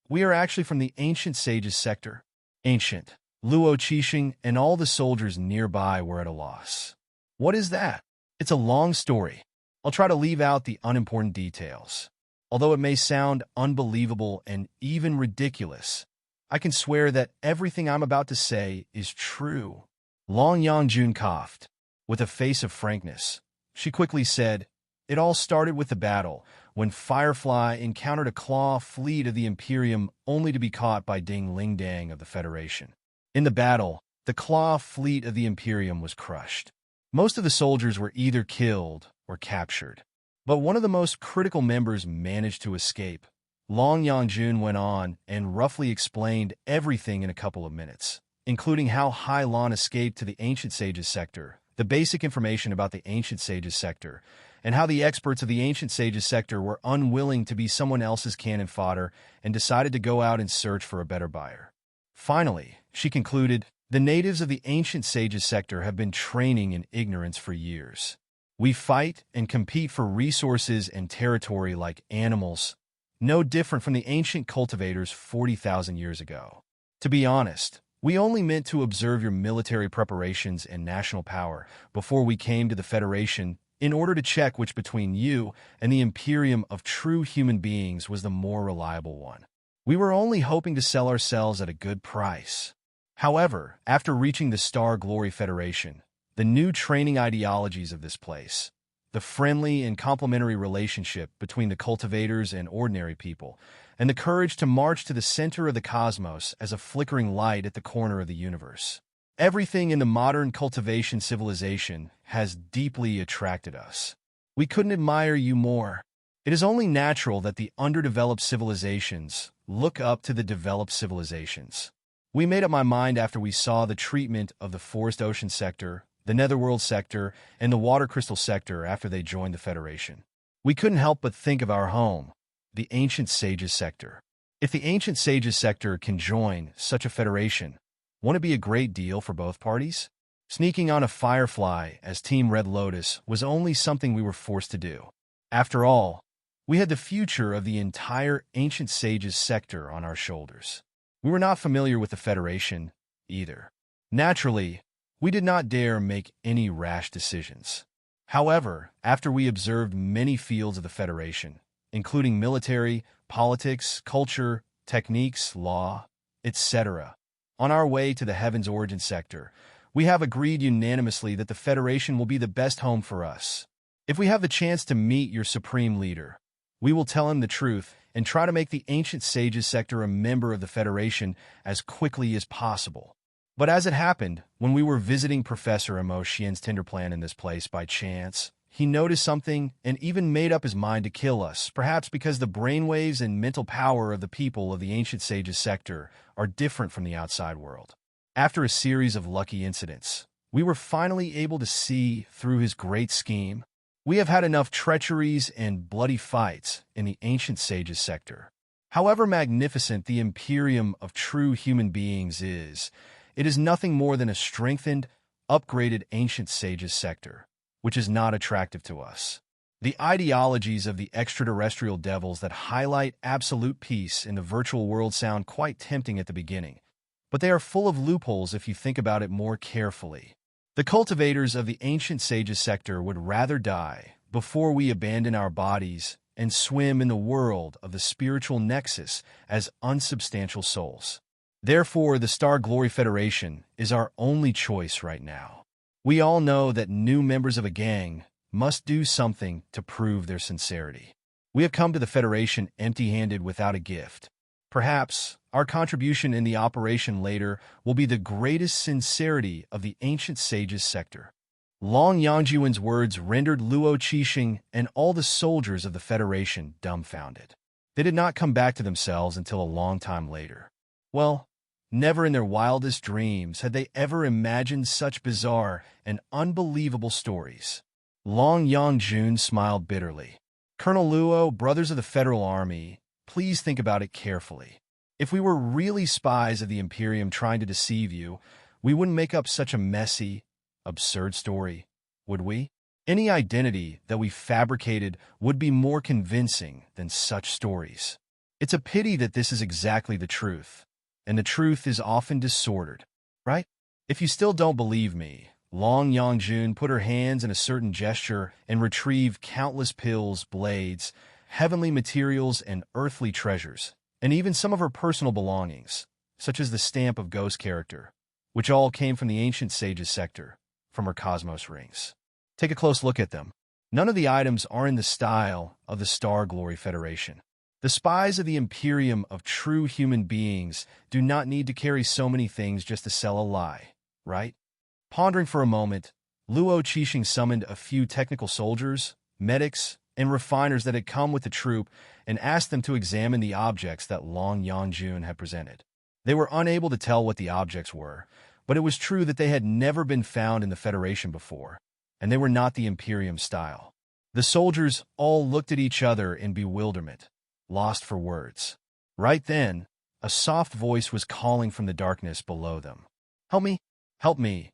are actually from the Ancient Sages sector." Ancient. Luo Qixing and all the soldiers nearby were at a loss. "What is that?" "It's a long story. I'll try to leave out the unimportant details. Although it may sound unbelievable and even ridiculous, I can swear that everything I'm about to say is true." Long Yongjun coughed. With a face of frankness, she quickly said, "It all started with the battle, when Firefly encountered a Claw fleet of the Imperium only to be caught by Ding Lingdang of the Federation. In the battle, the Claw fleet of the Imperium was crushed. Most of the soldiers were either killed or captured, but one of the most critical members managed to escape." Long Yongjun went on and roughly explained everything in a couple of minutes, including how Hai Lan escaped to the Ancient Sages sector, the basic information about the Ancient Sages sector, and how the experts of the Ancient Sages sector were unwilling to be someone else's cannon fodder and decided to go out and search for a better buyer. Finally, she concluded, "The natives of the Ancient Sages sector have been training in ignorance for years. We fight and compete for resources and territory like animals, no different from the ancient cultivators 40,000 years ago. To be honest, We only meant to observe your military preparations and national power before we came to the Federation in order to check which between you and the Imperium of true human beings was the more reliable one. We were only hoping to sell ourselves at a good price. However, after reaching the Star Glory Federation, the new training ideologies of this place, the friendly and complementary relationship between the cultivators and ordinary people, and the courage to march to the center of the cosmos as a flickering light at the corner of the universe. Everything in the modern cultivation civilization has deeply attracted us. We couldn't admire you more. It is only natural that the underdeveloped civilizations look up to the developed civilizations. We made up my mind after we saw the treatment of the Forest Ocean sector, the Netherworld sector, and the Water Crystal sector after they joined the Federation. We couldn't help but think of our home, the Ancient Sages sector. If the Ancient Sages sector can join such a federation, won't it be a great deal for both parties? Sneaking on a Firefly as Team Red Lotus was only something we were forced to do. After all, we had the future of the entire Ancient Sages sector on our shoulders. We were not familiar with the Federation, either. Naturally, we did not dare make any rash decisions. However, after we observed many fields of the Federation, including military, politics, culture, techniques, law, etc., on our way to the Heaven's Origin sector, we have agreed unanimously that the Federation will be the best home for us. If we have the chance to meet your supreme leader, we will tell him the truth and try to make the Ancient Sages sector a member of the Federation as quickly as possible. But as it happened, when we were visiting Professor Amo Xian's tender plan in this place by chance, he noticed something and even made up his mind to kill us, perhaps because the brainwaves and mental power of the people of the Ancient Sages sector are different from the outside world. After a series of lucky incidents, we were finally able to see through his great scheme. We have had enough treacheries and bloody fights in the Ancient Sages sector. However magnificent the Imperium of true human beings is, it is nothing more than a strengthened, upgraded Ancient Sages sector, which is not attractive to us. The ideologies of the extraterrestrial devils that highlight absolute peace in the virtual world sound quite tempting at the beginning, but they are full of loopholes if you think about it more carefully. The cultivators of the Ancient Sages sector would rather die before we abandon our bodies and swim in the world of the spiritual Nexus as unsubstantial souls. Therefore, the Star Glory Federation is our only choice right now. We all know that new members of a gang must do something to prove their sincerity. We have come to the Federation empty-handed without a gift. Perhaps our contribution in the operation later will be the greatest sincerity of the Ancient Sages sector. Long Yangjuan's words rendered Luo Qixing and all the soldiers of the Federation dumbfounded. They did not come back to themselves until a long time later. Well, never in their wildest dreams had they ever imagined such bizarre and unbelievable stories. Long Yangjun smiled bitterly. Colonel Luo, brothers of the Federal Army, please think about it carefully. If we were really spies of the Imperium trying to deceive you, we wouldn't make up such a messy, absurd story, would we? Any identity that we fabricated would be more convincing than such stories. It's a pity that this is exactly the truth, and the truth is often disordered, right? If you still don't believe me, Long Yangjun put her hands in a certain gesture and retrieved countless pills, blades, heavenly materials, and earthly treasures, and even some of her personal belongings, such as the stamp of Ghost character, which all came from the Ancient Sages sector, from her cosmos rings. Take a close look at them. None of the items are in the style of the Star Glory Federation. The spies of the Imperium of true human beings do not need to carry so many things just to sell a lie, right? Pondering for a moment, Luo Qixing summoned a few technical soldiers, medics, and refiners that had come with the troop and asked them to examine the objects that Long Yangjun had presented. They were unable to tell what the objects were, but it was true that they had never been found in the Federation before, and they were not the Imperium style. The soldiers all looked at each other in bewilderment, lost for words. Right then, a soft voice was calling from the darkness below them. "Help me! Help me!"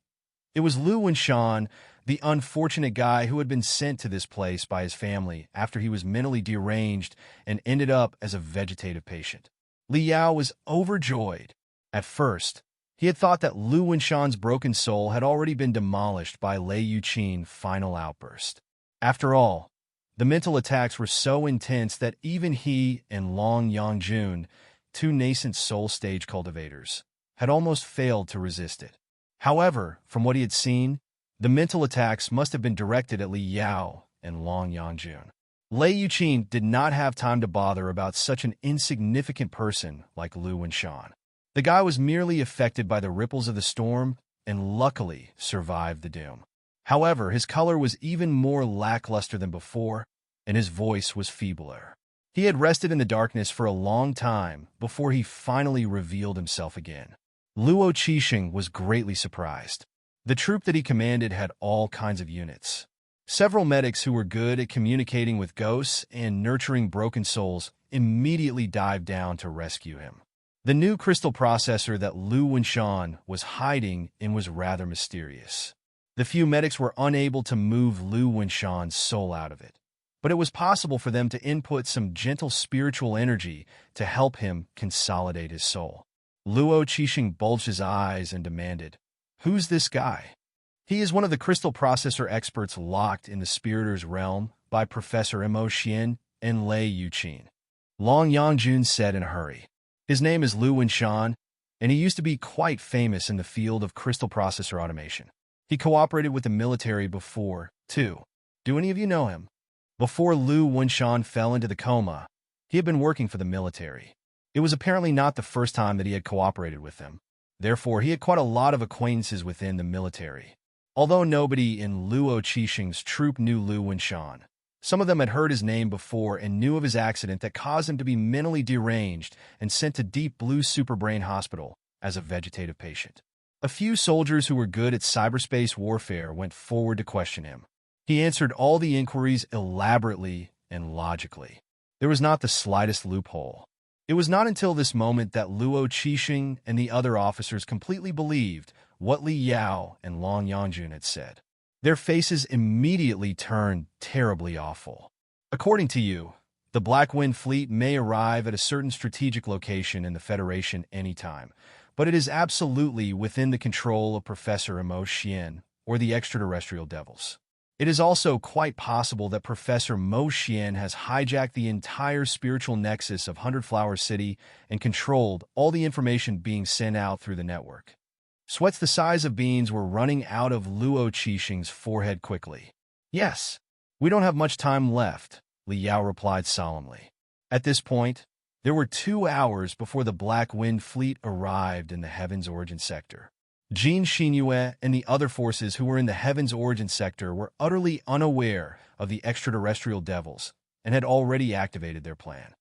It was Lu Wenshan, the unfortunate guy who had been sent to this place by his family after he was mentally deranged and ended up as a vegetative patient. Li Yao was overjoyed. At first, He had thought that Lu Wenshan's broken soul had already been demolished by Lei Yuqing's final outburst. After all, the mental attacks were so intense that even he and Long Yangjun, two nascent soul stage cultivators, had almost failed to resist it. However, from what he had seen, the mental attacks must have been directed at Li Yao and Long Yangjun. Lei Yuqing did not have time to bother about such an insignificant person like Lu Wenshan. The guy was merely affected by the ripples of the storm and luckily survived the doom. However, his color was even more lackluster than before, and his voice was feebler. He had rested in the darkness for a long time before he finally revealed himself again. Luo Qixing was greatly surprised. The troop that he commanded had all kinds of units. Several medics who were good at communicating with ghosts and nurturing broken souls immediately dived down to rescue him. The new crystal processor that Lu Wenshan was hiding in was rather mysterious. The few medics were unable to move Lu Wenshan's soul out of it, but it was possible for them to input some gentle spiritual energy to help him consolidate his soul. Luo Qixing bulged his eyes and demanded, "Who's this guy?" "He is one of the crystal processor experts locked in the Spiritor's realm by Professor Mo Xian and Lei Yuqing," Long Yangjun said in a hurry. "His name is Lu Wenshan, and he used to be quite famous in the field of crystal processor automation. He cooperated with the military before, too. Do any of you know him?" Before Lu Wenshan fell into the coma, he had been working for the military. It was apparently not the first time that he had cooperated with them. Therefore, he had quite a lot of acquaintances within the military. Although nobody in Luo Qixing's troop knew Lu Wenshan, some of them had heard his name before and knew of his accident that caused him to be mentally deranged and sent to Deep Blue Superbrain Hospital as a vegetative patient. A few soldiers who were good at cyberspace warfare went forward to question him. He answered all the inquiries elaborately and logically. There was not the slightest loophole. It was not until this moment that Luo Qixing and the other officers completely believed what Li Yao and Long Yangjun had said. Their faces immediately turned terribly awful. "According to you, the Black Wind Fleet may arrive at a certain strategic location in the Federation anytime, but it is absolutely within the control of Professor Mo Xian or the Extraterrestrial Devils. It is also quite possible that Professor Mo Xian has hijacked the entire spiritual nexus of Hundred Flower City and controlled all the information being sent out through the network." Sweats the size of beans were running out of Luo Qixing's forehead quickly. "Yes, we don't have much time left," Li Yao replied solemnly. At this point, there were 2 hours before the Black Wind Fleet arrived in the Heaven's Origin Sector. Jin Xinyue and the other forces who were in the Heaven's Origin Sector were utterly unaware of the Extraterrestrial Devils and had already activated their plan.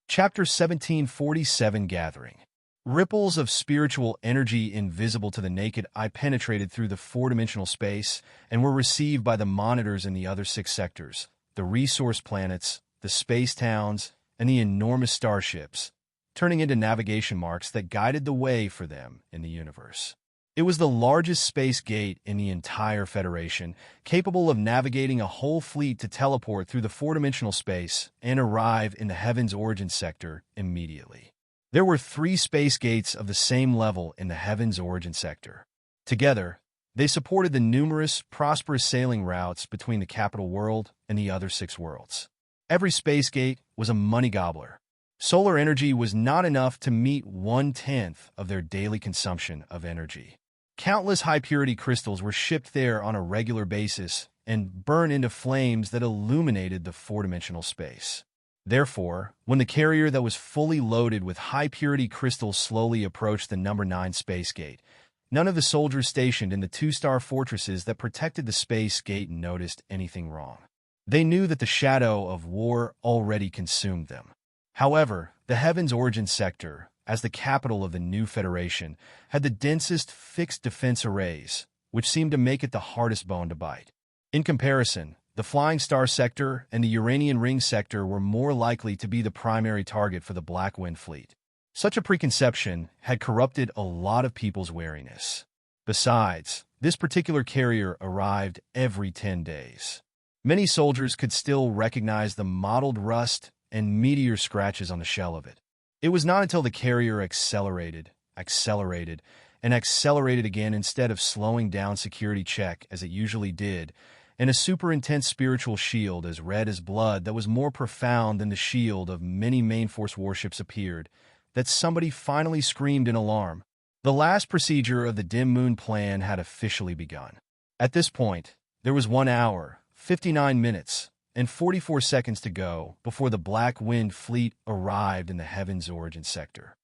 Chapter 1747 Gathering. Ripples of spiritual energy invisible to the naked eye penetrated through the four-dimensional space and were received by the monitors in the other 6 sectors, the resource planets, the space towns, and the enormous starships, turning into navigation marks that guided the way for them in the universe. It was the largest space gate in the entire Federation, capable of navigating a whole fleet to teleport through the four-dimensional space and arrive in the Heaven's Origin Sector immediately. There were 3 space gates of the same level in the Heaven's Origin Sector. Together, they supported the numerous, prosperous sailing routes between the capital world and the other 6 worlds. Every space gate was a money gobbler. Solar energy was not enough to meet 1/10 of their daily consumption of energy. Countless high-purity crystals were shipped there on a regular basis and burned into flames that illuminated the four-dimensional space. Therefore, when the carrier that was fully loaded with high-purity crystals slowly approached the number 9 space gate, none of the soldiers stationed in the 2-star fortresses that protected the space gate noticed anything wrong. They knew that the shadow of war already consumed them. However, the Heaven's Origin Sector, as the capital of the new Federation, had the densest fixed defense arrays, which seemed to make it the hardest bone to bite. In comparison, the Flying Star Sector and the Uranian Ring Sector were more likely to be the primary target for the Black Wind Fleet. Such a preconception had corrupted a lot of people's wariness. Besides, this particular carrier arrived every 10 days. Many soldiers could still recognize the mottled rust and meteor scratches on the shell of it. It was not until the carrier accelerated accelerated, and accelerated again instead of slowing down security check as it usually did, and a super intense spiritual shield as red as blood that was more profound than the shield of many main force warships appeared, that somebody finally screamed in alarm. The last procedure of the dim moon plan had officially begun. At this point, there was 1 hour, 59 minutes, and 44 seconds to go before the Black Wind fleet arrived in the Heaven's Origin sector.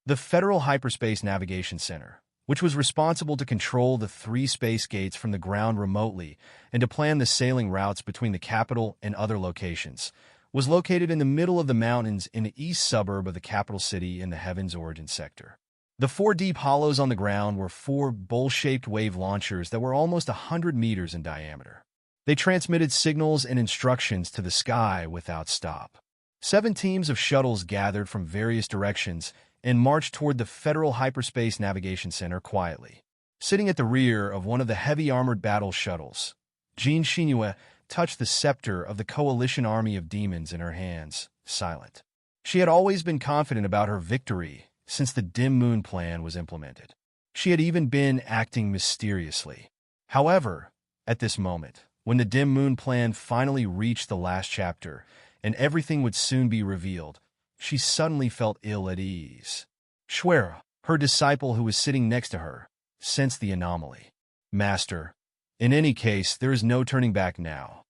The Federal Hyperspace Navigation Center, which was responsible to control the 3 space gates from the ground remotely and to plan the sailing routes between the capital and other locations, was located in the middle of the mountains in the east suburb of the capital city in the Heaven's Origin sector. The 4 deep hollows on the ground were 4 bowl-shaped wave launchers that were almost 100 meters in diameter. They transmitted signals and instructions to the sky without stop. 7 teams of shuttles gathered from various directions and marched toward the Federal Hyperspace Navigation Center quietly. Sitting at the rear of one of the heavy armored battle shuttles, Jean Shinue touched the scepter of the coalition army of demons in her hands, silent. She had always been confident about her victory since the dim moon plan was implemented. She had even been acting mysteriously. However, at this moment, when the dim moon plan finally reached the last chapter and everything would soon be revealed, she suddenly felt ill at ease. Shuera, her disciple who was sitting next to her, sensed the anomaly. Master, in any case, there is no turning back now.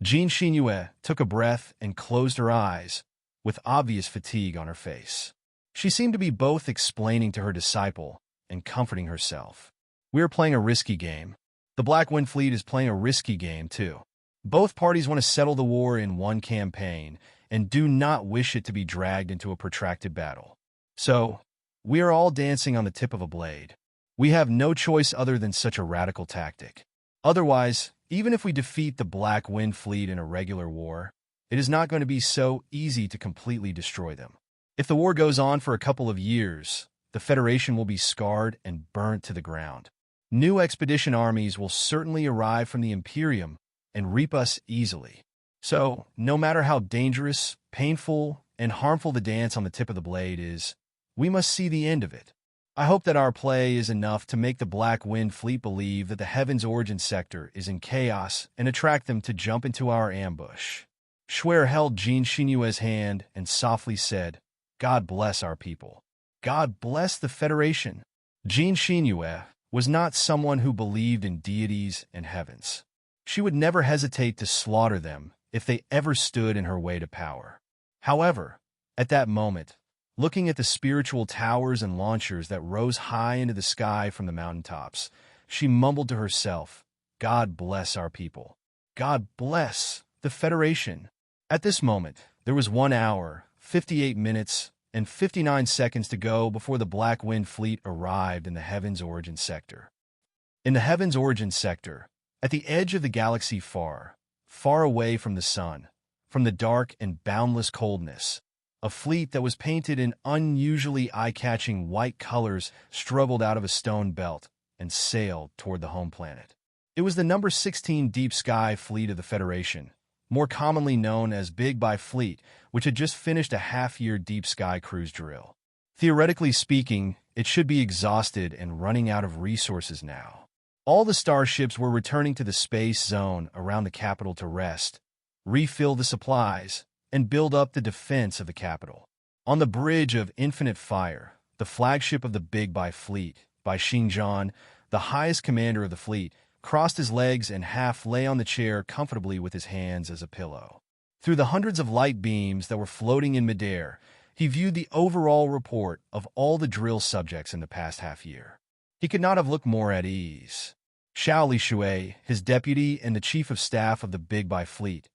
Jean Shinue took a breath and closed her eyes, with obvious fatigue on her face. She seemed to be both explaining to her disciple and comforting herself. We are playing a risky game. The Black Wind Fleet is playing a risky game, too. Both parties want to settle the war in one campaign and do not wish it to be dragged into a protracted battle. So, we are all dancing on the tip of a blade. We have no choice other than such a radical tactic. Otherwise, even if we defeat the Black Wind Fleet in a regular war, it is not going to be so easy to completely destroy them. If the war goes on for a couple of years, the Federation will be scarred and burnt to the ground. New expedition armies will certainly arrive from the Imperium and reap us easily. So, no matter how dangerous, painful, and harmful the dance on the tip of the blade is, we must see the end of it. I hope that our play is enough to make the Black Wind Fleet believe that the Heaven's Origin sector is in chaos and attract them to jump into our ambush. Shuer held Jean Shinue's hand and softly said, God bless our people. God bless the Federation. Jean Shinue was not someone who believed in deities and heavens. She would never hesitate to slaughter them if they ever stood in her way to power. However, at that moment, looking at the spiritual towers and launchers that rose high into the sky from the mountaintops, she mumbled to herself, God bless our people. God bless the Federation. At this moment, there was 1 hour, 58 minutes, and 59 seconds to go before the Black Wind Fleet arrived in the Heaven's Origin sector. In the Heaven's Origin sector, at the edge of the galaxy far, far away from the sun, from the dark and boundless coldness, a fleet that was painted in unusually eye-catching white colors struggled out of a stone belt and sailed toward the home planet. It was the number 16 Deep Sky Fleet of the Federation, more commonly known as Big by Fleet, which had just finished a half-year deep sky cruise drill. Theoretically speaking, it should be exhausted and running out of resources now. All the starships were returning to the space zone around the capital to rest, refill the supplies, and build up the defense of the capital. On the Bridge of Infinite Fire, the flagship of the Big by Fleet, by Xingjian, the highest commander of the fleet, crossed his legs and half lay on the chair comfortably with his hands as a pillow. Through the hundreds of light beams that were floating in midair, he viewed the overall report of all the drill subjects in the past half-year. He could not have looked more at ease. Xiao Lishui, his deputy and the chief of staff of the Big by Fleet,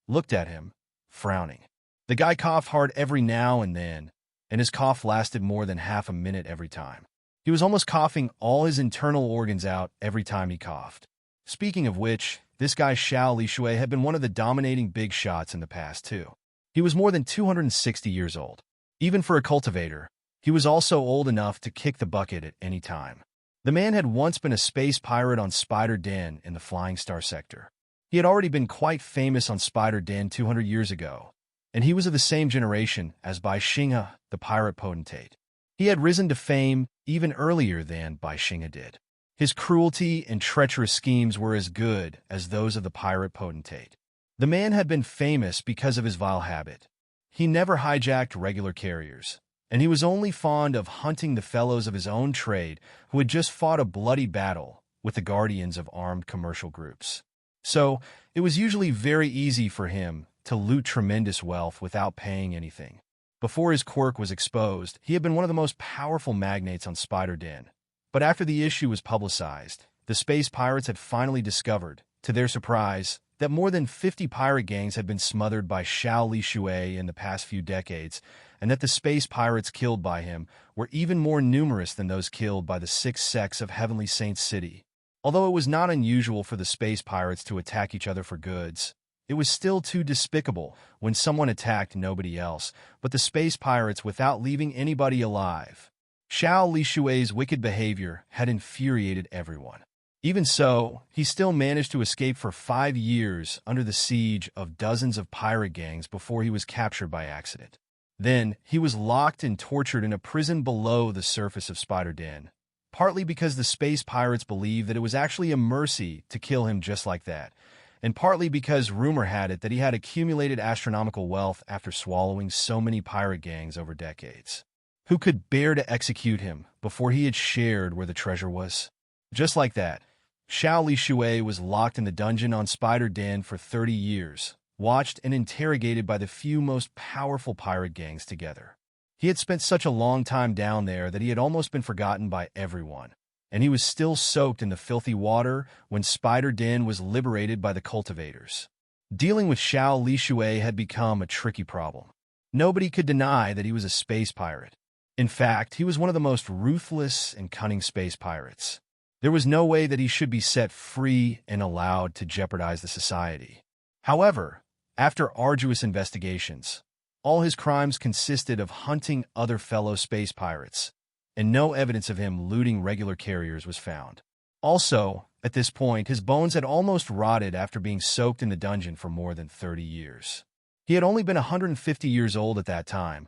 looked at him, frowning. The guy coughed hard every now and then, and his cough lasted more than half a minute every time. He was almost coughing all his internal organs out every time he coughed. Speaking of which, this guy Xiao Lishui had been one of the dominating big shots in the past, too. He was more than 260 years old. Even for a cultivator, he was also old enough to kick the bucket at any time. The man had once been a space pirate on Spider Den in the Flying Star sector. He had already been quite famous on Spider Den 200 years ago, and he was of the same generation as Bai Xinghe, the pirate potentate. He had risen to fame even earlier than Bai Xinghe did. His cruelty and treacherous schemes were as good as those of the pirate potentate. The man had been famous because of his vile habit. He never hijacked regular carriers, and he was only fond of hunting the fellows of his own trade who had just fought a bloody battle with the guardians of armed commercial groups. So, it was usually very easy for him to loot tremendous wealth without paying anything. Before his quirk was exposed, he had been one of the most powerful magnates on Spider Den. But after the issue was publicized, the space pirates had finally discovered, to their surprise, that more than 50 pirate gangs had been smothered by Xiao Li Shui in the past few decades, and that the space pirates killed by him were even more numerous than those killed by the 6 sects of Heavenly Saints City. Although it was not unusual for the space pirates to attack each other for goods, it was still too despicable when someone attacked nobody else but the space pirates without leaving anybody alive. Xiao Li Shui's wicked behavior had infuriated everyone. Even so, he still managed to escape for 5 years under the siege of dozens of pirate gangs before he was captured by accident. Then, he was locked and tortured in a prison below the surface of Spider Den, partly because the space pirates believed that it was actually a mercy to kill him just like that, and partly because rumor had it that he had accumulated astronomical wealth after swallowing so many pirate gangs over decades. Who could bear to execute him before he had shared where the treasure was? Just like that, Xiao Li Shui was locked in the dungeon on Spider Den for 30 years, watched and interrogated by the few most powerful pirate gangs together. He had spent such a long time down there that he had almost been forgotten by everyone, and he was still soaked in the filthy water when Spider Den was liberated by the cultivators. Dealing with Xiao Li Shui had become a tricky problem. Nobody could deny that he was a space pirate. In fact, he was one of the most ruthless and cunning space pirates. There was no way that he should be set free and allowed to jeopardize the society. However, after arduous investigations, all his crimes consisted of hunting other fellow space pirates, and no evidence of him looting regular carriers was found. Also, at this point, his bones had almost rotted after being soaked in the dungeon for more than 30 years. He had only been 150 years old at that time,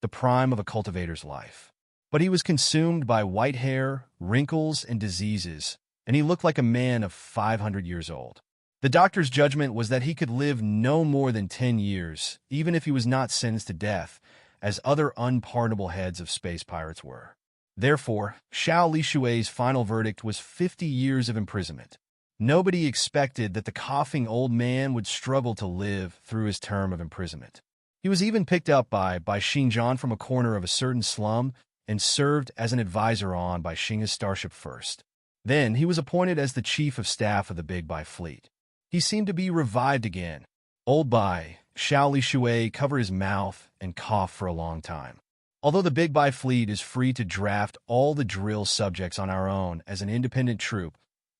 the prime of a cultivator's life. But he was consumed by white hair, wrinkles, and diseases, and he looked like a man of 500 years old. The doctor's judgment was that he could live no more than 10 years, even if he was not sentenced to death, as other unpardonable heads of space pirates were. Therefore, Xiao Li Shui's final verdict was 50 years of imprisonment. Nobody expected that the coughing old man would struggle to live through his term of imprisonment. He was even picked up by Xinjiang from a corner of a certain slum and served as an advisor on Bai Xinghe's starship first. Then he was appointed as the chief of staff of the Big Bai fleet. He seemed to be revived again. Old Bai, Xiao Li Shui, covered his mouth and coughed for a long time. Although the Big Bai fleet is free to draft all the drill subjects on our own as an independent troop,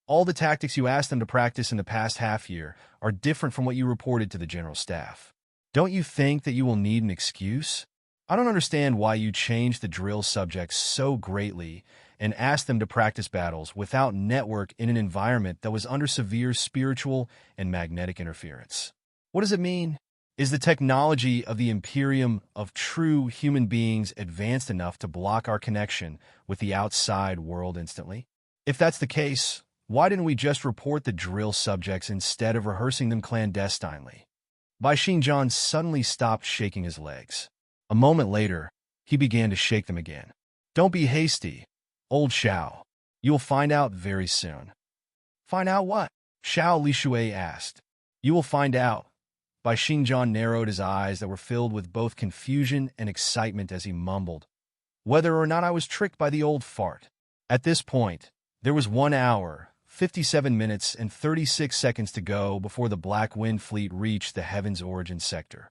all the tactics you asked them to practice in the past half year are different from what you reported to the general staff. Don't you think that you will need an excuse? I don't understand why you changed the drill subjects so greatly and asked them to practice battles without network in an environment that was under severe spiritual and magnetic interference. What does it mean? Is the technology of the Imperium of true human beings advanced enough to block our connection with the outside world instantly? If that's the case, why didn't we just report the drill subjects instead of rehearsing them clandestinely? Bai Xinjiang suddenly stopped shaking his legs. A moment later, he began to shake them again. Don't be hasty, old Xiao. You will find out very soon. Find out what? Xiao Li Shui asked. You will find out. Bai Xinjiang narrowed his eyes that were filled with both confusion and excitement as he mumbled, whether or not I was tricked by the old fart. At this point, there was 1 hour, 57 minutes, and 36 seconds to go before the Black Wind Fleet reached the Heaven's Origin sector.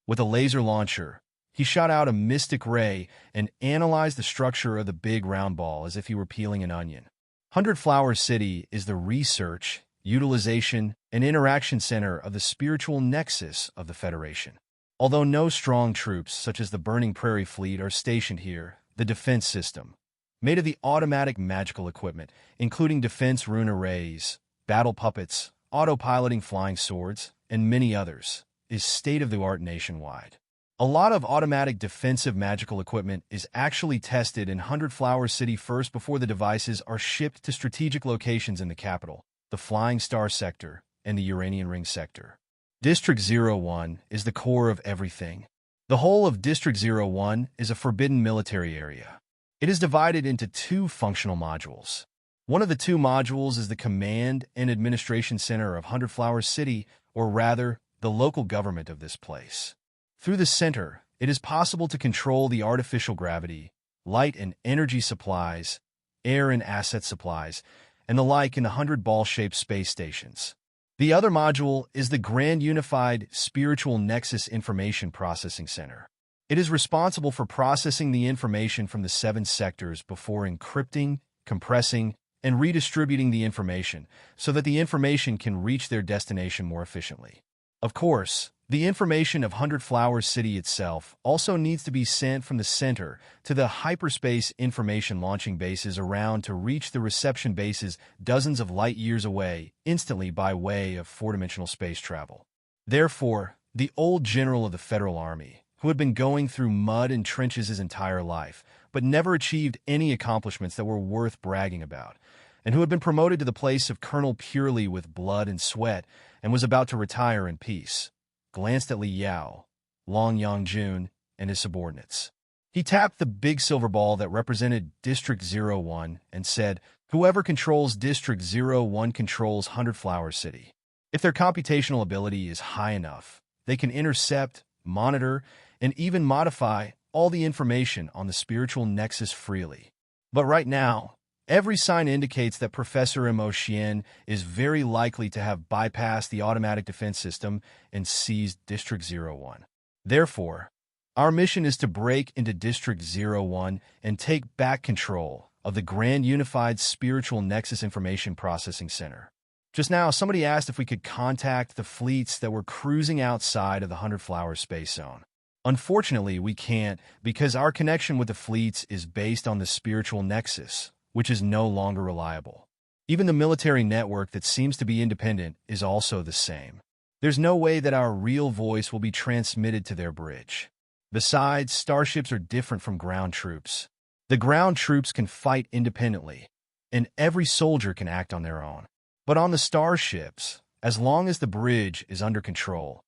With a laser launcher, he shot out a mystic ray and analyzed the structure of the big round ball as if he were peeling an onion. 100 Flower City is the research, utilization, and interaction center of the spiritual nexus of the Federation. Although no strong troops such as the Burning Prairie Fleet are stationed here, the defense system, made of the automatic magical equipment, including defense rune arrays, battle puppets, autopiloting flying swords, and many others, is state-of-the-art nationwide. A lot of automatic defensive magical equipment is actually tested in 100 Flower City first before the devices are shipped to strategic locations in the capital, the Flying Star Sector, and the Uranian Ring Sector. District 01 is the core of everything. The whole of District 01 is a forbidden military area. It is divided into two functional modules. One of the two modules is the Command and Administration Center of 100 Flower City, or rather, the local government of this place. Through the center, it is possible to control the artificial gravity, light and energy supplies, air and asset supplies, and the like in the 100 ball-shaped space stations. The other module is the Grand Unified Spiritual Nexus Information Processing Center. It is responsible for processing the information from the 7 sectors before encrypting, compressing, and redistributing the information so that the information can reach their destination more efficiently. Of course, the information of 100 Flower City itself also needs to be sent from the center to the hyperspace information launching bases around to reach the reception bases dozens of light years away instantly by way of 4-dimensional space travel. Therefore, the old general of the Federal Army, who had been going through mud and trenches his entire life, but never achieved any accomplishments that were worth bragging about, and who had been promoted to the place of colonel purely with blood and sweat and was about to retire in peace, glanced at Li Yao, Long Yangjun, and his subordinates. He tapped the big silver ball that represented District 01 and said, "Whoever controls District 01 controls 100 Flower City. If their computational ability is high enough, they can intercept, monitor, and even modify all the information on the spiritual nexus freely. But right now, every sign indicates that Professor Mo Xian is very likely to have bypassed the automatic defense system and seized District 01. Therefore, our mission is to break into District 01 and take back control of the Grand Unified Spiritual Nexus Information Processing Center." Just now, somebody asked if we could contact the fleets that were cruising outside of the 100 Flower Space Zone. Unfortunately, we can't because our connection with the fleets is based on the spiritual nexus, which is no longer reliable. Even the military network that seems to be independent is also the same. There's no way that our real voice will be transmitted to their bridge. Besides, starships are different from ground troops. The ground troops can fight independently, and every soldier can act on their own. But on the starships, as long as the bridge is under control,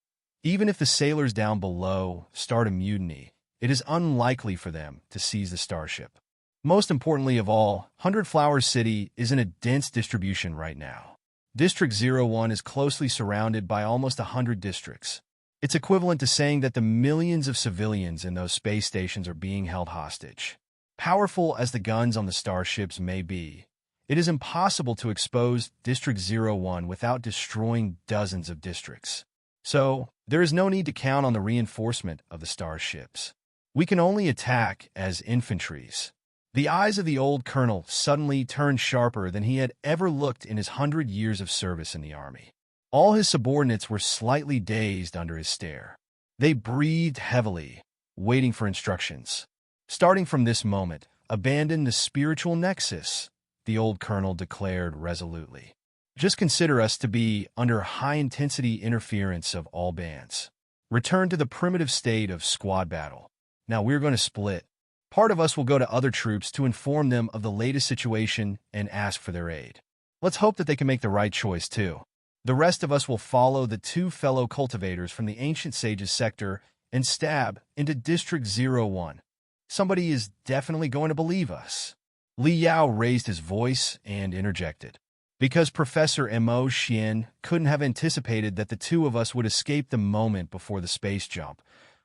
even if the sailors down below start a mutiny, it is unlikely for them to seize the starship. Most importantly of all, 100 Flower City is in a dense distribution right now. District 01 is closely surrounded by almost 100 districts. It's equivalent to saying that the millions of civilians in those space stations are being held hostage. Powerful as the guns on the starships may be, it is impossible to expose District 01 without destroying dozens of districts. So, there is no need to count on the reinforcement of the starships. We can only attack as infantries. The eyes of the old colonel suddenly turned sharper than he had ever looked in his 100 years of service in the army. All his subordinates were slightly dazed under his stare. They breathed heavily, waiting for instructions. "Starting from this moment, abandon the spiritual nexus," the old colonel declared resolutely. "Just consider us to be under high-intensity interference of all bands. Return to the primitive state of squad battle. Now we're going to split. Part of us will go to other troops to inform them of the latest situation and ask for their aid. Let's hope that they can make the right choice, too. The rest of us will follow the 2 fellow cultivators from the Ancient Sages sector and stab into District 01. Somebody is definitely going to believe us." Li Yao raised his voice and interjected. Because Professor Mo Xian couldn't have anticipated that the two of us would escape the moment before the space jump,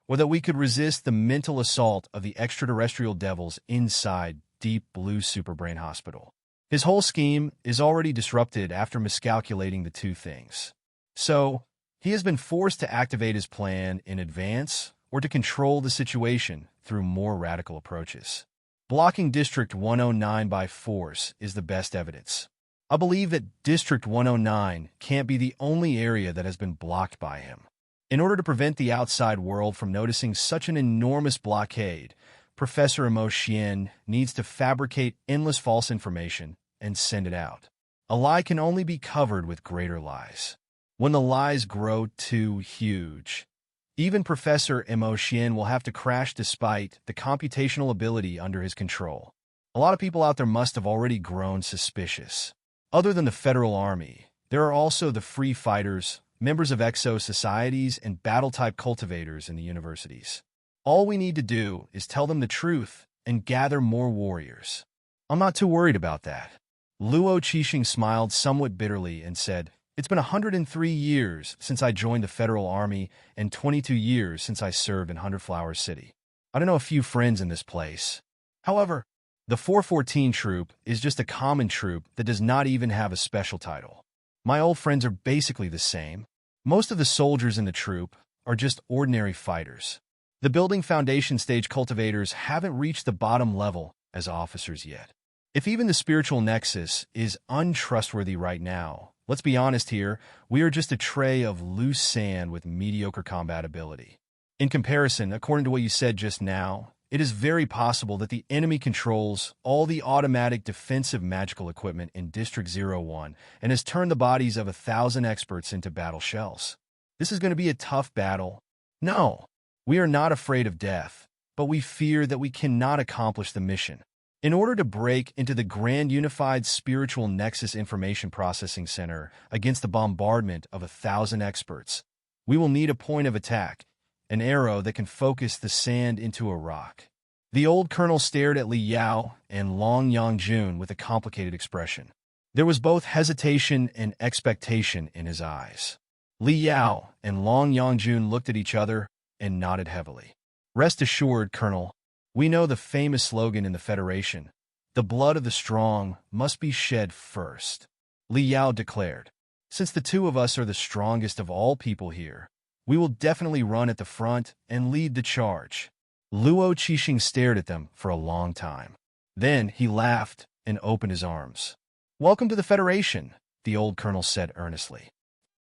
or that we could resist the mental assault of the extraterrestrial devils inside Deep Blue Superbrain Hospital. His whole scheme is already disrupted after miscalculating the two things. So, he has been forced to activate his plan in advance or to control the situation through more radical approaches. Blocking District 109 by force is the best evidence. I believe that District 109 can't be the only area that has been blocked by him. In order to prevent the outside world from noticing such an enormous blockade, Professor Mo Xian needs to fabricate endless false information and send it out. A lie can only be covered with greater lies. When the lies grow too huge, Even Professor Mo Xian will have to crash despite the computational ability under his control. A lot of people out there must have already grown suspicious. Other than the Federal Army, there are also the free fighters, members of exo societies, and battle-type cultivators in the universities. All we need to do is tell them the truth and gather more warriors. I'm not too worried about that. Luo Qixing smiled somewhat bitterly and said, "It's been 103 years since I joined the Federal Army and 22 years since I served in Hundred Flower City. I don't know a few friends in this place. However, the 414 troop is just a common troop that does not even have a special title. My old friends are basically the same. Most of the soldiers in the troop are just ordinary fighters. The building foundation stage cultivators haven't reached the bottom level as officers yet. If even the spiritual Nexus is untrustworthy right now, let's be honest here, we are just a tray of loose sand with mediocre combat ability. In comparison, according to what you said just now, it is very possible that the enemy controls all the automatic defensive magical equipment in District 01 and has turned the bodies of 1,000 experts into battle shells. This is going to be a tough battle. No, we are not afraid of death, but we fear that we cannot accomplish the mission. In order to break into the Grand Unified Spiritual Nexus Information Processing Center against the bombardment of 1,000 experts, we will need a point of attack, an arrow that can focus the sand into a rock." The old colonel stared at Li Yao and Long Yangjun with a complicated expression. There was both hesitation and expectation in his eyes. Li Yao and Long Yangjun looked at each other and nodded heavily. "Rest assured, Colonel, we know the famous slogan in the Federation, 'The blood of the strong must be shed first,'" Li Yao declared. "Since the two of us are the strongest of all people here, we will definitely run at the front and lead the charge." Luo Qixing stared at them for a long time. Then he laughed and opened his arms. "Welcome to the Federation," the old colonel said earnestly.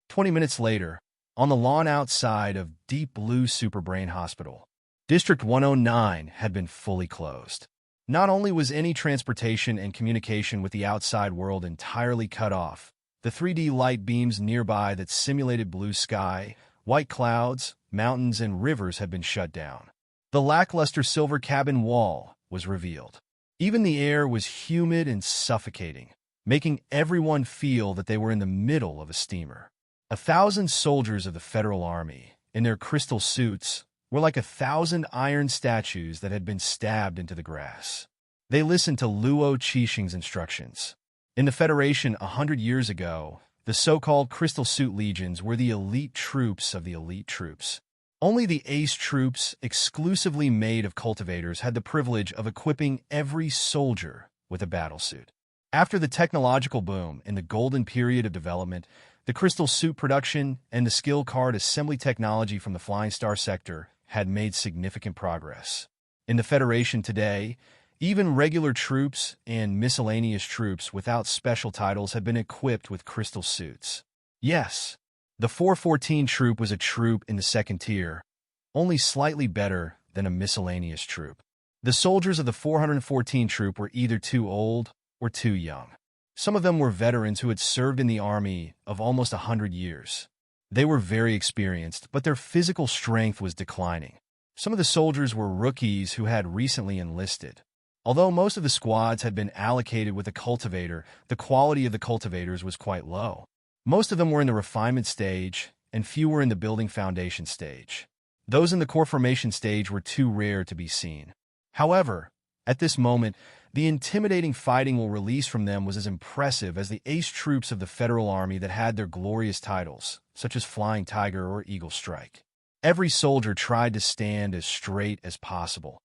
20 minutes later, on the lawn outside of Deep Blue Superbrain Hospital, District 109 had been fully closed. Not only was any transportation and communication with the outside world entirely cut off, the 3D light beams nearby that simulated blue sky, white clouds, mountains, and rivers had been shut down. The lackluster silver cabin wall was revealed. Even the air was humid and suffocating, making everyone feel that they were in the middle of a steamer. 1,000 soldiers of the Federal Army, in their crystal suits, were like 1,000 iron statues that had been stabbed into the grass. They listened to Luo Qixing's instructions. In the Federation 100 years ago, the so-called Crystal Suit Legions were the elite troops of the elite troops. Only the ace troops, exclusively made of cultivators, had the privilege of equipping every soldier with a battlesuit. After the technological boom in the golden period of development, the crystal suit production and the skill card assembly technology from the Flying Star sector had made significant progress. In the Federation today, even regular troops and miscellaneous troops without special titles had been equipped with crystal suits. Yes, the 414 troop was a troop in the second tier, only slightly better than a miscellaneous troop. The soldiers of the 414 troop were either too old or too young. Some of them were veterans who had served in the army of almost 100 years. They were very experienced, but their physical strength was declining. Some of the soldiers were rookies who had recently enlisted. Although most of the squads had been allocated with a cultivator, the quality of the cultivators was quite low. Most of them were in the refinement stage, and few were in the building foundation stage. Those in the core formation stage were too rare to be seen. However, at this moment, the intimidating fighting will release from them was as impressive as the ace troops of the Federal Army that had their glorious titles, such as Flying Tiger or Eagle Strike. Every soldier tried to stand as straight as possible,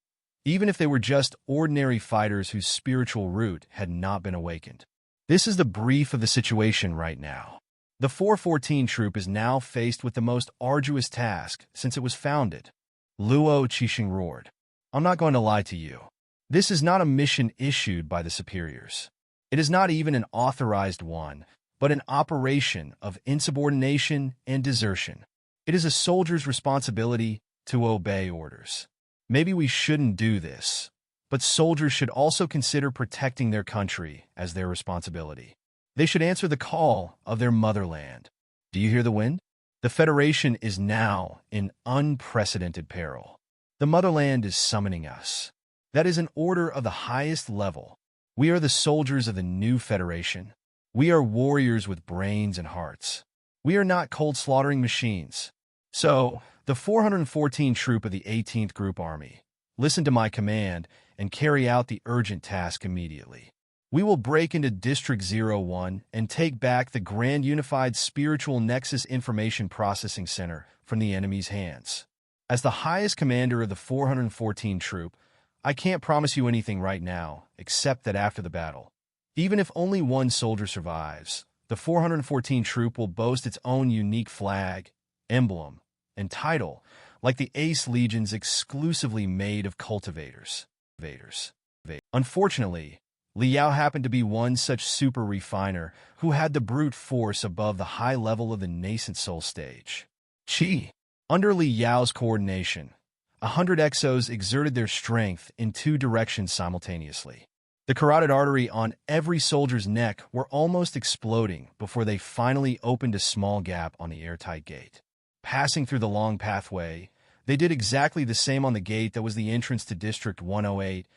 even if they were just ordinary fighters whose spiritual root had not been awakened. This is the brief of the situation right now. The 414 troop is now faced with the most arduous task since it was founded. Luo Qixing roared. "I'm not going to lie to you. This is not a mission issued by the superiors. It is not even an authorized one, but an operation of insubordination and desertion. It is a soldier's responsibility to obey orders. Maybe we shouldn't do this, but soldiers should also consider protecting their country as their responsibility. They should answer the call of their motherland. Do you hear the wind? The Federation is now in unprecedented peril. The motherland is summoning us. That is an order of the highest level. We are the soldiers of the new Federation. We are warriors with brains and hearts. We are not cold-slaughtering machines. So, the 414 Troop of the 18th Group Army, listen to my command and carry out the urgent task immediately. We will break into District 01 and take back the Grand Unified Spiritual Nexus Information Processing Center from the enemy's hands. As the highest commander of the 414 Troop, I can't promise you anything right now, except that after the battle, even if only one soldier survives, the 414 Troop will boast its own unique flag, emblem, and title, like the Ace Legions exclusively made of cultivators. Unfortunately, Li Yao happened to be one such super refiner who had the brute force above the high level of the nascent soul stage. Under Li Yao's coordination, 100 exos exerted their strength in two directions simultaneously. The carotid artery on every soldier's neck were almost exploding before they finally opened a small gap on the airtight gate. Passing through the long pathway, they did exactly the same on the gate that was the entrance to District 108,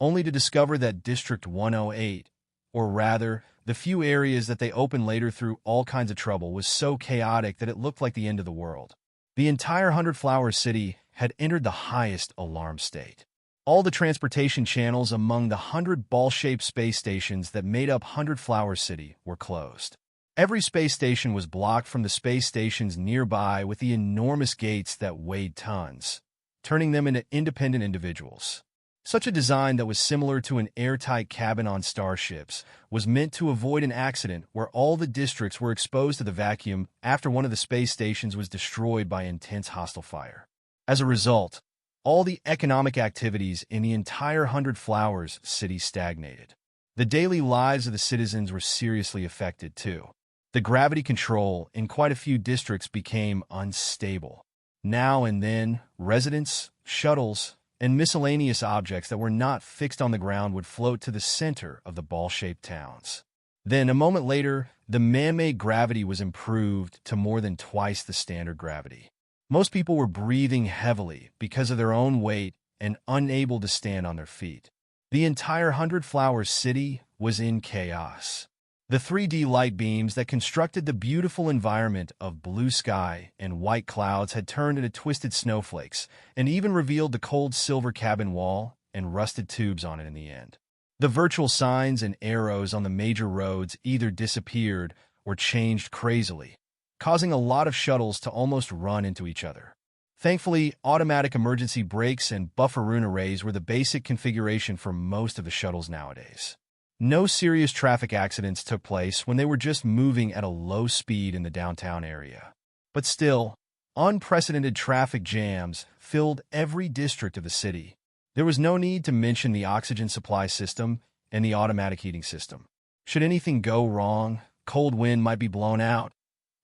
only to discover that District 108, or rather, the few areas that they opened later through all kinds of trouble, was so chaotic that it looked like the end of the world. The entire 100 Flower City had entered the highest alarm state. All the transportation channels among the 100 ball-shaped space stations that made up 100 Flower City were closed. Every space station was blocked from the space stations nearby with the enormous gates that weighed tons, turning them into independent individuals. Such a design that was similar to an airtight cabin on starships was meant to avoid an accident where all the districts were exposed to the vacuum after one of the space stations was destroyed by intense hostile fire. As a result, all the economic activities in the entire 100 Flowers city stagnated. The daily lives of the citizens were seriously affected, too. The gravity control in quite a few districts became unstable. Now and then, residents, shuttles, and miscellaneous objects that were not fixed on the ground would float to the center of the ball-shaped towns. Then, a moment later, the man-made gravity was improved to more than twice the standard gravity. Most people were breathing heavily because of their own weight and unable to stand on their feet. The entire 100 Flowers city was in chaos. The 3D light beams that constructed the beautiful environment of blue sky and white clouds had turned into twisted snowflakes and even revealed the cold silver cabin wall and rusted tubes on it in the end. The virtual signs and arrows on the major roads either disappeared or changed crazily, causing a lot of shuttles to almost run into each other. Thankfully, automatic emergency brakes and buffer-rune arrays were the basic configuration for most of the shuttles nowadays. No serious traffic accidents took place when they were just moving at a low speed in the downtown area. But still, unprecedented traffic jams filled every district of the city. There was no need to mention the oxygen supply system and the automatic heating system. Should anything go wrong, cold wind might be blown out,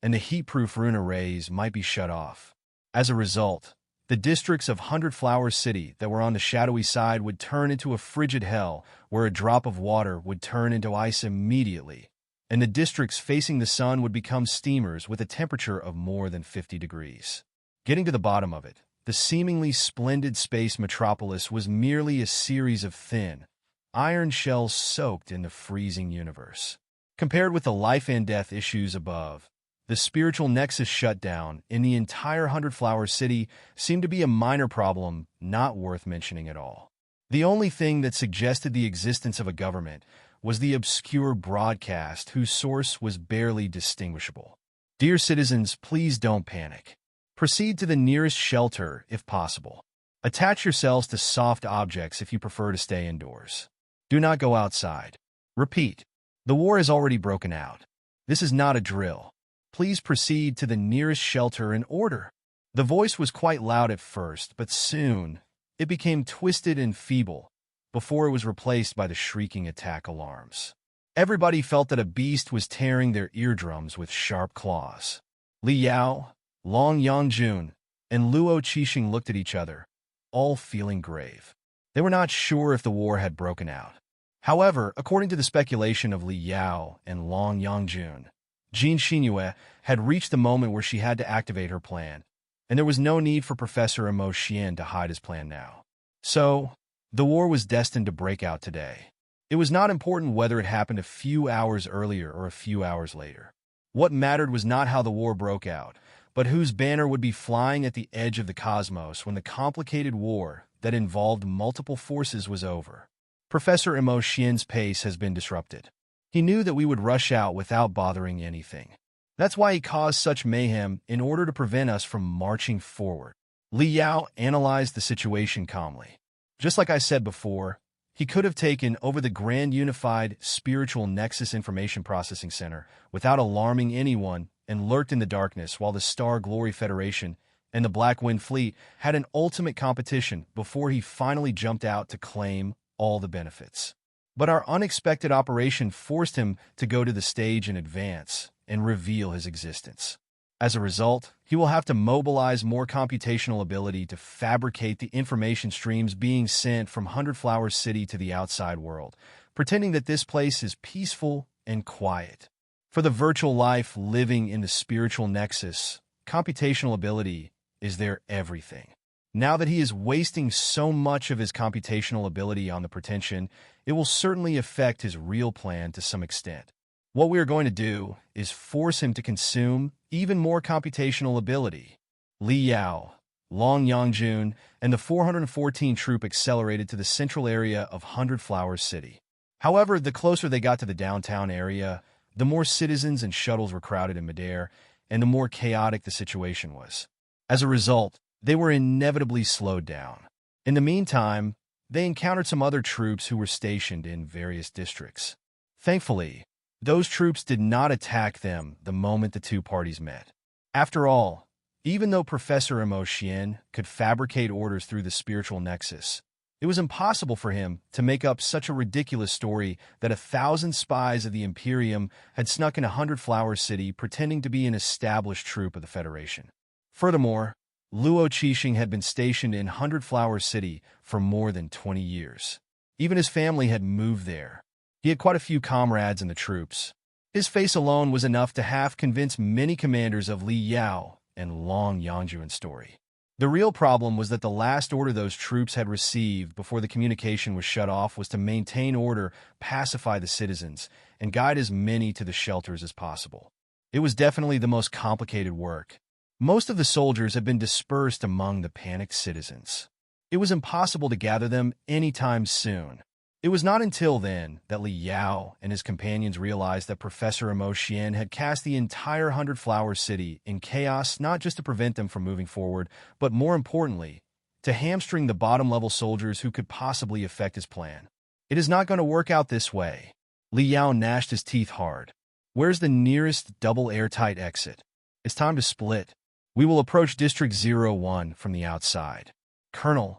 and the heat-proof rune arrays might be shut off. As a result, the districts of 100 Flower City that were on the shadowy side would turn into a frigid hell where a drop of water would turn into ice immediately, and the districts facing the sun would become steamers with a temperature of more than 50 degrees. Getting to the bottom of it, the seemingly splendid space metropolis was merely a series of thin, iron shells soaked in the freezing universe. Compared with the life and death issues above, the spiritual nexus shutdown in the entire 100 Flower City seemed to be a minor problem not worth mentioning at all. The only thing that suggested the existence of a government was the obscure broadcast whose source was barely distinguishable. Dear citizens, please don't panic. Proceed to the nearest shelter if possible. Attach yourselves to soft objects if you prefer to stay indoors. Do not go outside. Repeat, the war has already broken out. This is not a drill. Please proceed to the nearest shelter in order. The voice was quite loud at first, but soon it became twisted and feeble before it was replaced by the shrieking attack alarms. Everybody felt that a beast was tearing their eardrums with sharp claws. Li Yao, Long Yangjun, and Luo Qixing looked at each other, all feeling grave. They were not sure if the war had broken out. However, according to the speculation of Li Yao and Long Yangjun, Jean Shinue had reached the moment where she had to activate her plan, and there was no need for Professor Imo Xian to hide his plan now. So, the war was destined to break out today. It was not important whether it happened a few hours earlier or a few hours later. What mattered was not how the war broke out, but whose banner would be flying at the edge of the cosmos when the complicated war that involved multiple forces was over. Professor Imo Xian's pace has been disrupted. He knew that we would rush out without bothering anything. That's why he caused such mayhem in order to prevent us from marching forward. Li Yao analyzed the situation calmly. Just like I said before, he could have taken over the Grand Unified Spiritual Nexus Information Processing Center without alarming anyone and lurked in the darkness while the Star Glory Federation and the Black Wind Fleet had an ultimate competition before he finally jumped out to claim all the benefits. But our unexpected operation forced him to go to the stage in advance and reveal his existence. As a result, he will have to mobilize more computational ability to fabricate the information streams being sent from Hundred Flower City to the outside world, pretending that this place is peaceful and quiet. For the virtual life living in the spiritual nexus, computational ability is their everything. Now that he is wasting so much of his computational ability on the pretension, it will certainly affect his real plan to some extent. What we are going to do is force him to consume even more computational ability. Li Yao, Long Yangjun, and the 414 troop accelerated to the central area of Hundred Flowers City. However, the closer they got to the downtown area, the more citizens and shuttles were crowded in midair, and the more chaotic the situation was. As a result, they were inevitably slowed down. In the meantime, they encountered some other troops who were stationed in various districts. Thankfully, those troops did not attack them the moment the two parties met. After all, even though Professor Imo Xian could fabricate orders through the spiritual nexus, it was impossible for him to make up such a ridiculous story that 1,000 spies of the Imperium had snuck into Hundred Flower City pretending to be an established troop of the Federation. Furthermore, Luo Qixing had been stationed in Hundred Flower City for more than 20 years. Even his family had moved there. He had quite a few comrades in the troops. His face alone was enough to half convince many commanders of Li Yao and Long Yangjuan's story. The real problem was that the last order those troops had received before the communication was shut off was to maintain order, pacify the citizens, and guide as many to the shelters as possible. It was definitely the most complicated work. Most of the soldiers had been dispersed among the panicked citizens. It was impossible to gather them anytime soon. It was not until then that Li Yao and his companions realized that Professor Imo Xian had cast the entire Hundred Flower City in chaos, not just to prevent them from moving forward, but more importantly, to hamstring the bottom-level soldiers who could possibly affect his plan. It is not going to work out this way. Li Yao gnashed his teeth hard. Where's the nearest double airtight exit? It's time to split. We will approach District 01 from the outside. Colonel,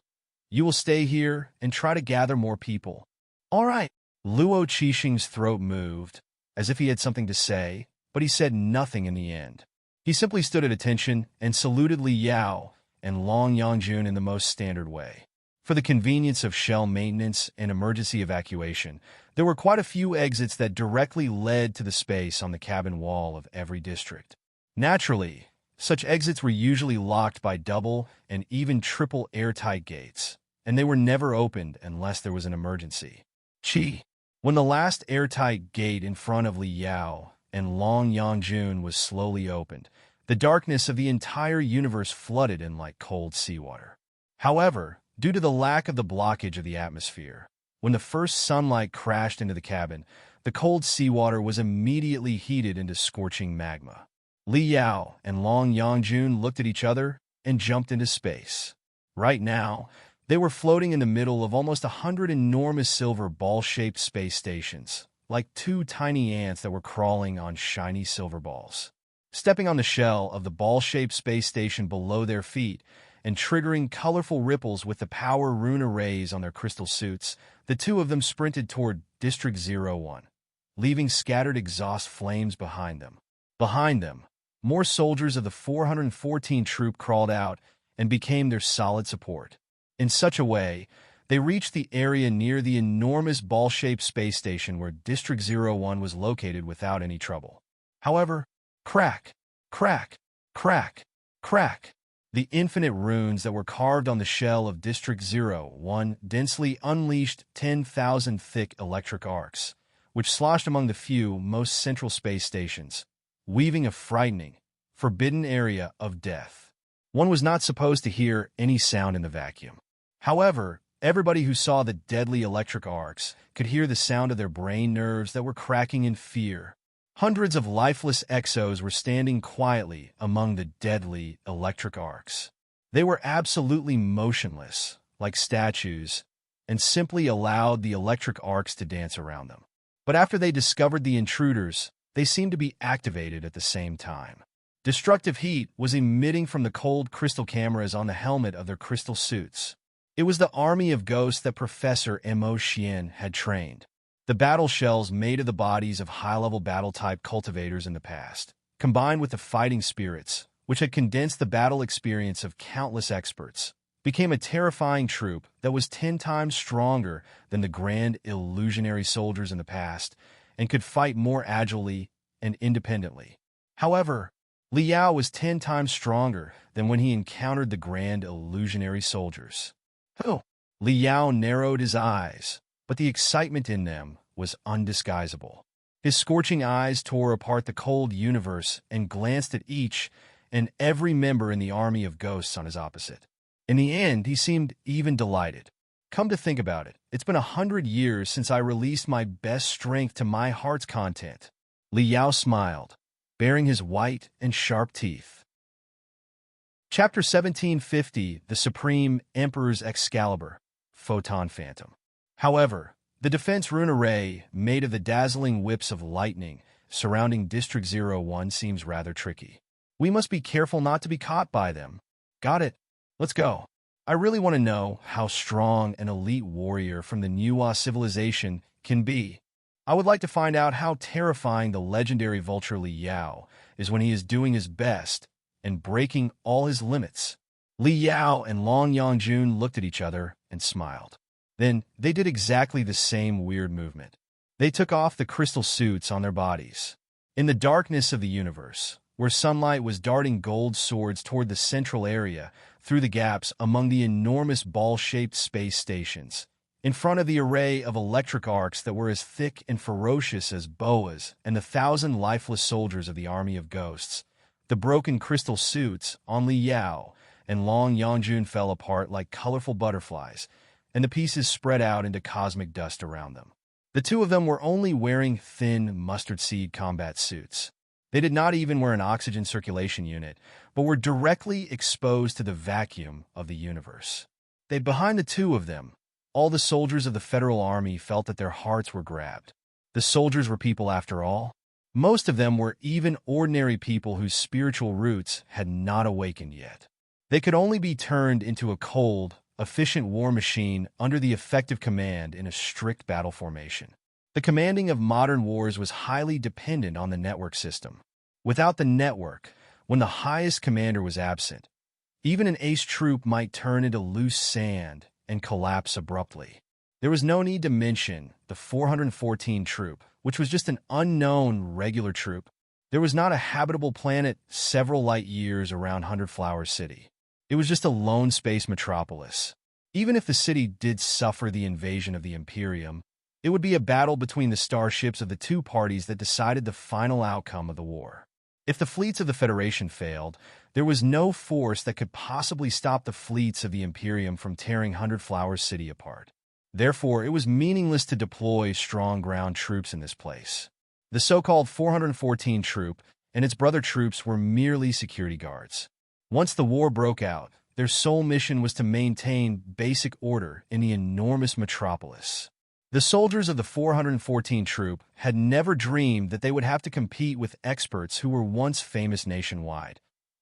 you will stay here and try to gather more people. All right. Luo Qixing's throat moved, as if he had something to say, but he said nothing in the end. He simply stood at attention and saluted Li Yao and Long Yangjun in the most standard way. For the convenience of shell maintenance and emergency evacuation, there were quite a few exits that directly led to the space on the cabin wall of every district. Naturally, such exits were usually locked by double and even triple airtight gates, and they were never opened unless there was an emergency. When the last airtight gate in front of Li Yao and Long Yangjun was slowly opened, the darkness of the entire universe flooded in like cold seawater. However, due to the lack of the blockage of the atmosphere, when the first sunlight crashed into the cabin, the cold seawater was immediately heated into scorching magma. Li Yao and Long Yangjun looked at each other and jumped into space. Right now, they were floating in the middle of almost 100 enormous silver ball-shaped space stations, like two tiny ants that were crawling on shiny silver balls. Stepping on the shell of the ball-shaped space station below their feet and triggering colorful ripples with the power rune arrays on their crystal suits, the two of them sprinted toward District 01, leaving scattered exhaust flames behind them. Behind them, more soldiers of the 414 troop crawled out and became their solid support. In such a way, they reached the area near the enormous ball-shaped space station where District 01 was located without any trouble. However, crack, crack, crack, crack. The infinite runes that were carved on the shell of District 01 densely unleashed 10,000 thick electric arcs, which sloshed among the few most central space stations, weaving a frightening, forbidden area of death. One was not supposed to hear any sound in the vacuum. However, everybody who saw the deadly electric arcs could hear the sound of their brain nerves that were cracking in fear. Hundreds of lifeless exos were standing quietly among the deadly electric arcs. They were absolutely motionless, like statues, and simply allowed the electric arcs to dance around them. But after they discovered the intruders, they seemed to be activated at the same time. Destructive heat was emitting from the cold crystal cameras on the helmet of their crystal suits. It was the army of ghosts that Professor Mo Xian had trained. The battle shells made of the bodies of high-level battle-type cultivators in the past, combined with the fighting spirits, which had condensed the battle experience of countless experts, became a terrifying troop that was 10 times stronger than the grand illusionary soldiers in the past and could fight more agilely and independently. However, Liao was 10 times stronger than when he encountered the grand illusionary soldiers. Liao narrowed his eyes, but the excitement in them was undisguisable. His scorching eyes tore apart the cold universe and glanced at each and every member in the army of ghosts on his opposite. In the end, he seemed even delighted. Come to think about it, it's been 100 years since I released my best strength to my heart's content. Liao smiled, baring his white and sharp teeth. Chapter 1750, The Supreme Emperor's Excalibur, Photon Phantom. However, the defense rune array, made of the dazzling whips of lightning surrounding District 01, seems rather tricky. We must be careful not to be caught by them. Got it. Let's go. I really want to know how strong an elite warrior from the Nuwa civilization can be. I would like to find out how terrifying the legendary vulture Li Yao is when he is doing his best and breaking all his limits. Li Yao and Long Yangjun looked at each other and smiled. Then they did exactly the same weird movement. They took off the crystal suits on their bodies. In the darkness of the universe, where sunlight was darting gold swords toward the central area through the gaps among the enormous ball-shaped space stations, in front of the array of electric arcs that were as thick and ferocious as boas and the 1,000 lifeless soldiers of the army of ghosts, the broken crystal suits on Li Yao and Long Yangjun fell apart like colorful butterflies, and the pieces spread out into cosmic dust around them. The two of them were only wearing thin mustard seed combat suits. They did not even wear an oxygen circulation unit, but were directly exposed to the vacuum of the universe. Behind the two of them, all the soldiers of the Federal Army felt that their hearts were grabbed. The soldiers were people after all. Most of them were even ordinary people whose spiritual roots had not awakened yet. They could only be turned into a cold, efficient war machine under the effective command in a strict battle formation. The commanding of modern wars was highly dependent on the network system. Without the network, when the highest commander was absent, even an ace troop might turn into loose sand and collapse abruptly. There was no need to mention the 414 troop, which was just an unknown regular troop. There was not a habitable planet several light years around Hundred Flower City. It was just a lone space metropolis. Even if the city did suffer the invasion of the Imperium, it would be a battle between the starships of the two parties that decided the final outcome of the war. If the fleets of the Federation failed, there was no force that could possibly stop the fleets of the Imperium from tearing Hundred Flower City apart. Therefore, it was meaningless to deploy strong ground troops in this place. The so-called 414 troop and its brother troops were merely security guards. Once the war broke out, their sole mission was to maintain basic order in the enormous metropolis. The soldiers of the 414 troop had never dreamed that they would have to compete with experts who were once famous nationwide,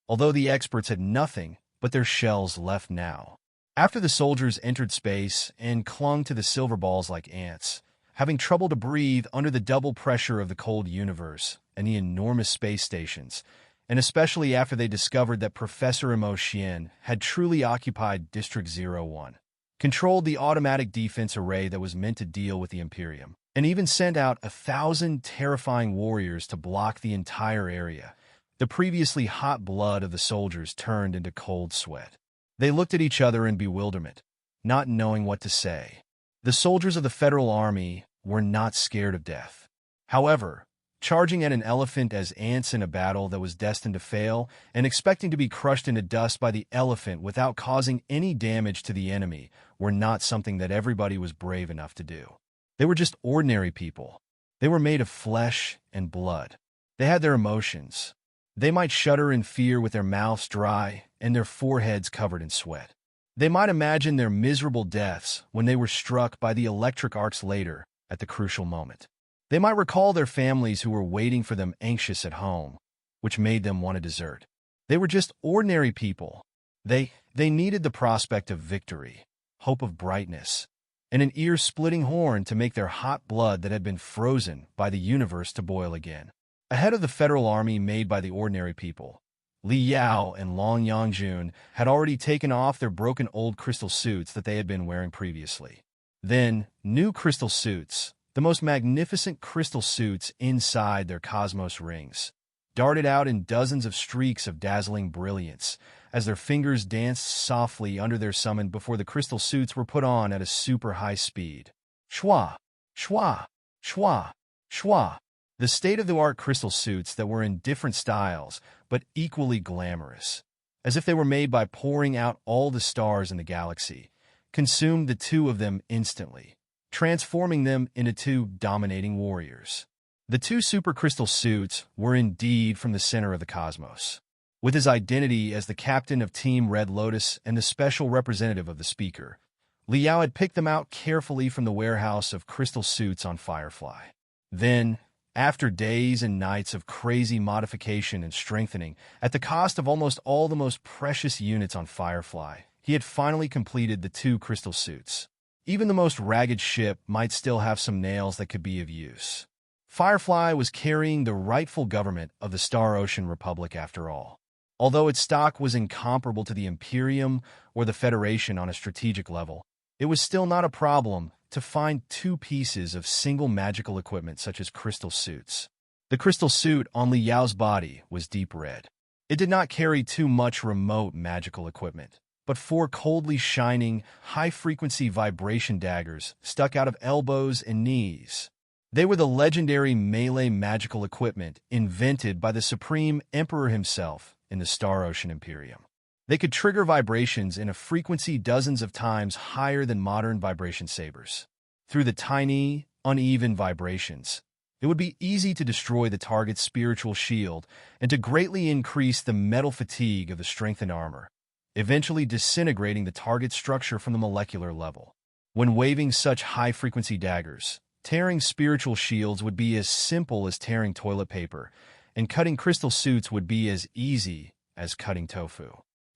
although the experts had nothing but their shells left now. After the soldiers entered space and clung to the silver balls like ants, having trouble to breathe under the double pressure of the cold universe and the enormous space stations, and especially after they discovered that Professor Mo Xian had truly occupied District 01, controlled the automatic defense array that was meant to deal with the Imperium. and even sent out 1,000 terrifying warriors to block the entire area. The previously hot blood of the soldiers turned into cold sweat. They looked at each other in bewilderment, not knowing what to say. The soldiers of the Federal Army were not scared of death. However, charging at an elephant as ants in a battle that was destined to fail and expecting to be crushed into dust by the elephant without causing any damage to the enemy were not something that everybody was brave enough to do. They were just ordinary people. They were made of flesh and blood. They had their emotions. They might shudder in fear with their mouths dry and their foreheads covered in sweat. They might imagine their miserable deaths when they were struck by the electric arcs later at the crucial moment. They might recall their families who were waiting for them anxious at home, which made them want to desert. They were just ordinary people. They needed the prospect of victory, hope of brightness, and an ear-splitting horn to make their hot blood that had been frozen by the universe to boil again. Ahead of the Federal Army made by the ordinary people, Li Yao and Long Yangjun had already taken off their broken old crystal suits that they had been wearing previously. Then, new crystal suits, the most magnificent crystal suits inside their cosmos rings, darted out in dozens of streaks of dazzling brilliance as their fingers danced softly under their summon before the crystal suits were put on at a super high speed. Shwa, shwa, shwa, shwa. The state-of-the-art crystal suits that were in different styles, but equally glamorous, as if they were made by pouring out all the stars in the galaxy, consumed the two of them instantly, transforming them into two dominating warriors. The two supercrystal suits were indeed from the center of the cosmos. With his identity as the captain of Team Red Lotus and the special representative of the Speaker, Li Yao had picked them out carefully from the warehouse of crystal suits on Firefly. Then, after days and nights of crazy modification and strengthening, at the cost of almost all the most precious units on Firefly, he had finally completed the two crystal suits. Even the most ragged ship might still have some nails that could be of use. Firefly was carrying the rightful government of the Star Ocean Republic after all. Although its stock was incomparable to the Imperium or the Federation on a strategic level, it was still not a problem to find two pieces of single magical equipment such as crystal suits. The crystal suit on Li Yao's body was deep red. It did not carry too much remote magical equipment, but four coldly shining, high-frequency vibration daggers stuck out of elbows and knees. They were the legendary melee magical equipment invented by the Supreme Emperor himself in the Star Ocean Imperium. They could trigger vibrations in a frequency dozens of times higher than modern vibration sabers. Through the tiny, uneven vibrations, it would be easy to destroy the target's spiritual shield and to greatly increase the metal fatigue of the strengthened armor, eventually disintegrating the target's structure from the molecular level. When waving such high-frequency daggers, tearing spiritual shields would be as simple as tearing toilet paper, and cutting crystal suits would be as easy as cutting tofu.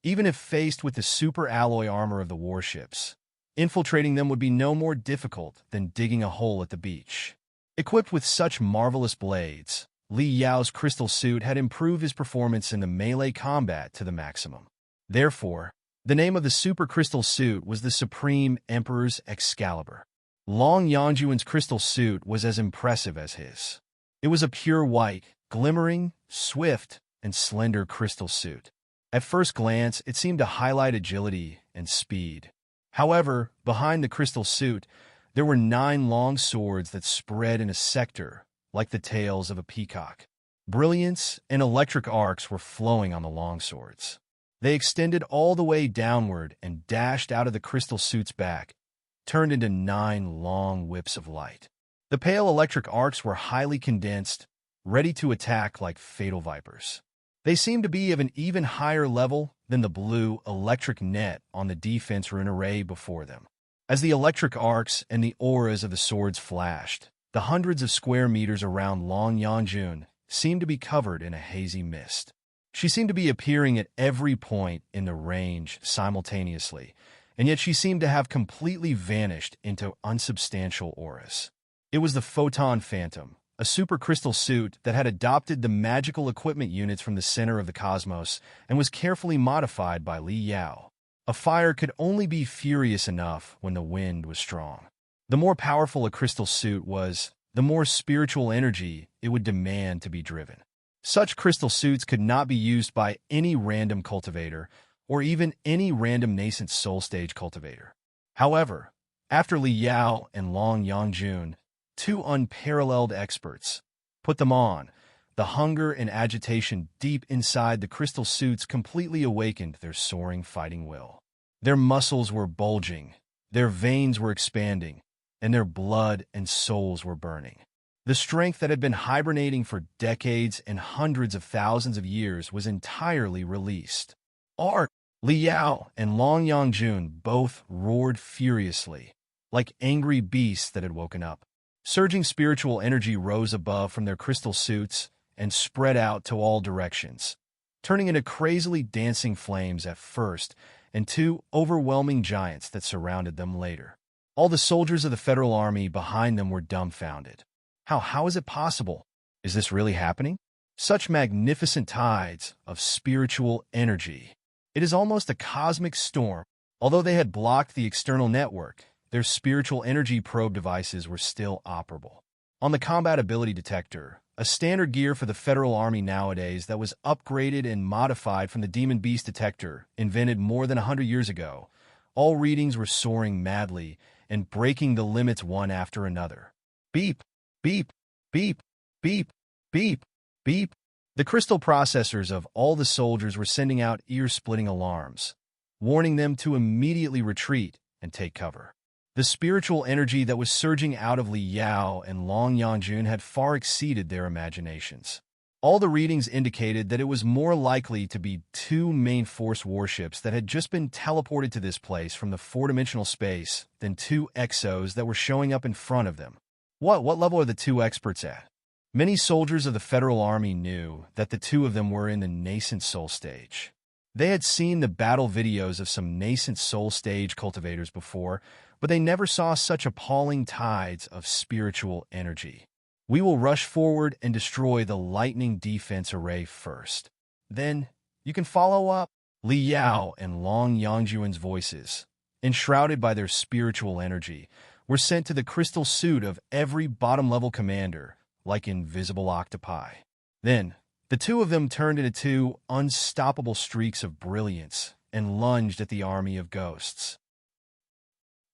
Even if faced with the super alloy armor of the warships, infiltrating them would be no more difficult than digging a hole at the beach. Equipped with such marvelous blades, Li Yao's crystal suit had improved his performance in the melee combat to the maximum. Therefore, the name of the super crystal suit was the Supreme Emperor's Excalibur. Long Yangjuan's crystal suit was as impressive as his. It was a pure white, glimmering, swift, and slender crystal suit. At first glance, it seemed to highlight agility and speed. However, behind the crystal suit, there were 9 long swords that spread in a sector, like the tails of a peacock. Brilliance and electric arcs were flowing on the long swords. They extended all the way downward and dashed out of the crystal suit's back, turned into 9 long whips of light. The pale electric arcs were highly condensed, ready to attack like fatal vipers. They seemed to be of an even higher level than the blue electric net on the defense rune array before them. As the electric arcs and the auras of the swords flashed, the hundreds of square meters around Long Yangjun seemed to be covered in a hazy mist. She seemed to be appearing at every point in the range simultaneously, and yet she seemed to have completely vanished into unsubstantial auras. It was the Photon Phantom, a supercrystal suit that had adopted the magical equipment units from the center of the cosmos and was carefully modified by Li Yao. A fire could only be furious enough when the wind was strong. The more powerful a crystal suit was, the more spiritual energy it would demand to be driven. Such crystal suits could not be used by any random cultivator or even any random nascent soul stage cultivator. However, after Li Yao and Long Yangjun, two unparalleled experts, put them on, the hunger and agitation deep inside the crystal suits completely awakened their soaring fighting will. Their muscles were bulging, their veins were expanding, and their blood and souls were burning. The strength that had been hibernating for decades and hundreds of thousands of years was entirely released. Li Yao and Long Yangjun both roared furiously, like angry beasts that had woken up. Surging spiritual energy rose above from their crystal suits and spread out to all directions, turning into crazily dancing flames at first and two overwhelming giants that surrounded them later. All the soldiers of the Federal Army behind them were dumbfounded. How is it possible? Is this really happening? Such magnificent tides of spiritual energy. It is almost a cosmic storm. Although they had blocked the external network, their spiritual energy probe devices were still operable. On the combat ability detector, a standard gear for the Federal Army nowadays that was upgraded and modified from the Demon Beast detector invented more than 100 years ago, all readings were soaring madly and breaking the limits one after another. Beep, beep, beep, beep, beep, beep. The crystal processors of all the soldiers were sending out ear-splitting alarms, warning them to immediately retreat and take cover. The spiritual energy that was surging out of Li Yao and Long Yangjun had far exceeded their imaginations. All the readings indicated that it was more likely to be two main force warships that had just been teleported to this place from the four-dimensional space than two exos that were showing up in front of them. What level are the two experts at? Many soldiers of the Federal Army knew that the two of them were in the nascent soul stage. They had seen the battle videos of some nascent soul stage cultivators before, but they never saw such appalling tides of spiritual energy. We will rush forward and destroy the lightning defense array first. Then, you can follow up. Li Yao and Long Yangjun's voices, enshrouded by their spiritual energy, were sent to the crystal suit of every bottom-level commander, like invisible octopi. Then, the two of them turned into two unstoppable streaks of brilliance and lunged at the army of ghosts.